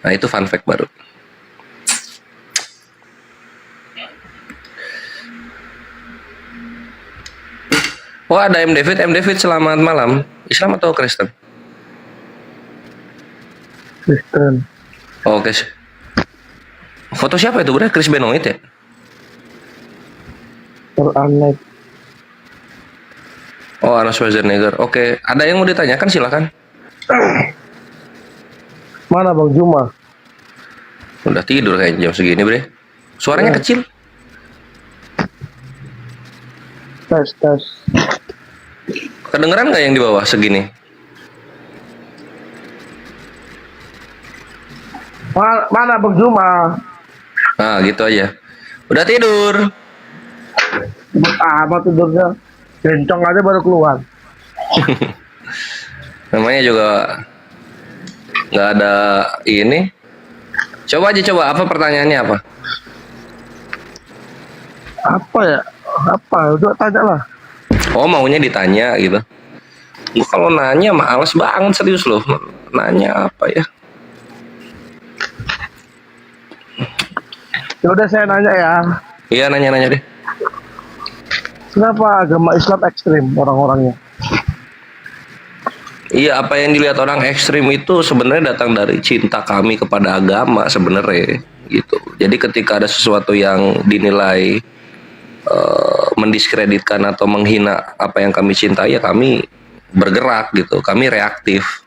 Nah, itu fun fact baru. Oh, ada M. David, selamat malam. Islam atau Kristen? Kristen. Oh, oke. Foto siapa itu, Bre? Chris Benoit ya? Terangkat. Oh, Arnold Schwarzenegger. Oke, ada yang mau ditanyakan, silakan. Mana Bang Juma? Udah tidur kayaknya jam segini, Bre. Suaranya kecil. Tes. Kedengeran nggak yang di bawah segini? Mana Bang Juma? Nah, gitu aja. Udah tidur. Apa tidurnya? Bencong aja baru keluar. Namanya juga nggak ada ini. Coba apa pertanyaannya apa? Apa ya? Udah tanya lah. Oh, maunya ditanya gitu. Gua kalau nanya males banget, serius loh. Nanya apa ya? Ya udah saya nanya ya. Iya, nanya-nanya deh. Kenapa agama Islam ekstrim orang-orangnya? Iya, apa yang dilihat orang ekstrim itu sebenarnya datang dari cinta kami kepada agama sebenarnya gitu. Jadi ketika ada sesuatu yang dinilai mendiskreditkan atau menghina apa yang kami cintai, ya kami bergerak gitu, kami reaktif.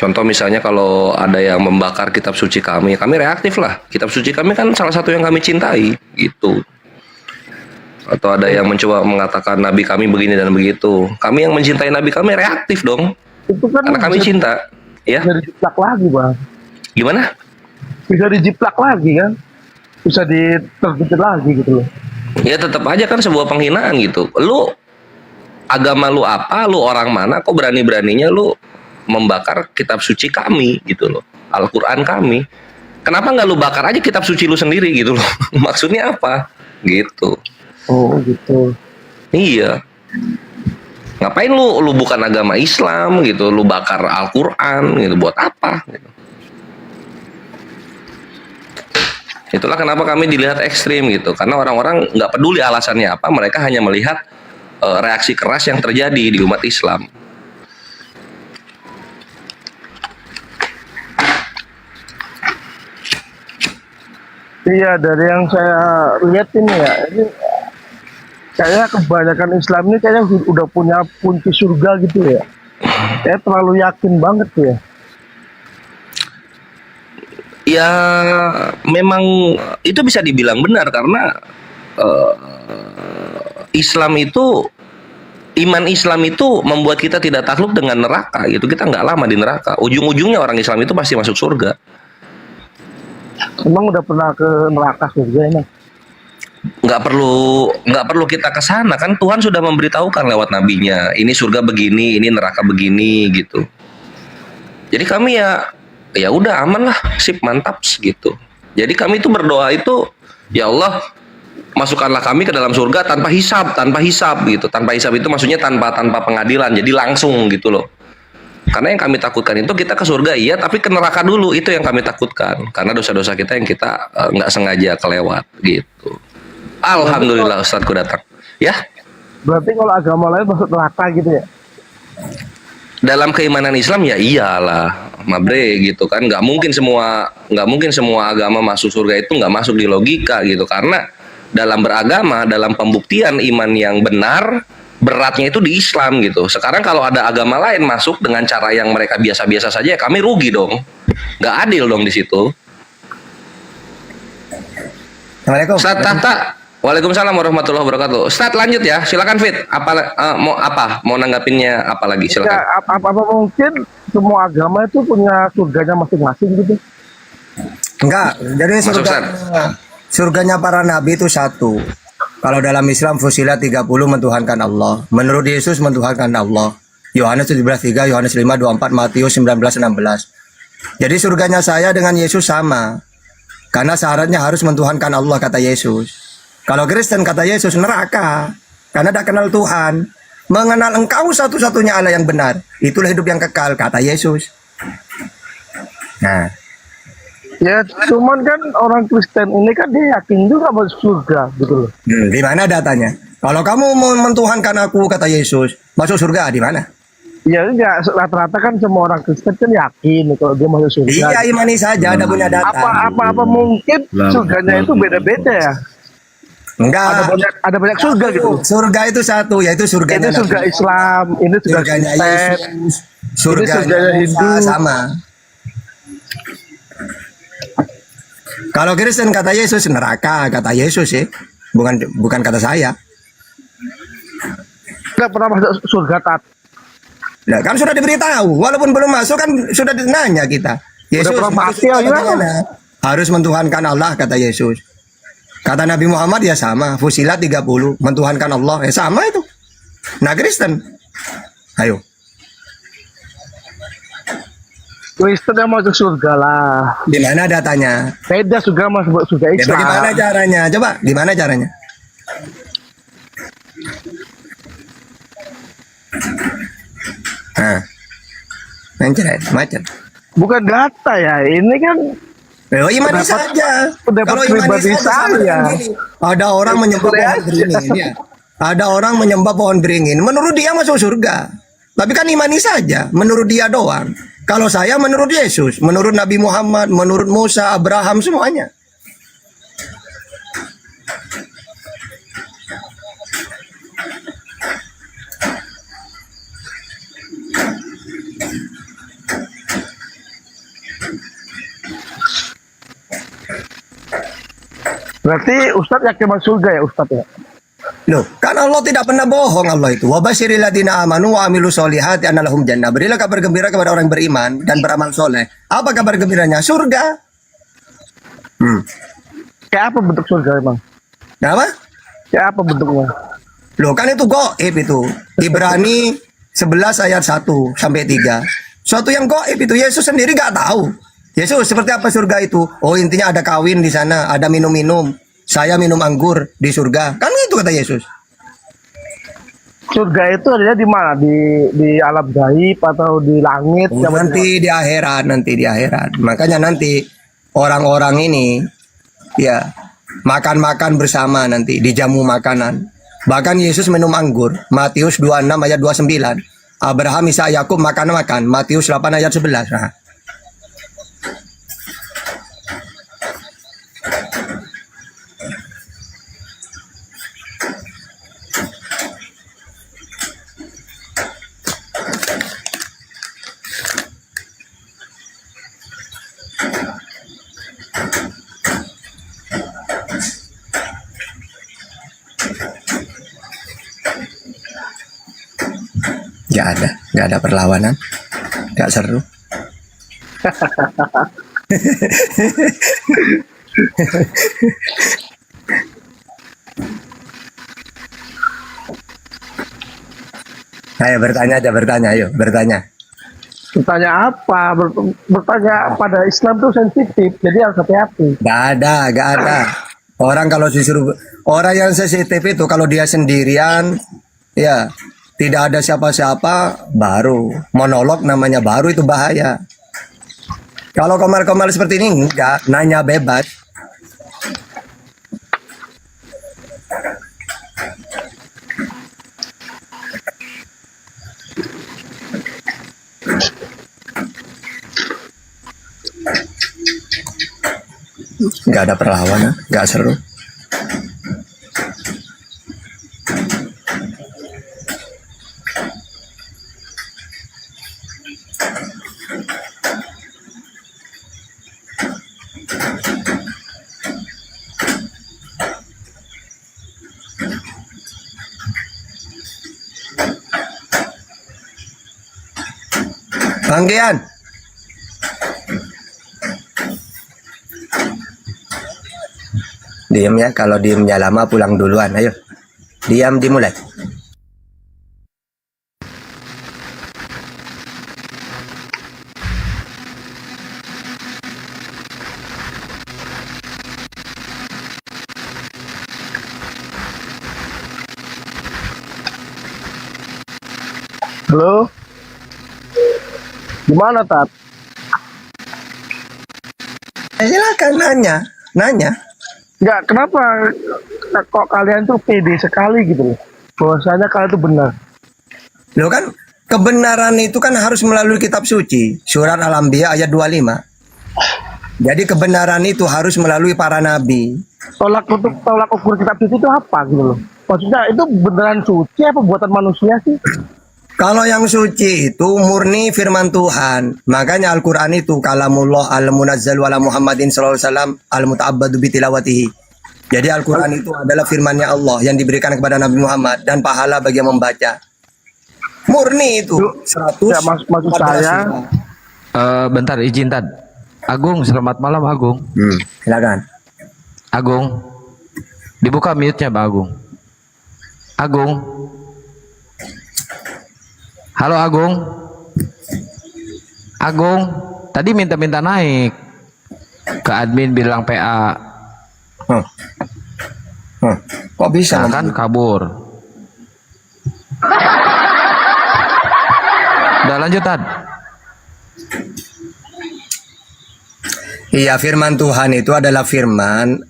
Contoh misalnya kalau ada yang membakar kitab suci kami reaktif lah. Kitab suci kami kan salah satu yang kami cintai gitu. Atau ada yang mencoba mengatakan nabi kami begini dan begitu, kami yang mencintai nabi kami reaktif dong. Itu kan karena kami cinta, ya. Bisa dijiplak lagi, Bang. Gimana? Bisa dijiplak lagi kan? Bisa diterbitin lagi gitu loh. Ya tetap aja kan sebuah penghinaan gitu. Lu agama lu apa? Lu orang mana? Kok berani-beraninya lu membakar kitab suci kami gitu loh, Al-Quran kami? Kenapa nggak lu bakar aja kitab suci lu sendiri gitu loh? Maksudnya apa? Gitu. Oh gitu. Iya. Ngapain lu bukan agama Islam gitu, lu bakar Al-Quran gitu, buat apa gitu. Itulah kenapa kami dilihat ekstrim gitu, karena orang-orang nggak peduli alasannya apa, mereka hanya melihat reaksi keras yang terjadi di umat Islam. Iya, dari yang saya lihat ini ya, ini kayaknya kebanyakan Islam ini kayaknya udah punya kunci surga gitu ya. Saya terlalu yakin banget ya. Ya memang itu bisa dibilang benar karena Islam itu, iman Islam itu membuat kita tidak takluk dengan neraka gitu. Kita nggak lama di neraka. Ujung-ujungnya orang Islam itu pasti masuk surga. Emang udah pernah ke neraka surga ini? Nggak perlu kita ke sana kan, Tuhan sudah memberitahukan lewat nabinya, ini surga begini, ini neraka begini gitu. Jadi kami ya udah aman lah, sip, mantap gitu. Jadi kami itu berdoa itu, ya Allah masukkanlah kami ke dalam surga tanpa hisab gitu. Tanpa hisab itu maksudnya tanpa pengadilan, jadi langsung gitu loh. Karena yang kami takutkan itu kita ke surga iya, tapi ke neraka dulu, itu yang kami takutkan. Karena dosa-dosa kita yang kita nggak sengaja kelewat gitu. Alhamdulillah Ustadzku datang. Ya. Berarti kalau agama lain masuk neraka gitu ya? Dalam keimanan Islam ya iyalah, mabre gitu kan. Nggak mungkin semua agama masuk surga, itu nggak masuk di logika gitu. Karena dalam beragama, dalam pembuktian iman yang benar, beratnya itu di Islam gitu. Sekarang kalau ada agama lain masuk dengan cara yang mereka biasa-biasa saja, ya kami rugi dong. Nggak adil dong di situ. Assalamualaikum. Ustaz Tata. Waalaikumsalam warahmatullahi wabarakatuh. Ustaz lanjut ya, silakan Fit. Mau nanggapinnya apa lagi? Silakan. Ya, apa mungkin semua agama itu punya surganya masing-masing gitu? Enggak, jadi surganya para nabi itu satu. Kalau dalam Islam Fusilat 30 mentuhankan Allah. Menurut Yesus mentuhankan Allah. Yohanes 17:3, Yohanes 5:24, Matius 19:16. Jadi surganya saya dengan Yesus sama. Karena syaratnya harus mentuhankan Allah, kata Yesus. Kalau Kristen kata Yesus neraka. Karena tidak kenal Tuhan. Mengenal engkau satu-satunya Allah yang benar. Itulah hidup yang kekal, kata Yesus. Nah. Ya cuman kan orang Kristen ini kan dia yakin juga masuk surga gitu loh. Di mana datanya? Kalau kamu mau mentuhankan aku, kata Yesus, masuk surga di mana? Ya enggak, rata-rata kan semua orang Kristen kan yakin kalau dia masuk surga. Iya, imani saja, ada punya data. Apa mungkin surganya itu beda-beda ya? Enggak. Ada banyak surga gitu. Surga itu satu, yaitu surganya itu surga Islam, ini surganya Yesus, surganya Hindu, sama. Kalau Kristen kata Yesus neraka, kata Yesus sih, bukan kata saya. Enggak pernah masuk surga tat. Nah, kan sudah diberitahu, walaupun belum masuk kan sudah ditanya kita. Yesus harus mentuhankan Allah, kata Yesus. Kata Nabi Muhammad ya sama, Fusilat 30, mentuhankan Allah, ya sama itu. Nah Kristen, ayo. Kristen yang masuk surga lah. Di mana datanya? Beda surga masuk surga Islam. Ya, gimana caranya? Coba, gimana caranya? Nah, macet. Bukan data ya, ini kan Imani saja. Kalau imani saja sama dengan gini. Ada orang menyembah pohon beringin ya. Ada orang menyembah pohon beringin. Menurut dia masuk surga. Tapi kan imani saja. Menurut dia doang. Kalau saya menurut Yesus, menurut Nabi Muhammad, menurut Musa, Abraham, semuanya. Berarti Ustadz yakin masuk surga ya Ustadz ya? Loh, kan Allah tidak pernah bohong Allah itu. Wa basyiril ladzina amanu wa amilus solihati anna lahum jannah. Berilah kabar gembira kepada orang yang beriman dan beramal soleh. Apa kabar gembiranya? Surga. Kayak apa bentuk surga emang? Apa? Kayak apa bentuknya? Loh, kan itu gaib itu. Ibrani 11 ayat 1 sampai 3. Suatu yang gaib itu Yesus sendiri gak tahu. Yesus seperti apa surga itu? Oh, intinya ada kawin di sana, ada minum-minum. Saya minum anggur di surga. Kan itu kata Yesus. Surga itu adalah di mana? Di alam gaib atau di langit? Oh, nanti di akhirat, nanti di akhirat. Makanya nanti orang-orang ini ya makan-makan bersama nanti di jamu makanan. Bahkan Yesus minum anggur. Matius 26 ayat 29. Abraham, Ishak, Yakub makan-makan. Matius 8 ayat 11. Nah. Gak ada perlawanan, gak seru. Ayo bertanya aja, ayo bertanya. Bertanya apa? Bertanya pada Islam tuh sensitif, jadi harus hati-hati. Gak ada. Orang kalau disuruh, orang yang sensitif itu kalau dia sendirian, ya tidak ada siapa-siapa, baru monolog namanya, baru itu bahaya. Kalau komar-komar seperti ini enggak, nanya bebas. Enggak ada perlawanan, enggak seru. Bangkian. Diam ya, kalau diamnya lama pulang duluan, ayo. Diam dimulai. Halo? Gimana, Tat? Silakan nanya. Enggak, kenapa kok kalian tuh pede sekali gitu loh? Bahwasanya kalian tuh benar. Loh kan, kebenaran itu kan harus melalui kitab suci. Surat Al-Anbiya ayat 25. Jadi kebenaran itu harus melalui para nabi. Tolak ukur kitab suci itu apa gitu loh? Maksudnya itu beneran suci apa buatan manusia sih? Kalau yang suci itu murni firman Tuhan. Makanya Al-Quran itu kalamullah al-munazzal wala Muhammadin sallallahu alaihi wasallam al-muta'abbadu bitilawatihi. Jadi Al-Quran itu adalah firmannya Allah yang diberikan kepada Nabi Muhammad dan pahala bagi yang membaca. Murni itu 100. Ya, maksud saya Bentar izin Tad. Agung, selamat malam Agung. Silakan. Agung. Dibuka mute-nya Pak Agung. Agung. Halo Agung. Agung, tadi minta-minta naik. Ke admin bilang PA. Kok bisa? Nah, kan kabur. Udah lanjut Tad. Iya, firman Tuhan itu adalah firmannya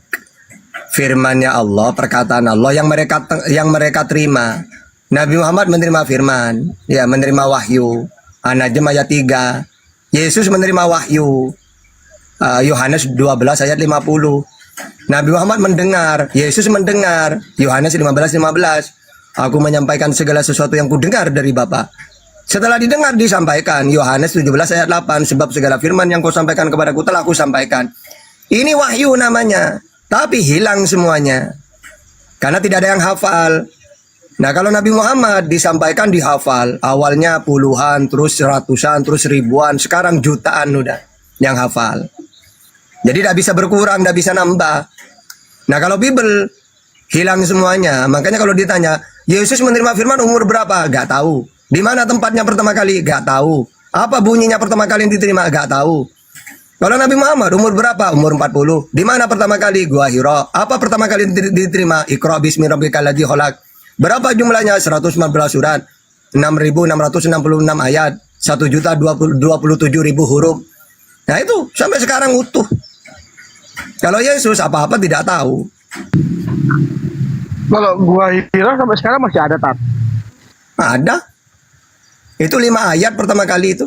Allah, perkataan Allah yang mereka terima. Nabi Muhammad menerima firman, ya, menerima wahyu. An-Najm ayat 3. Yesus menerima wahyu. Yohanes 12 ayat 50. Nabi Muhammad mendengar, Yesus mendengar. Yohanes 15:15. Aku menyampaikan segala sesuatu yang kudengar dari Bapa. Setelah didengar disampaikan. Yohanes 17 ayat 8. Sebab segala firman yang kau sampaikan kepadaku telah aku sampaikan. Ini wahyu namanya. Tapi hilang semuanya. Karena tidak ada yang hafal. Nah, kalau Nabi Muhammad disampaikan dihafal. Awalnya puluhan, terus ratusan, terus ribuan. Sekarang jutaan udah yang hafal. Jadi tidak bisa berkurang, tidak bisa nambah. Nah, kalau Bible hilang semuanya. Makanya kalau ditanya, Yesus menerima firman umur berapa? Gak tahu. Di mana tempatnya pertama kali? Gak tahu. Apa bunyinya pertama kali yang diterima? Gak tahu. Kalau Nabi Muhammad umur berapa? Umur 40. Di mana pertama kali? Gua Hira. Apa pertama kali diterima? Iqra bismi rabbikal ladzi khalaq. Berapa jumlahnya? 114 surat. 6.666 ayat. 1.027.000 huruf. Nah itu sampai sekarang utuh. Kalau Yesus apa-apa tidak tahu. Kalau gua Hira sampai sekarang masih ada, Tat? Ada. Itu 5 ayat pertama kali itu.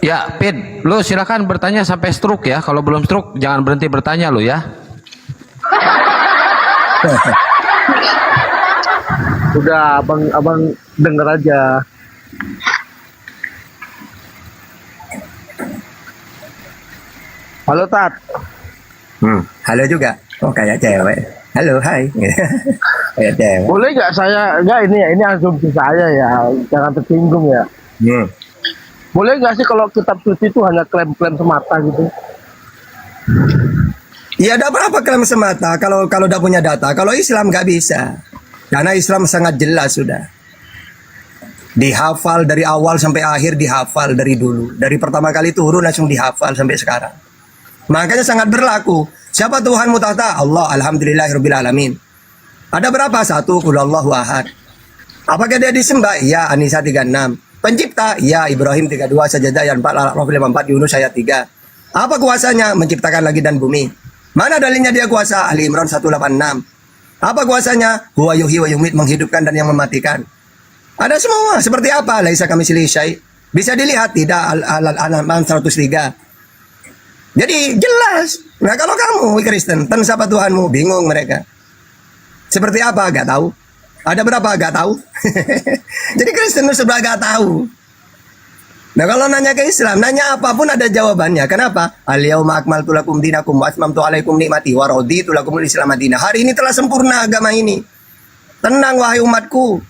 Ya, Pid, lu silakan bertanya sampai stroke ya. Kalau belum stroke jangan berhenti bertanya lu ya. Udah, abang denger aja. Halo, Tat. Halo juga. Oh, kayak cewek. Halo, hai. Kayak cewek. Boleh nggak saya, ini asumsi saya ya, jangan tersinggung ya. Boleh nggak sih kalau kitab suci itu hanya klaim-klaim semata gitu? Ya ada apa klaim semata kalau udah punya data. Kalau Islam nggak bisa. Karena Islam sangat jelas sudah. Dihafal dari awal sampai akhir, dihafal dari dulu. Dari pertama kali turun langsung dihafal sampai sekarang. Makanya sangat berlaku. Siapa Tuhanmu tahta? Allah, alhamdulillahirabbil alamin. Ada berapa? 1, qul Allahu ahad. Apakah dia disembah? Iya, An-Nisa 36. Pencipta? Iya, Ibrahim 32, Sajadah ayat 4, Al-A'raf 54, Yunus ayat 3. Apa kuasanya? Menciptakan langit dan bumi. Mana dalilnya dia kuasa? Ali Imran 186. Apa kuasanya? Huwa yuhyi wa yumiit, menghidupkan dan yang mematikan. Ada semua. Seperti apa? Laisa kamitslihi syai'. Bisa dilihat tidak Al-An'am 103. Jadi jelas. Nah kalau kamu Kristen, siapa Tuhanmu? Bingung mereka. Seperti apa? Gak tahu. Ada berapa? Gak tahu. Jadi Kristen itu sudah gak tahu. Nah kalau nanya ke Islam, nanya apapun ada jawabannya. Kenapa? Al-yauma akmaltu lakum dinakum wa atmamtu alaikum nikmati wa raditu lakumul Islam madinah. Hari ini telah sempurna agama ini. Tenang wahai umatku.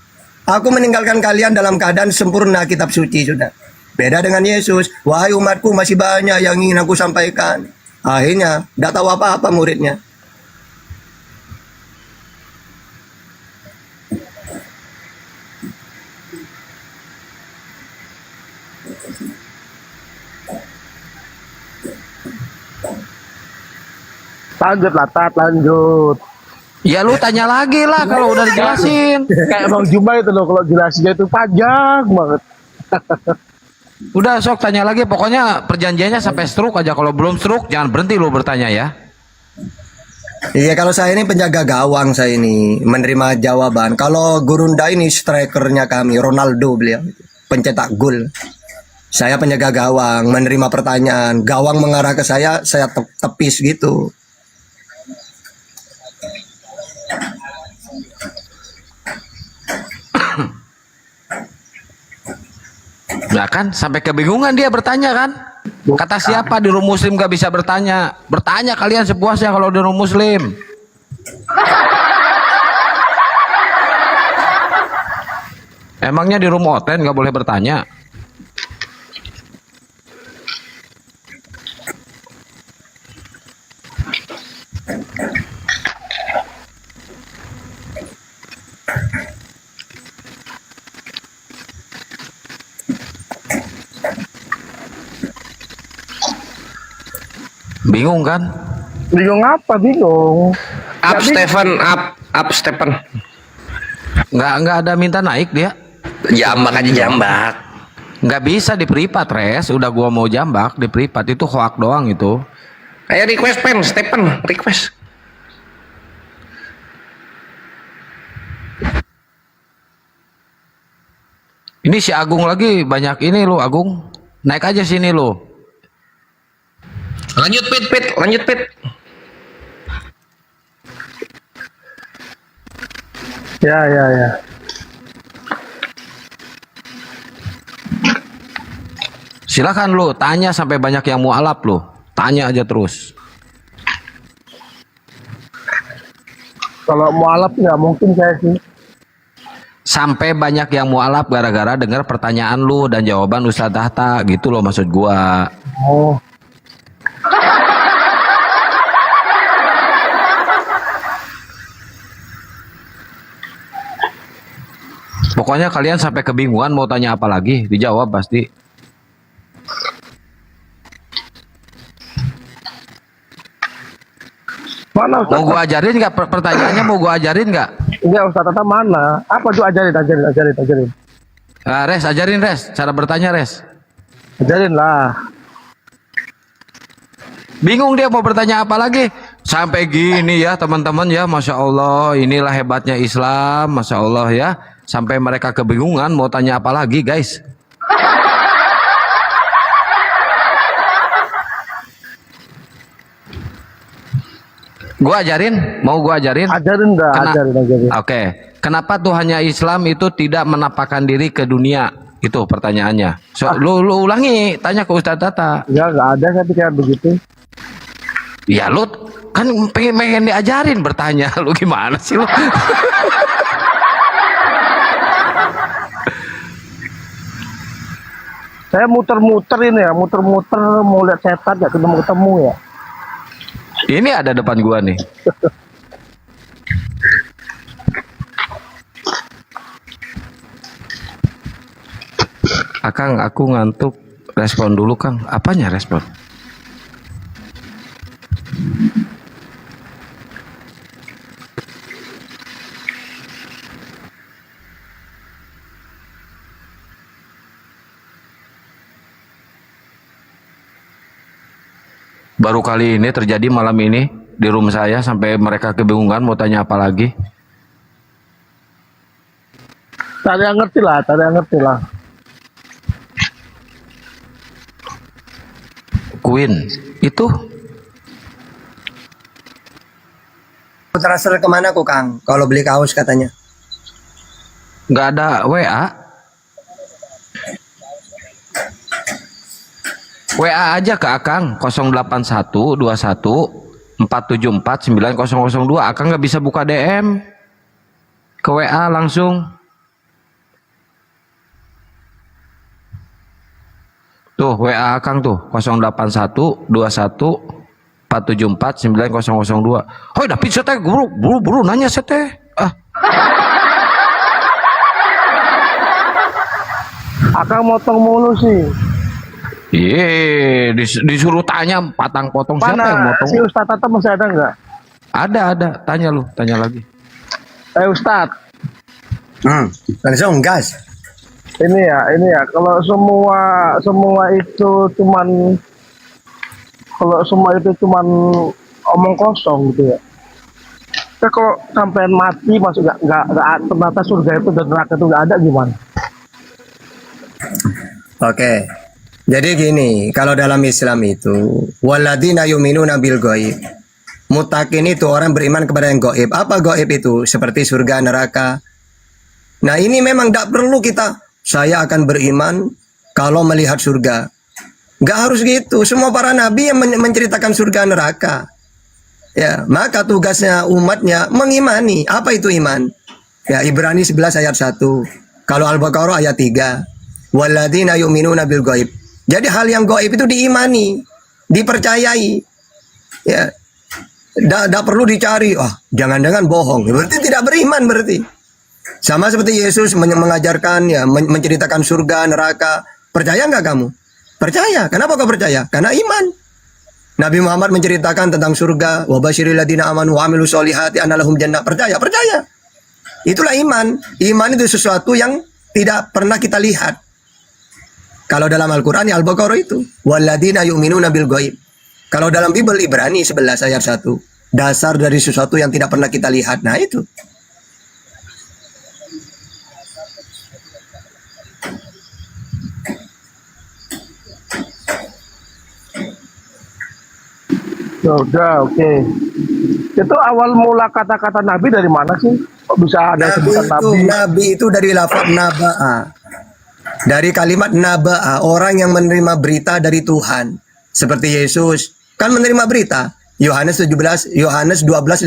Aku meninggalkan kalian dalam keadaan sempurna kitab suci sudah. Beda dengan Yesus. Wahai umatku, masih banyak yang ingin aku sampaikan. Akhirnya, tidak tahu apa-apa muridnya. Lanjut lah, Tat, lanjut. Ya lu tanya lagi lah kalau udah dijelasin. Kayak Bang Juma itu loh, kalau jelasinnya itu panjang banget. Udah sok tanya lagi, pokoknya perjanjiannya sampai stroke aja. Kalau belum stroke jangan berhenti lu bertanya ya. Iya, kalau saya ini penjaga gawang, saya ini menerima jawaban. Kalau Gurunda ini strikernya kami, Ronaldo beliau, pencetak gol. Saya penjaga gawang, menerima pertanyaan. Gawang mengarah ke saya tepis gitu. Nah kan sampai kebingungan dia bertanya kan. Kata siapa di room muslim gak bisa bertanya? Bertanya kalian sepuasnya kalau di room muslim. Emangnya di room oten gak boleh bertanya? Bingung kan? Bingung apa? Bingung. Up Stephen, up Stephen. Nggak ada minta naik dia. Jambak aja jambak. Nggak bisa di privat, Res. Udah gua mau jambak di privat, itu hoak doang itu. Ayo request pen, Stephen, request. Ini si Agung lagi banyak ini lo, Agung. Naik aja sini lo. Lanjut Pit, lanjut Pit. Ya. Silakan lo, tanya sampai banyak yang mualaf lo. Tanya aja terus. Kalau mualaf nggak mungkin saya sih. Sampai banyak yang mualaf gara-gara dengar pertanyaan lu dan jawaban Ustadz Tahta, gitu loh maksud gua. Oh. Pokoknya kalian sampai kebingungan mau tanya apa lagi, dijawab pasti. Mana Ustaz? Mau gua ajarin nggak pertanyaannya? Mau gua ajarin nggak? Enggak, Ustaz Tata mana? Apa tuh ajarin. Res, ajarin Res, cara bertanya Res. Ajarin lah. Bingung dia mau bertanya apa lagi? Sampai gini ya teman-teman ya, Masya Allah, inilah hebatnya Islam, Masya Allah ya. Sampai mereka kebingungan mau tanya apa lagi guys. Gua ajarin, mau gua ajarin? Ajarin dah, ajarin. Oke. Kenapa Tuhannya Islam itu tidak menampakkan diri ke dunia? Itu pertanyaannya. Lu ulangi, tanya ke Ustadz Tata. Ya nggak ada saya pikir begitu. Ya lu kan pengen diajarin bertanya, lu gimana sih lu? Saya muter-muter ini ya, muter-muter mau lihat setan nggak ketemu ya. Ini ada depan gua nih. Akang, aku ngantuk. Respon dulu, Kang. Apanya respon? Baru kali ini terjadi malam ini di room saya sampai mereka kebingungan mau tanya apa lagi. Tadi yang ngerti lah. Queen itu Transfer kemana kok Kang? Kalau beli kaos katanya. nggak ada WA. WA aja ke Akang 0812147490002. Akang nggak bisa buka DM. Ke WA langsung. Tuh WA Akang tuh 0812147490002. Hoi David seteh buru nanya seteh. Akang motong mulu sih. Iya, disuruh tanya patang potong siapa yang Mana motong? si Ustadz Tata masih ada nggak? Ada. Tanya lagi. Ustadz. Langsung gas. Ini ya. Kalau semua itu cuman omong kosong gitu ya. Tapi kalau sampean mati masuk nggak ternyata surga itu dan neraka itu nggak ada gimana? Oke. Jadi gini, kalau dalam Islam itu waladina yu'minuna bil ghaib. Muttaqin itu orang beriman kepada yang gaib. Apa gaib itu? Seperti surga, neraka. Nah, ini memang tidak perlu saya akan beriman kalau melihat surga. Nggak harus gitu. Semua para nabi yang menceritakan surga, neraka. Ya, maka tugasnya umatnya mengimani. Apa itu iman? Ya, Ibrani 11 ayat 1. Kalau Al-Baqarah ayat 3. Waladina yu'minuna bil ghaib. Jadi hal yang gaib itu diimani, dipercayai. Ya. Tidak perlu dicari. Jangan-jangan bohong. Berarti tidak beriman berarti. Sama seperti Yesus mengajarkan ya, menceritakan surga, neraka. Percaya nggak kamu? Percaya. Kenapa kau percaya? Karena iman. Nabi Muhammad menceritakan tentang surga. Wa basyiril ladzina amanu wa amilus solihati anna lahum jannah. Percaya. Itulah iman. Iman itu sesuatu yang tidak pernah kita lihat. Kalau dalam Al-Quran ya Al-Baqarah itu. Walladzina yu'minuna bil ghaib. Kalau dalam Bible Ibrani 11 ayat 1. Dasar dari sesuatu yang tidak pernah kita lihat. Nah itu. Udah, oke. Itu awal mula kata-kata Nabi dari mana sih? Kok bisa ada sebutan Nabi? Nabi itu dari lafaz naba'a. Dari kalimat naba'a, orang yang menerima berita dari Tuhan. Seperti Yesus, kan menerima berita. Yohanes 12:50.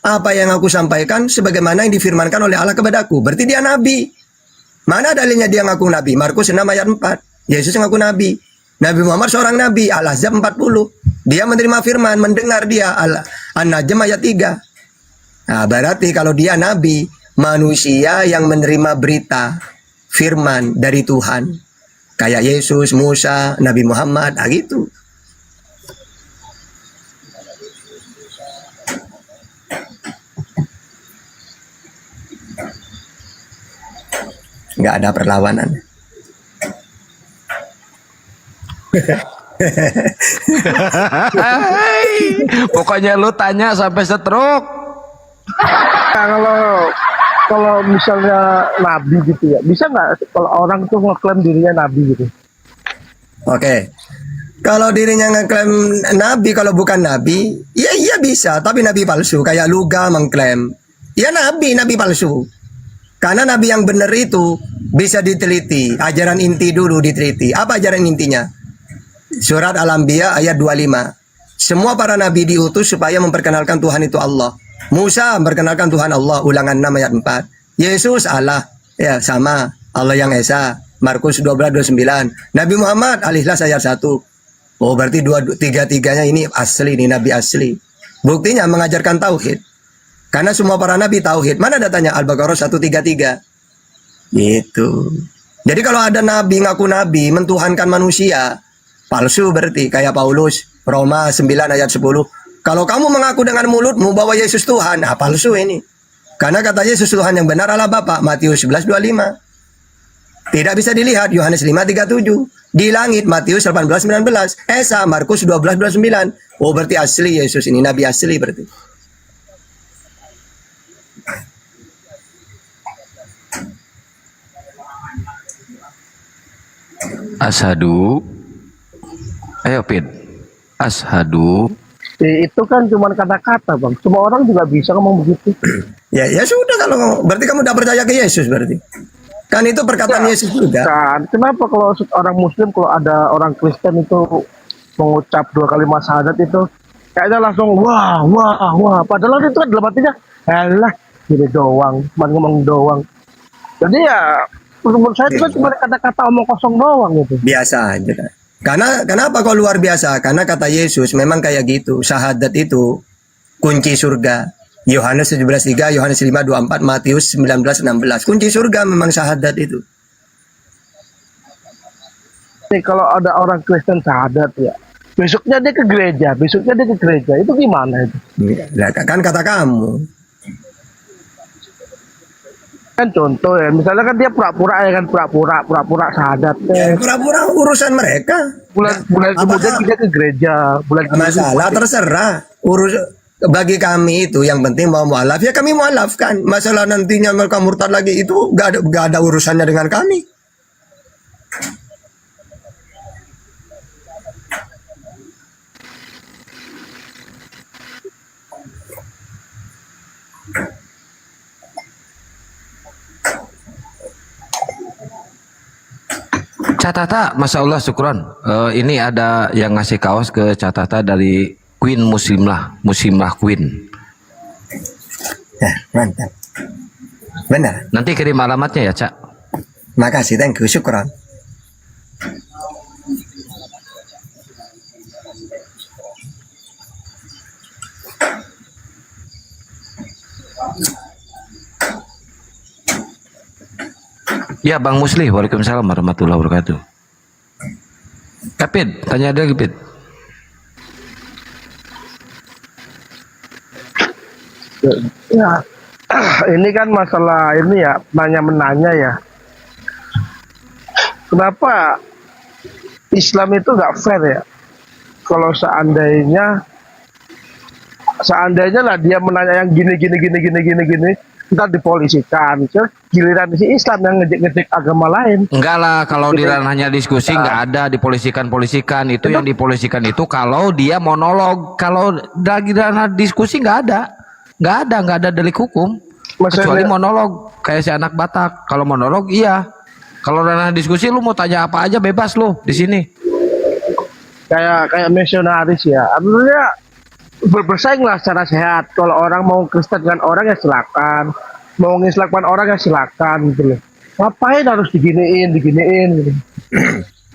Apa yang aku sampaikan sebagaimana yang difirmankan oleh Allah kepadaku. Berarti dia Nabi. Mana dalilnya dia ngaku Nabi? Markus 6 ayat 4. Yesus ngaku Nabi. Nabi Muhammad seorang Nabi. Al-Ahzab 40. Dia menerima firman, mendengar dia. An-Najm ayat 3. Nah, berarti kalau dia Nabi, manusia yang menerima berita firman dari Tuhan. Kayak Yesus, Musa, Nabi Muhammad, gitu. Nggak ada perlawanan. Pokoknya lu tanya sampai setruk. Kalau misalnya Nabi gitu ya, bisa nggak kalau orang tuh ngeklaim dirinya Nabi gitu? Oke. Kalau dirinya ngeklaim Nabi, kalau bukan Nabi, ya iya bisa. Tapi Nabi palsu, kayak Luga mengklaim. Ya Nabi palsu. Karena Nabi yang benar itu bisa diteliti. Ajaran inti dulu diteliti. Apa ajaran intinya? Surat Al-Anbiya ayat 25. Semua para Nabi diutus supaya memperkenalkan Tuhan itu Allah. Musa memperkenalkan Tuhan Allah, Ulangan 6 ayat 4. Yesus Allah, ya sama, Allah yang Esa, Markus 12:29. Nabi Muhammad Al-Ikhlas ayat 1. Oh berarti tiga-tiganya ini asli, ini Nabi asli. Buktinya mengajarkan tauhid. Karena semua para Nabi tauhid. Mana datanya? Al-Baqarah 133. Gitu. Jadi kalau ada Nabi ngaku Nabi, mentuhankan manusia, palsu berarti. Kayak Paulus, Roma 9 ayat 10. Kalau kamu mengaku dengan mulutmu bahwa Yesus Tuhan, palsu ini. Karena kata Yesus Tuhan yang benar Allah Bapa, Matius 11:25. Tidak bisa dilihat, Yohanes 5:37. Di langit, Matius 18:19. Esa, Markus 12:29. Oh berarti asli Yesus ini, Nabi asli berarti. Ashadu. Ayo Pit. Ashadu. Itu kan cuma kata-kata bang. Semua orang juga bisa ngomong begitu. Ya sudah kalau berarti kamu tidak percaya ke Yesus berarti. Kan itu perkataan Yesus juga. Kan, kenapa kalau orang Muslim kalau ada orang Kristen itu mengucap 2 kalimat syahadat itu kayaknya langsung wah. Padahal itu kan dalam artinya alah gini doang, cuma ngomong doang. Jadi ya menurut saya itu cuma kata-kata omong kosong doang gitu. Biasa aja. Kenapa kok luar biasa? Karena kata Yesus memang kayak gitu. Syahadat itu kunci surga. Yohanes 17:3, Yohanes 5:24, Matius 19:16. Kunci surga memang syahadat itu. Kalau ada orang Kristen syahadat ya, besoknya dia ke gereja, itu gimana itu? Kan kata kamu. Kan contoh ya, misalnya kan dia pura-pura syahadat. Pura-pura urusan mereka. Bulan kemudian kita ke gereja. Masalah terserah. Bagi kami itu yang penting mau mualaf ya kami mualafkan. Masalah nantinya mereka murtad lagi itu gak ada urusannya dengan kami. Catata, Masya Allah, syukron. Ini ada yang ngasih kaos ke Catata dari Queen Muslimah Queen. Ya, mantap. Benar. Nanti kirim alamatnya ya, Cak. Makasih, thank you, syukron. Ya, Bang Musli, waalaikumsalam warahmatullahi wabarakatuh. Pit, tanya ada lagi, Pit. Ya, ini kan masalah ini ya, nanya menanya ya. kenapa Islam itu nggak fair ya? Kalau seandainya lah dia menanya yang gini, ntar dipolisikan. Terus giliran si Islam yang ngejek agama lain. Enggak lah, kalau di ranahnya diskusi nggak ada dipolisikan. Itu yang dipolisikan itu kalau dia monolog. Kalau lagi ranah diskusi nggak ada delik hukum. Kecuali monolog kayak si anak Batak. Kalau monolog iya. Kalau ranah diskusi lu mau tanya apa aja bebas lu di sini. Kayak misionaris ya. Artinya bersaing lah secara sehat. Kalau orang mau Kristen dengan orang ya silakan. Mau ngislakan orang ya silakan gitu loh. Ngapain harus diginiin gitu.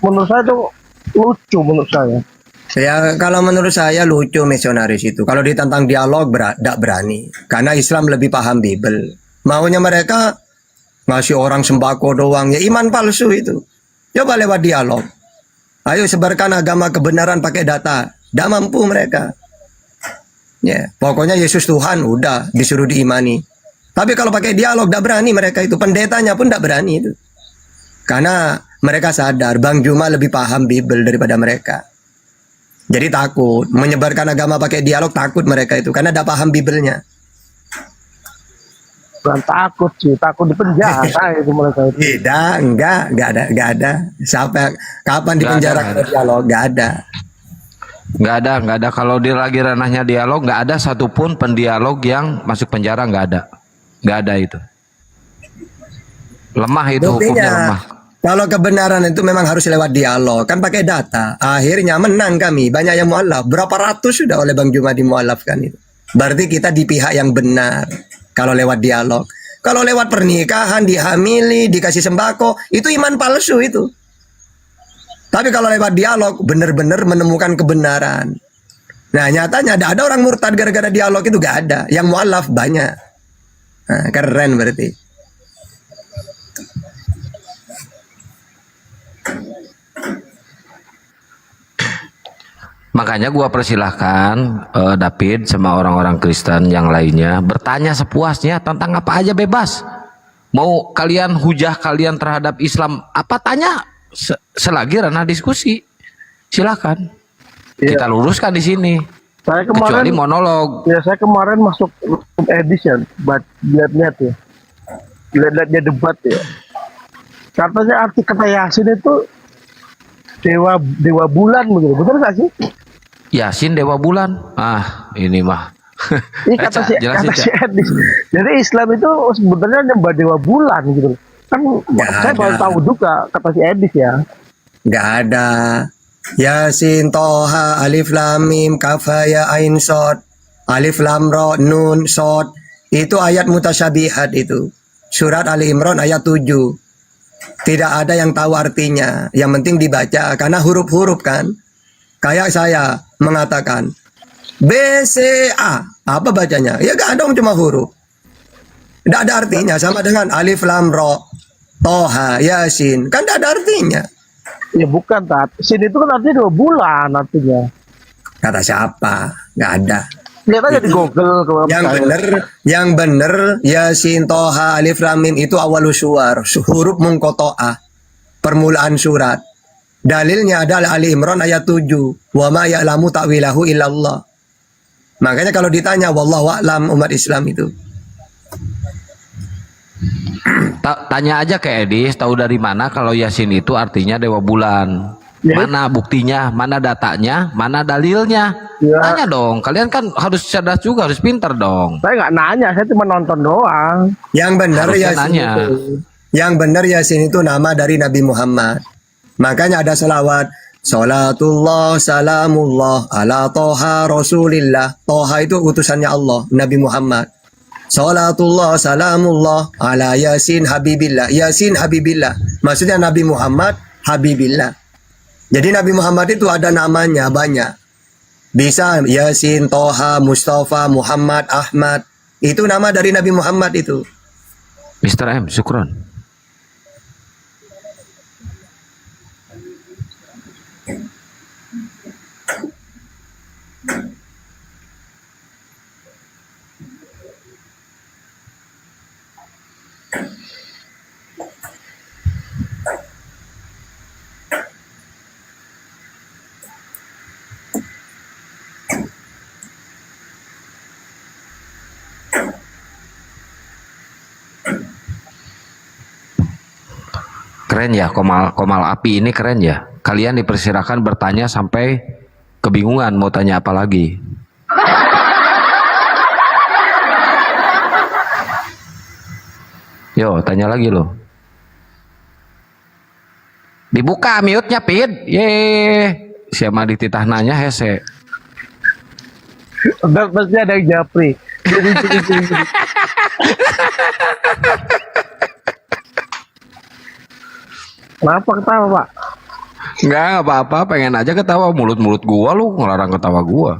Menurut saya itu lucu menurut saya. Ya kalau menurut saya lucu misionaris itu. Kalau ditantang dialog tidak berani. Karena Islam lebih paham Bible. Maunya mereka ngasih orang sembako doang. Ya iman palsu itu. Coba lewat dialog. Ayo sebarkan agama kebenaran pakai data. Tidak mampu mereka. Ya, pokoknya Yesus Tuhan udah disuruh diimani. Tapi kalau pakai dialog tidak berani mereka itu. Pendetanya pun tidak berani itu. Karena mereka sadar Bang Juma lebih paham Bible daripada mereka. Jadi takut menyebarkan agama pakai dialog, takut mereka itu karena tidak paham Bible-nya. Bukan takut sih, takut dipenjara itu mereka itu. Enggak ada. Kapan dipenjara kalau dialog? Enggak ada. Kalau di lagi ranahnya dialog nggak ada satupun pendialog yang masuk penjara, nggak ada itu. Lemah itu hukumnya lemah. Kalau kebenaran itu memang harus lewat dialog, kan pakai data. Akhirnya menang kami, banyak yang mualaf. Berapa ratus sudah oleh Bang Juma dimualafkan itu. Berarti kita di pihak yang benar kalau lewat dialog. Kalau lewat pernikahan, dihamili, dikasih sembako, itu iman palsu itu. Tapi kalau lewat dialog, benar-benar menemukan kebenaran. Nah nyatanya ada orang murtad gara-gara dialog itu gak ada. Yang mualaf banyak. Nah, keren berarti. Makanya gua persilahkan David sama orang-orang Kristen yang lainnya bertanya sepuasnya tentang apa aja bebas. Mau kalian hujah kalian terhadap Islam apa tanya selagi ranah diskusi. Silakan. Iya. Kita luruskan di sini. Saya kemarin Kecuali monolog. Ya saya kemarin masuk edition buat lihat-lihat ya. Lihat-lihat dia debat ya. Katanya arti kata Yasin itu dewa bulan begitu. Betul nggak sih? Yasin dewa bulan. Ini mah. Ini kata si Edis. Jadi Islam itu sebenarnya nyembah dewa bulan gitu. Kan saya baru tahu juga kata si Edis ya. Nggak ada. Yasin, Toha, Alif, Lam, Mim, Kaf, Ya, Ain, Sod, Alif, Lam, Ro, Nun, Sod. Itu ayat mutasyabihat itu. Surat Ali Imran ayat 7. Tidak ada yang tahu artinya. Yang penting dibaca karena huruf-huruf kan. Kayak saya mengatakan BCA, apa bacanya? Ya gak dong, cuma huruf. Tidak ada artinya, sama dengan Alif Lam Ro, Toha, Yasin, kan tidak ada artinya. Ya bukan, Tat. Sin itu kan artinya 2 bulan artinya. Kata siapa? Gak ada. Lihat aja di Google. Yang bener Yasin, Toha, Alif Lam Mim itu awal suar, huruf mungkoto'ah, permulaan surat. Dalilnya adalah Ali Imran ayat 7. Wa ma ya'lamu ta'wilahu illallah. Makanya kalau ditanya wallahu a'lam umat Islam itu. Tanya aja ke Edis, tahu dari mana kalau Yasin itu artinya dewa bulan? Mana buktinya, mana datanya, mana dalilnya? Tanya dong, kalian kan harus cerdas juga, harus pintar dong. Saya nggak nanya, saya cuma nonton doang. Yang benar Yasin itu. Yang benar Yasin itu nama dari Nabi Muhammad. Makanya ada salawat. Salatullah salamullah ala Toha Rasulillah. Toha itu utusannya Allah, Nabi Muhammad. Salatullah salamullah ala Yasin Habibillah. Yasin Habibillah. Maksudnya Nabi Muhammad Habibillah. Jadi Nabi Muhammad itu ada namanya banyak. Bisa Yasin, Toha, Mustafa, Muhammad, Ahmad. Itu nama dari Nabi Muhammad itu. Mr. M, syukron. Keren ya, Komal Api ini keren ya. Kalian dipersilakan bertanya sampai kebingungan mau tanya apa lagi. Yo, tanya lagi loh. Dibuka mute-nya, Pid. Ye. Siapa dititah nanya hese. Pasti ada yang japri. Kenapa ketawa, Pak? Enggak apa-apa, pengen aja ketawa. Mulut-mulut gua lu ngelarang ketawa gua.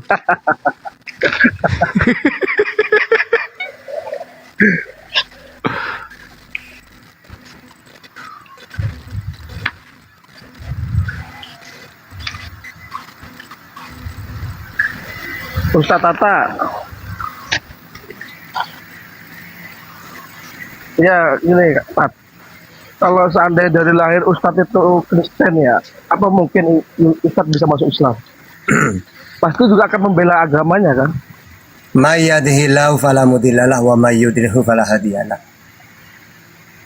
Ustaz Tata. Ya, gini, Pak. Kalau seandainya dari lahir Ustadz itu Kristen ya, apa mungkin Ustadz bisa masuk Islam? Pasti juga akan membela agamanya kan? May yahdihillahu fala mudhillalah wa may yudlilhu fala hadiyalah.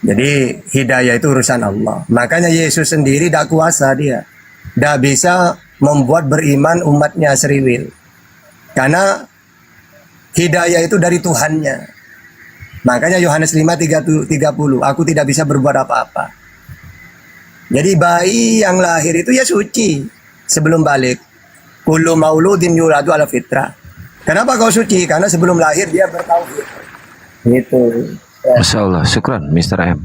Jadi hidayah itu urusan Allah. Makanya Yesus sendiri tidak kuasa dia. Tidak bisa membuat beriman umatnya seriwil. Karena hidayah itu dari Tuhannya. Makanya Yohanes 5:30, aku tidak bisa berbuat apa-apa. Jadi bayi yang lahir itu ya suci sebelum balik. Kullu mauludin yuladu ala fitrah. Kenapa kau suci? Karena sebelum lahir dia bertauhid. Gitu. Masya Allah, syukran Mr. M.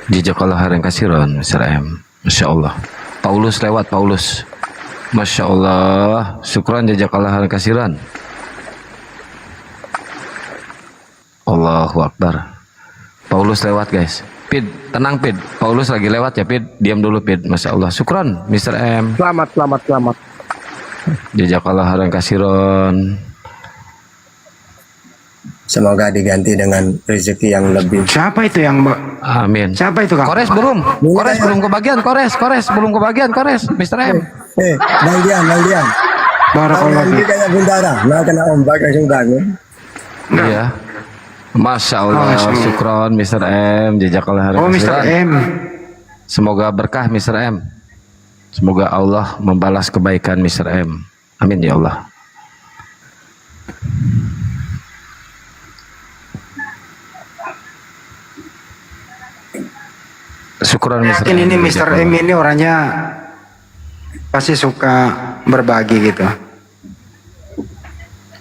Jazakallah khairan kasiran Mr. M. Masya Allah. Paulus lewat, Paulus. Masya Allah, syukran jazakallah khairan kasiran. Allahu Akbar. Paulus lewat guys. Pid, tenang Pid. Paulus lagi lewat ya Pid. Diam dulu Pid. Masya Allah, syukran Mr. M. Selamat. Jazakallah khairan kasiran. Semoga diganti dengan rezeki yang lebih. Siapa itu yang Amin. Siapa itu Kang? Kores belum kebagian. Kores belum kebagian. Mr. M. Baldian. Barakallah. Ini kayak bendara, nah kena ombak langsung bangun. Iya. Masya Allah, syukron Mr. M. Jazakallah khairan Oh, Mr. kasiran. M. Semoga berkah Mr. M. Semoga Allah membalas kebaikan Mr. M. Amin ya Allah. Syukran Mr. Yakin M. ini Mr. M ini orangnya pasti suka berbagi gitu.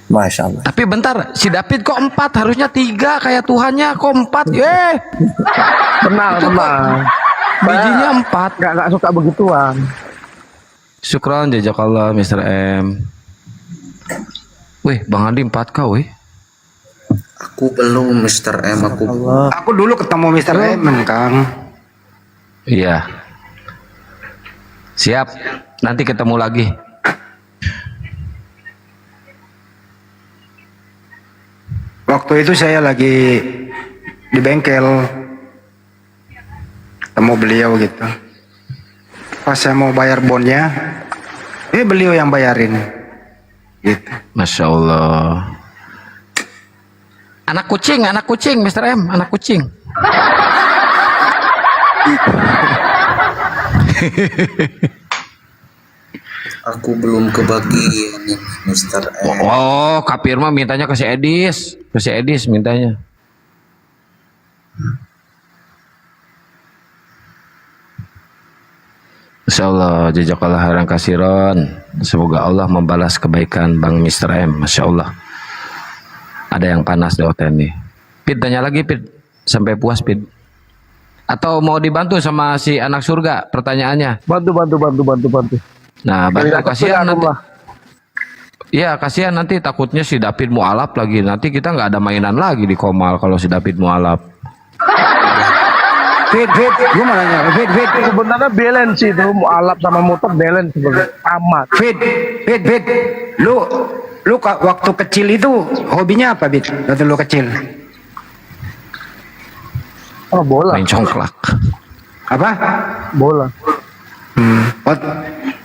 Masya Allah. Tapi bentar, si David kok 4, harusnya 3 kayak Tuhannya kok 4. Tenang. Bijinya 4. Gak suka begituan. Syukran jazakallah Mr. M. Wih, Bang Andi 4 kau wih. Aku belum Mr. M. Aku dulu ketemu Mr. M, Kang. Iya. Siap. Nanti ketemu lagi. Waktu itu saya lagi di bengkel, ketemu beliau gitu. Pas saya mau bayar bonnya, beliau yang bayarin. Gitu. Masya Allah. Anak kucing Mr. M, anak kucing. Aku belum kebagian Mr. M. Oh, Kapir mah mintanya ke si Edis mintanya. Insyaallah jazakallah khairan kasiran. Semoga Allah membalas kebaikan Bang Mr. M. Masya Allah. Ada yang panas di hotel nih. Pid, tanya lagi Pid. Sampai puas Pid. Atau mau dibantu sama si anak surga pertanyaannya? Bantu. Nah, bantu Dari kasihan aku nanti. lah. Iya, kasihan nanti takutnya si David mualaf lagi. Nanti kita nggak ada mainan lagi di Komal kalau si David mualaf. Fit, gue mau nanya, Fit. Sebenarnya balance itu mualaf sama motor balance sebagai amat. Fit. Lu waktu kecil itu hobinya apa, Fit? Waktu lu kecil? Oh, bola. Main congklak. Apa? Bola.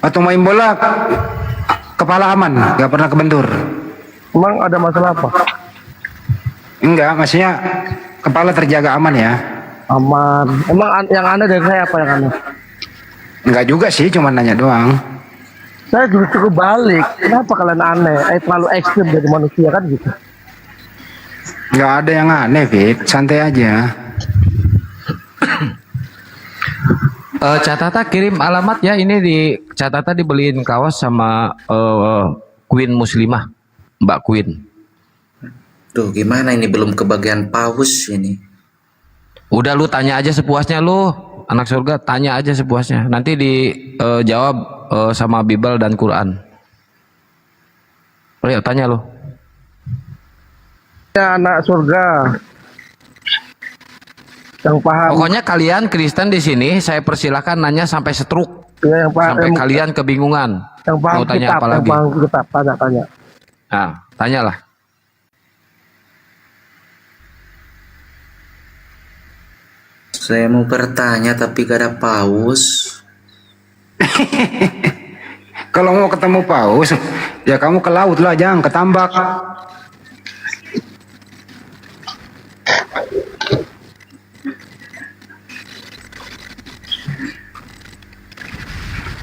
Waktu main bola kepala aman, nggak pernah kebentur. Emang ada masalah apa? Enggak, maksudnya kepala terjaga aman ya. Aman. Emang yang aneh dari saya apa yang aneh? Enggak juga sih, cuma nanya doang. Saya justru balik. Kenapa kalian aneh? Terlalu ekstrim dari manusia kan gitu. Enggak ada yang aneh, Fit. Santai aja. Catata kirim alamat ya, ini di Catata dibeliin kaos sama Queen Muslimah, Mbak Queen. Duh, gimana ini belum kebagian paus ini. Udah lu tanya aja sepuasnya lu, anak surga, tanya aja sepuasnya. Nanti dijawab sama Bible dan Quran. Ayo tanya lu. Ya, anak surga. Yang paham. Pokoknya kalian Kristen di sini saya persilahkan nanya sampai setruk. Ya, yang paham, sampai kalian kebingungan. Yang paham mau tanya kitab, apa yang lagi? paham kitab, tanya. Nah, tanyalah. Saya mau bertanya tapi gak ada paus. Kalau mau ketemu paus, ya kamu ke laut lah, jangan ke tambak.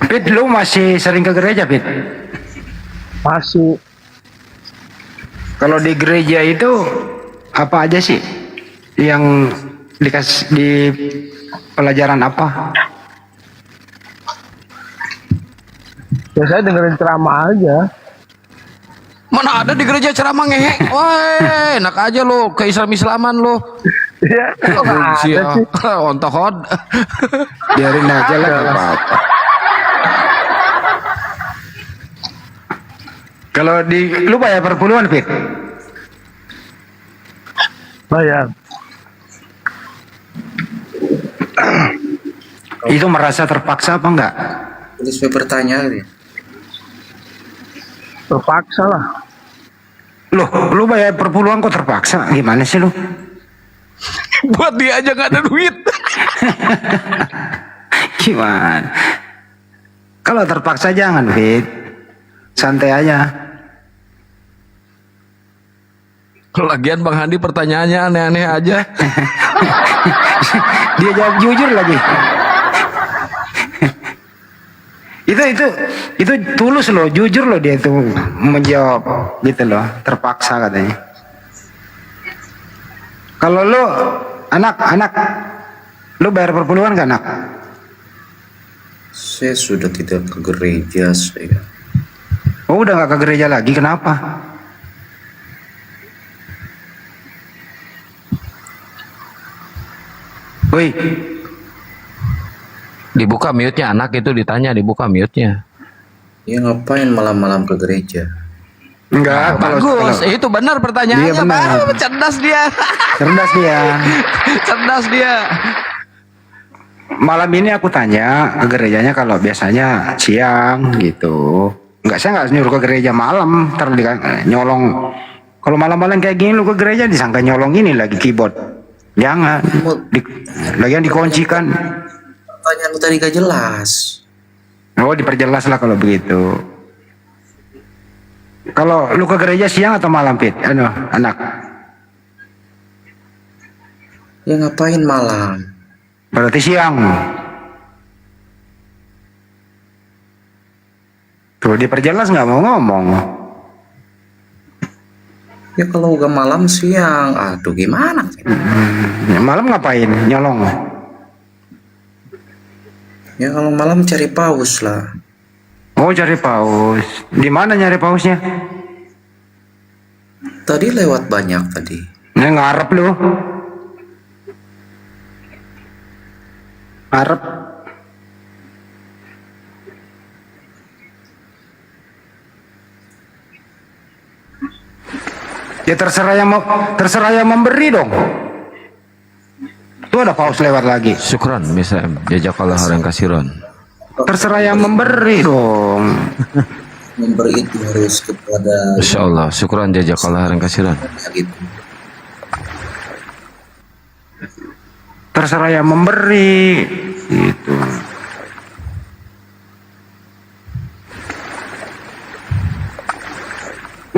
Fit, lu masih sering ke gereja, Fit? Masih. Kalau di gereja itu apa aja sih yang dikasih di pelajaran apa? Ya saya dengerin ceramah aja. Mana ada di gereja ceramah ngehe? Wah, enak aja lo ke Islam-Islaman lo. Iya, kok nggak ada sih? Ontohod. Biarin aja lah, nggak apa-apa. Kalau di lu bayar per puluhan, Fit? Bayar. Itu merasa terpaksa apa enggak? Ini saya bertanya ya. Terpaksa lah. Loh, lu bayar per puluhan kok terpaksa? Gimana sih lu? Buat dia aja gak ada duit. Gimana? Kalau terpaksa jangan, Fit. Santai aja. Lagian Bang Handi pertanyaannya aneh-aneh aja. Dia jawab jujur lagi. itu tulus loh, jujur loh dia tuh menjawab gitu loh, terpaksa katanya. Kalau lo anak, lo bayar per puluhan kan, anak? Saya sudah tidak ke gereja saya. Oh, udah nggak ke gereja lagi, kenapa? Woi, dibuka mute-nya, anak itu ditanya, dibuka mute-nya. Ya ngapain malam-malam ke gereja? Enggak, bagus. Itu benar pertanyaannya, Iya, benar. Bang. Cerdas dia. Cerdas dia. Cerdas dia. Malam ini aku tanya ke gerejanya kalau biasanya siang gitu. Enggak, saya nggak nyuruh ke gereja malam, nyolong. Kalau malam-malam kayak gini lu ke gereja disangka nyolong ini lagi keyboard. Jangan. Lagian dikuncikan. Pertanyaanmu tadi gak jelas. Oh, diperjelas lah kalau begitu. Kalau lu ke gereja siang atau malam, Fit? Anak. Ya ngapain malam? Berarti siang. Tuh diperjelas nggak mau ngomong. Ya kalau udah malam siang, aduh gimana? Malam ngapain? Nyolong. Ya kalau malam cari paus lah. Oh, cari paus. Di mana nyari pausnya? Tadi lewat banyak tadi. Ya ngarep lu. Ngarep. Ya terserah yang memberi dong. Tuh ada paus lewat lagi. Syukran, misalnya jazakallah khairan kasiran. Terserah yang memberi dong. Memberi itu harus kepada. Insyaallah, syukran jazakallah khairan kasiran. Gitu. Terserah yang memberi gitu.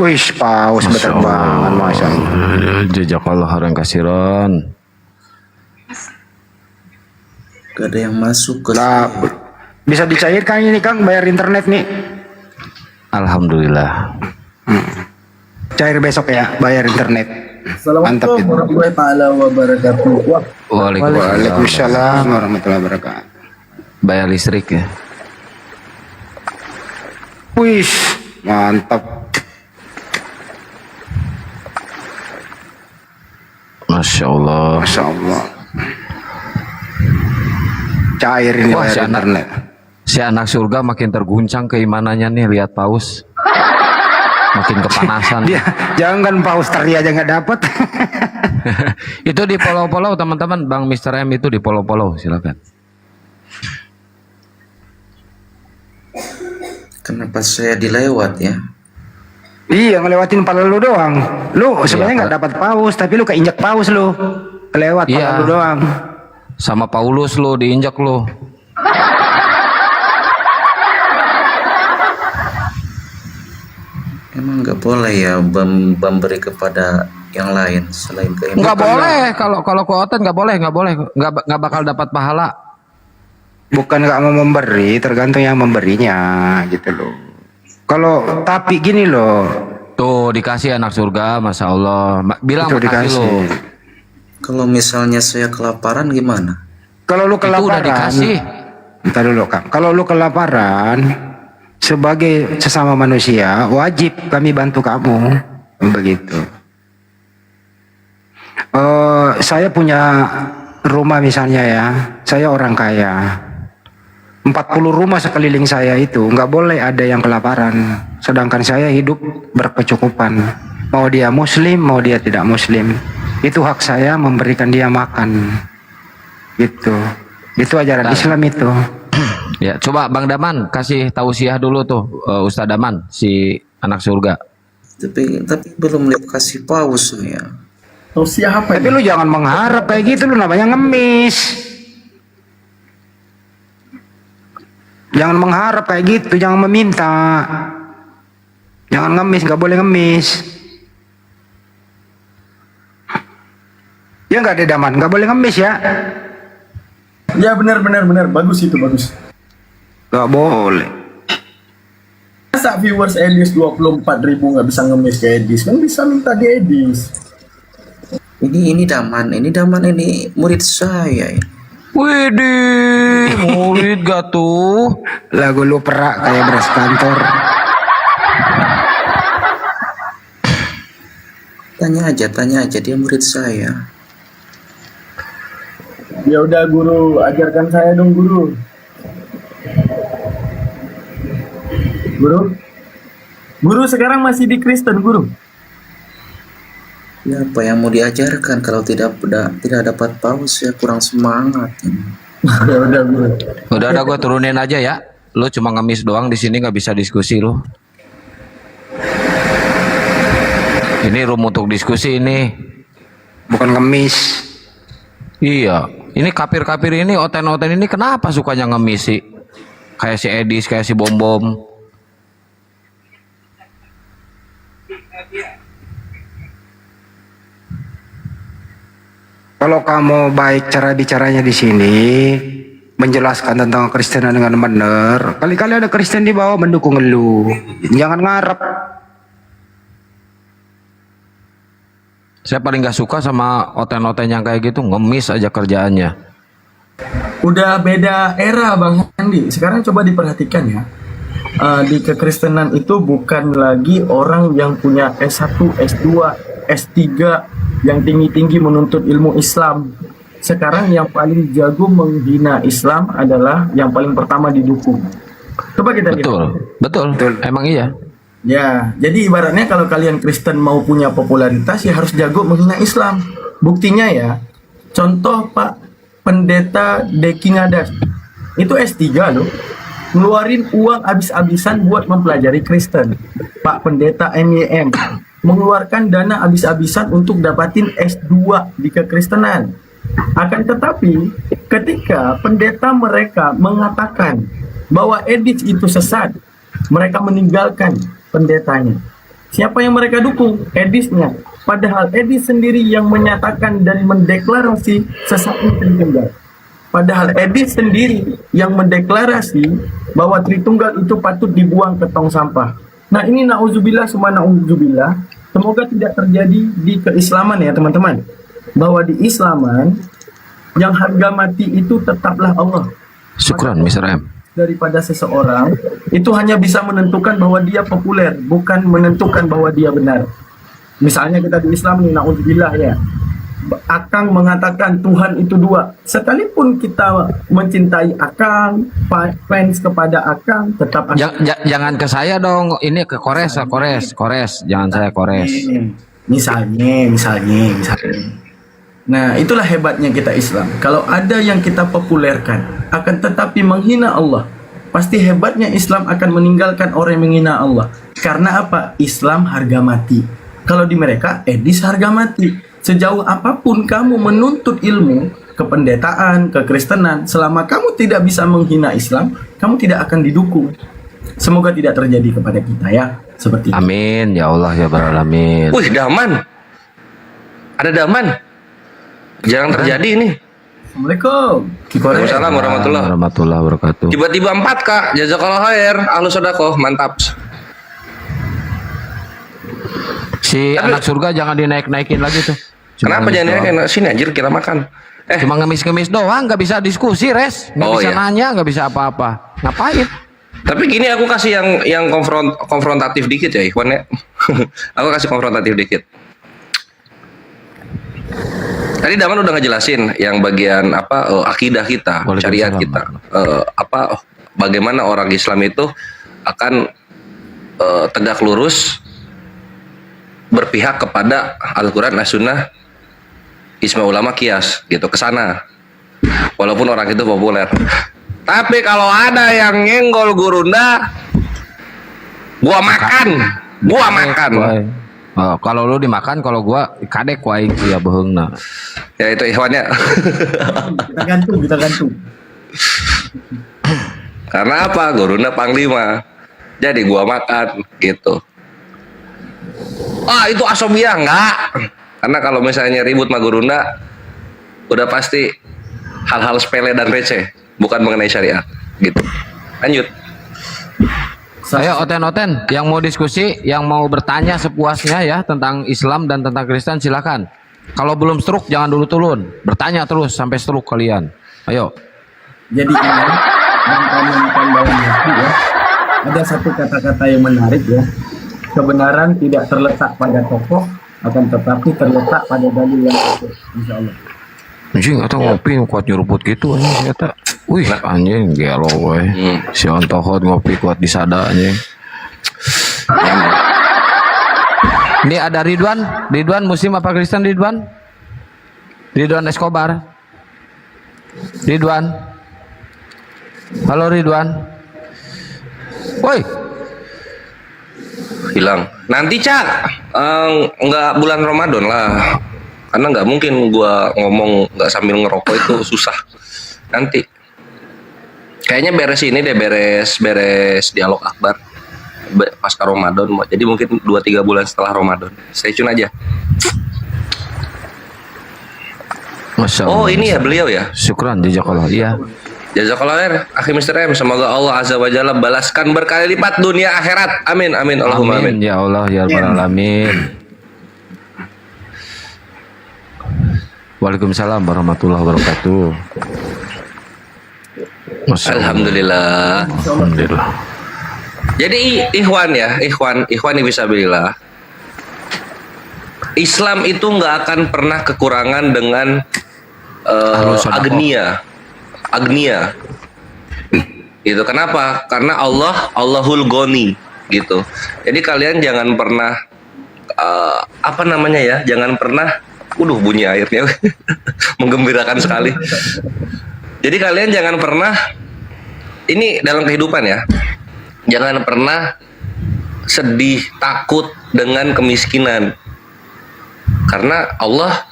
Wih, paus berterbangan, Masya Allah. Jazakallah khairan kasiran. Gak ada yang masuk ke Lah, bisa dicairkan ini Kang, bayar internet nih. Alhamdulillah. Cair besok ya, bayar internet. Mantap itu. warahmatullahi wabarakatuh. Wah, Waalaikumsalam warahmatullahi wabarakatuh. Bayar listrik ya. Wih, mantap. Masya Allah. Masya Allah. Cair ini Wah, bayar internet. Si anak surga makin terguncang keimanannya nih lihat paus. Makin kepanasan. Dia jangan paus teri aja nggak dapat. Itu di Polo-Polo teman-teman, Bang Mr. M itu di Polo-Polo, silakan. Kenapa saya dilewat ya? Iya, ngelewatin pala lu doang. Lu sebenarnya nggak dapat paus, tapi lu keinjak paus lu. Kelewat pala lu doang. Sama Paulus lu diinjak lu. Emang nggak boleh ya memberi kepada yang lain selain keimanan? Nggak boleh, kalau kekuatan nggak boleh, nggak bakal dapat pahala. Bukan nggak mau memberi, tergantung yang memberinya gitu loh. Kalau tapi gini loh. Tuh dikasih anak surga, Masya Allah. Bilang Itu makasih lo. Kalau misalnya saya kelaparan gimana? Kalau lu kelaparan, itu udah dikasih. Entar dulu Kang. Kalau lu kelaparan, sebagai sesama manusia wajib kami bantu kamu, begitu. Saya punya rumah misalnya ya, saya orang kaya. 40 rumah sekeliling saya itu nggak boleh ada yang kelaparan. Sedangkan saya hidup berkecukupan. Mau dia muslim, mau dia tidak muslim, itu hak saya memberikan dia makan. Gitu. Itu ajaran Islam itu. Ya, coba Bang Daman kasih tausiah dulu tuh Ustaz Daman si anak surga. Tapi belum dikasih paus ya. tausiah apa? Tapi lu jangan mengharap kayak gitu, lu namanya ngemis. Jangan mengharap kayak gitu, jangan meminta. Jangan ngemis, nggak boleh ngemis. Ya nggak ada Daman, nggak boleh ngemis ya. Ya benar, bagus itu, bagus. Nggak boleh. Masa viewers Edis 24.000 nggak bisa ngemis ke Edis? Kan bisa minta di Edis. Ini Daman, ini murid saya ya. Widih, murid gak tuh? Lagu lu perak kayak beras kantor. Tanya aja dia murid saya. Ya udah guru, ajarkan saya dong guru. Guru sekarang masih di Kristen guru. Ya apa yang mau diajarkan kalau tidak dapat paus ya kurang semangat. Ya udah guru. Udah gue turunin aja ya. Lu cuma ngemis doang di sini nggak bisa diskusi lu. Ini room untuk diskusi ini. Bukan ngemis. Iya. Ini kapir-kapir ini, oten-oten ini kenapa sukanya ngemis sih? Kayak si Edis, kayak si Bom-Bom. Kalau kamu baik cara bicaranya di sini, menjelaskan tentang Kristenan dengan benar, kali-kali ada Kristen di bawah mendukung lu. Jangan ngarep. Saya paling gak suka sama oten-oten yang kayak gitu, ngemis aja kerjaannya. Udah beda era Bang Andi. Sekarang coba diperhatikan ya. Di kekristenan itu bukan lagi orang yang punya S1, S2, S3 yang tinggi-tinggi menuntut ilmu Islam. Sekarang yang paling jago menghina Islam adalah yang paling pertama didukung. Coba kita lihat. Betul. Emang iya. Ya, jadi ibaratnya kalau kalian Kristen mau punya popularitas ya harus jago menghina Islam. Buktinya ya, contoh Pak Pendeta Deki Ngadas, itu S3 loh, ngeluarin uang habis-habisan buat mempelajari Kristen. Pak Pendeta MYM mengeluarkan dana habis-habisan untuk dapatin S2 di kekristenan. Akan tetapi, ketika pendeta mereka mengatakan bahwa Edis itu sesat, mereka meninggalkan pendetanya. Siapa yang mereka dukung? Edisnya. Padahal Edis sendiri yang menyatakan dan mendeklarasi sesatnya Tritunggal. Padahal Edis sendiri yang mendeklarasi bahwa Tritunggal itu patut dibuang ke tong sampah. Nah ini na'udzubillah summa na'udzubillah. Semoga tidak terjadi di keislaman ya teman-teman. Bahwa di Islaman yang harga mati itu tetaplah Allah. Syukran Mr. M. Daripada seseorang itu hanya bisa menentukan bahwa dia populer, bukan menentukan bahwa dia benar. Misalnya kita di Islam nih, na'udzubillah ya, Akang mengatakan Tuhan itu dua. Sekalipun kita mencintai Akang, fans kepada Akang, tetap Jangan ke saya dong, ini ke Kores, jangan saya Kores. Misalnya. Nah, itulah hebatnya kita Islam. Kalau ada yang kita populerkan, akan tetapi menghina Allah, pasti hebatnya Islam akan meninggalkan orang yang menghina Allah. Karena apa? Islam harga mati. Kalau di mereka, Edis harga mati. Sejauh apapun kamu menuntut ilmu, kependetaan, kekristenan, selama kamu tidak bisa menghina Islam, kamu tidak akan didukung. Semoga tidak terjadi kepada kita ya. Seperti itu. Amin ya Allah ya Rabbal alamin. Wih, Daman. Ada Daman. Jarang terjadi ini. Assalamualaikum. Waalaikumsalam warahmatullahi wabarakatuh. Tiba-tiba 4 Kak. Jazakallah khair. Ahlu sedekah, mantap. Si anak surga jangan dinaik-naikin lagi tuh. Kenapa jangan dinaikin? Sini anjir kita makan. Cuma ngemis-ngemis doang, nggak bisa diskusi, Res. Nggak bisa nanya, nggak bisa apa-apa. Ngapain? Tapi gini aku kasih yang konfrontatif dikit ya, Ikhwan ya. Aku kasih konfrontatif dikit. Tadi Daman udah ngejelasin yang bagian apa akidah kita, syariat kita, bagaimana orang Islam itu akan tegak lurus berpihak kepada Al-Quran, As-Sunnah, Ijma ulama, Qiyas gitu ke sana. Walaupun orang itu populer. Tapi kalau ada yang nyenggol Gurunda, gua makan. Oh, kalau lu dimakan, kalau gua kadek wae ya beheungna. Ya itu Ikhwannya. Kita gantung. Karena apa? Gurunda panglima. Jadi gua makan gitu. Ah, itu asobia enggak? Karena kalau misalnya ribut sama Gurunda, udah pasti hal-hal sepele dan receh, bukan mengenai syariat gitu. Lanjut. Saya oten-oten yang mau diskusi, yang mau bertanya sepuasnya ya tentang Islam dan tentang Kristen silakan. Kalau belum stroke jangan dulu turun, bertanya terus sampai stroke kalian. Ayo. Jadi yang kami dalam hati ya, ada satu kata-kata yang menarik ya. Kebenaran tidak terletak pada tokoh, akan tetapi terletak pada dalil yang betul. Insya Allah. Anjing atau ngopi kuat nyuruput gitu anjing kata. Wih anjing gelo we. Si ontohot ngopi kuat di sada anjing. Ini ada Ridwan Muslim apa Kristen Ridwan Escobar. Ridwan. Halo Ridwan. Woi. Hilang. Nanti Cak, nggak bulan Ramadan lah. Karena nggak mungkin gua ngomong nggak sambil ngerokok itu susah. Nanti. Kayaknya beres ini deh, beres dialog akbar pasca Ramadan. Jadi mungkin 2-3 bulan setelah Ramadan. Stay tune aja. Masya Allah. Oh ini ya beliau ya. Syukran jazakallah. Iya. Jazakallah khair, akhi Mr. M. Semoga Allah Azza wa Jalla balaskan berkali lipat dunia akhirat. Amin, amin, Allahumma amin. Ya Allah, ya Rabbal alamin. Waalaikumsalam warahmatullahi wabarakatuh. Alhamdulillah. Alhamdulillah. Jadi ikhwan ya, ikhwan fisabilillah. Islam itu nggak akan pernah kekurangan dengan agnia. Gitu. Kenapa? Karena Allahul Ghani gitu. Jadi kalian jangan pernah jangan pernah bunyi airnya menggembirakan sekali. Jadi kalian jangan pernah, ini dalam kehidupan ya, jangan pernah sedih, takut dengan kemiskinan. Karena Allah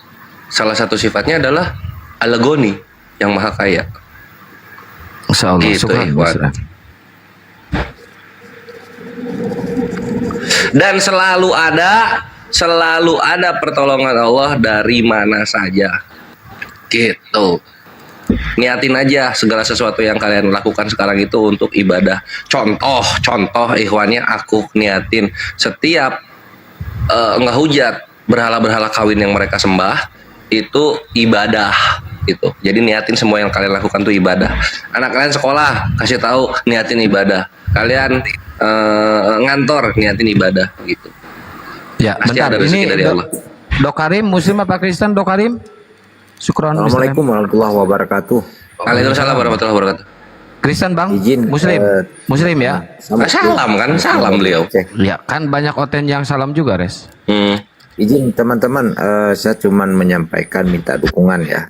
salah satu sifatnya adalah Al-Ghani, yang maha kaya. Insyaallah, gitu, Dan selalu ada pertolongan Allah dari mana saja. Gitu. Niatin aja segala sesuatu yang kalian lakukan sekarang itu untuk ibadah. Contoh ikhwannya, aku niatin setiap ngehujat berhala-berhala kawin yang mereka sembah itu ibadah gitu. Jadi niatin semua yang kalian lakukan itu ibadah. Anak kalian sekolah, kasih tahu niatin ibadah. Kalian ngantor, niatin ibadah gitu. Ya, Pasti bentar. ada rezeki Ini dari Allah. Dok Karim, Muslim apa Kristen, Dok Karim? Syukron. Assalamualaikum warahmatullahi wabarakatuh. Waalaikumsalam warahmatullahi wabarakatuh. Kristen Bang? Izin, Muslim ya? Salam kan, salam beliau. Ya, kan banyak oten yang salam juga, Res. Izin teman-teman, saya cuman menyampaikan minta dukungan ya.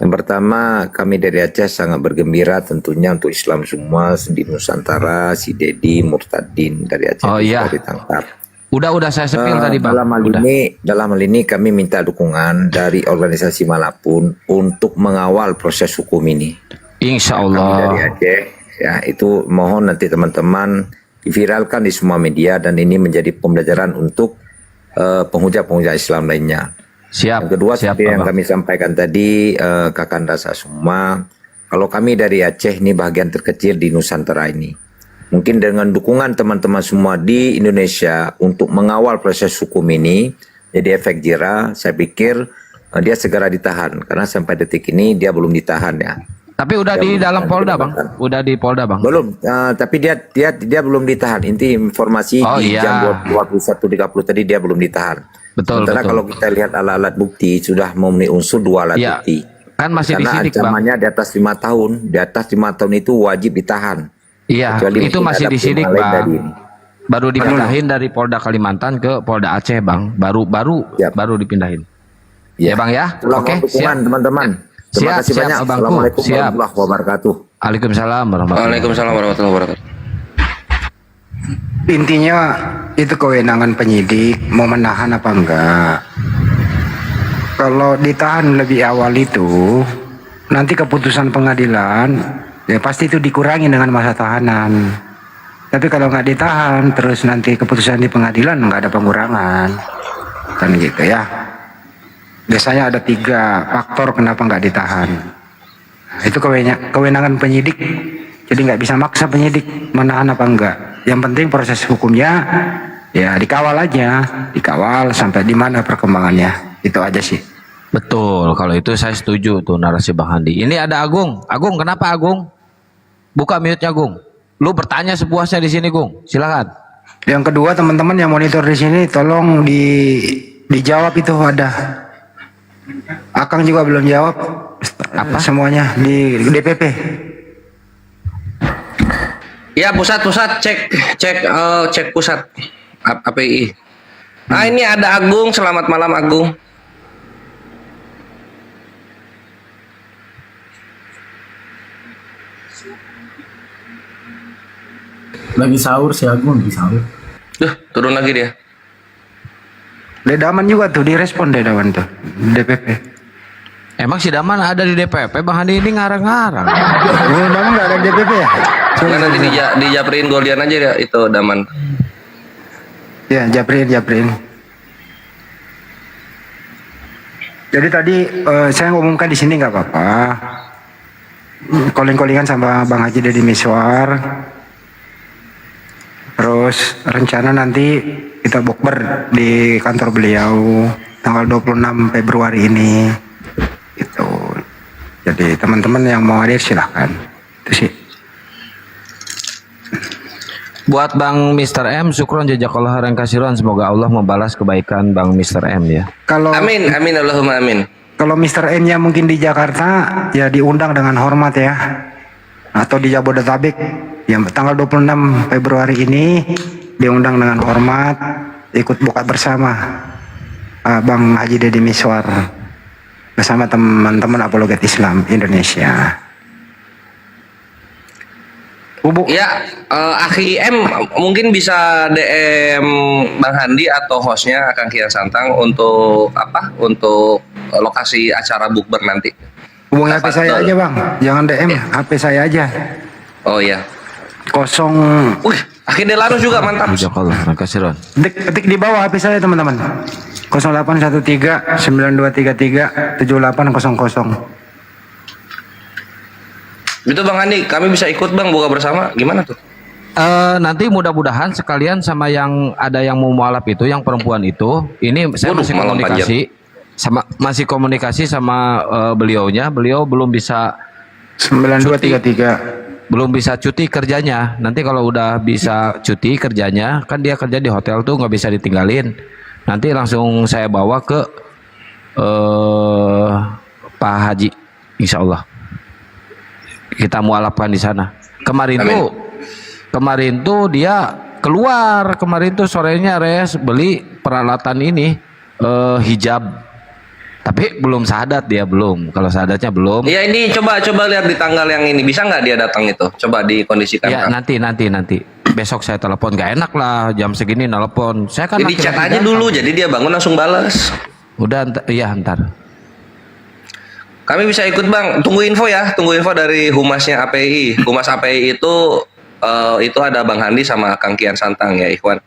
Yang pertama, kami dari Aceh sangat bergembira tentunya untuk Islam semua di Nusantara, si Dedi Murtadin dari Aceh sudah ditangkap. Udah saya sepil tadi Bang. Dalam hal ini kami minta dukungan dari organisasi manapun untuk mengawal proses hukum ini. Insya Kami Allah. dari Aceh, ya itu mohon nanti teman-teman diviralkan di semua media dan ini menjadi pembelajaran untuk penghujat-penghujat Islam lainnya. Siap. Yang kedua, seperti yang Abang. kami sampaikan tadi, Kakanda semua, kalau kami dari Aceh ini bagian terkecil di Nusantara ini. Mungkin dengan dukungan teman-teman semua di Indonesia untuk mengawal proses hukum ini, jadi efek jera, saya pikir dia segera ditahan. Karena sampai detik ini dia belum ditahan ya. Tapi udah di dalam Polda Bang. Udah di Polda Bang. Belum, tapi dia belum ditahan. Inti informasi di jam 21.30 tadi dia belum ditahan. Betul. Sementara kalau kita lihat alat-alat bukti sudah memenuhi unsur 2 alat bukti. Kan masih Karena disidik Bang. ancamannya di atas 5 tahun. Di atas 5 tahun itu wajib ditahan. Iya, Kecuali itu mungkin masih ada disidik pertimbangan lain Bang. dari ini. Baru dipindahin dari Polda Kalimantan ke Polda Aceh Bang. Baru dipindahin. Ya Bang ya. Itulah Oke, dukungan siap. teman-teman. Terima kasih banyak. Abangku. Assalamualaikum Siap. warahmatullahi wabarakatuh. Waalaikumsalam warahmatullahi wabarakatuh. Intinya itu kewenangan penyidik mau menahan apa enggak. Kalau ditahan lebih awal itu nanti keputusan pengadilan ya pasti itu dikurangi dengan masa tahanan. Tapi kalau nggak ditahan terus nanti keputusan di pengadilan nggak ada pengurangan kan gitu ya. Biasanya ada 3 faktor kenapa nggak ditahan. Itu kewenangan penyidik. Jadi nggak bisa maksa penyidik menahan apa enggak. Yang penting proses hukumnya ya dikawal aja, dikawal sampai di mana perkembangannya. Itu aja sih. Betul, kalau itu saya setuju tuh narasi Bang Handi. Ini ada Agung. Agung, kenapa Agung? Buka mute-nya Agung. Lu bertanya sepuasnya di sini, Gung. Silakan. Yang kedua, teman-teman yang monitor di sini tolong dijawab itu ada. Akang juga belum jawab. Apa? Semuanya di DPP. Ya pusat cek pusat API. Nah ini ada Agung. Selamat malam Agung. Lagi sahur si Agung, lagi sahur. Turun lagi dia. Dedaman juga tuh direspon Dedaman tuh DPP. Emang si Daman ada di DPP, Bang Handi ini ngarang-ngarang. Daman nggak ada di DPP ya? Nah, nanti dijapriin Goldian aja ya itu Daman. Ya japrin. Jadi tadi saya ngomongkan di sini nggak apa-apa. Calling-callingan sama Bang Haji Deddy Miswar. Terus rencana nanti kita bukber di kantor beliau tanggal 26 Februari ini. Gitu. Jadi teman-teman yang mau hadir silahkan. Itu sih. Buat Bang Mr. M, syukron jazakallah khairan kasiran. Semoga Allah membalas kebaikan Bang Mr. M ya. Kalau Amin Allahumma amin. Kalau Mr. M-nya mungkin di Jakarta ya diundang dengan hormat ya. Atau di Jabodetabek yang tanggal 26 Februari ini diundang dengan hormat ikut buka bersama Bang Haji Deddy Miswar bersama teman-teman apologet Islam Indonesia. Ya, Akhi M mungkin bisa DM Bang Handi atau hostnya Akang Kian Santang untuk apa? Untuk lokasi acara bukber nanti. Hubungi HP saya aja Bang, jangan DM, HP saya aja. Oh iya. Wih, akhirnya Larus juga mantap. Jazakallah, makasih Ron. Ketik di bawah HP saya teman-teman. 0813 9233 7800. Itu Bang Andi, kami bisa ikut Bang buka bersama, gimana tuh? Nanti mudah-mudahan sekalian sama yang ada yang mau mualaf itu, yang perempuan itu, ini saya Waduh, masih malam komunikasi sama beliaunya. Beliau belum bisa 9233. belum bisa cuti kerjanya. Nanti kalau udah bisa cuti kerjanya, kan dia kerja di hotel tuh nggak bisa ditinggalin. Nanti langsung saya bawa ke Pak Haji, insya Allah. Kita mualafkan di sana. Kemarin tuh dia keluar. Kemarin tuh sorenya res beli peralatan ini hijab. Tapi belum sahadat dia belum. Kalau sahadatnya belum. Iya ini coba lihat di tanggal yang ini bisa nggak dia datang itu? Coba dikondisikan. Ya nanti. Besok saya telepon, gak enak lah jam segini telepon. Saya kan jadi chat aja dulu, jadi dia bangun langsung balas. Udah, iya ntar. Kami bisa ikut Bang. Tunggu info ya, dari humasnya API. Humas API itu ada Bang Handi sama Kang Kian Santang ya Ikhwan.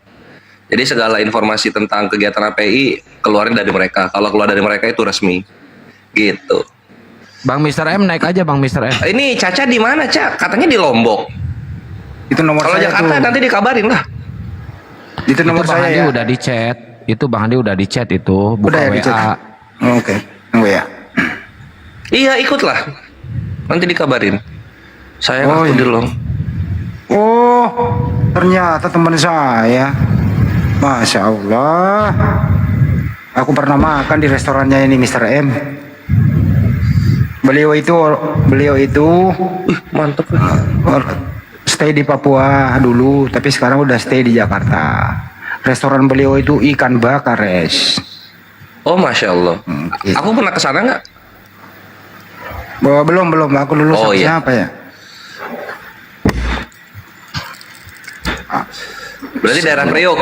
Jadi segala informasi tentang kegiatan API keluarin dari mereka. Kalau keluar dari mereka itu resmi. Gitu. Bang Mr. M naik aja Bang Mr. M. Ini Caca di mana, Caca? Katanya di Lombok. Itu nomor kalau saya Jakarta tuh. nanti dikabarin lah. Itu nomor Bang saya Handi ya. udah di chat. Itu Bang Handi udah di chat itu, buka Udah ya, WA. di chat. Oke. WA. Iya, ikutlah. Nanti dikabarin. Saya waktu di Lombok. Oh, ternyata teman saya. Masya Allah. Aku pernah makan di restorannya ini Mr. M. Beliau itu mantap. Stay di Papua dulu, tapi sekarang udah stay di Jakarta. Restoran beliau itu ikan bakar, res. Oh, Masya Allah. Aku pernah kesana nggak? Belum. Aku dulu sama siapa ya? Berarti daerah Priok.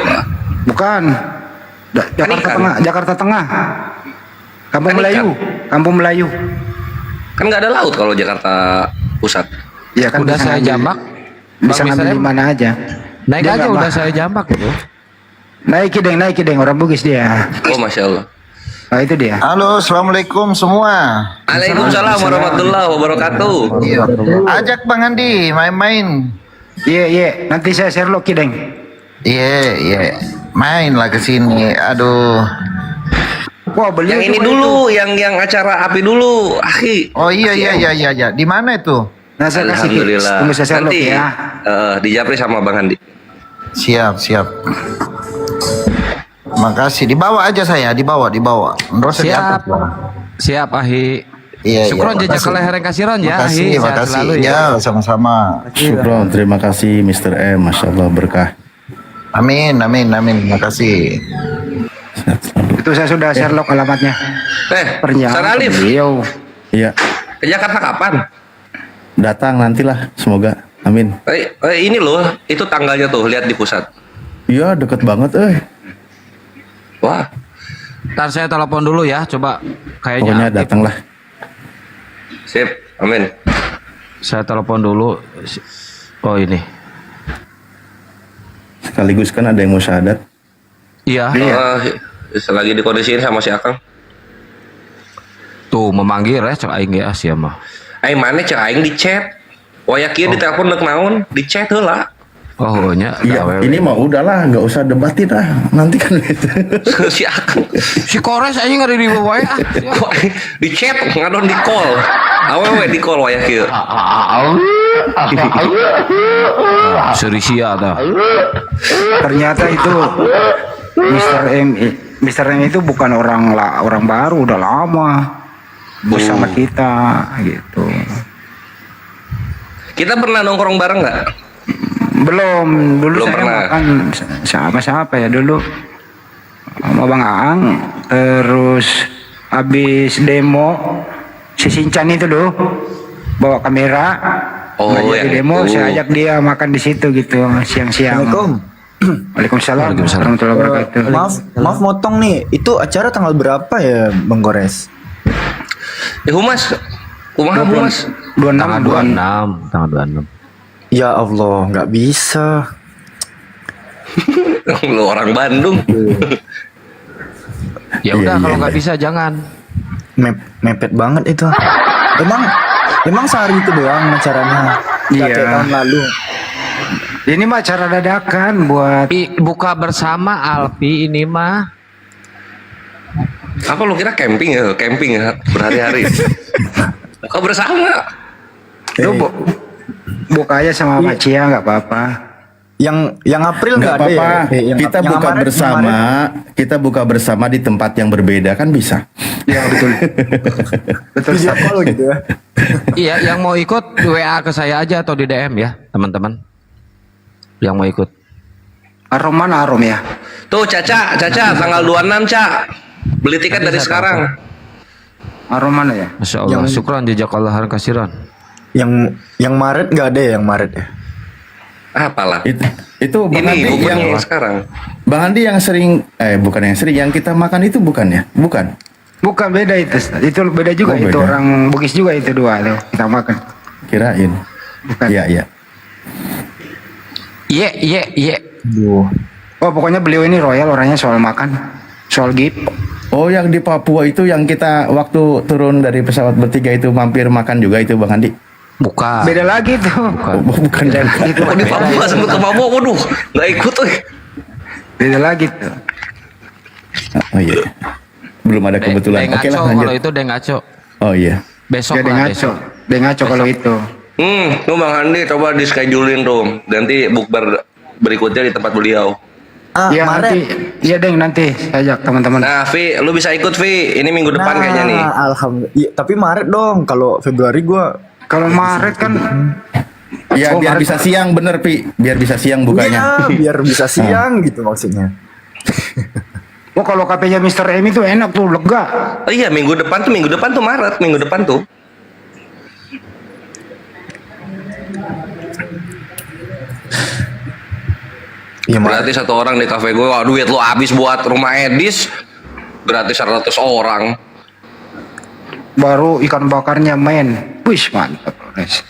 Bukan. Jakarta Tengah. Kampung Melayu. Kan nggak ada laut kalau Jakarta Pusat. Ya kan udah saya jambak. Bisa ngambil di mana aja. Naik aja udah saya jambak itu. Naik deng orang Bugis dia. Oh, Masya Allah. Nah, itu dia. Halo, assalamualaikum semua. Waalaikumsalam warahmatullahi wabarakatuh. Ajak Bang Andi main-main. Iya. Nanti saya share Loki deng. Iya. Mainlah ke sini. Aduh. Wah, beliau yang ini dulu, yang acara api dulu, akhi. Oh iya. Di mana itu? Nah, saya kasih Alhamdulillah. tunggu saya share Nanti Loki ya. di Japri sama Bang Handi. Siap. Makasih. Dibawa aja saya, dibawa. Nggak usah diangkat. Siap, Ahi. Iya. Syukron jazakallah khairan kasiran ya, Ahi. Sehat Makasih. selalu ya. Ya, sama-sama. Syukron, terima kasih Mr. M. Masya Allah berkah. Amin. Makasih. Itu saya sudah share Loki alamatnya. Ustaz Alif. Iya. Ke Jakarta kapan? Datang nantilah, semoga. Amin. Ini loh, itu tanggalnya tuh, lihat di pusat. Iya, deket banget, Wah. Ntar saya telepon dulu ya, coba kayaknya. Pokoknya datanglah. Sip, amin. Saya telepon dulu. Oh ini. Sekaligus kan ada yang mau syahadat. Iya. Selagi dikondisiin sama si Akang. Tuh memanggil ya, cek aing ya siapa? Aing mana cek aing di chat. Wayakir di telepon nek naon, di chat heula. Oh nya. Iya, ini mah udahlah, nggak usah debatin lah. Nanti kan si Akang. Si Kores aja nggak di bawah ya. Di chat ngadon di call. Awewe di call wayakir. Serisia dah. Ternyata itu Mr. M itu bukan orang baru, udah lama bersama kita gitu. Kita pernah nongkrong bareng nggak? Dulu saya pernah. makan siapa ya dulu sama Bang Aang, terus habis demo si Sincan itu loh bawa kamera. Oh, ngajak yang demo, itu. saya ajak dia makan di situ gitu siang-siang. Waalaikumsalam warahmatullahi wabarakatuh. Maaf motong nih. Itu acara tanggal berapa ya, Bang Gores? Humas. Kumaha Humas? 26. Tanggal 26. Ya Allah, nggak bisa. Lu orang Bandung. Ya udah kalau nggak bisa jangan. Mepet banget itu. Emang sehari itu doang acaranya. Nggak Iya. kayak tahun lalu. Ini mah acara dadakan buat Buka bersama Alpi ini mah. Apa lu kira camping ya? Camping ya berhari-hari. Buka bersama. lu buka aja sama Pak Cia nggak apa-apa. Yang April Nggak nggak ada apa-apa. ya? Kita yang buka Maret bersama. kemarin. Kita buka bersama di tempat yang berbeda kan bisa. Ya betul. Betul. Video call gitu ya. Iya, yang mau ikut WA ke saya aja atau di DM ya, teman-teman. Yang mau ikut. Arom mana Arom ya? Tuh Caca tanggal 26 Ca. Beli tiket dari sekarang. Arom mana ya? Masya Allah, syukran jazakallah khairan kasiran. Yang Maret nggak ada ya, yang Maret ya? Apalah. Itu Bang Ini Andi bukan yang sekarang. Bang Andi yang sering bukan yang sering, yang kita makan itu bukan ya? Bukan. Bukan, beda itu. Itu beda juga. Oh, Itu beda. orang Bugis juga itu dua tuh kita makan. Kirain. Bukan. Iya. Iya. Oh pokoknya beliau ini royal orangnya soal makan, soal gift. Oh, yang di Papua itu yang kita waktu turun dari pesawat bertiga itu mampir makan juga itu Bang Andi? Bukan. Beda lagi tuh. Bukan. Itu Oh, di Papua sempet ke Papua, waduh, nggak ikut tuh. beda lagi tuh. Oh iya. Belum ada kebetulan. Oke lah lanjut. Kalau itu Dengaco. Oh iya. Besok Dia lah ngaco, besok. dia ngaco kalau itu. Tuh Bang Andi coba di schedulein tuh. Nanti bukber berikutnya di tempat beliau. Iya nanti, iya deng nanti saya ajak teman-teman. Nah, Vi, lu bisa ikut Vi. Ini minggu depan kayaknya nih. Alhamdulillah. Iya, tapi Maret dong. Kalau Februari gua. Kalau Maret kan. Ya biar bisa siang bener Pi. Biar bisa siang bukanya. Iya, biar bisa siang gitu maksudnya. Oh kalau KP-nya Mr. M itu enak tuh, lega. Oh iya, minggu depan tuh Maret, minggu depan tuh. Iya, Berarti satu orang di kafe gue, wah duit lu habis buat rumah Edis. Berarti 100 orang. Baru ikan bakarnya main. Wih mantap.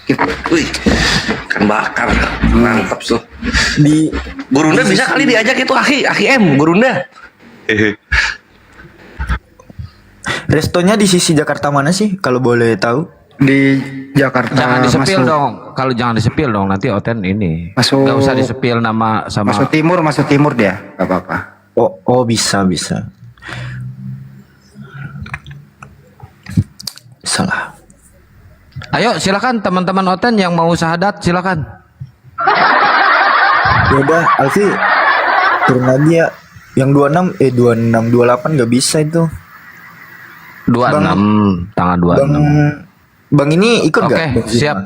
Gitu. Wih, ikan bakar, mantap tuh. Di Gurunda bisa kali diajak itu Aki M, Gurunda. Restonya di sisi Jakarta mana sih kalau boleh tahu? Di Jakarta. Jangan disepil masuk, dong. Kalau jangan disepil dong nanti Oten ini. Masuk. Nggak usah disepil nama sama. Masuk timur dia, gak apa-apa. Oh bisa. Salah. Ayo silakan teman-teman Oten yang mau syahadat silakan. Ya udah, Alfi turun lagi ya. Yang 26 28 nggak bisa itu. 26 tanggal 26. Bang ini ikut Oke, nggak? siap.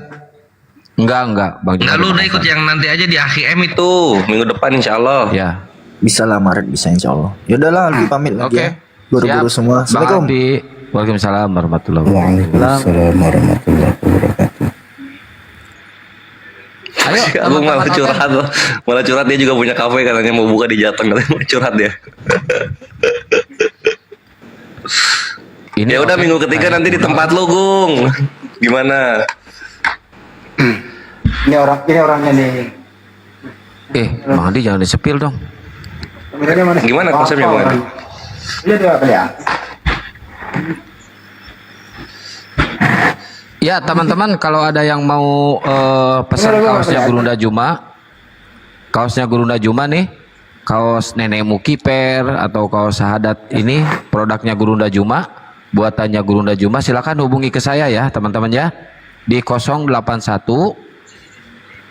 Enggak, Bang. Enggak, lu udah ikut yang nanti aja di AKM itu minggu depan insya Allah. Ya. Bisa lah Maret bisa insya Allah. Ya udahlah Alfi pamit lagi Oke. ya. Buru-buru Siap. semua. Assalamualaikum. Bang Alfi. Waalaikumsalam warahmatullahi wabarakatuh. Waalaikumsalam warahmatullahi wabarakatuh. Ayo, Aku malah curhat dia juga punya kafe katanya mau buka di Jateng katanya curhat dia. Ya udah minggu ketiga nanti di tempat lu Gung. Gimana? Ini orangnya nih. Bang Andi jangan disepil dong. Gimana konsepnya Bang Andi? Dia apa ya? Ya teman-teman kalau ada yang mau pesan kaosnya Gurunda Juma nih, kaos nenekmu kiper atau kaos sahadat ini produknya Gurunda Juma, buatannya Gurunda Juma, silakan hubungi ke saya ya teman-teman ya di 081 21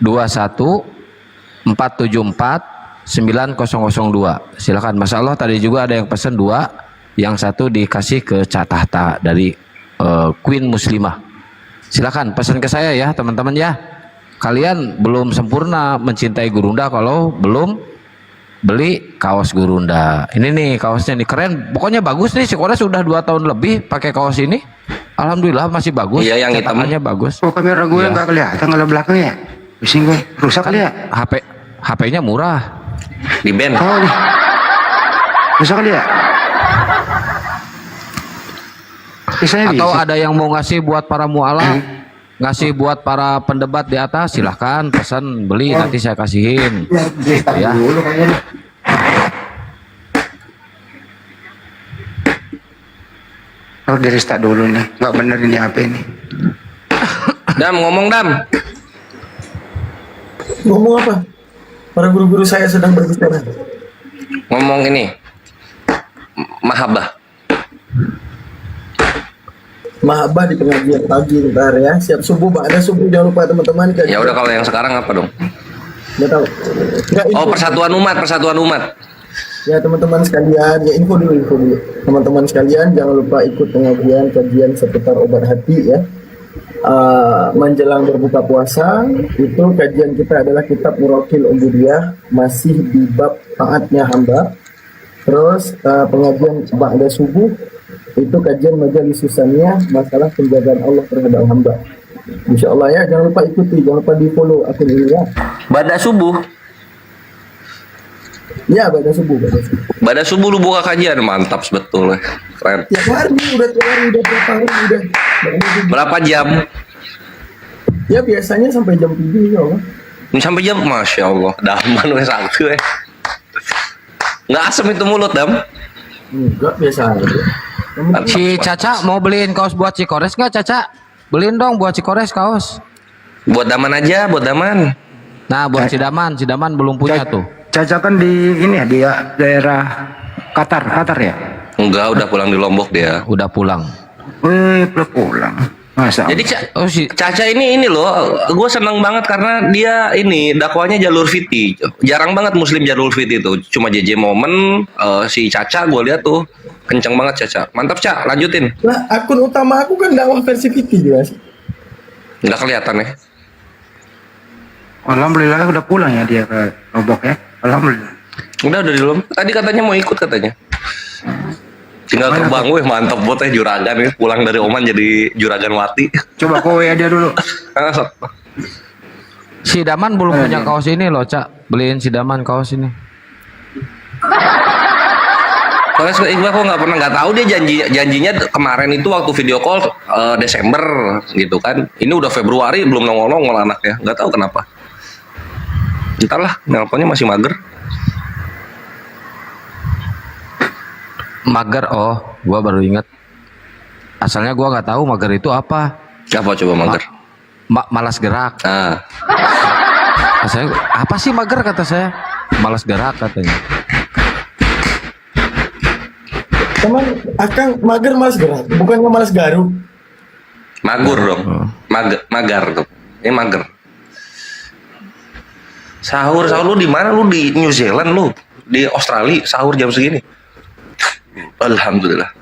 474 9002. Silakan. Masya Allah tadi juga ada yang pesan 2, yang satu dikasih ke Cak Tahta dari Queen Muslimah. Silakan pesan ke saya ya teman-teman ya. Kalian belum sempurna mencintai Gurunda kalau belum beli kaos Gurunda. Ini nih kaosnya nih keren. Pokoknya bagus nih. Si Kores sudah 2 tahun lebih pakai kaos ini. Alhamdulillah masih bagus. Iya, yang cetakannya bagus. Oh kamera gue nggak kelihatan kalau belakang ya. Pusing gue. Rusak kali ya? HP-nya murah. Di band. Oh nih. Rusak kali ya? Atau ada yang mau ngasih buat para mualaf ngasih buat para pendebat di atas, silahkan pesan beli, nanti saya kasihin. Ya. Oh, di restart dulu nih. Nggak bener ini HP ini. Dam, ngomong Dam. Ngomong apa? Para guru-guru saya sedang berbicara. Ngomong ini. Mahabbah. Mahabbah di pengajian pagi ntar ya. Siap subuh, ada subuh, jangan lupa teman-teman. Ya udah, kalau yang sekarang apa dong? Nggak tahu. Oh, persatuan umat. Ya teman-teman sekalian, ya info dulu. Teman-teman sekalian jangan lupa ikut pengajian kajian seputar obat hati ya. Menjelang berbuka puasa itu kajian kita adalah kitab Muraqil Ubudiyah, masih di bab taatnya hamba. Terus pengajian ba'da subuh itu kajian majelis susaniyah, masalah penjagaan Allah terhadap hamba. Insya Allah ya, jangan lupa ikuti, jangan lupa di follow akun ini ya. Ba'da subuh. Ya, ba'da subuh. Ba'da subuh lu buka kajian, mantap sebetulnya. Keren. Tiap hari udah berapa hari udah. Berapa jam? Ya biasanya sampai jam 7 ya Allah. Sampai jam, Masya Allah. Daman wes aku nggak asem itu mulut, Dam? Enggak, biasa aja. Si Caca mau beliin kaos buat Cikores nggak, Caca? Beliin dong buat Cikores kaos. Buat Daman aja, buat Daman. Nah, buat Cidaman belum punya tuh. Caca kan di ini ya, di daerah Qatar ya? Enggak, udah pulang di Lombok dia. Udah pulang. Belum pulang. Masa? Jadi Caca ini loh, gue seneng banget karena dia ini dakwanya jalur fiti. Jarang banget muslim jalur fiti itu. Cuma JJ Momen, si Caca gue lihat tuh kenceng banget Caca. Mantap Caca, lanjutin. Nah, akun utama aku kan dakwah versi fiti jelas. Nggak kelihatan ya. Alhamdulillah udah pulang ya dia ke Lombok ya. Alhamdulillah. Udah di Lombok. Tadi katanya mau ikut katanya. Tinggal terbang, weh mantap buat juragan nih, pulang dari Oman jadi juragan wati. Coba kowe dia dulu. Si Daman belum punya kaos ini loh, Cak. Beliin si Daman kaos ini. Soalnya Iqbal kok nggak tahu dia janjinya kemarin itu waktu video call Desember gitu kan. Ini udah Februari belum nongol anaknya, nggak tahu kenapa. Entahlah, nelponnya masih mager. Mager, oh, gua baru inget. Asalnya gua nggak tahu mager itu apa. Apa coba mager? Malas gerak. Ah. Asalnya apa sih mager kata saya? Malas gerak katanya. Teman, Akang mager malas gerak, bukannya malas garuk. Magur dong. Magar tuh. Ini mager. Sahur lu di mana? Lu di New Zealand lu? Di Australia sahur jam segini? Alhamdulillah.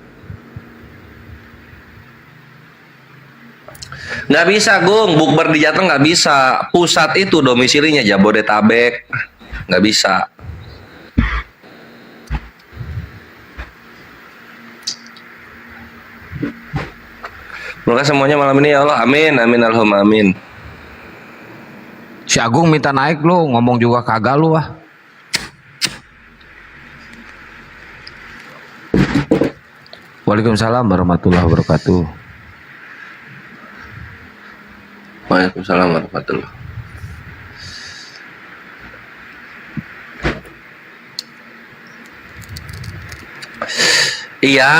Nggak bisa Gung, bukber di Jateng nggak bisa. Pusat itu domisilinya Jabodetabek, nggak bisa. Semoga semuanya malam ini ya Allah, amin, amin, Allahumma amin. Si Agung minta naik lu, ngomong juga kagak lu ah. Waalaikumsalam warahmatullahi wabarakatuh. Waalaikumsalam warahmatullahi. Iya,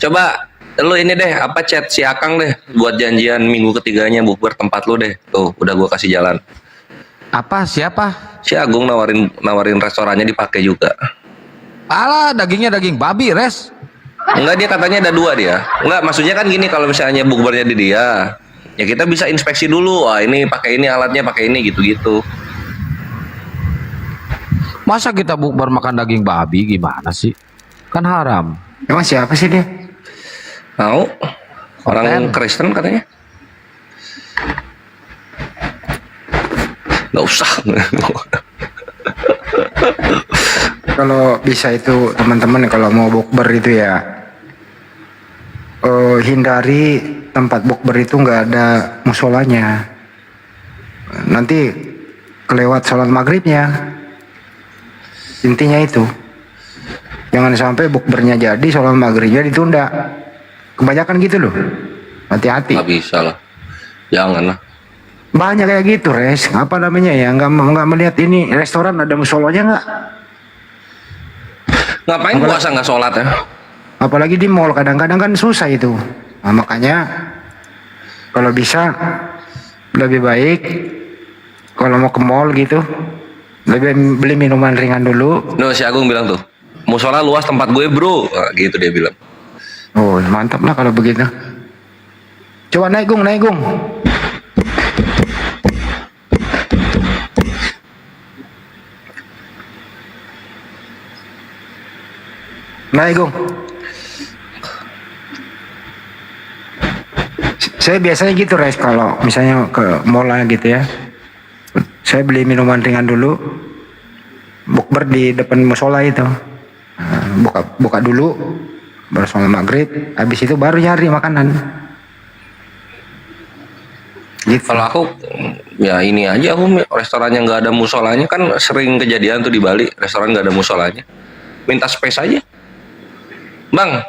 coba lu ini deh, apa chat si Akang deh buat janjian minggu ketiganya bukber tempat lu deh. Tuh, udah gua kasih jalan. Apa? Siapa? Si Agung nawarin restorannya dipakai juga. Alah, dagingnya daging babi, res. Enggak, dia katanya ada 2 dia. Enggak, maksudnya kan gini, kalau misalnya bukbernya di dia, ya kita bisa inspeksi dulu. Wah, ini pakai ini alatnya, pakai ini gitu-gitu. Masa kita bukber makan daging babi gimana sih? Kan haram. Emang siapa sih dia? Mau? Orang Kristen katanya. Nggak usah. Kalau bisa itu teman-teman kalau mau bukber itu ya hindari tempat bukber itu nggak ada musolanya. Nanti kelewat sholat maghribnya. Intinya itu. Jangan sampai bukbernya jadi sholat maghribnya ditunda. Kebanyakan gitu loh. Hati-hati. Nggak bisa lah. Jangan lah. Banyak kayak gitu, Res. Apa namanya ya? Nggak melihat ini restoran ada musolanya nggak? Ngapain puasa nggak sholat ya? Apalagi di mall kadang-kadang kan susah itu. Nah, makanya kalau bisa lebih baik kalau mau ke mall gitu lebih beli minuman ringan dulu. No, si Agung bilang tuh, musola luas tempat gue bro, nah, gitu dia bilang. Oh mantap lah kalau begitu. Coba naik Gung, naik Gung. Naik Gung. Saya biasanya gitu Res, kalau misalnya ke mall gitu ya, saya beli minuman ringan dulu, bukber di depan musola itu. Nah, buka dulu, baru sholat maghrib, habis itu baru nyari makanan. Gitu. Kalau aku ya ini aja, aku restorannya nggak ada musolanya, kan sering kejadian tuh di Bali, restoran nggak ada musolanya, minta space aja. Bang,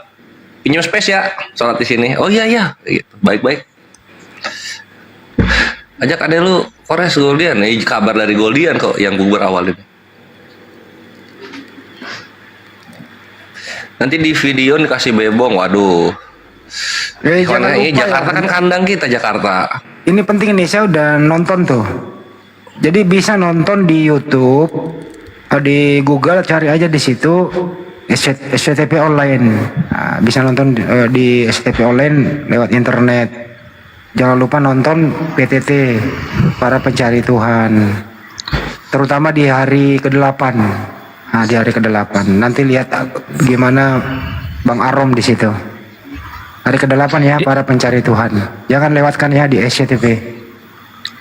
pinjam space ya, sholat di sini. Oh iya iya, gitu. Baik-baik. Ajak adek lu Kores Goldian, kabar dari Goldian kok yang bubur awal ini. Nanti di video dikasih bebong, waduh. Karena Jakarta kan kandang kita Jakarta. Ini penting nih, saya udah nonton tuh. Jadi bisa nonton di YouTube, di Google cari aja di situ SCTV online. Nah, bisa nonton di SCTV online lewat internet. Jangan lupa nonton PTT, para pencari Tuhan. Terutama di hari ke-8. Nah, di hari ke-8 nanti lihat gimana Bang Arom di situ. Hari ke-8 ya, para pencari Tuhan. Jangan lewatkan ya di SCTV.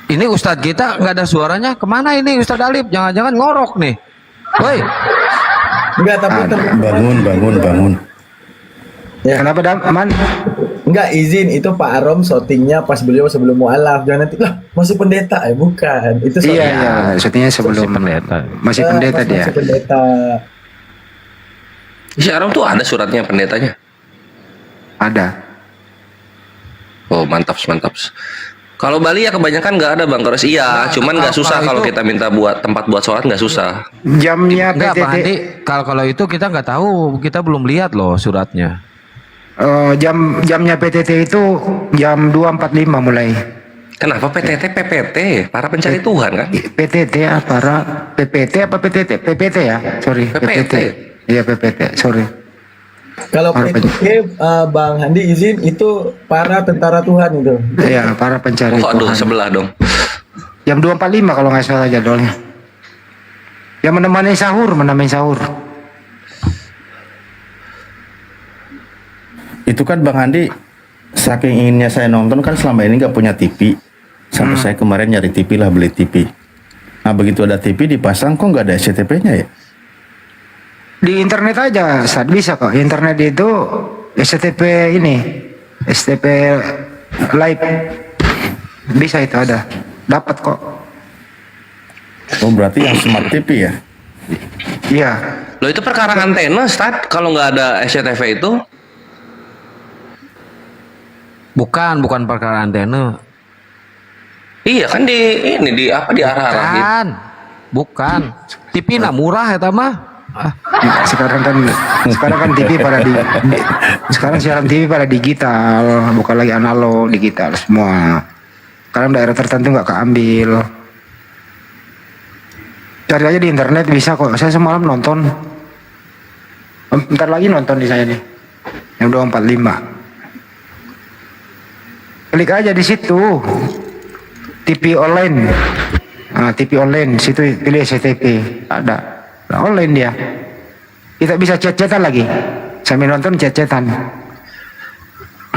Ini Ustadz kita nggak ada suaranya. Kemana ini Ustadz Alif? Jangan-jangan ngorok nih. Woi. Enggak, tapi bangun. Ya. Kenapa Daman? Enggak, izin, itu Pak Arom syutingnya pas beliau sebelum mualaf. Jangan nanti lah masih pendeta bukan. Itu iya, syutingnya sebelum pendeta. Masih pendeta dia. Masih pendeta. Si Arom tuh ada suratnya pendetanya. Ada. Oh mantap. Kalau Bali ya kebanyakan nggak ada Bang Kores. Iya, cuman nggak susah kalau kita minta buat tempat buat sholat, nggak susah. Jamnya Enggak, PTT. Pak Andi, kalau itu kita nggak tahu, kita belum lihat loh suratnya. Jamnya PTT itu jam 2.45 mulai. Kenapa PTT PPT? Para pencari Tuhan kan? PTT ya, para PPT apa PTT? PPT ya, sorry. PPT. Iya PPT, sorry. Kalau PTT, Bang Handi izin, itu para tentara Tuhan itu. Iya, para pencari Tuhan. Aduh, sebelah dong. Jam 2.45 kalau nggak salah jadwalnya. Yang menemani sahur. Itu kan Bang Andi, saking inginnya saya nonton kan selama ini nggak punya TV. Sampai saya kemarin nyari TV lah, beli TV. Nah begitu ada TV dipasang, kok nggak ada SCTV-nya ya? Di internet aja saat bisa kok. Internet itu SCTV ini, SCTV live bisa, itu ada, dapat kok. Oh berarti yang smart TV ya? Iya. Loh itu perkara antena, Ustaz. Kalau nggak ada SCTV itu? Bukan perkara antena. Iya kan di arah-arah gitu. Bukan. TV nak murah ya mah. Sekarang kan TV sekarang siaran TV pada digital, bukan lagi analog, digital semua. Sekarang daerah tertentu nggak keambil. Cari aja di internet bisa kok. Saya semalam nonton. Bentar lagi nonton di saya nih. Yang 2.45. Klik aja di situ. TV online. Nah, TV online situ pilih SCTV. Ada. Nah, online dia. Kita bisa chat-chatan lagi. Sambil nonton chat-chatan.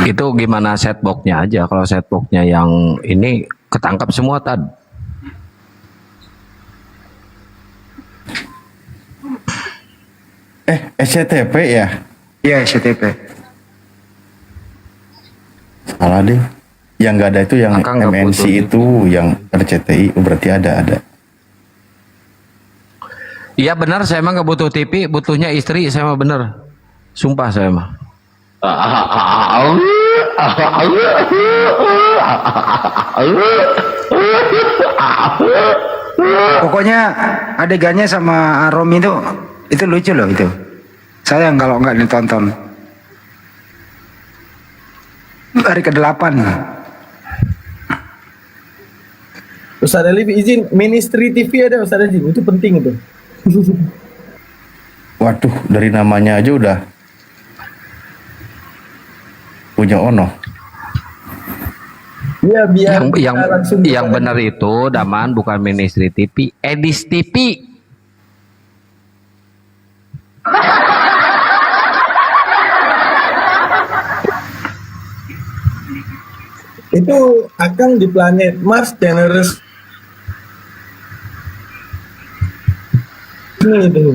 Itu gimana setboxnya aja. Kalau setboxnya yang ini ketangkap semua tad. SCTV ya? Iya SCTV. Salah deh. Yang nggak ada itu yang MNC itu, yang RCTI berarti ada. Iya benar, saya mah nggak butuh TV, butuhnya istri, saya mah bener. Sumpah saya mah. Pokoknya adegannya sama Arom itu lucu loh itu. Sayang kalau nggak ditonton. Hari ke-8. Ustaz Alif izin, Ministry TV ada Ustaz Alif, itu penting itu. Waduh, dari namanya aja udah punya ono. Iya, biar yang benar itu Daman bukan Ministry TV, Edis TV. Itu Akang di planet Mars generous ini itu.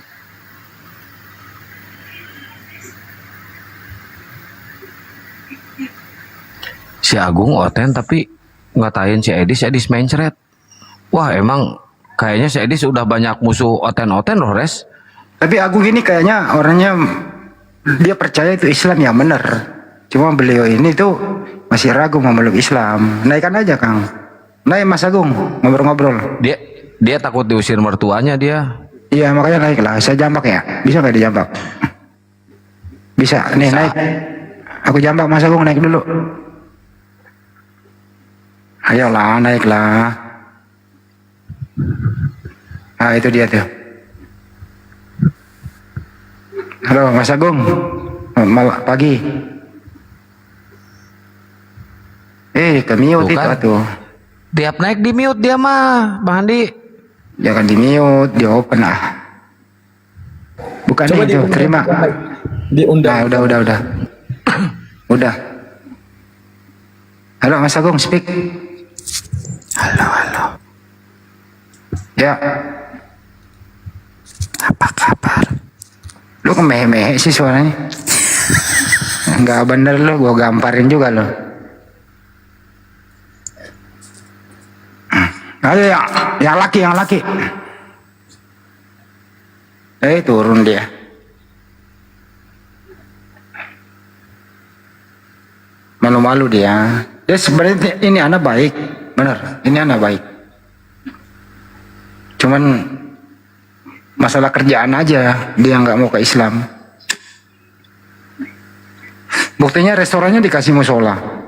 Si Agung oten tapi ngatain si Edis mencret. Wah emang kayaknya si Edis udah banyak musuh oten-oten loh Res. Tapi Agung ini kayaknya orangnya dia percaya itu Islam yang benar. Cuma beliau ini tuh masih ragu memeluk Islam. Naikkan aja Kang. Naik Mas Agung ngobrol-ngobrol. Dia takut diusir mertuanya dia. Iya makanya naik lah. Saya jambak ya. Bisa nggak dijambak? Bisa. Nih naik. Aku jambak Mas Agung naik dulu. Ayolah naiklah. Ah itu dia tuh. Halo Mas Agung. Pagi. Ke-mute itu tuh. Tiap naik di mute dia mah, Bang Andi. Jangan di mute, di open lah. Bukan Coba itu, terima. Diundang. Nah, udah. Udah. Halo Mas Agung, speak. Halo. Ya. Apa kabar? Lu kemehe-mehe sih suaranya. Enggak bener lu, gua gamparin juga lo. Ayo yang laki. Turun dia. Malu-malu dia. Dia sebenarnya ini anak baik, bener. Ini anak baik. Cuman masalah kerjaan aja dia nggak mau ke Islam. Buktinya restorannya dikasih musola.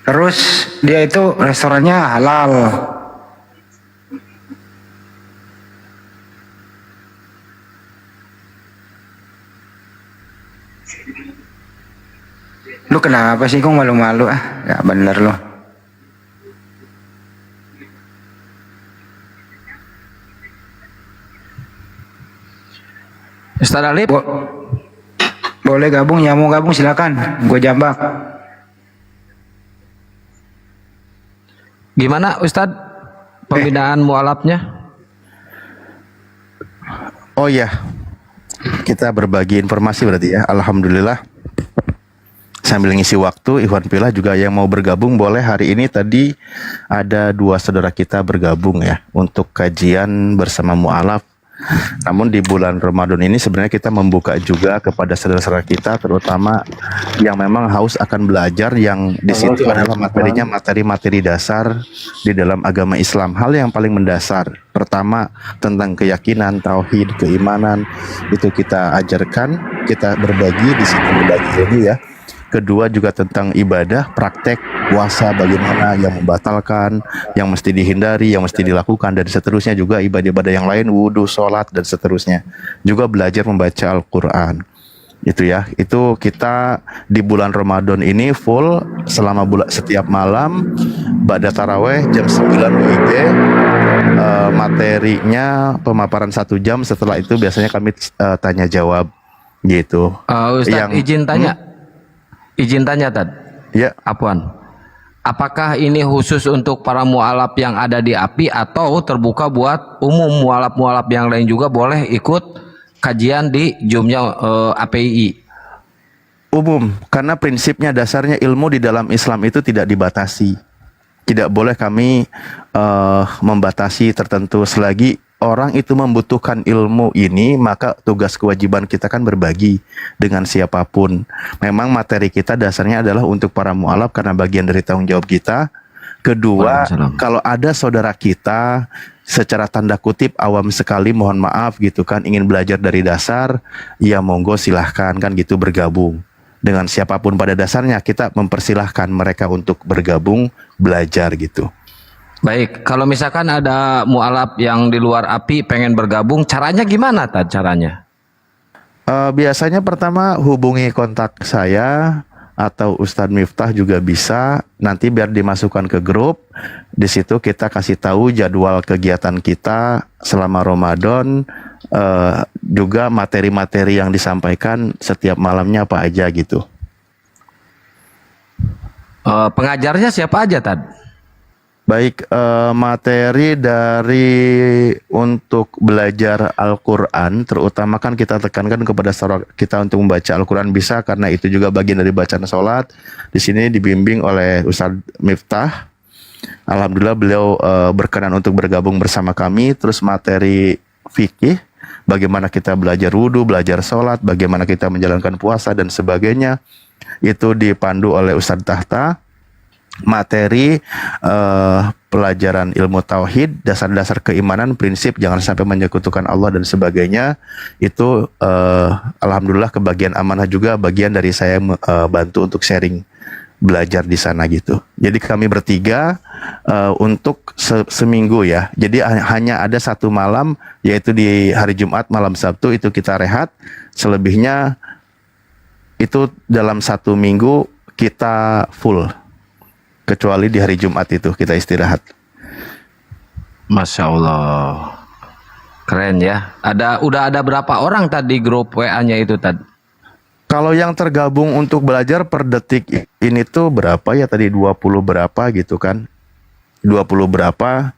Terus dia itu restorannya halal. Lu kenapa sih kok malu-malu ah? Gak bener lo. Ustaz Alif boleh gabung, ya mau gabung silakan. Gue jambak. Gimana Ustadz pembinaan mualafnya? Oh ya, kita berbagi informasi berarti ya. Alhamdulillah. Sambil ngisi waktu, Ikhwan Fillah juga yang mau bergabung boleh. Hari ini tadi ada 2 saudara kita bergabung ya untuk kajian bersama mualaf. Namun di bulan Ramadan ini sebenarnya kita membuka juga kepada saudara-saudara kita, terutama yang memang haus akan belajar, yang di situ adalah materinya materi-materi dasar di dalam agama Islam. Hal yang paling mendasar, pertama tentang keyakinan, tauhid, keimanan, itu kita ajarkan, kita berbagi di situ, berbagi ilmu ya. Kedua juga tentang ibadah, praktek, puasa, bagaimana yang membatalkan, yang mesti dihindari, yang mesti dilakukan, dan seterusnya juga ibadah-ibadah yang lain, wudhu, sholat, dan seterusnya. Juga belajar membaca Al-Quran. Itu ya, itu kita di bulan Ramadan ini full selama setiap malam, ba'da taraweh jam 9 WIB, materinya pemaparan 1 jam, setelah itu biasanya kami tanya jawab gitu. Ustaz izin tanya Tad. Ya. Apaan? Apakah ini khusus untuk para mualaf yang ada di API atau terbuka buat umum mualaf-mualaf yang lain juga boleh ikut kajian di Zoom-nya API? Umum, karena prinsipnya dasarnya ilmu di dalam Islam itu tidak dibatasi. Tidak boleh kami membatasi tertentu selagi orang itu membutuhkan ilmu ini, maka tugas kewajiban kita kan berbagi dengan siapapun. Memang materi kita dasarnya adalah untuk para mu'alaf karena bagian dari tanggung jawab kita. Kedua, kalau ada saudara kita secara tanda kutip awam sekali, mohon maaf gitu kan, ingin belajar dari dasar, ya monggo silahkan kan gitu bergabung. Dengan siapapun pada dasarnya kita mempersilahkan mereka untuk bergabung belajar gitu. Baik, kalau misalkan ada mualaf yang di luar API pengen bergabung, caranya gimana Tad caranya? Biasanya pertama hubungi kontak saya atau Ustadz Miftah juga bisa, nanti biar dimasukkan ke grup. Di situ kita kasih tahu jadwal kegiatan kita selama Ramadan, juga materi-materi yang disampaikan setiap malamnya apa aja gitu. Pengajarnya siapa aja Tad? Baik, materi dari untuk belajar Al-Quran, terutama kan kita tekankan kepada saudara kita untuk membaca Al-Quran bisa, karena itu juga bagian dari bacaan sholat. Di sini dibimbing oleh Ustadz Miftah. Alhamdulillah beliau berkenan untuk bergabung bersama kami. Terus materi fikih, bagaimana kita belajar wudhu, belajar sholat, bagaimana kita menjalankan puasa dan sebagainya, itu dipandu oleh Ustadz Tahta. Materi pelajaran ilmu tauhid, dasar-dasar keimanan, prinsip jangan sampai menyekutukan Allah dan sebagainya, itu alhamdulillah kebagian amanah juga, bagian dari saya bantu untuk sharing belajar di sana gitu. Jadi kami bertiga untuk seminggu ya. Jadi hanya ada satu malam, yaitu di hari Jumat malam Sabtu itu kita rehat. Selebihnya itu dalam satu minggu kita full. Kecuali di hari Jumat itu kita istirahat. Masya Allah, keren ya. Udah ada berapa orang tadi grup WA-nya itu Tad? Kalau yang tergabung untuk belajar per detik ini tuh berapa ya tadi, 20 berapa gitu kan, 20 berapa.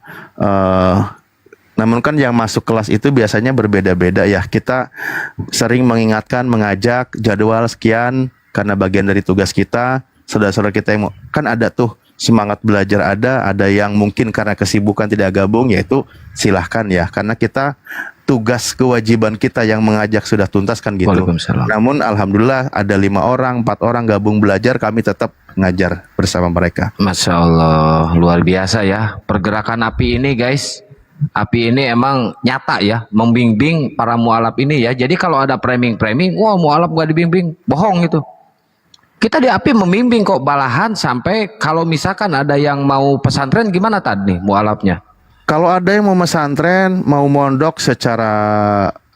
Namun kan yang masuk kelas itu biasanya berbeda-beda ya. Kita sering mengingatkan, mengajak jadwal sekian karena bagian dari tugas kita. Saudara-saudara kita yang kan ada tuh semangat belajar, ada yang mungkin karena kesibukan tidak gabung, yaitu silahkan ya, karena kita tugas kewajiban kita yang mengajak sudah tuntas kan gitu. Namun alhamdulillah ada 5 orang, 4 orang gabung belajar, kami tetap ngajar bersama mereka. Masya Allah, luar biasa ya pergerakan API ini guys. API ini emang nyata ya, membimbing para mualaf ini ya. Jadi kalau ada framing, wah mualaf gak dibimbing, bohong itu. Kita di API membimbing kok, balahan sampai kalau misalkan ada yang mau pesantren gimana tadi nih mualafnya? Kalau ada yang mau pesantren, mau mondok secara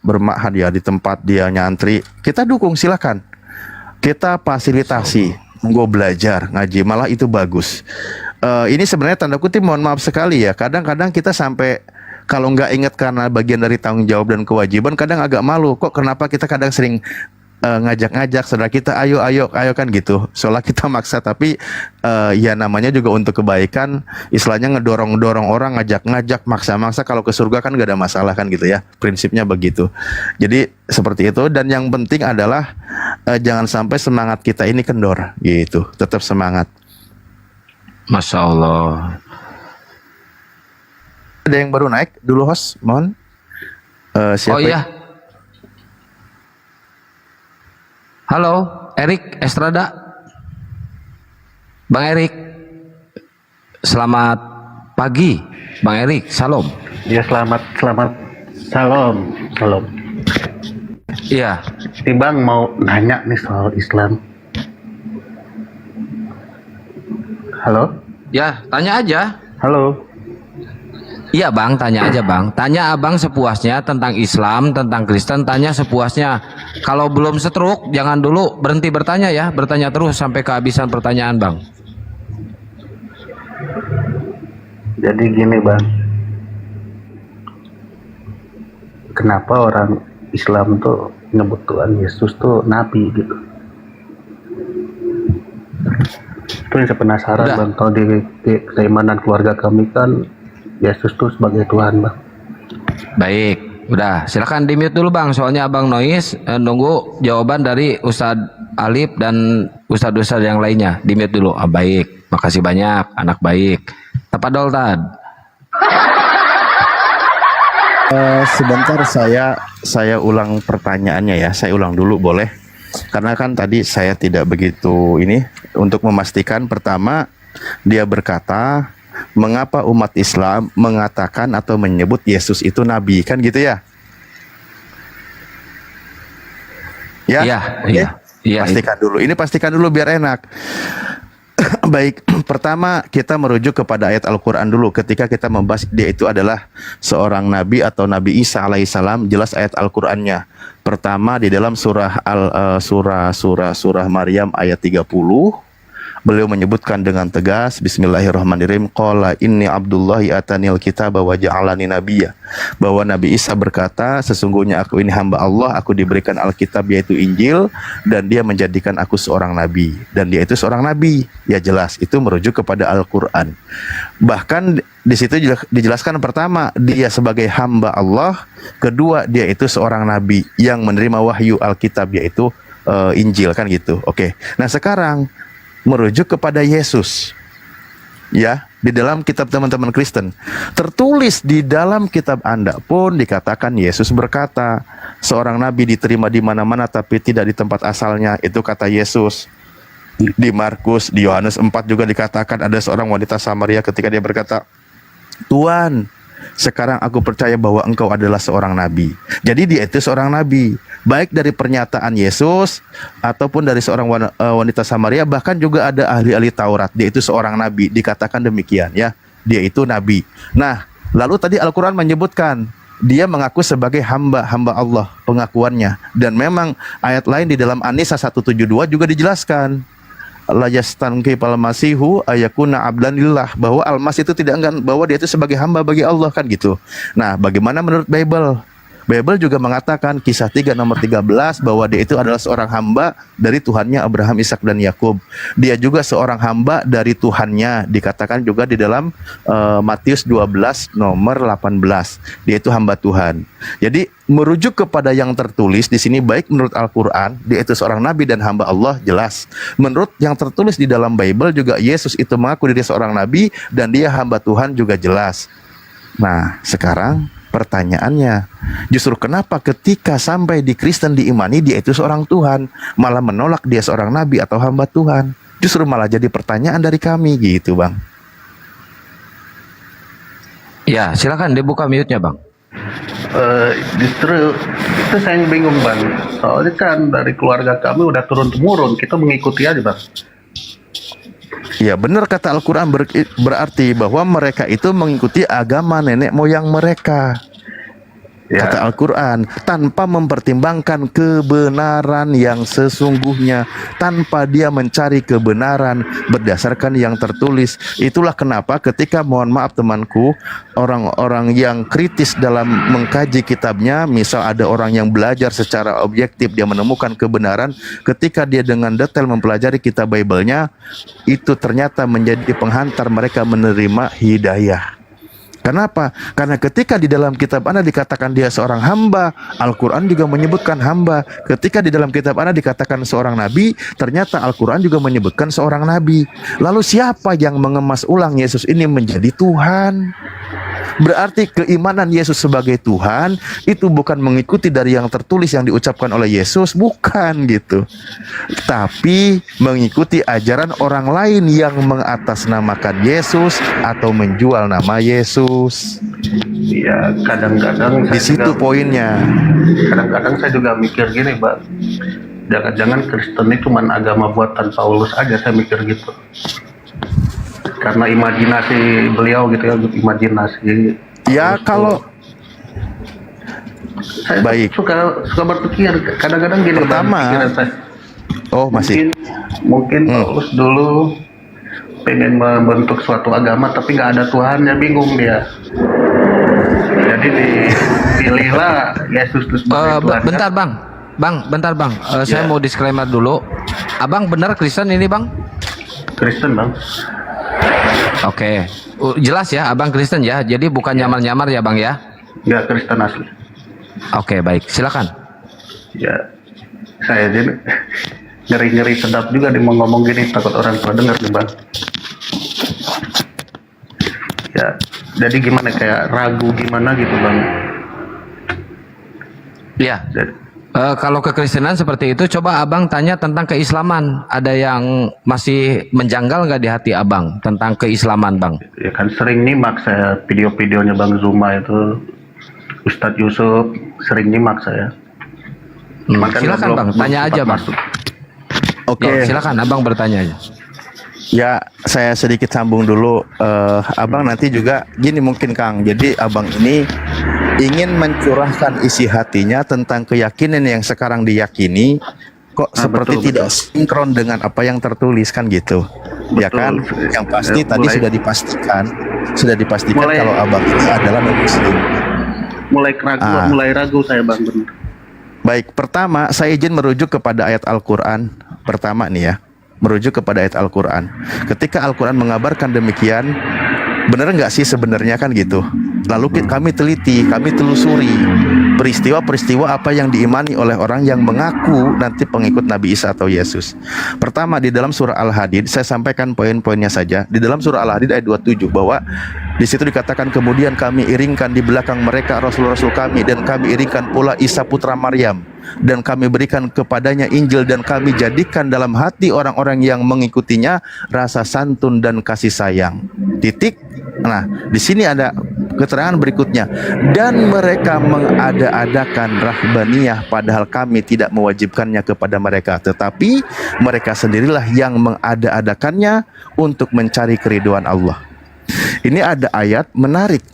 berma'had ya di tempat dia nyantri, kita dukung silakan. Kita fasilitasi, monggo belajar, ngaji, malah itu bagus. Ini sebenarnya tanda kutip mohon maaf sekali ya, kadang-kadang kita sampai kalau nggak ingat karena bagian dari tanggung jawab dan kewajiban, kadang agak malu. Kok kenapa kita kadang sering ngajak-ngajak saudara kita, ayo kan gitu, seolah kita maksa, tapi ya namanya juga untuk kebaikan, istilahnya ngedorong orang, ngajak maksa kalau ke surga kan gak ada masalah kan gitu ya, prinsipnya begitu. Jadi seperti itu, dan yang penting adalah jangan sampai semangat kita ini kendor gitu, tetap semangat. Masya Allah. Ada yang baru naik dulu host, mohon. Siapa? Oh iya. Halo, Erik Estrada. Bang Erik. Selamat pagi, Bang Erik. Salam. Ya, selamat salam. Iya. Ini Bang mau nanya nih soal Islam. Halo? Ya, tanya aja. Halo. Iya Bang, tanya aja Bang. Tanya Abang sepuasnya tentang Islam, tentang Kristen, tanya sepuasnya. Kalau belum setruk, jangan dulu berhenti bertanya ya. Bertanya terus sampai kehabisan pertanyaan Bang. Jadi gini Bang, kenapa orang Islam tuh nyebut Tuhan Yesus tuh Nabi gitu? Itu yang saya penasaran Udah. Bang. Kalau di keimanan keluarga kami kan Yesus tuh sebagai Tuhan Bang. Baik, udah silakan di mute dulu Bang. Soalnya Abang noise nunggu jawaban dari Ustadz Alif dan Ustadz yang lainnya. Di mute dulu. Baik, makasih banyak, anak baik. Tapadol Tad. Sebentar saya ulang pertanyaannya ya. Saya ulang dulu boleh? Karena kan tadi saya tidak begitu ini untuk memastikan. Pertama, dia berkata, mengapa umat Islam mengatakan atau menyebut Yesus itu nabi, kan gitu ya? Ya, pastikan dulu. Ini pastikan dulu biar enak. Baik, pertama kita merujuk kepada ayat Al-Quran dulu. Ketika kita membahas dia itu adalah seorang nabi atau Nabi Isa alaihissalam, jelas ayat Al-Qurannya. Pertama di dalam surah Maryam ayat 30. Beliau menyebutkan dengan tegas, Bismillahirrahmanirrahim, Qala inni Abdullahi atanil kitaba wa ja'alani nabiyya. Bahwa Nabi Isa berkata, sesungguhnya aku ini hamba Allah, aku diberikan Alkitab yaitu Injil, dan dia menjadikan aku seorang nabi. Dan dia itu seorang nabi. Ya jelas, itu merujuk kepada Al-Quran. Bahkan di situ dijelaskan pertama, dia sebagai hamba Allah. Kedua, dia itu seorang nabi yang menerima wahyu Alkitab yaitu Injil, kan gitu. Oke. Nah sekarang merujuk kepada Yesus, ya, di dalam kitab teman-teman Kristen tertulis di dalam kitab Anda pun dikatakan Yesus berkata, seorang nabi diterima di mana-mana tapi tidak di tempat asalnya. Itu kata Yesus. Di Markus, di Yohanes 4 juga dikatakan ada seorang wanita Samaria ketika dia berkata, Tuhan, sekarang aku percaya bahwa engkau adalah seorang nabi. Jadi dia itu seorang nabi, baik dari pernyataan Yesus ataupun dari seorang wanita Samaria. Bahkan juga ada ahli-ahli Taurat, dia itu seorang nabi, dikatakan demikian ya, dia itu nabi. Nah, lalu tadi Al-Quran menyebutkan dia mengaku sebagai hamba Allah, pengakuannya. Dan memang ayat lain di dalam An-Nisa 172 juga dijelaskan, la yastanki pal masihu ayakuna abdan lillah, bahwa Al-Masih itu tidak enggan bahwa dia itu sebagai hamba bagi Allah, kan gitu. Nah, bagaimana menurut Bible? Bible juga mengatakan Kisah 3 nomor 13 bahwa dia itu adalah seorang hamba dari Tuhannya Abraham, Ishak dan Yakub. Dia juga seorang hamba dari Tuhannya, dikatakan juga di dalam Matius 12 nomor 18. Dia itu hamba Tuhan. Jadi merujuk kepada yang tertulis di sini, baik menurut Al-Quran dia itu seorang nabi dan hamba Allah, jelas. Menurut yang tertulis di dalam Bible juga Yesus itu mengaku diri seorang nabi dan dia hamba Tuhan juga jelas. Nah sekarang pertanyaannya, justru kenapa ketika sampai di Kristen diimani dia itu seorang Tuhan, malah menolak dia seorang nabi atau hamba Tuhan? Justru malah jadi pertanyaan dari kami gitu, Bang. Ya, silakan dibuka mute-nya, Bang. Justru itu saya yang bingung, Bang. Soalnya kan dari keluarga kami udah turun-temurun, kita mengikuti aja, Bang. Ya benar kata Al-Quran, berarti bahwa mereka itu mengikuti agama nenek moyang mereka. Kata Al-Quran, tanpa mempertimbangkan kebenaran yang sesungguhnya, tanpa dia mencari kebenaran berdasarkan yang tertulis. Itulah kenapa ketika, mohon maaf temanku, orang-orang yang kritis dalam mengkaji kitabnya, misal ada orang yang belajar secara objektif, dia menemukan kebenaran, ketika dia dengan detail mempelajari kitab Bible-nya, itu ternyata menjadi penghantar mereka menerima hidayah. Kenapa? Karena ketika di dalam kitab Anda dikatakan dia seorang hamba, Al-Quran juga menyebutkan hamba. Ketika di dalam kitab Anda dikatakan seorang nabi, ternyata Al-Quran juga menyebutkan seorang nabi. Lalu siapa yang mengemas ulang Yesus ini menjadi Tuhan? Berarti keimanan Yesus sebagai Tuhan itu bukan mengikuti dari yang tertulis yang diucapkan oleh Yesus, bukan gitu, tapi mengikuti ajaran orang lain yang mengatasnamakan Yesus atau menjual nama Yesus. Iya, kadang-kadang di situ poinnya. Kadang-kadang saya juga mikir gini, Bang. Jangan-jangan Kristen ini cuma agama buatan Paulus aja, saya mikir gitu. Karena imajinasi beliau gitu ya, imajinasi. Ya kalau saya baik, suka berpikir kadang-kadang gini. Pertama, saya, mungkin Paulus dulu pengen membentuk suatu agama tapi nggak ada Tuhannya, bingung dia. Jadi dipilihlah Yesus sebagai Tuhan. Bentar bentar bang, saya mau disclaimer dulu. Abang benar Kristen ini, Bang? Kristen, Bang. Oke, jelas ya, Abang Kristen ya. Jadi bukan nyamar-nyamar ya, Bang ya? Ya, Kristen asli. Oke, baik, silakan. Ya, saya jadi ngeri-ngeri sedap juga nih mau ngomong gini, takut orang tua dengar nih, Bang. Ya, jadi gimana, kayak ragu gimana gitu, Bang. Ya. Kalau kekristenan seperti itu, coba abang tanya tentang keislaman. Ada yang masih menjanggal nggak di hati abang tentang keislaman, bang? Ya kan sering nyimak saya video-videonya Bang Zuma itu, Ustadz Yusuf sering nyimak saya. Cuman kan Silakan belum- bang, belum tanya sempat aja bang. masuk. Oke. Silakan abang bertanya aja. Ya, saya sedikit sambung dulu. Abang nanti juga gini mungkin Kang. Jadi abang ini ingin mencurahkan isi hatinya tentang keyakinan yang sekarang diyakini kok seperti betul, tidak sinkron dengan apa yang tertulis kan gitu. Ya kan? Yang pasti tadi Mulai- sudah dipastikan Mulai- kalau abang ini adalah non-muslim. Mulai ragu saya Bang, benar. Baik, pertama saya izin merujuk kepada ayat Al-Quran. Pertama nih ya, merujuk kepada ayat Al-Quran. Ketika Al-Quran mengabarkan demikian, benar nggak sih sebenarnya kan gitu. Lalu kami teliti, kami telusuri peristiwa-peristiwa apa yang diimani oleh orang yang mengaku nanti pengikut Nabi Isa atau Yesus. Pertama, di dalam surah Al-Hadid, saya sampaikan poin-poinnya saja. Di dalam surah Al-Hadid ayat 27 bahwa di situ dikatakan kemudian kami iringkan di belakang mereka rasul-rasul kami, dan kami iringkan pula Isa putra Maryam, dan kami berikan kepadanya Injil, dan kami jadikan dalam hati orang-orang yang mengikutinya rasa santun dan kasih sayang. Titik. Nah, di sini ada keterangan berikutnya, dan mereka mengada-adakan rahbaniyah padahal kami tidak mewajibkannya kepada mereka, tetapi mereka sendirilah yang mengada-adakannya untuk mencari keriduan Allah. Ini ada ayat menarik.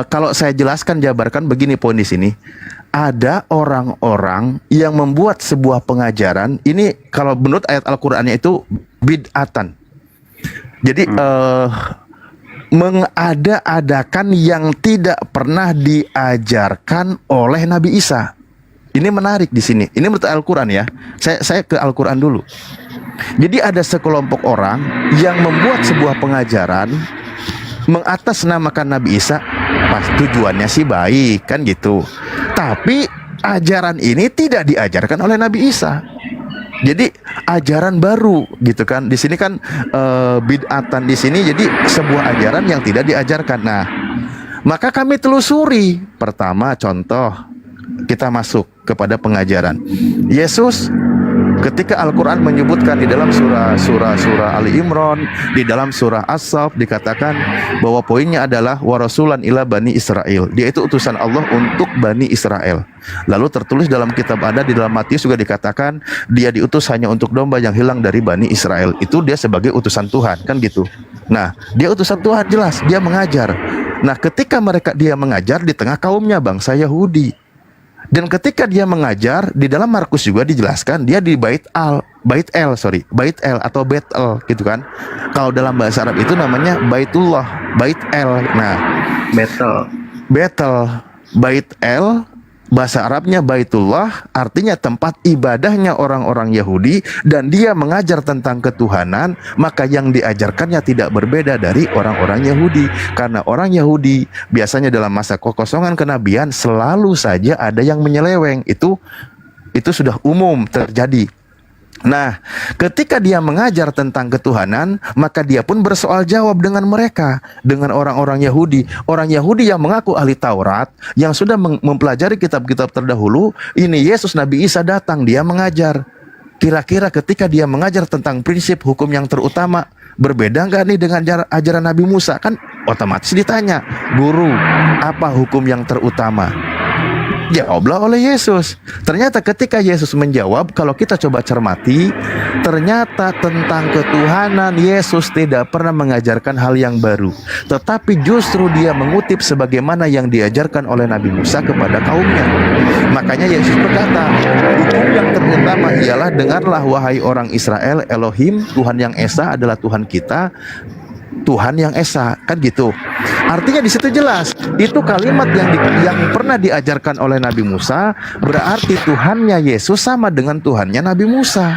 Kalau saya jelaskan, jabarkan begini poin di sini. Ada orang-orang yang membuat sebuah pengajaran. Ini kalau menurut ayat Al-Qur'annya itu bid'atan. Jadi mengada-adakan yang tidak pernah diajarkan oleh Nabi Isa. Ini menarik di sini. Ini menurut Al-Qur'an ya. Saya ke Al-Qur'an dulu. Jadi ada sekelompok orang yang membuat sebuah pengajaran mengatasnamakan Nabi Isa. Pas tujuannya sih baik kan gitu. Tapi ajaran ini tidak diajarkan oleh Nabi Isa. Jadi ajaran baru gitu kan. Di sini kan bid'atan di sini, jadi sebuah ajaran yang tidak diajarkan. Nah, maka kami telusuri. Pertama contoh, kita masuk kepada pengajaran Yesus. Ketika Al-Quran menyebutkan di dalam surah Ali Imran, di dalam surah As-Saff dikatakan bahwa poinnya adalah warasulan ila Bani Israel. Dia itu utusan Allah untuk Bani Israel. Lalu tertulis dalam kitab ada di dalam Matius juga dikatakan dia diutus hanya untuk domba yang hilang dari Bani Israel. Itu dia sebagai utusan Tuhan kan gitu. Nah, dia utusan Tuhan jelas, dia mengajar. Nah, ketika dia mengajar di tengah kaumnya bangsa Yahudi. Dan ketika dia mengajar, di dalam Markus juga dijelaskan dia di Bait El atau Betel gitu kan. Kalau dalam bahasa Arab itu namanya Baitullah, Bait El. Nah, Betel, Bait El, bahasa Arabnya Baitullah, artinya tempat ibadahnya orang-orang Yahudi, dan dia mengajar tentang ketuhanan, maka yang diajarkannya tidak berbeda dari orang-orang Yahudi. Karena orang Yahudi biasanya dalam masa kekosongan kenabian selalu saja ada yang menyeleweng. Itu sudah umum terjadi. Nah, ketika dia mengajar tentang ketuhanan, maka dia pun bersoal jawab dengan mereka, dengan orang-orang Yahudi. Orang Yahudi yang mengaku ahli Taurat, yang sudah mempelajari kitab-kitab terdahulu, ini Yesus Nabi Isa datang, dia mengajar. Kira-kira ketika dia mengajar tentang prinsip hukum yang terutama, berbeda nggak nih dengan ajaran Nabi Musa? Kan otomatis ditanya, guru, apa hukum yang terutama? Jawablah oleh Yesus. Ternyata ketika Yesus menjawab, kalau kita coba cermati, ternyata tentang ketuhanan Yesus tidak pernah mengajarkan hal yang baru, tetapi justru dia mengutip sebagaimana yang diajarkan oleh Nabi Musa kepada kaumnya. Makanya Yesus berkata, hukum yang terutama ialah, dengarlah wahai orang Israel, Elohim, Tuhan yang Esa adalah Tuhan kita, Tuhan yang Esa, kan gitu. Artinya di situ jelas, itu kalimat yang pernah diajarkan oleh Nabi Musa, berarti Tuhannya Yesus sama dengan Tuhannya Nabi Musa.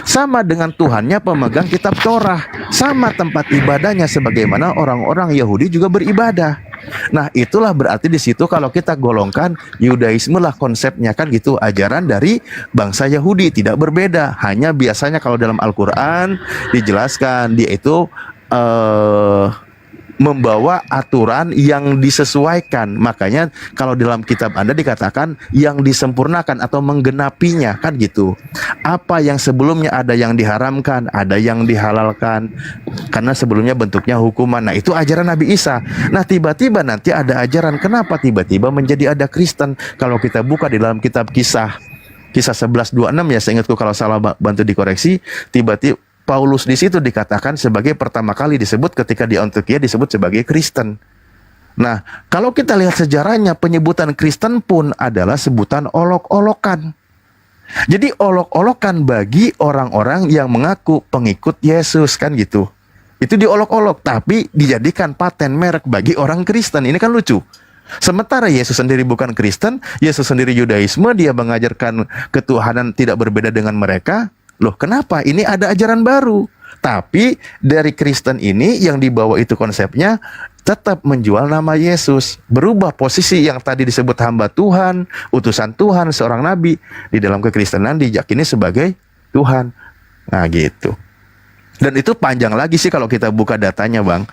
Sama dengan Tuhannya pemegang kitab Torah, sama tempat ibadahnya sebagaimana orang-orang Yahudi juga beribadah. Nah, itulah berarti di situ kalau kita golongkan Yudaisme lah konsepnya kan gitu, ajaran dari bangsa Yahudi tidak berbeda. Hanya biasanya kalau dalam Al-Qur'an dijelaskan dia itu membawa aturan yang disesuaikan. Makanya kalau dalam kitab Anda dikatakan yang disempurnakan atau menggenapinya, kan gitu. Apa yang sebelumnya ada yang diharamkan, ada yang dihalalkan, karena sebelumnya bentuknya hukuman. Nah, itu ajaran Nabi Isa. Nah, tiba-tiba nanti ada ajaran, kenapa tiba-tiba menjadi ada Kristen? Kalau kita buka di dalam kitab Kisah 11:26 ya, seingatku, kalau salah bantu dikoreksi. Tiba-tiba Paulus di situ dikatakan sebagai pertama kali disebut ketika di Antiokhia disebut sebagai Kristen. Nah, kalau kita lihat sejarahnya, penyebutan Kristen pun adalah sebutan olok-olokan. Jadi olok-olokan bagi orang-orang yang mengaku pengikut Yesus, kan gitu. Itu diolok-olok, tapi dijadikan paten merek bagi orang Kristen. Ini kan lucu. Sementara Yesus sendiri bukan Kristen, Yesus sendiri Yudaisme, dia mengajarkan ketuhanan tidak berbeda dengan mereka. Loh, kenapa? Ini ada ajaran baru. Tapi dari Kristen ini yang dibawa itu konsepnya tetap menjual nama Yesus. Berubah posisi yang tadi disebut hamba Tuhan, utusan Tuhan, seorang nabi. Di dalam kekristenan diyakini sebagai Tuhan. Nah, gitu. Dan itu panjang lagi sih kalau kita buka datanya, Bang.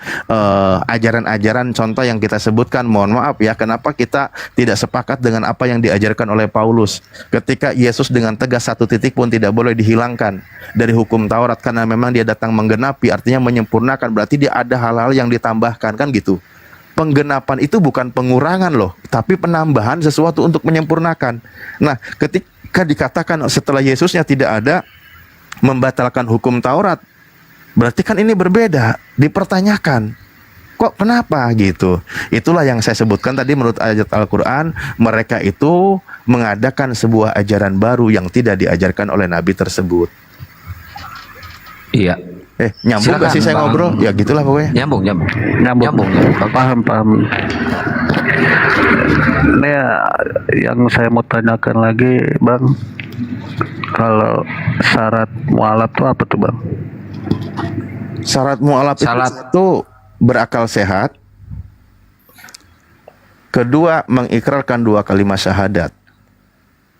Ajaran-ajaran contoh yang kita sebutkan, mohon maaf ya, kenapa kita tidak sepakat dengan apa yang diajarkan oleh Paulus. Ketika Yesus dengan tegas satu titik pun tidak boleh dihilangkan dari hukum Taurat, karena memang dia datang menggenapi, artinya menyempurnakan, berarti dia ada hal-hal yang ditambahkan, kan gitu. Penggenapan itu bukan pengurangan loh, tapi penambahan sesuatu untuk menyempurnakan. Nah, ketika dikatakan setelah Yesusnya tidak ada membatalkan hukum Taurat, berarti kan ini berbeda, dipertanyakan. Kok kenapa gitu? Itulah yang saya sebutkan tadi, menurut ayat Al-Quran, mereka itu mengadakan sebuah ajaran baru yang tidak diajarkan oleh Nabi tersebut. Iya. Nyambung gak sih saya ngobrol? Ya gitulah pokoknya. Nyambung. Paham. Ini yang saya mau tanyakan lagi, Bang. Kalau syarat mualaf itu apa tuh, Bang? Syarat mualaf itu berakal sehat. Kedua, mengikrarkan 2 kalimat syahadat.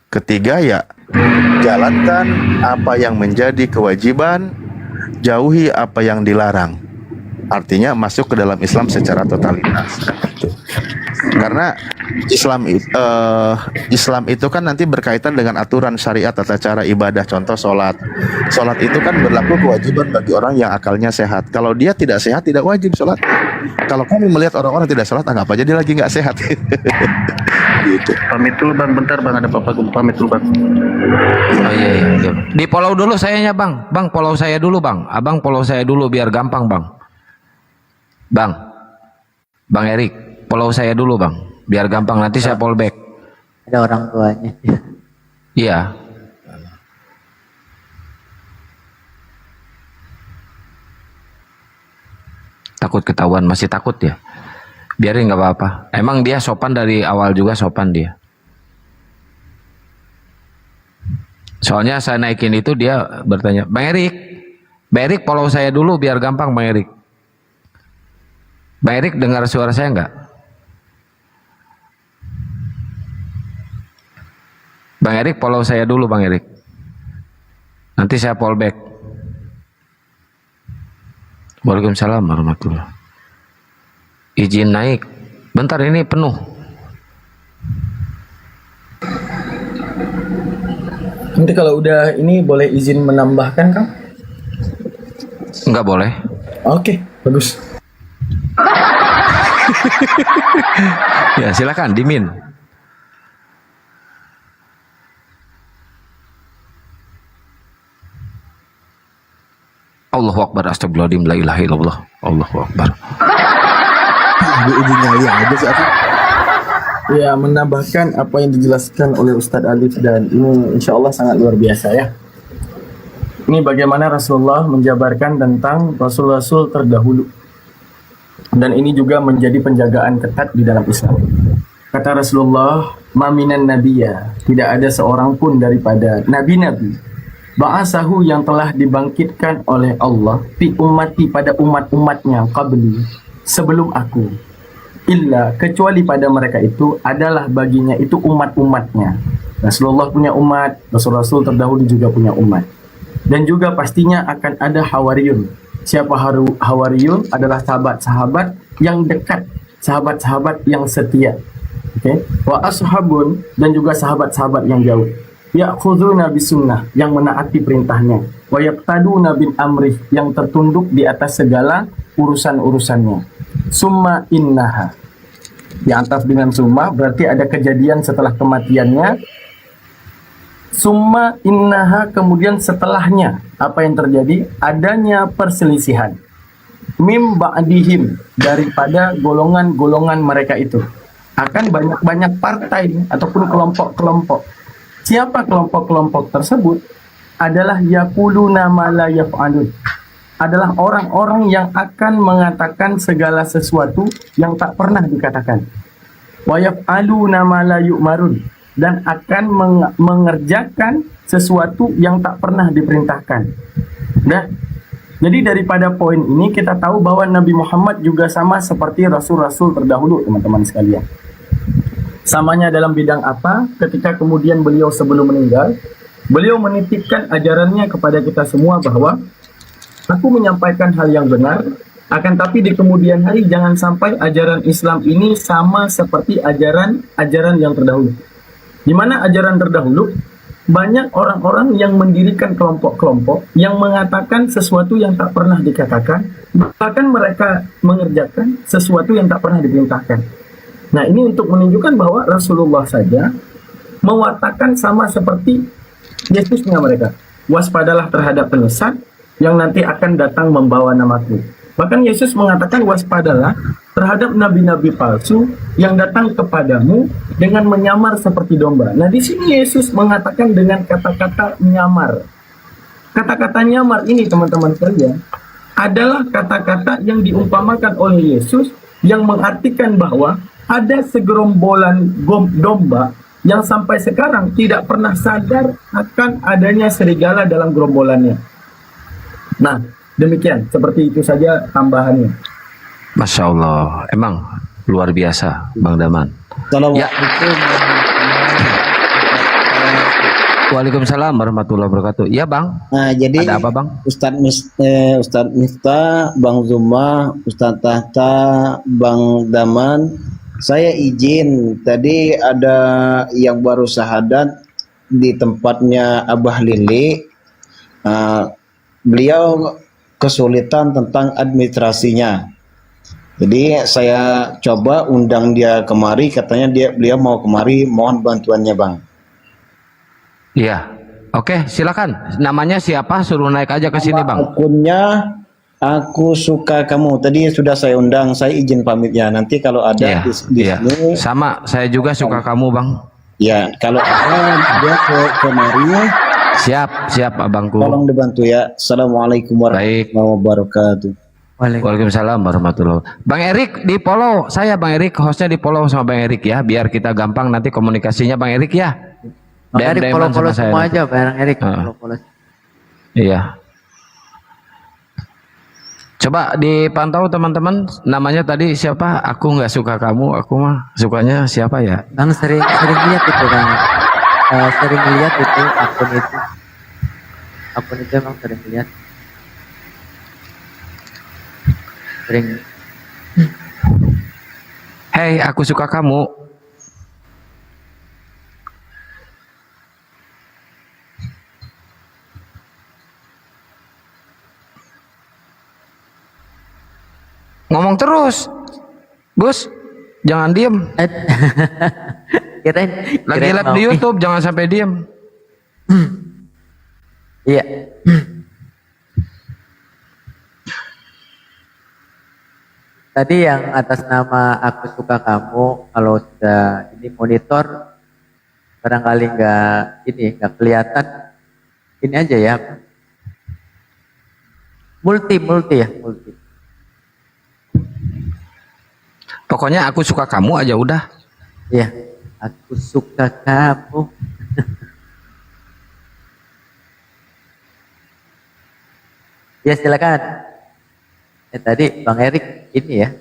Ketiga, ya jalankan apa yang menjadi kewajiban, jauhi apa yang dilarang. Artinya masuk ke dalam Islam secara totalitas. Karena Islam itu kan nanti berkaitan dengan aturan syariat tata cara ibadah. Contoh sholat. Sholat itu kan berlaku kewajiban bagi orang yang akalnya sehat. Kalau dia tidak sehat, tidak wajib sholat. Kalau kamu melihat orang-orang tidak sholat, anggap aja dia lagi nggak sehat. Gitu. Pamit dulu, Bang, bentar, Bang, ada papa gue pamit dulu, Bang. Oh iya. Di follow dulu sayanya, Bang. Bang, follow saya dulu, Bang. Abang follow saya dulu biar gampang, Bang. Bang Erik, follow saya dulu, Bang. Biar gampang, nanti saya follow back. Ada orang tuanya. Iya. Takut ketahuan, masih takut ya? Biarin, nggak apa-apa. Emang dia sopan dari awal juga, sopan dia. Soalnya saya naikin itu dia bertanya, Bang Erik follow saya dulu biar gampang, Bang Erik. Bang Erik dengar suara saya nggak? Bang Erik follow saya dulu, Bang Erik. Nanti saya follow back. Waalaikumsalam warahmatullahi. Izin naik. Bentar, ini penuh. Nanti kalau udah ini boleh izin menambahkan, Kang? Enggak boleh. Oke, bagus. Ya silakan, Dimin. Allahu Akbar, astagfirullahaladzim, la ilaha illallah, Allahu Akbar. Ibu nyali aja sih aku. Ya, menambahkan apa yang dijelaskan oleh Ustadz Alif, dan ini insya Allah sangat luar biasa ya. Ini bagaimana Rasulullah menjabarkan tentang Rasul-Rasul terdahulu. Dan ini juga menjadi penjagaan ketat di dalam Islam. Kata Rasulullah, "Maminan nabiyya", tidak ada seorang pun daripada nabi-nabi, ba'asahu yang telah dibangkitkan oleh Allah, fi ummati pada umat-umatnya, qabli, sebelum aku, illa kecuali pada mereka itu adalah baginya itu umat-umatnya. Rasulullah punya umat, Rasul-Rasul terdahulu juga punya umat. Dan juga pastinya akan ada Hawariyun. Siapa Hawariyun? Adalah sahabat-sahabat yang dekat, sahabat-sahabat yang setia. Oke, wa ashabun, dan juga sahabat-sahabat yang jauh. Ya'khuduna bisunnah, yang menaati perintahnya. Wa yaqtaduna bin amrih, yang tertunduk di atas segala urusan-urusannya. Summa innaha, yang atas dengan summa berarti ada kejadian setelah kematiannya. Summa innaha, kemudian setelahnya apa yang terjadi? Adanya perselisihan. Mim ba'dihim, daripada golongan-golongan mereka itu. Akan banyak-banyak partai ataupun kelompok-kelompok. Siapa kelompok-kelompok tersebut? Adalah yaquluna ma la yaf'alun. Adalah orang-orang yang akan mengatakan segala sesuatu yang tak pernah dikatakan. Wa yaf'aluna ma la yu'marun, dan akan mengerjakan sesuatu yang tak pernah diperintahkan. Nah, jadi daripada poin ini kita tahu bahwa Nabi Muhammad juga sama seperti rasul-rasul terdahulu, teman-teman sekalian. Samanya dalam bidang apa? Ketika kemudian beliau sebelum meninggal, beliau menitipkan ajarannya kepada kita semua bahwa aku menyampaikan hal yang benar, akan tapi di kemudian hari jangan sampai ajaran Islam ini sama seperti ajaran yang terdahulu. Di mana ajaran terdahulu banyak orang-orang yang mendirikan kelompok-kelompok yang mengatakan sesuatu yang tak pernah dikatakan, bahkan mereka mengerjakan sesuatu yang tak pernah diperintahkan. Nah, ini untuk menunjukkan bahwa Rasulullah saja mewatakan sama seperti Yesusnya mereka. Waspadalah terhadap penyesat yang nanti akan datang membawa namaku. Bahkan Yesus mengatakan waspadalah terhadap nabi-nabi palsu yang datang kepadamu dengan menyamar seperti domba. Nah, di sini Yesus mengatakan dengan kata-kata nyamar. Kata-kata nyamar ini, teman-teman sekalian, adalah kata-kata yang diumpamakan oleh Yesus yang mengartikan bahwa ada segerombolan domba yang sampai sekarang tidak pernah sadar akan adanya serigala dalam gerombolannya. Nah, demikian, seperti itu saja tambahannya. Masya Allah, emang luar biasa, Bang Daman. Assalamualaikum. Waalaikumsalam warahmatullahi wabarakatuh. Ya, Bang. Nah, jadi ada apa, Bang? Ustadz Miftah, Bang Zuma, Ustadz Tahta, Bang Daman, saya izin, tadi ada yang baru syahadat di tempatnya Abah Lili. Beliau kesulitan tentang administrasinya. Jadi saya coba undang dia kemari, katanya beliau mau kemari, mohon bantuannya, Bang. Iya. Oke, silakan. Namanya siapa? Suruh naik aja ke sini, Bang. Akunnya Aku Suka Kamu. Tadi sudah saya undang, saya izin pamit ya. Nanti kalau ada di sini. Sama, saya juga suka kamu, Bang. Ya, kalau ada dia kemari. Siap, abangku. Tolong dibantu ya. Assalamualaikum warahmatullahi wabarakatuh. Waalaikumsalam warahmatullahi wabarakatuh. Bang Erik di follow. Saya Bang Erik, hostnya di follow sama Bang Erik ya. Biar kita gampang nanti komunikasinya, Bang Erik ya. Bang Erik follow semua aja, Bang Erik. Follow. Iya. Coba dipantau teman-teman, namanya tadi siapa? Aku nggak suka kamu, aku mah sukanya siapa ya? Bang sering lihat itu, Bang. Sering lihat itu akun itu emang sering lihat. Sering. Hey, aku suka kamu. Ngomong terus, Bos. Jangan diem. Lagi live di YouTube, jangan sampai diem. Iya. Tadi yang atas nama Aku Suka Kamu, kalau sudah ini monitor, barangkali nggak kelihatan. Ini aja ya. Multi. Pokoknya aku suka kamu aja udah. Iya, aku suka kamu. Ya silakan. Tadi Bang Erik ini ya.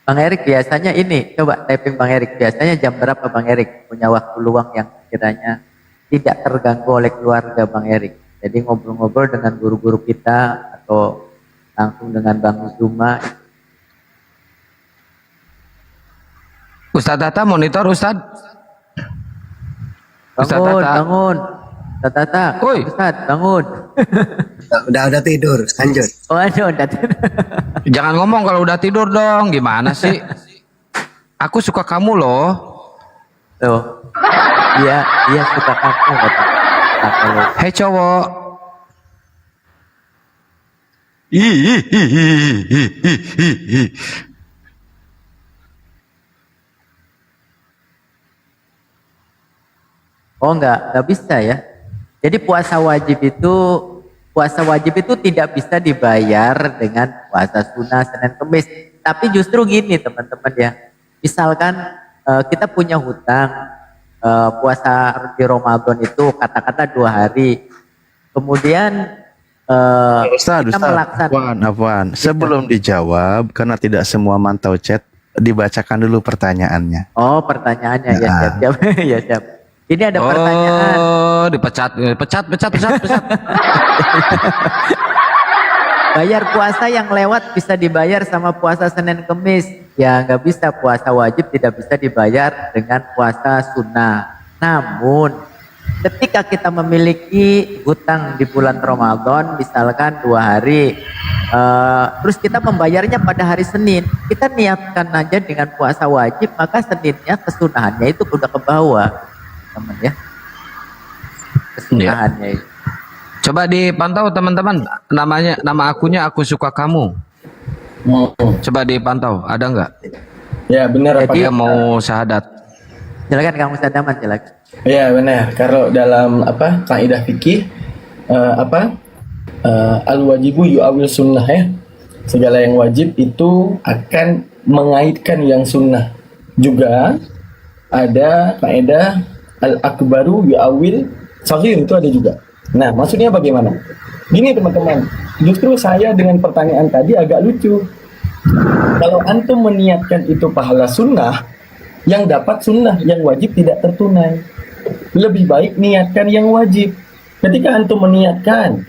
Bang Erik biasanya ini, coba typing Bang Erik. Biasanya jam berapa Bang Erik punya waktu luang yang kiranya tidak terganggu oleh keluarga Bang Erik. Jadi ngobrol-ngobrol dengan guru-guru kita atau langsung dengan Bang Zuma. Ustadz Tata monitor Ustadz. Ustadz Bangun, Tata. bangun. Ustadz Tata, Ustadz, bangun. Udah tidur, lanjut. Oh, udah tidur. Jangan ngomong kalau udah tidur dong. Gimana sih? Aku suka kamu loh. Tuh. Iya suka kamu kata. Hei cowok. Oh nggak bisa ya. Jadi puasa wajib itu tidak bisa dibayar dengan puasa sunnah Senin Kemis. Tapi justru gini teman-teman ya. Misalkan kita punya hutang puasa di Ramadan itu kata-kata 2 hari. Kemudian Ustaz, kita melaksanakan. Afwan. Sebelum dijawab, karena tidak semua mantau chat, dibacakan dulu pertanyaannya. Oh pertanyaannya ya siap. Ya siap. Ini ada pertanyaan. Oh, dipecat. Bayar puasa yang lewat bisa dibayar sama puasa Senin Kemis. Ya nggak bisa, puasa wajib tidak bisa dibayar dengan puasa sunnah. Namun ketika kita memiliki hutang di bulan Ramadan, misalkan 2 hari, terus kita membayarnya pada hari Senin, kita niatkan aja dengan puasa wajib, maka Seninnya kesunahannya itu udah ke bawah, teman ya. Kesunahannya itu. Coba dipantau teman-teman. Nama akunnya Aku Suka Kamu. Coba dipantau, ada nggak? Ya benar. Dia mau syahadat. Silakan kamu Sadaman, silakan. Ya benar. Kalau dalam kaidah fikih al wajibu yu'awil sunnah ya. Segala yang wajib itu akan mengaitkan yang sunnah. Juga ada kaidah al akbaru yu'awil saghir, itu ada juga. Nah, maksudnya bagaimana? Gini teman-teman, justru saya dengan pertanyaan tadi agak lucu. Kalau antum meniatkan itu pahala sunnah, yang dapat sunnah, yang wajib tidak tertunai. Lebih baik niatkan yang wajib. Ketika antum meniatkan,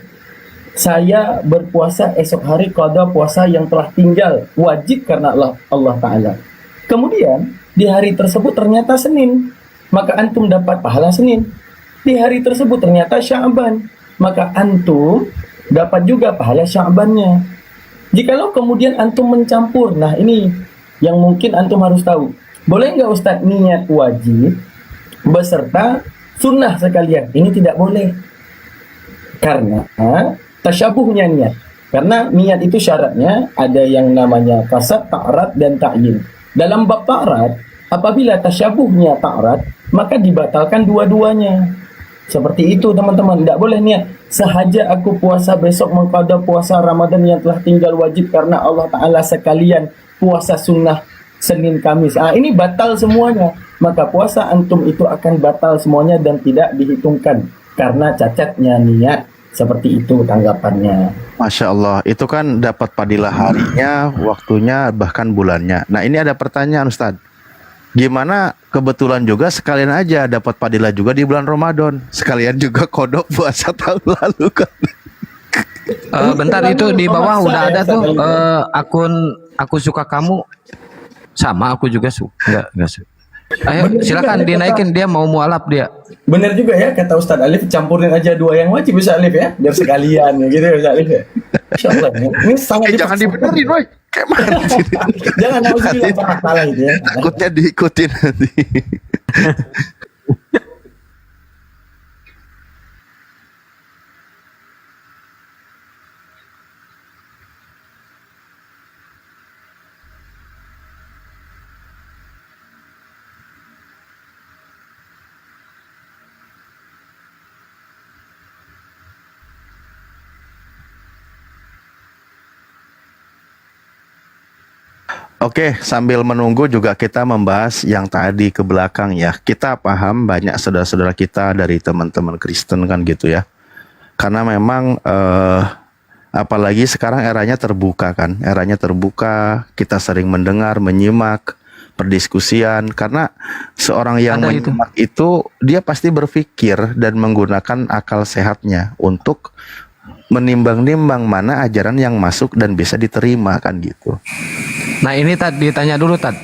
saya berpuasa esok hari qada puasa yang telah tinggal, wajib karena Allah Ta'ala. Kemudian, di hari tersebut ternyata Senin, maka antum dapat pahala Senin. Di hari tersebut ternyata Sya'ban, maka antum dapat juga pahala Sya'bannya. Jikalau kemudian antum mencampur, nah ini yang mungkin antum harus tahu. Boleh nggak Ustadz niat wajib beserta sunnah sekalian? Ini tidak boleh. Karena tasyabuhnya niat. Karena niat itu syaratnya ada yang namanya kasab, ta'rad, dan ta'yin. Dalam bab ta'rad, apabila tasyabuhnya ta'rad, maka dibatalkan dua-duanya. Seperti itu teman-teman, tidak boleh niat sahaja aku puasa besok mengqada puasa Ramadan yang telah tinggal wajib karena Allah Ta'ala sekalian puasa sunnah Senin Kamis. Ini batal semuanya. Maka puasa antum itu akan batal semuanya dan tidak dihitungkan karena cacatnya niat. Seperti itu tanggapannya. Masya Allah, itu kan dapat padilah harinya, waktunya, bahkan bulannya. Nah ini ada pertanyaan Ustadz. Gimana kebetulan juga sekalian aja dapat padilah juga di bulan Ramadan, sekalian juga kodok puasa tahun lalu kan? Bentar, itu di bawah udah ada tuh akun Aku Suka Kamu, sama aku juga suka. Enggak suka. Ayo silakan dinaikin, dia mau mualaf dia. Bener juga ya kata Ustadz Alif, campurin aja 2 yang wajib Ustadz Alif ya, biar sekalian ya gitu ya Ustadz Alif ya. Insyaallah ini sangat jangan dibenerin Roy. Kayak mana sih? Jangan salah gitu ya. Takutnya diikutin nanti. Oke, sambil menunggu juga kita membahas yang tadi ke belakang ya. Kita paham banyak saudara-saudara kita dari teman-teman Kristen kan gitu ya. Karena memang apalagi sekarang eranya terbuka kan. Eranya terbuka, kita sering mendengar, menyimak perdiskusian. Karena seorang yang menyimak itu dia pasti berpikir dan menggunakan akal sehatnya untuk menimbang-nimbang mana ajaran yang masuk dan bisa diterima kan gitu. Nah ini Tad, ditanya dulu Tad.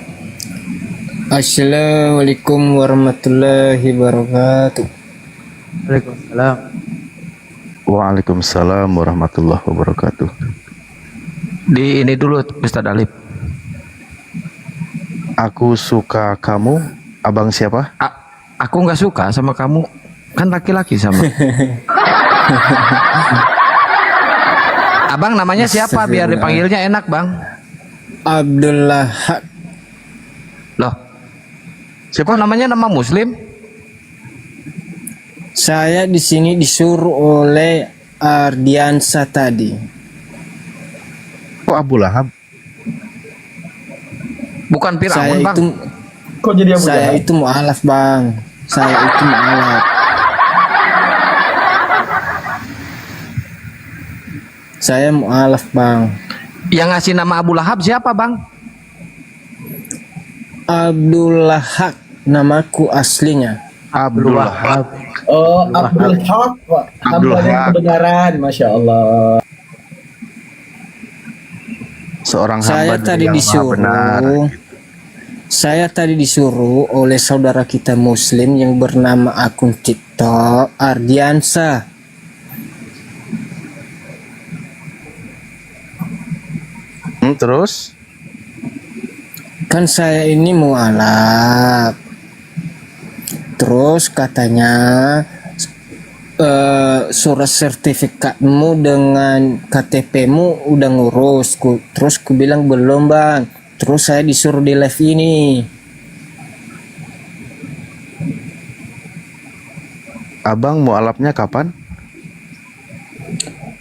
Assalamualaikum warahmatullahi wabarakatuh. Waalaikumsalam. Waalaikumsalam warahmatullahi wabarakatuh. Di ini dulu Ustaz Alif. Aku suka kamu, abang siapa? Aku nggak suka sama kamu, kan laki-laki sama. Abang namanya siapa biar dipanggilnya enak bang? Abdullah. Loh, siapa namanya nama Muslim? Saya di sini disuruh oleh Ardiansa tadi. Kok Abu Lahab? Bukan Firaun bang. Kok jadi Abu Saya itu mu'alaf bang. Saya itu mu'alaf. Saya mu'alaf bang. Yang ngasih nama Abu Lahab siapa bang? Abdullah Haq, namaku aslinya. Abdullah Haq. Oh, Abdul Haq, Pak. Hamba yang kebenaran, Masya Allah. Seorang Saya hamba tadi yang maha benar. Saya tadi disuruh oleh saudara kita Muslim yang bernama akun TikTok Ardiansa. Terus? Kan saya ini mualaf. Terus katanya surat sertifikatmu dengan KTP-mu udah ngurus. Terus ku bilang belum bang. Terus saya disuruh di live ini. Abang mualafnya kapan?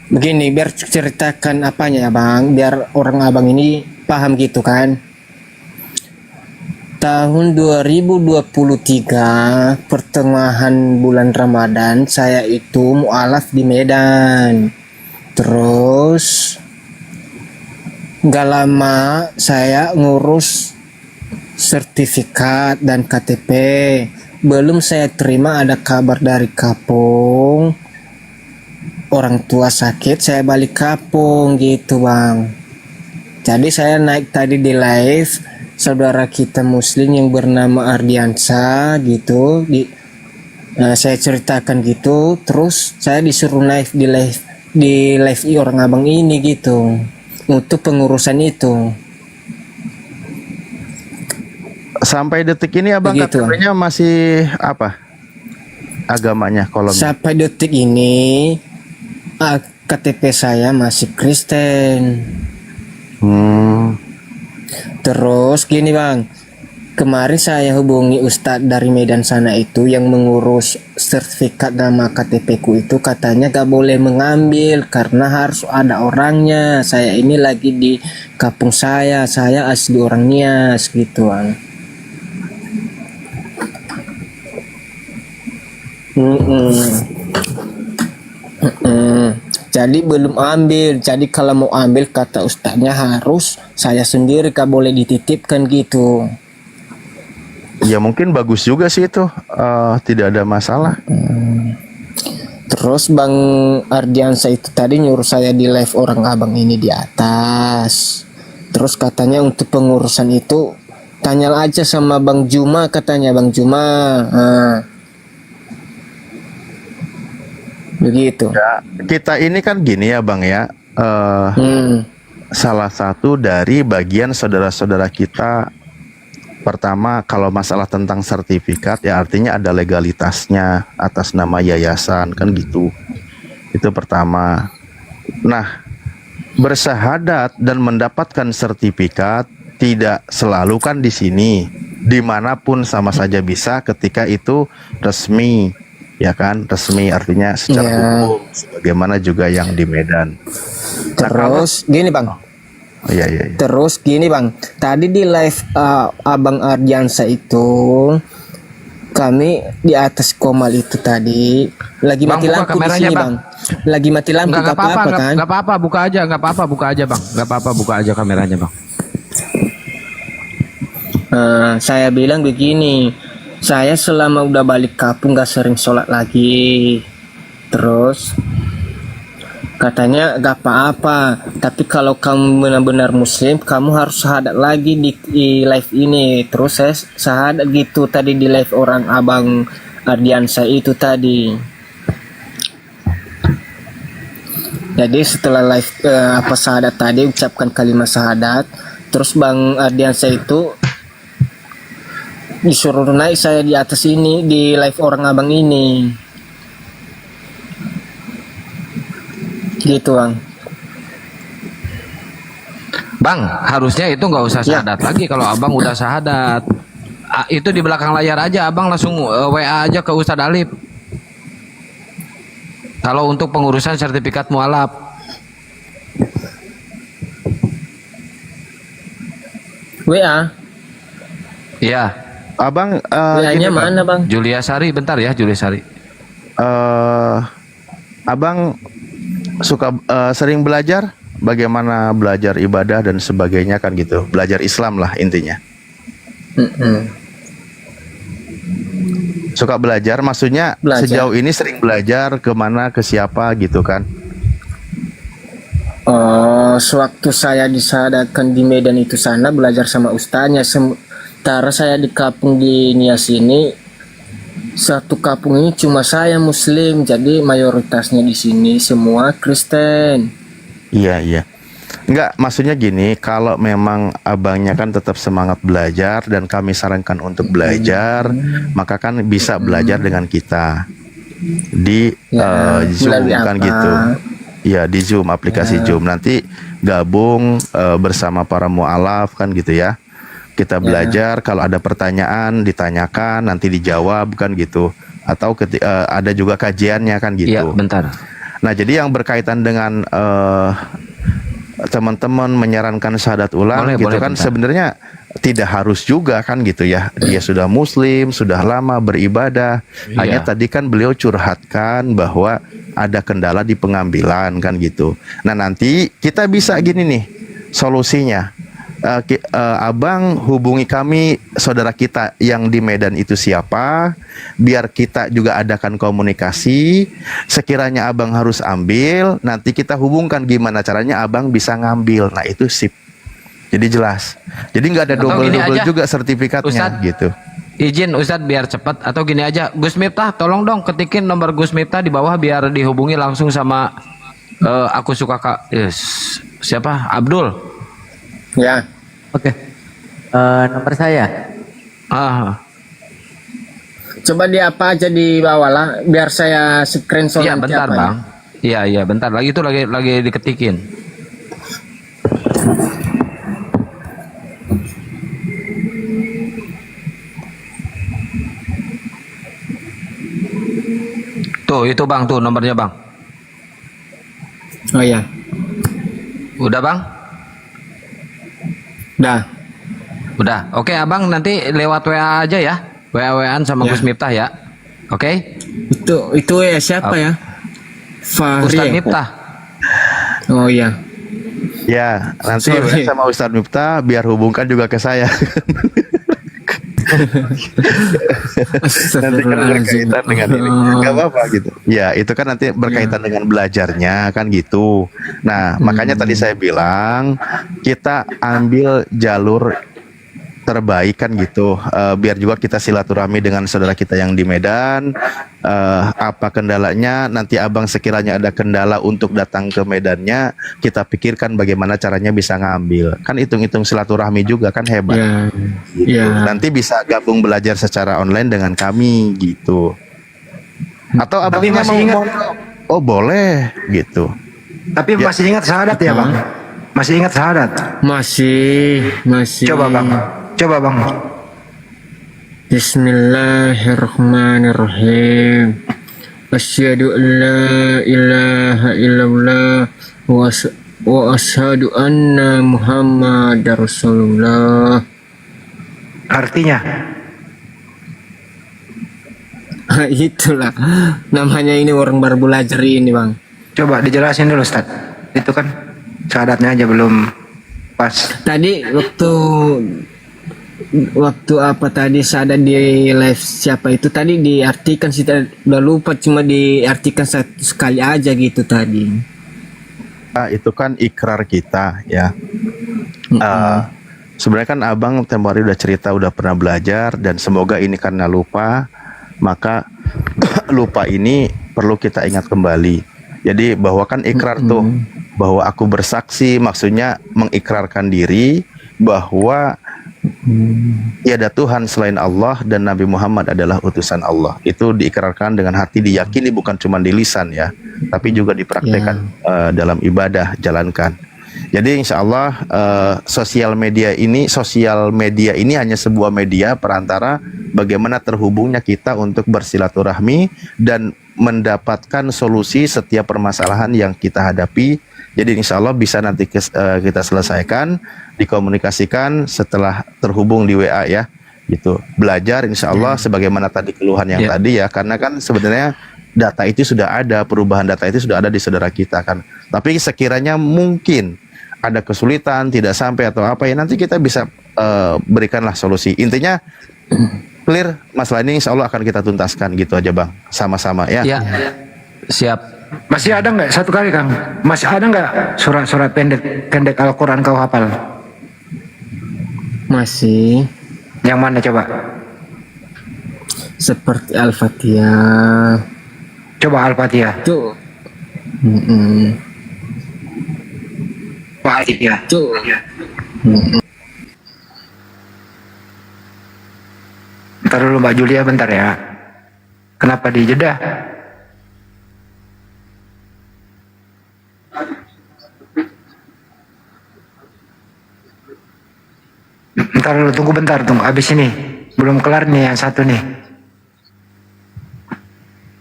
Begini, biar ceritakan apanya ya bang, biar orang abang ini paham gitu kan. Tahun 2023 pertengahan bulan Ramadan saya itu mualaf di Medan. Terus gak lama saya ngurus sertifikat dan KTP. Belum saya terima ada kabar dari Kapung, orang tua sakit, saya balik Kapung gitu bang. Jadi saya naik tadi di live saudara kita Muslim yang bernama Ardiansa gitu. Saya ceritakan gitu, terus saya disuruh naik di live orang abang ini gitu untuk pengurusan itu. Sampai detik ini abang KTP-nya masih apa? Agamanya kolomnya? Sampai detik ini KTP saya masih Kristen. Terus gini bang, kemarin saya hubungi Ustadz dari Medan sana itu yang mengurus sertifikat nama KTP ku itu, katanya gak boleh mengambil karena harus ada orangnya. Saya ini lagi di kampung saya asli orang Nias gitu bang. Jadi belum ambil. Jadi kalau mau ambil kata ustadznya harus saya sendiri, gak boleh dititipkan gitu. Ya mungkin bagus juga sih itu, tidak ada masalah. Terus Bang Ardiansa itu tadi nyuruh saya di live orang abang ini di atas. Terus katanya untuk pengurusan itu tanya aja sama Bang Juma, katanya Bang Juma. Begitu. Ya, kita ini kan gini ya bang ya, salah satu dari bagian saudara-saudara kita. Pertama, kalau masalah tentang sertifikat ya artinya ada legalitasnya atas nama yayasan kan gitu. Itu pertama. Nah, bersahadat dan mendapatkan sertifikat tidak selalu kan di sini, dimanapun sama saja bisa ketika itu resmi. Ya kan, resmi artinya secara hukum, sebagaimana juga yang di Medan. Terus gini bang, iya. Terus gini bang, tadi di live abang Ardiansa itu kami di atas Komal itu tadi lagi mati lampu di sini bang. Lagi mati lampu, Nggak apa-apa kan? Nggak apa-apa, buka aja, nggak apa-apa, buka aja bang, nggak apa-apa, buka aja kameranya bang. Saya bilang begini, saya selama udah balik kampung gak sering sholat lagi. Terus Katanya gak apa-apa, tapi kalau kamu benar-benar muslim, kamu harus syahadat lagi di live ini. Terus saya syahadat gitu tadi di live orang Abang Ardiansa itu tadi. Jadi setelah live syahadat tadi, ucapkan kalimat syahadat, terus Bang Ardiansa itu disuruh naik saya di atas ini, di live orang Abang ini. Gitu Bang. Bang, harusnya itu nggak usah syahadat lagi kalau abang udah syahadat. Itu di belakang layar aja, abang langsung WA aja ke Ustadz Alif. Kalau untuk pengurusan sertifikat mualaf. WA? Iya. Abang, WA-nya mana Bang? Julia Sari, bentar ya Julia Sari. Abang suka sering belajar, bagaimana belajar ibadah dan sebagainya kan gitu, belajar Islam lah intinya. Suka belajar, maksudnya sejauh ini sering belajar kemana, ke siapa gitu kan? Sewaktu saya disadarkan di Medan itu sana belajar sama ustaznya. Sementara saya di kampung di Nias ini, satu kampung ini cuma saya muslim, jadi mayoritasnya di sini semua Kristen. Iya. Enggak, maksudnya gini, kalau memang abangnya kan tetap semangat belajar dan kami sarankan untuk belajar, maka kan bisa belajar dengan kita di Zoom kan gitu. Ya, di Zoom, aplikasi Zoom. Nanti gabung bersama para mualaf kan gitu ya. Kita belajar, kalau ada pertanyaan ditanyakan, nanti dijawab kan gitu. Atau ada juga kajiannya kan gitu. Iya, bentar. Nah, jadi yang berkaitan dengan teman-teman menyarankan syahadat ulang gitu kan, sebenarnya tidak harus juga kan gitu ya. Dia sudah muslim, sudah lama beribadah. Hanya tadi kan beliau curhatkan bahwa ada kendala di pengambilan kan gitu. Nah, nanti kita bisa gini nih solusinya. Abang hubungi kami, saudara kita yang di Medan itu siapa, biar kita juga adakan komunikasi. Sekiranya abang harus ambil, nanti kita hubungkan gimana caranya abang bisa ngambil. Nah, itu sip. Jadi jelas. Jadi nggak ada double-double juga sertifikatnya Ustadz, gitu. Izin Ustadz biar cepat, atau gini aja, Gus Miftah tolong dong ketikin nomor Gus Miftah di bawah biar dihubungi langsung sama aku suka Kak siapa? Abdul. Ya. Oke. Nomor saya. Coba dia apa aja di bawah lah, biar saya screenshot. Iya, bentar Bang. Iya, bentar. Lagi itu lagi diketikin. Tuh, itu Bang, tuh nomornya Bang. Oh iya. Udah Bang? Udah. Oke, Abang nanti lewat WA aja ya. WA-WAan sama Gus Miftah ya. Oke? Itu ya siapa ya? Fahri. Ustadz Miftah. Oh iya. Ya, nanti sama Ustadz Miftah biar hubungkan juga ke saya. Nanti kan berkaitan dengan ini, nggak apa-apa gitu. Ya, itu kan nanti berkaitan dengan belajarnya kan gitu. Nah, makanya tadi saya bilang kita ambil jalur terbaik kan gitu, biar juga kita silaturahmi dengan saudara kita yang di Medan. Apa kendalanya, nanti abang sekiranya ada kendala untuk datang ke Medannya, kita pikirkan bagaimana caranya bisa ngambil. Kan hitung-hitung silaturahmi juga kan, hebat. Gitu. Nanti bisa gabung belajar secara online dengan kami gitu. Atau abangnya masih ingat? Oh boleh gitu. Tapi masih ingat syahadat ya Bang? Masih ingat syahadat? Masih. Coba Bang. Bismillahirrahmanirrahim. Asyhadu an la ilaha illallah wa asyhadu anna Muhammadar Rasulullah. Artinya? Itulah namanya, ini orang baru belajar ini Bang. Coba dijelasin dulu Ustaz. Itu kan syahadatnya aja belum pas. Tadi waktu apa tadi syahadat di live siapa itu tadi diartikan sih, udah lupa, cuma diartikan sekali aja gitu tadi. itu kan ikrar kita ya. Sebenarnya kan abang tempo hari udah cerita udah pernah belajar dan semoga ini karena lupa, maka lupa ini perlu kita ingat kembali. Jadi bahwa kan ikrar tuh bahwa aku bersaksi, maksudnya mengikrarkan diri bahwa tiada Tuhan selain Allah dan Nabi Muhammad adalah utusan Allah. Itu diikrarkan dengan hati, diyakini bukan cuma di lisan ya, tapi juga dipraktekkan dalam ibadah, jalankan. Jadi insya Allah sosial media ini hanya sebuah media perantara bagaimana terhubungnya kita untuk bersilaturahmi dan mendapatkan solusi setiap permasalahan yang kita hadapi. Jadi insya Allah bisa nanti kita selesaikan, dikomunikasikan setelah terhubung di WA ya, gitu. Belajar insya Allah sebagaimana tadi keluhan yang tadi ya, karena kan sebenarnya data itu sudah ada, perubahan data itu sudah ada di saudara kita kan. Tapi sekiranya mungkin ada kesulitan, tidak sampai atau apa ya, nanti kita bisa berikanlah solusi. Intinya clear masalah ini insya Allah akan kita tuntaskan gitu aja bang, sama-sama ya. Ya, siap. Masih ada nggak satu kali Kang? Masih ada nggak surat-surat pendek Al-Quran kau hafal? Masih. Yang mana coba? Seperti Al-Fatihah. Coba Al-Fatihah. Tuh. Fatihah. Tuh. Bentar dulu Mbak Julia, bentar ya. Kenapa dijeda? Bentar dulu, tunggu bentar, tunggu. Abis ini belum kelar nih yang satu nih.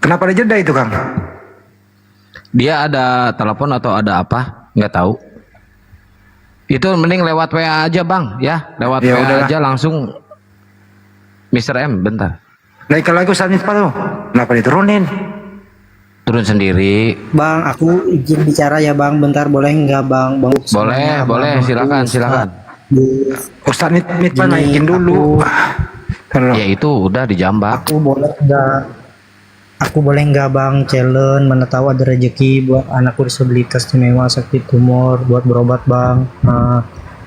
Kenapa dijeda itu Kang? Dia ada telepon atau ada apa? Nggak tahu. Itu mending lewat WA aja bang, ya lewat Ya WA udahlah. aja langsung. Mr. M, bentar. Naik lagu Sanit Pak tuh. Kenapa diturunin? Turun sendiri. Bang, aku izin bicara ya bang, bentar boleh nggak bang? Boleh, silakan. Ustaz Mitpa naikin dulu. Ya itu udah dijambak. Aku boleh nggak bang challenge, mana tahu ada rezeki buat anakku disabilitas istimewa sakit tumor buat berobat bang.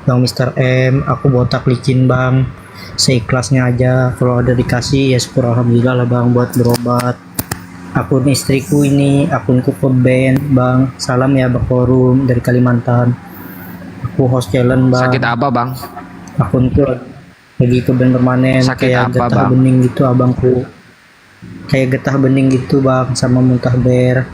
Bang Mr. M, aku botak licin bang, seikhlasnya aja, kalau ada dikasih ya syukur alhamdulillah lah bang buat berobat. Akun istriku ini akunku ke band bang, salam ya Bang Forum dari Kalimantan. Aku host challenge bang. Sakit apa bang? Akunku lagi ke band permanen, Sakit kayak apa, getah Bang? bening gitu abangku, kayak getah bening gitu bang, sama muntah ber.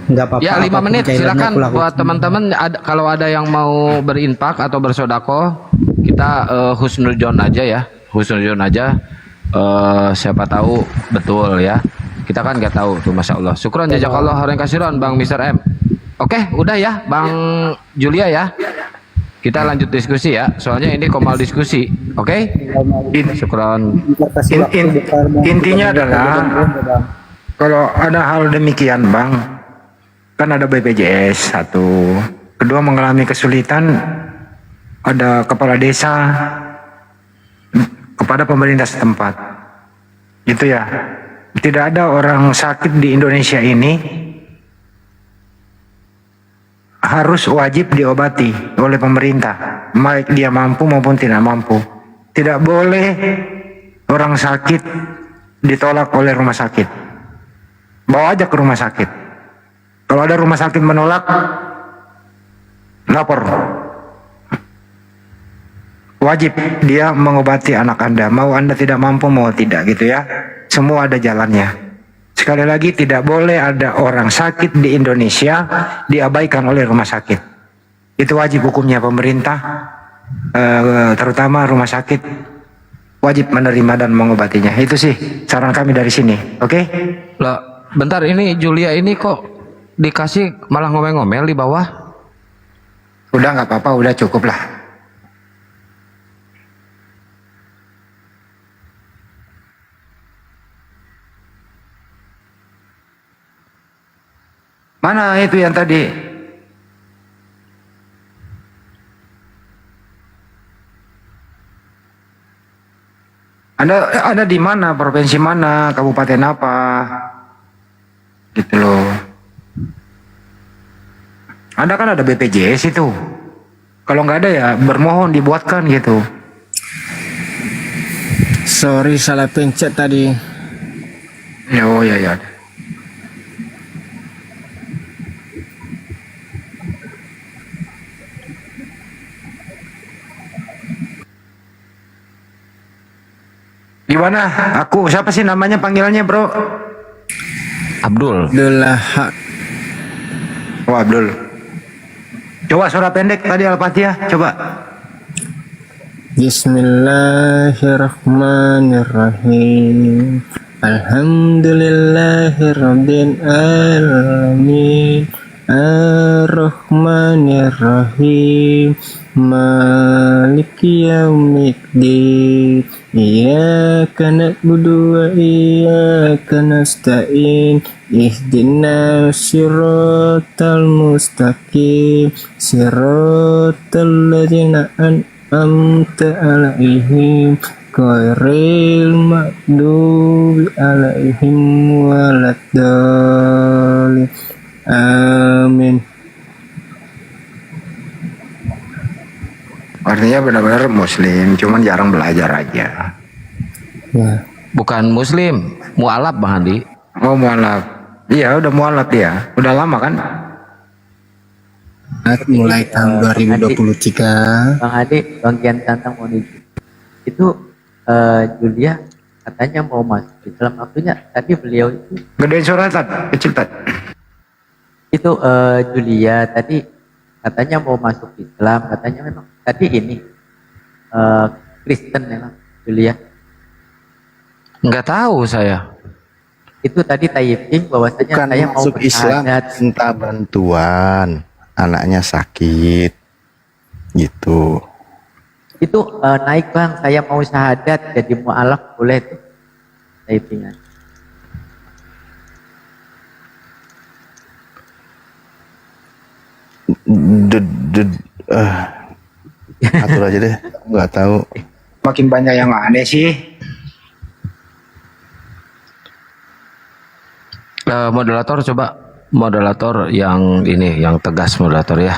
Nggak apa-apa. Ya 5 apapun menit cairannya silakan aku lakukan. buat teman-teman kalau ada yang mau berinfak atau bersodako, kita husnuzon aja ya, husnuzon aja. Siapa tahu betul ya, kita kan nggak tahu tuh. Masya Allah, syukron jazakallah khairan kasiron Bang Mr. M. Oke udah ya Bang Julia ya, kita lanjut diskusi ya, soalnya ini komal diskusi. Oke, syukron. Intinya adalah kalau ada hal demikian bang, kan ada BPJS satu, kedua mengalami kesulitan, ada kepala desa kepada pemerintah setempat. Itu ya, tidak ada orang sakit di Indonesia ini harus wajib diobati oleh pemerintah, baik dia mampu maupun tidak mampu. Tidak boleh orang sakit ditolak oleh rumah sakit. Bawa aja ke rumah sakit. Kalau ada rumah sakit menolak, lapor. Wajib dia mengobati anak Anda, mau Anda tidak mampu mau tidak gitu ya. Semua ada jalannya. Sekali lagi, tidak boleh ada orang sakit di Indonesia diabaikan oleh rumah sakit. Itu wajib hukumnya pemerintah, terutama rumah sakit wajib menerima dan mengobatinya. Itu sih saran kami dari sini. Oke? Lah, bentar, ini Julia ini kok dikasih malah ngomel-ngomel di bawah? Udah nggak apa-apa, udah cukup lah. Mana itu yang tadi? Anda di mana? Provinsi mana? Kabupaten apa? Gitu loh. Ada kan, ada BPJS itu. Kalau nggak ada ya bermohon dibuatkan gitu. Sorry, salah pencet tadi. Ya, oh ya ya. Gimana? Aku siapa sih namanya panggilannya, Bro? Abdul. Abdullah. Oh, Abdul. Coba suara pendek tadi Al-Fatihah, coba. Bismillahirrahmanirrahim. Alhamdulillahirabbil alamin. Ar-Rahmanir-Rahim. Maliki yaumiddin. Iyyaka na'budu wa iyyaka nasta'in. Ihdinas siratal mustaqim. Siratal ladzina an'amta 'alaihim ghairil maghdubi 'alaihim waladdallin. Amin. Artinya benar-benar muslim, cuman jarang belajar aja. Ya. Bukan muslim, mualaf Bang Andi. Oh, mualaf. Iya, udah mualaf dia. Udah lama kan? Mulai tahun 2023. Bang Ade, Bang Gian Santang mau nih. Itu Julia katanya mau masuk Islam. Maksudnya tadi beliau itu Gedein suara Tat, kecil Tat. itu Julia tadi katanya mau masuk Islam, katanya memang tadi ini Kristen memang Julia. Nggak tahu saya. Itu tadi typing bahwasanya Bukan saya mau masuk Islam, bersyahadat. minta bantuan, anaknya sakit, gitu. Itu naik Bang, saya mau syahadat jadi mualaf boleh tuh typingan. Atur aja deh, nggak tahu. Makin banyak yang aneh sih. Moderator coba, moderator yang ini, yang tegas moderator ya.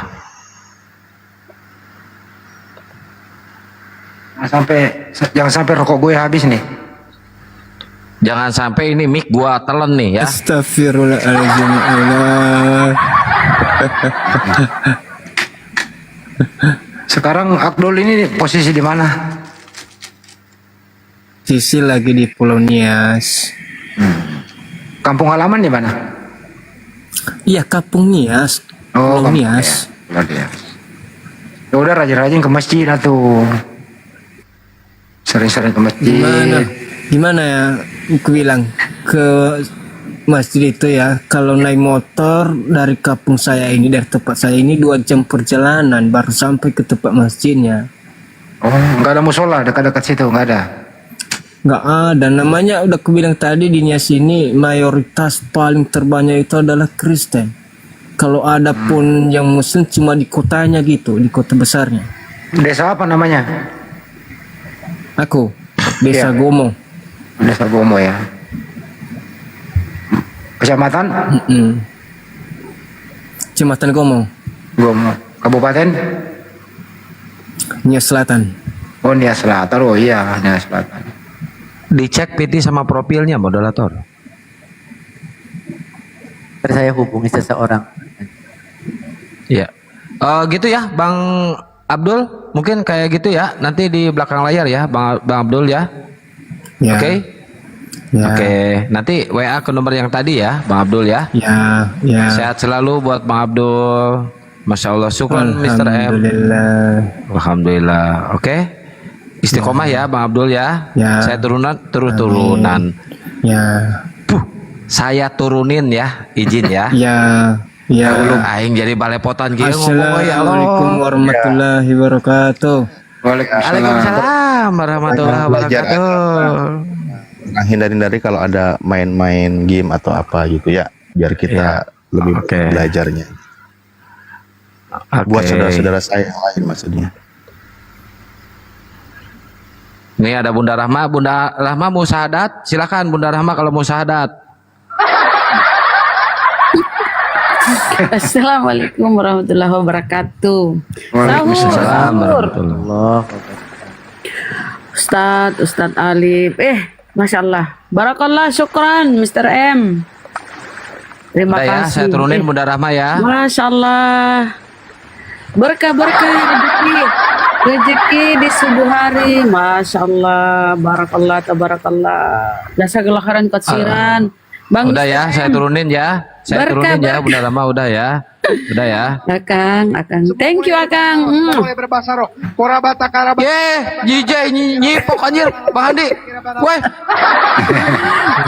Jangan sampai rokok gue habis nih. Jangan sampai ini mic gua telan nih ya. Astagfirullahaladzim. Allah. Sekarang Abdul ini posisi di mana? Sisi lagi di Pulau Nias. Kampung halaman di mana? Iya, Kampung Nias. Oh, Pulau Nias. Ya udah rajin-rajin ke masjid atuh. Sering-sering ke masjid. Gimana ya? Aku bilang ke masjid itu ya, kalau naik motor dari kampung saya ini, dari tempat saya ini 2 jam perjalanan baru sampai ke tempat masjidnya. Oh, nggak ada musola dekat-dekat situ, nggak ada? Nggak ada, namanya udah aku bilang tadi di Nias ini mayoritas paling terbanyak itu adalah Kristen. Kalau ada pun yang muslim cuma di kotanya gitu, di kota besarnya. Desa apa namanya? Aku, Desa Iya. Gomo. Desa Gomo ya. Kecamatan? Kecamatan Gomo. Gomo. Kabupaten? Nias Selatan. Oh, Nias Selatan. Oh iya, Nias Selatan. Dicek PT sama profilnya moderator. Terus saya hubungi seseorang. Iya. Gitu ya Bang Abdul, mungkin kayak gitu ya. Nanti di belakang layar ya Bang Abdul ya. Ya. Oke. Ya. Oke, nanti WA ke nomor yang tadi ya, Bang Abdul ya. Ya, ya. Sehat selalu buat Bang Abdul. Masya Allah, syukran Mr. M. Alhamdulillah. Alhamdulillah. Oke. Istiqomah ya Bang Abdul ya. Ya. Saya turunan. Ya. Saya turunin ya, izin ya. Ya. Ya. Aing jadi balepotan gitu ngomong ya Assalamualaikum Allah. warahmatullahi wabarakatuh. Waalaikumsalam warahmatullahi wabarakatuh. Nah, hindari kalau ada main-main game atau apa gitu ya, biar kita lebih belajarnya. Buat saudara-saudara saya yang lain maksudnya. Ini ada Bunda Rahma. Bunda Rahma mau syahadat? Silakan Bunda Rahma kalau mau syahadat. Assalamualaikum warahmatullahi wabarakatuh. Waalaikumsalam Sahur. Ustadz Alif. Masya Allah. Barakallah, syukran Mr. M. Terima Udah ya, kasih. saya turunin Bunda Rahma ya. Masya Allah. Berkah-berkah rezeki di subuh hari. Masya Allah. Barakallah, tabarakallah. Dasa gelakaran katsiran. Bang Udah ya, saya turunin ya. Saya turunin ya, Bunda Rahma udah ya. Udah ya. Akang. Thank you, Akang. berbahasa roh. Korabata karabata. JJ nyipok anjir, Bang Andi. Weh.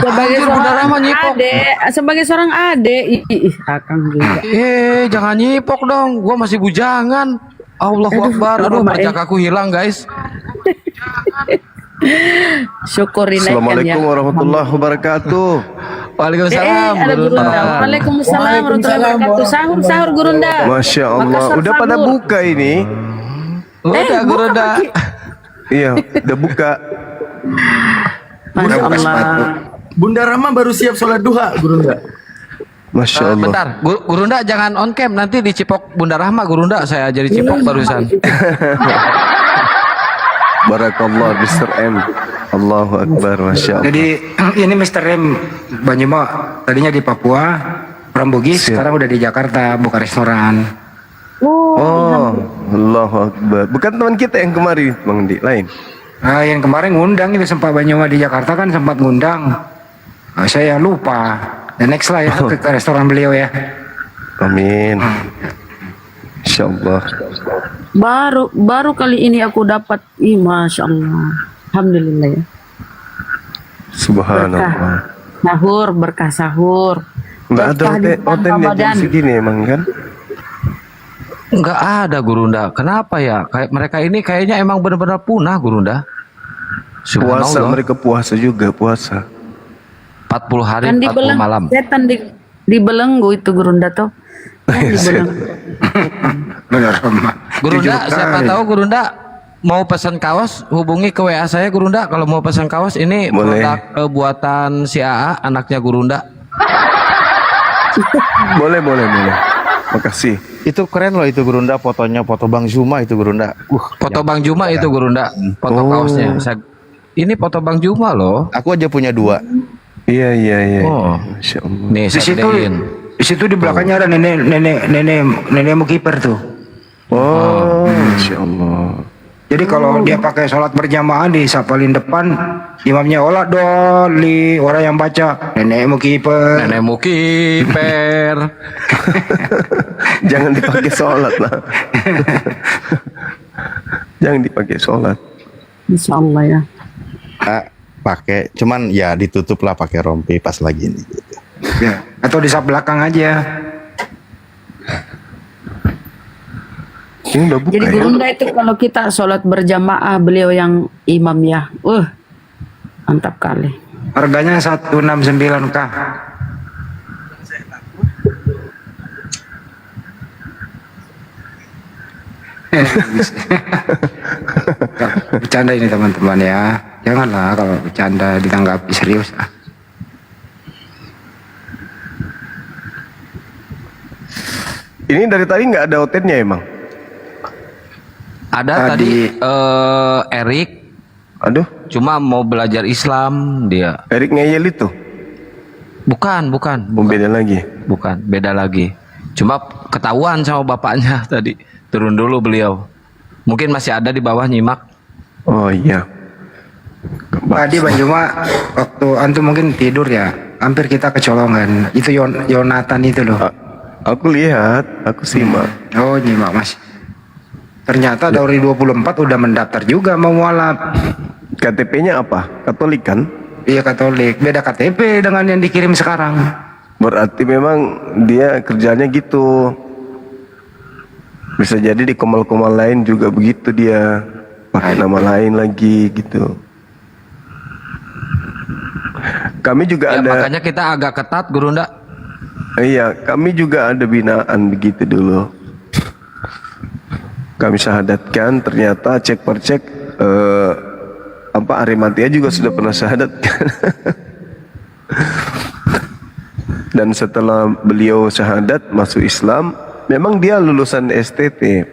Sebagai Anjir, Bunda Rahma seorang nyipok. sebagai seorang adek, Akang juga. Jangan nyipok dong. Gua masih bujangan. Allahu Akbar. Aduh, percak aku hilang, guys. Syukurin aja Assalamualaikum warahmatullahi wabarakatuh. Waalaikumsalam. Ada Gurunda. Waalaikumsalam warahmatullahi wabarakatuh. Sahur Gurunda. Masya Allah. Makassar Udah pada sahur. buka ini? Udah Gurunda. Iya, udah buka. Masya Allah. Bunda Rahma baru siap sholat duha, Gurunda. Masya Allah. Bentar, Gurunda jangan on cam, nanti dicipok Bunda Rahma. Gurunda saya jadi cipok barusan. Barakallah Mr. M. Allahu Akbar, Masya Allah. Jadi ini Mr. M Banyuma tadinya di Papua, orang Bugis, sekarang udah di Jakarta buka restoran. Oh, Allahu Akbar. Bukan teman kita yang kemarin, Bang Di, lain. Nah, yang kemarin ngundang itu sempat Banyuma di Jakarta kan sempat ngundang. Nah, saya lupa. Dan next lah ya ke restoran beliau ya. Amin. Insya Allah. Baru kali ini aku dapat. Masya Allah. Alhamdulillah ya. Subhanallah. Berkah sahur. Nggak ada hotel yang jam segini emang kan? Nggak ada Gurunda. Kenapa ya? Kayak mereka ini kayaknya emang benar-benar punah Gurunda. Puasa, mereka puasa juga, puasa. 40 hari, Kan 40 malam. Setan dibelenggu itu Gurunda tuh. Kan dibelenggu. Gurunda, siapa tahu Gurunda mau pesan kaos, hubungi ke WA saya Gurunda. Kalau mau pesan kaos ini produk buatan si AA, anaknya Gurunda. Boleh. Makasih. Itu keren loh itu Gurunda, fotonya foto Bang Zuma itu Gurunda. Foto Bang Juma itu Gurunda, foto kaosnya. Ini foto Bang Juma loh. Aku aja punya 2. Iya. Oh, Masya Allah. nih Di situ di belakangnya ada nenek mukiper tuh. Oh, Masya Allah. Jadi kalau dia pakai sholat berjamaah di sapalin depan, imamnya olah doli, orang yang baca nenek mukiper. Jangan dipakai sholat lah. Jangan dipakai sholat. Insya Allah ya. Pakai, cuman ya ditutup lah pakai rompi pas lagi ini. Gitu. Ya, atau di sap belakang aja. Ini udah buka Jadi ya? Gurunda itu kalau kita sholat berjamaah beliau yang imam ya. Mantap kali. Harganya 169K. Bercanda ini teman-teman ya. Janganlah kalau bercanda ditanggapi serius. Ini dari tadi nggak ada hotelnya emang? Ada tadi Erik. Aduh. Cuma mau belajar Islam dia. Erik ngeyel itu? Bukan. Beda lagi. Bukan, beda lagi. Cuma ketahuan sama bapaknya tadi. Turun dulu beliau. Mungkin masih ada di bawah nyimak. Oh iya. Tadi Bang Juma waktu antum mungkin tidur ya, hampir kita kecolongan. Itu Yonatan itu loh. Aku lihat, aku simak. Oh nyimak Mas. Ternyata dari 24 udah mendaftar juga mau mualaf. KTP-nya apa? Katolik kan? Iya Katolik. Beda KTP dengan yang dikirim sekarang. Berarti memang dia kerjanya gitu. Bisa jadi di komal-komal lain juga begitu dia. Pakai nama lain lagi gitu. Kami juga Ya, ada. makanya kita agak ketat Gurunda. Iya, kami juga ada binaan begitu dulu. Kami syahadatkan, ternyata cek per cek Arimatia juga sudah pernah syahadatkan. dan setelah beliau syahadat masuk Islam, memang dia lulusan STT.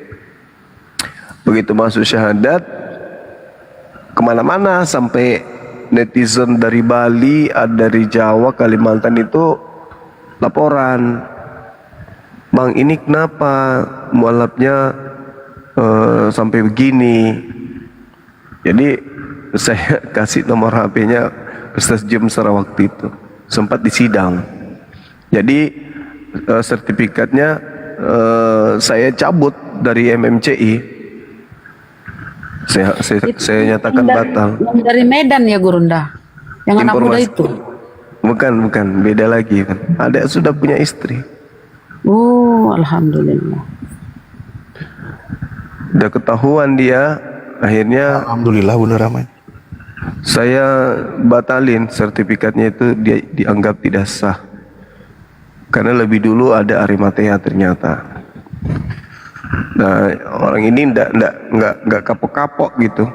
Begitu masuk syahadat, kemana-mana sampai netizen dari Bali, dari Jawa, Kalimantan itu laporan, Bang ini kenapa mualafnya sampai begini. Jadi saya kasih nomor HP-nya Ustaz Jem Sarawak itu, sempat disidang. Jadi sertifikatnya saya cabut dari MMCI. Saya nyatakan batal. Yang dari Medan ya Gurunda, yang anak muda itu. Bukan, beda lagi kan. Ada sudah punya istri. Oh, alhamdulillah. Udah ketahuan dia, akhirnya alhamdulillah Bunda Ramai. Saya batalin sertifikatnya, itu dia dianggap tidak sah. Karena lebih dulu ada Arimatea ternyata. Nah, orang ini nggak kapok-kapok gitu.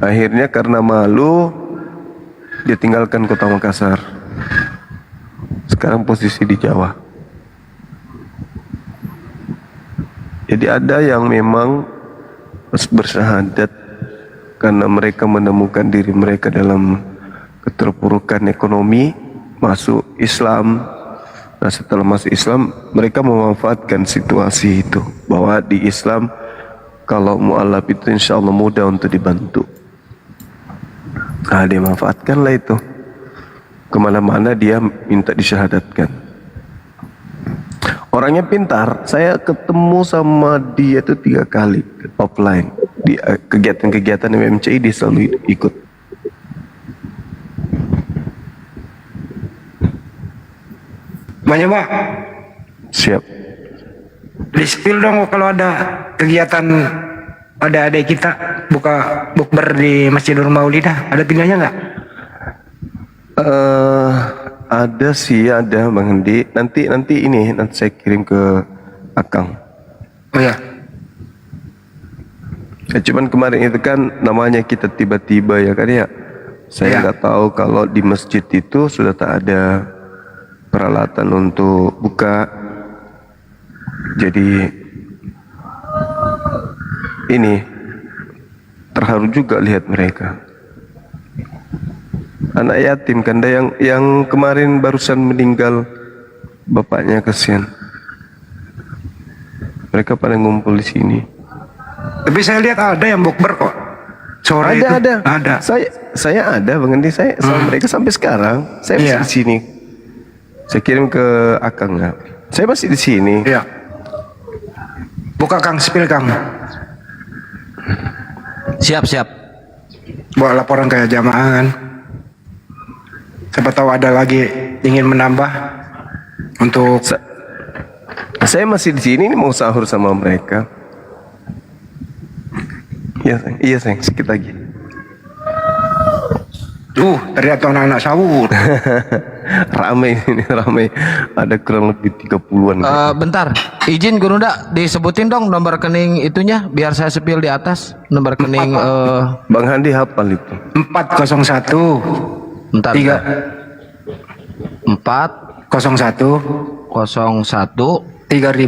Akhirnya karena malu dia tinggalkan kota Makassar. Sekarang posisi di Jawa. Jadi ada yang memang bersyahadat karena mereka menemukan diri mereka dalam keterpurukan ekonomi, masuk Islam. Nah, setelah masuk Islam, mereka memanfaatkan situasi itu, bahwa di Islam kalau mu'alaf itu insya Allah mudah untuk dibantu. Nah, dia manfaatkanlah itu. Kemana-mana dia minta disyahadatkan. Orangnya pintar. Saya ketemu sama dia itu 3 kali offline. Di kegiatan-kegiatan MMCI dia selalu ikut. Banyak Pak. Siap. Di spill dong kalau ada kegiatan, ada adik kita buka bukber di Masjidul Maulidah, ada pindahnya nggak? Ada sih, ada Bang Hendi. Nanti saya kirim ke Akang. Oh ya. Cuman kemarin itu kan namanya kita tiba-tiba ya kan ya. Saya nggak tahu kalau di masjid itu sudah tak ada peralatan untuk buka. Jadi ini terharu juga lihat mereka. Anak yatim kan, ada yang kemarin barusan meninggal bapaknya, kasihan. Mereka pada ngumpul di sini. Tapi saya lihat ada yang bukber kok. Sore itu ada. Saya ada Bang Hendi, saya sama mereka sampai sekarang. Saya masih di sini. Saya kirim ke Akang nggak? Saya masih di sini. Iya. Buka Kang, spill Kang. Siap. Buat laporan kayak jamaah kan. Siapa tahu ada lagi ingin menambah untuk. Saya masih di sini, ini mau sahur sama mereka. Iya sayang, sedikit lagi. Ternyata anak-anak sahur. Ramai ini, ramai. Ada kurang lebih 30-an. Bentar, izin Gurunda disebutin dong nomor rekening itunya biar saya sepil di atas nomor rekening. Bang Handi hafal itu. 401. Bentar. 401 3000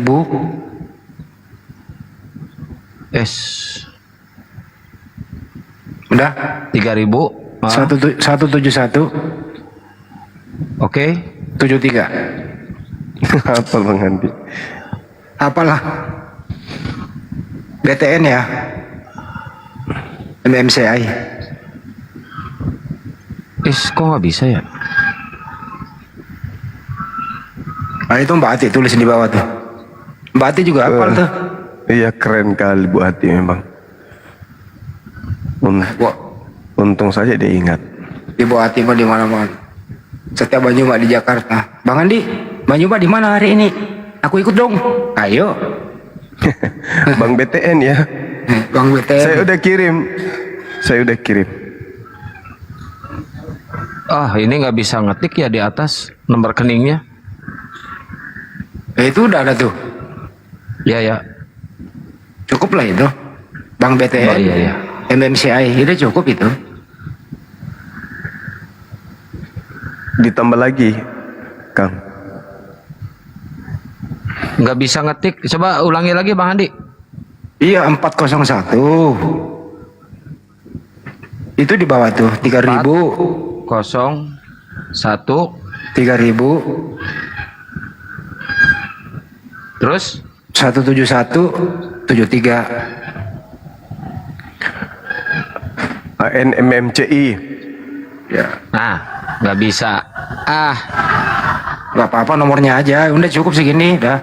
Udah? 3000 171. Oke. 73. Hafal Bang Handi. Apalah. BTN ya. MMCI. Kok nggak bisa ya? Nah itu Mbak Ati tulis di bawah tuh. Mbak Ati juga hafal tuh. Iya, keren kali Bu Ati memang. Untung saja dia ingat. Ibu Ati mah di mana-mana. Setiap Banyu Mbak di Jakarta. Bang Andi, Banyu Mbak di mana hari ini? Aku ikut dong. Ayo. Bang BTN ya. Bang BTN. Saya udah kirim. Ini nggak bisa ngetik ya di atas nomor rekeningnya. Itu udah ada tuh. Ya. Cukup lah itu. Bang BTN. Iya. MMCI itu cukup itu. Ditambah lagi, Kang. Nggak bisa ngetik. Coba ulangi lagi Bang Andi. Iya 401. Itu di bawah tuh 3.000. 01 3.000. Terus 17173. ANMMCI. Ya. Nah, nggak bisa. Gak apa-apa nomornya aja. Udah cukup segini dah.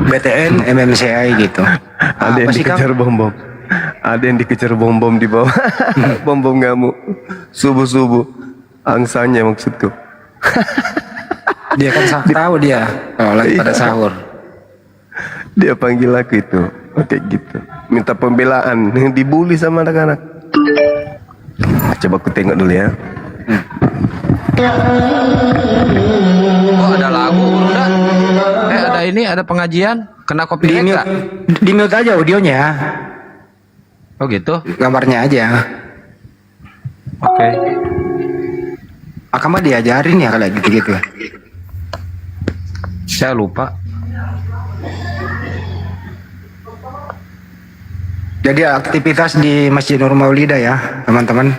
BTN MMCI gitu. Ada yang dikejar bom-bom. Ada yang dikejar bom-bom di bawah. Bom-bom ngamuk. Subuh-subuh. Angsanya maksudku. Dia kan tahu dia kalau lagi pada sahur. Dia panggil aku itu. Oke gitu. Minta pembelaan. Yang dibully sama anak-anak. Coba aku tengok dulu ya. Oh ada lagu Gurunda. Ada ini, ada pengajian. Kena kopi nggak? Di mute aja audionya. Oh gitu. Gambarnya aja. Oke. Akang mah diajarin ya kalau gitu-gitu. Saya lupa. Jadi aktivitas di Masjid Nur Maulidah ya teman-teman.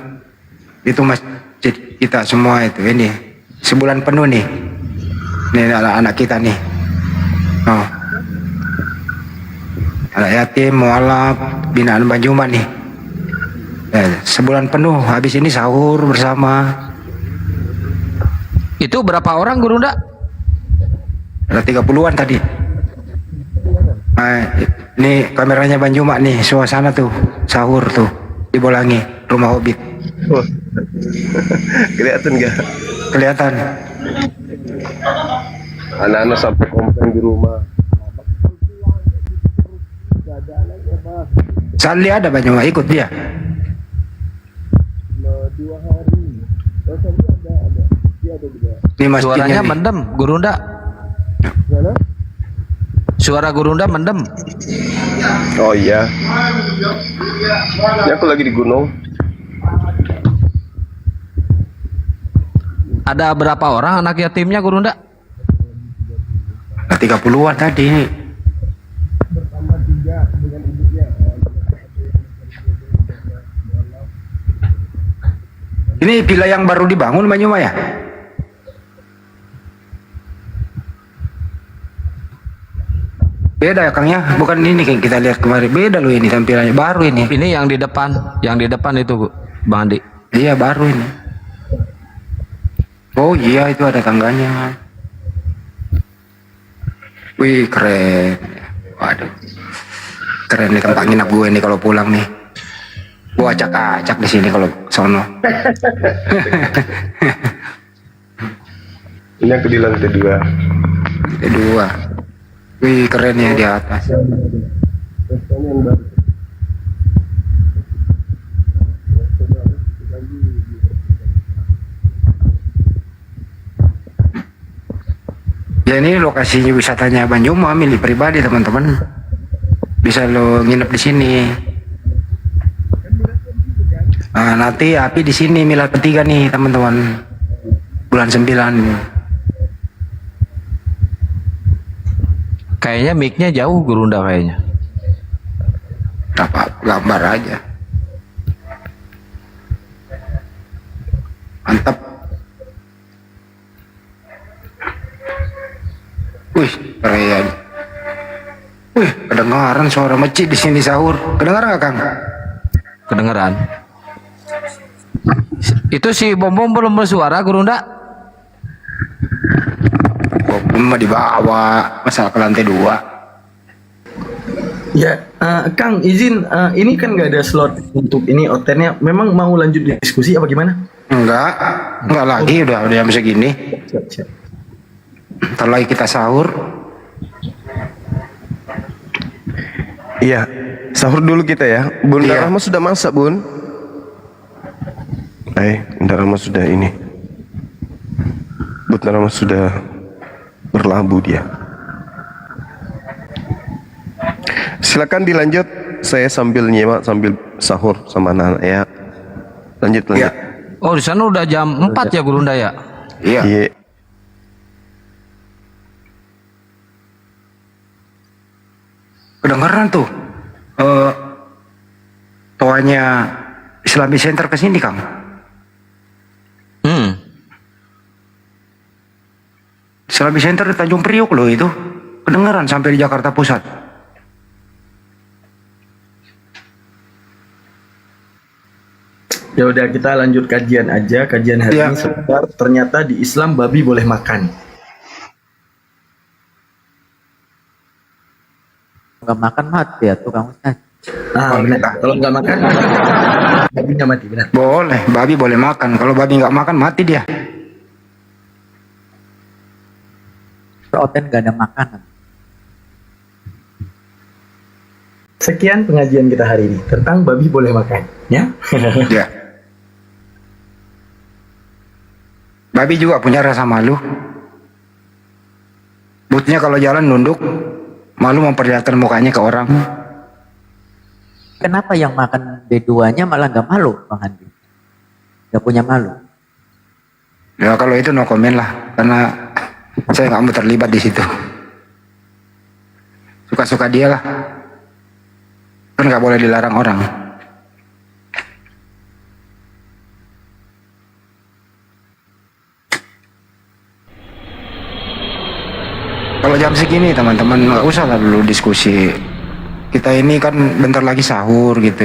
Itu masjid kita semua itu ini sebulan penuh nih. Ini anak-anak kita nih. Oh. Anak yatim, mualaf, binaan Banjuman nih. Ya, sebulan penuh. Habis ini sahur bersama. Itu berapa orang Gurunda? Ada 30-an tadi. Nah, ini kameranya Banjuma nih, suasana tuh, sahur tuh, di Bolangi, rumah Hobbit. Oh. Kelihatan gak? Kelihatan. Anak-anak sampai komplain di rumah. Sali ada Banjuma ikut dia. 2 hari. Ini masjidnya Suaranya nih. mendem Gurunda. Suara Gurunda mendem. Oh iya. Ini aku lagi di gunung. Ada berapa orang anak yatimnya Gurunda? 30-an tadi. Ini villa yang baru dibangun Banyuma ya? Beda ya Kang ya, bukan ini yang kita lihat kemarin. Beda loh ini tampilannya, baru ini. Ini yang di depan itu Bang Andi. Iya baru ini. Oh iya itu ada tangganya. Wih keren. Waduh. Keren nih tempat nginap gue nih kalau pulang nih. Gua acak-acak di sini kalau sono. Ini aku di lantai 2. Kedua. Wih keren ya di atas. Ya ini lokasi wisatanya Banjuma milik pribadi teman-teman. Bisa lo nginep di sini. Nah, nanti api di sini milad ketiga nih teman-teman. Bulan 9 nih. Kayaknya mic-nya jauh Gurunda kayaknya. Apa gambar aja. Mantap. Wih, keren. Wih, kedengaran suara masjid di sini sahur. Kedengaran nggak Kang? Kedengeran. Itu si bom-bom belum bersuara Gurunda? Bom dibawa, masalah ke lantai 2. Ya, Kang, izin, ini kan nggak ada slot untuk ini hotelnya. Memang mau lanjut diskusi apa gimana? Enggak lagi, udah jam segini. Siap. Ntar lagi kita sahur. Iya, sahur dulu kita ya. Bunda Iya. Rahma sudah masak, Bun. Bunda Rahma sudah ini. Bunda Rahma sudah berlabuh dia. Silakan dilanjut. Saya sambil nyimak sambil sahur sama anak-anak ya. Lanjut. Ya. Oh, di sana udah jam 4 ya Gurunda ya? Iya. Kedengeran tuh toanya Islamic Center ke sini, Kang. Islamic Center di Tanjung Priok loh itu. Kedengeran sampai di Jakarta Pusat. Ya udah, kita lanjut kajian aja. Kajian hari ini sebentar. Ternyata di Islam babi boleh makan. Nggak makan mati ya tuh Kang Ustaz. Benar. Kalau nggak makan, babinya mati, benar. Boleh, babi boleh makan. Kalau babi nggak makan mati dia. Protein nggak ada makanan. Sekian pengajian kita hari ini tentang babi boleh makan, ya. Ya. Babi juga punya rasa malu. Buktinya kalau jalan nunduk, malu memperlihatkan mukanya ke orang. Kenapa yang makan B2-nya malah nggak malu, Bang Andi? Nggak punya malu. Ya kalau itu no comment lah, karena saya nggak mau terlibat di situ. Suka-suka dia lah. Kan nggak boleh dilarang orang. Kalau jam segini teman-teman nggak usah lah dulu diskusi. Kita ini kan bentar lagi sahur gitu.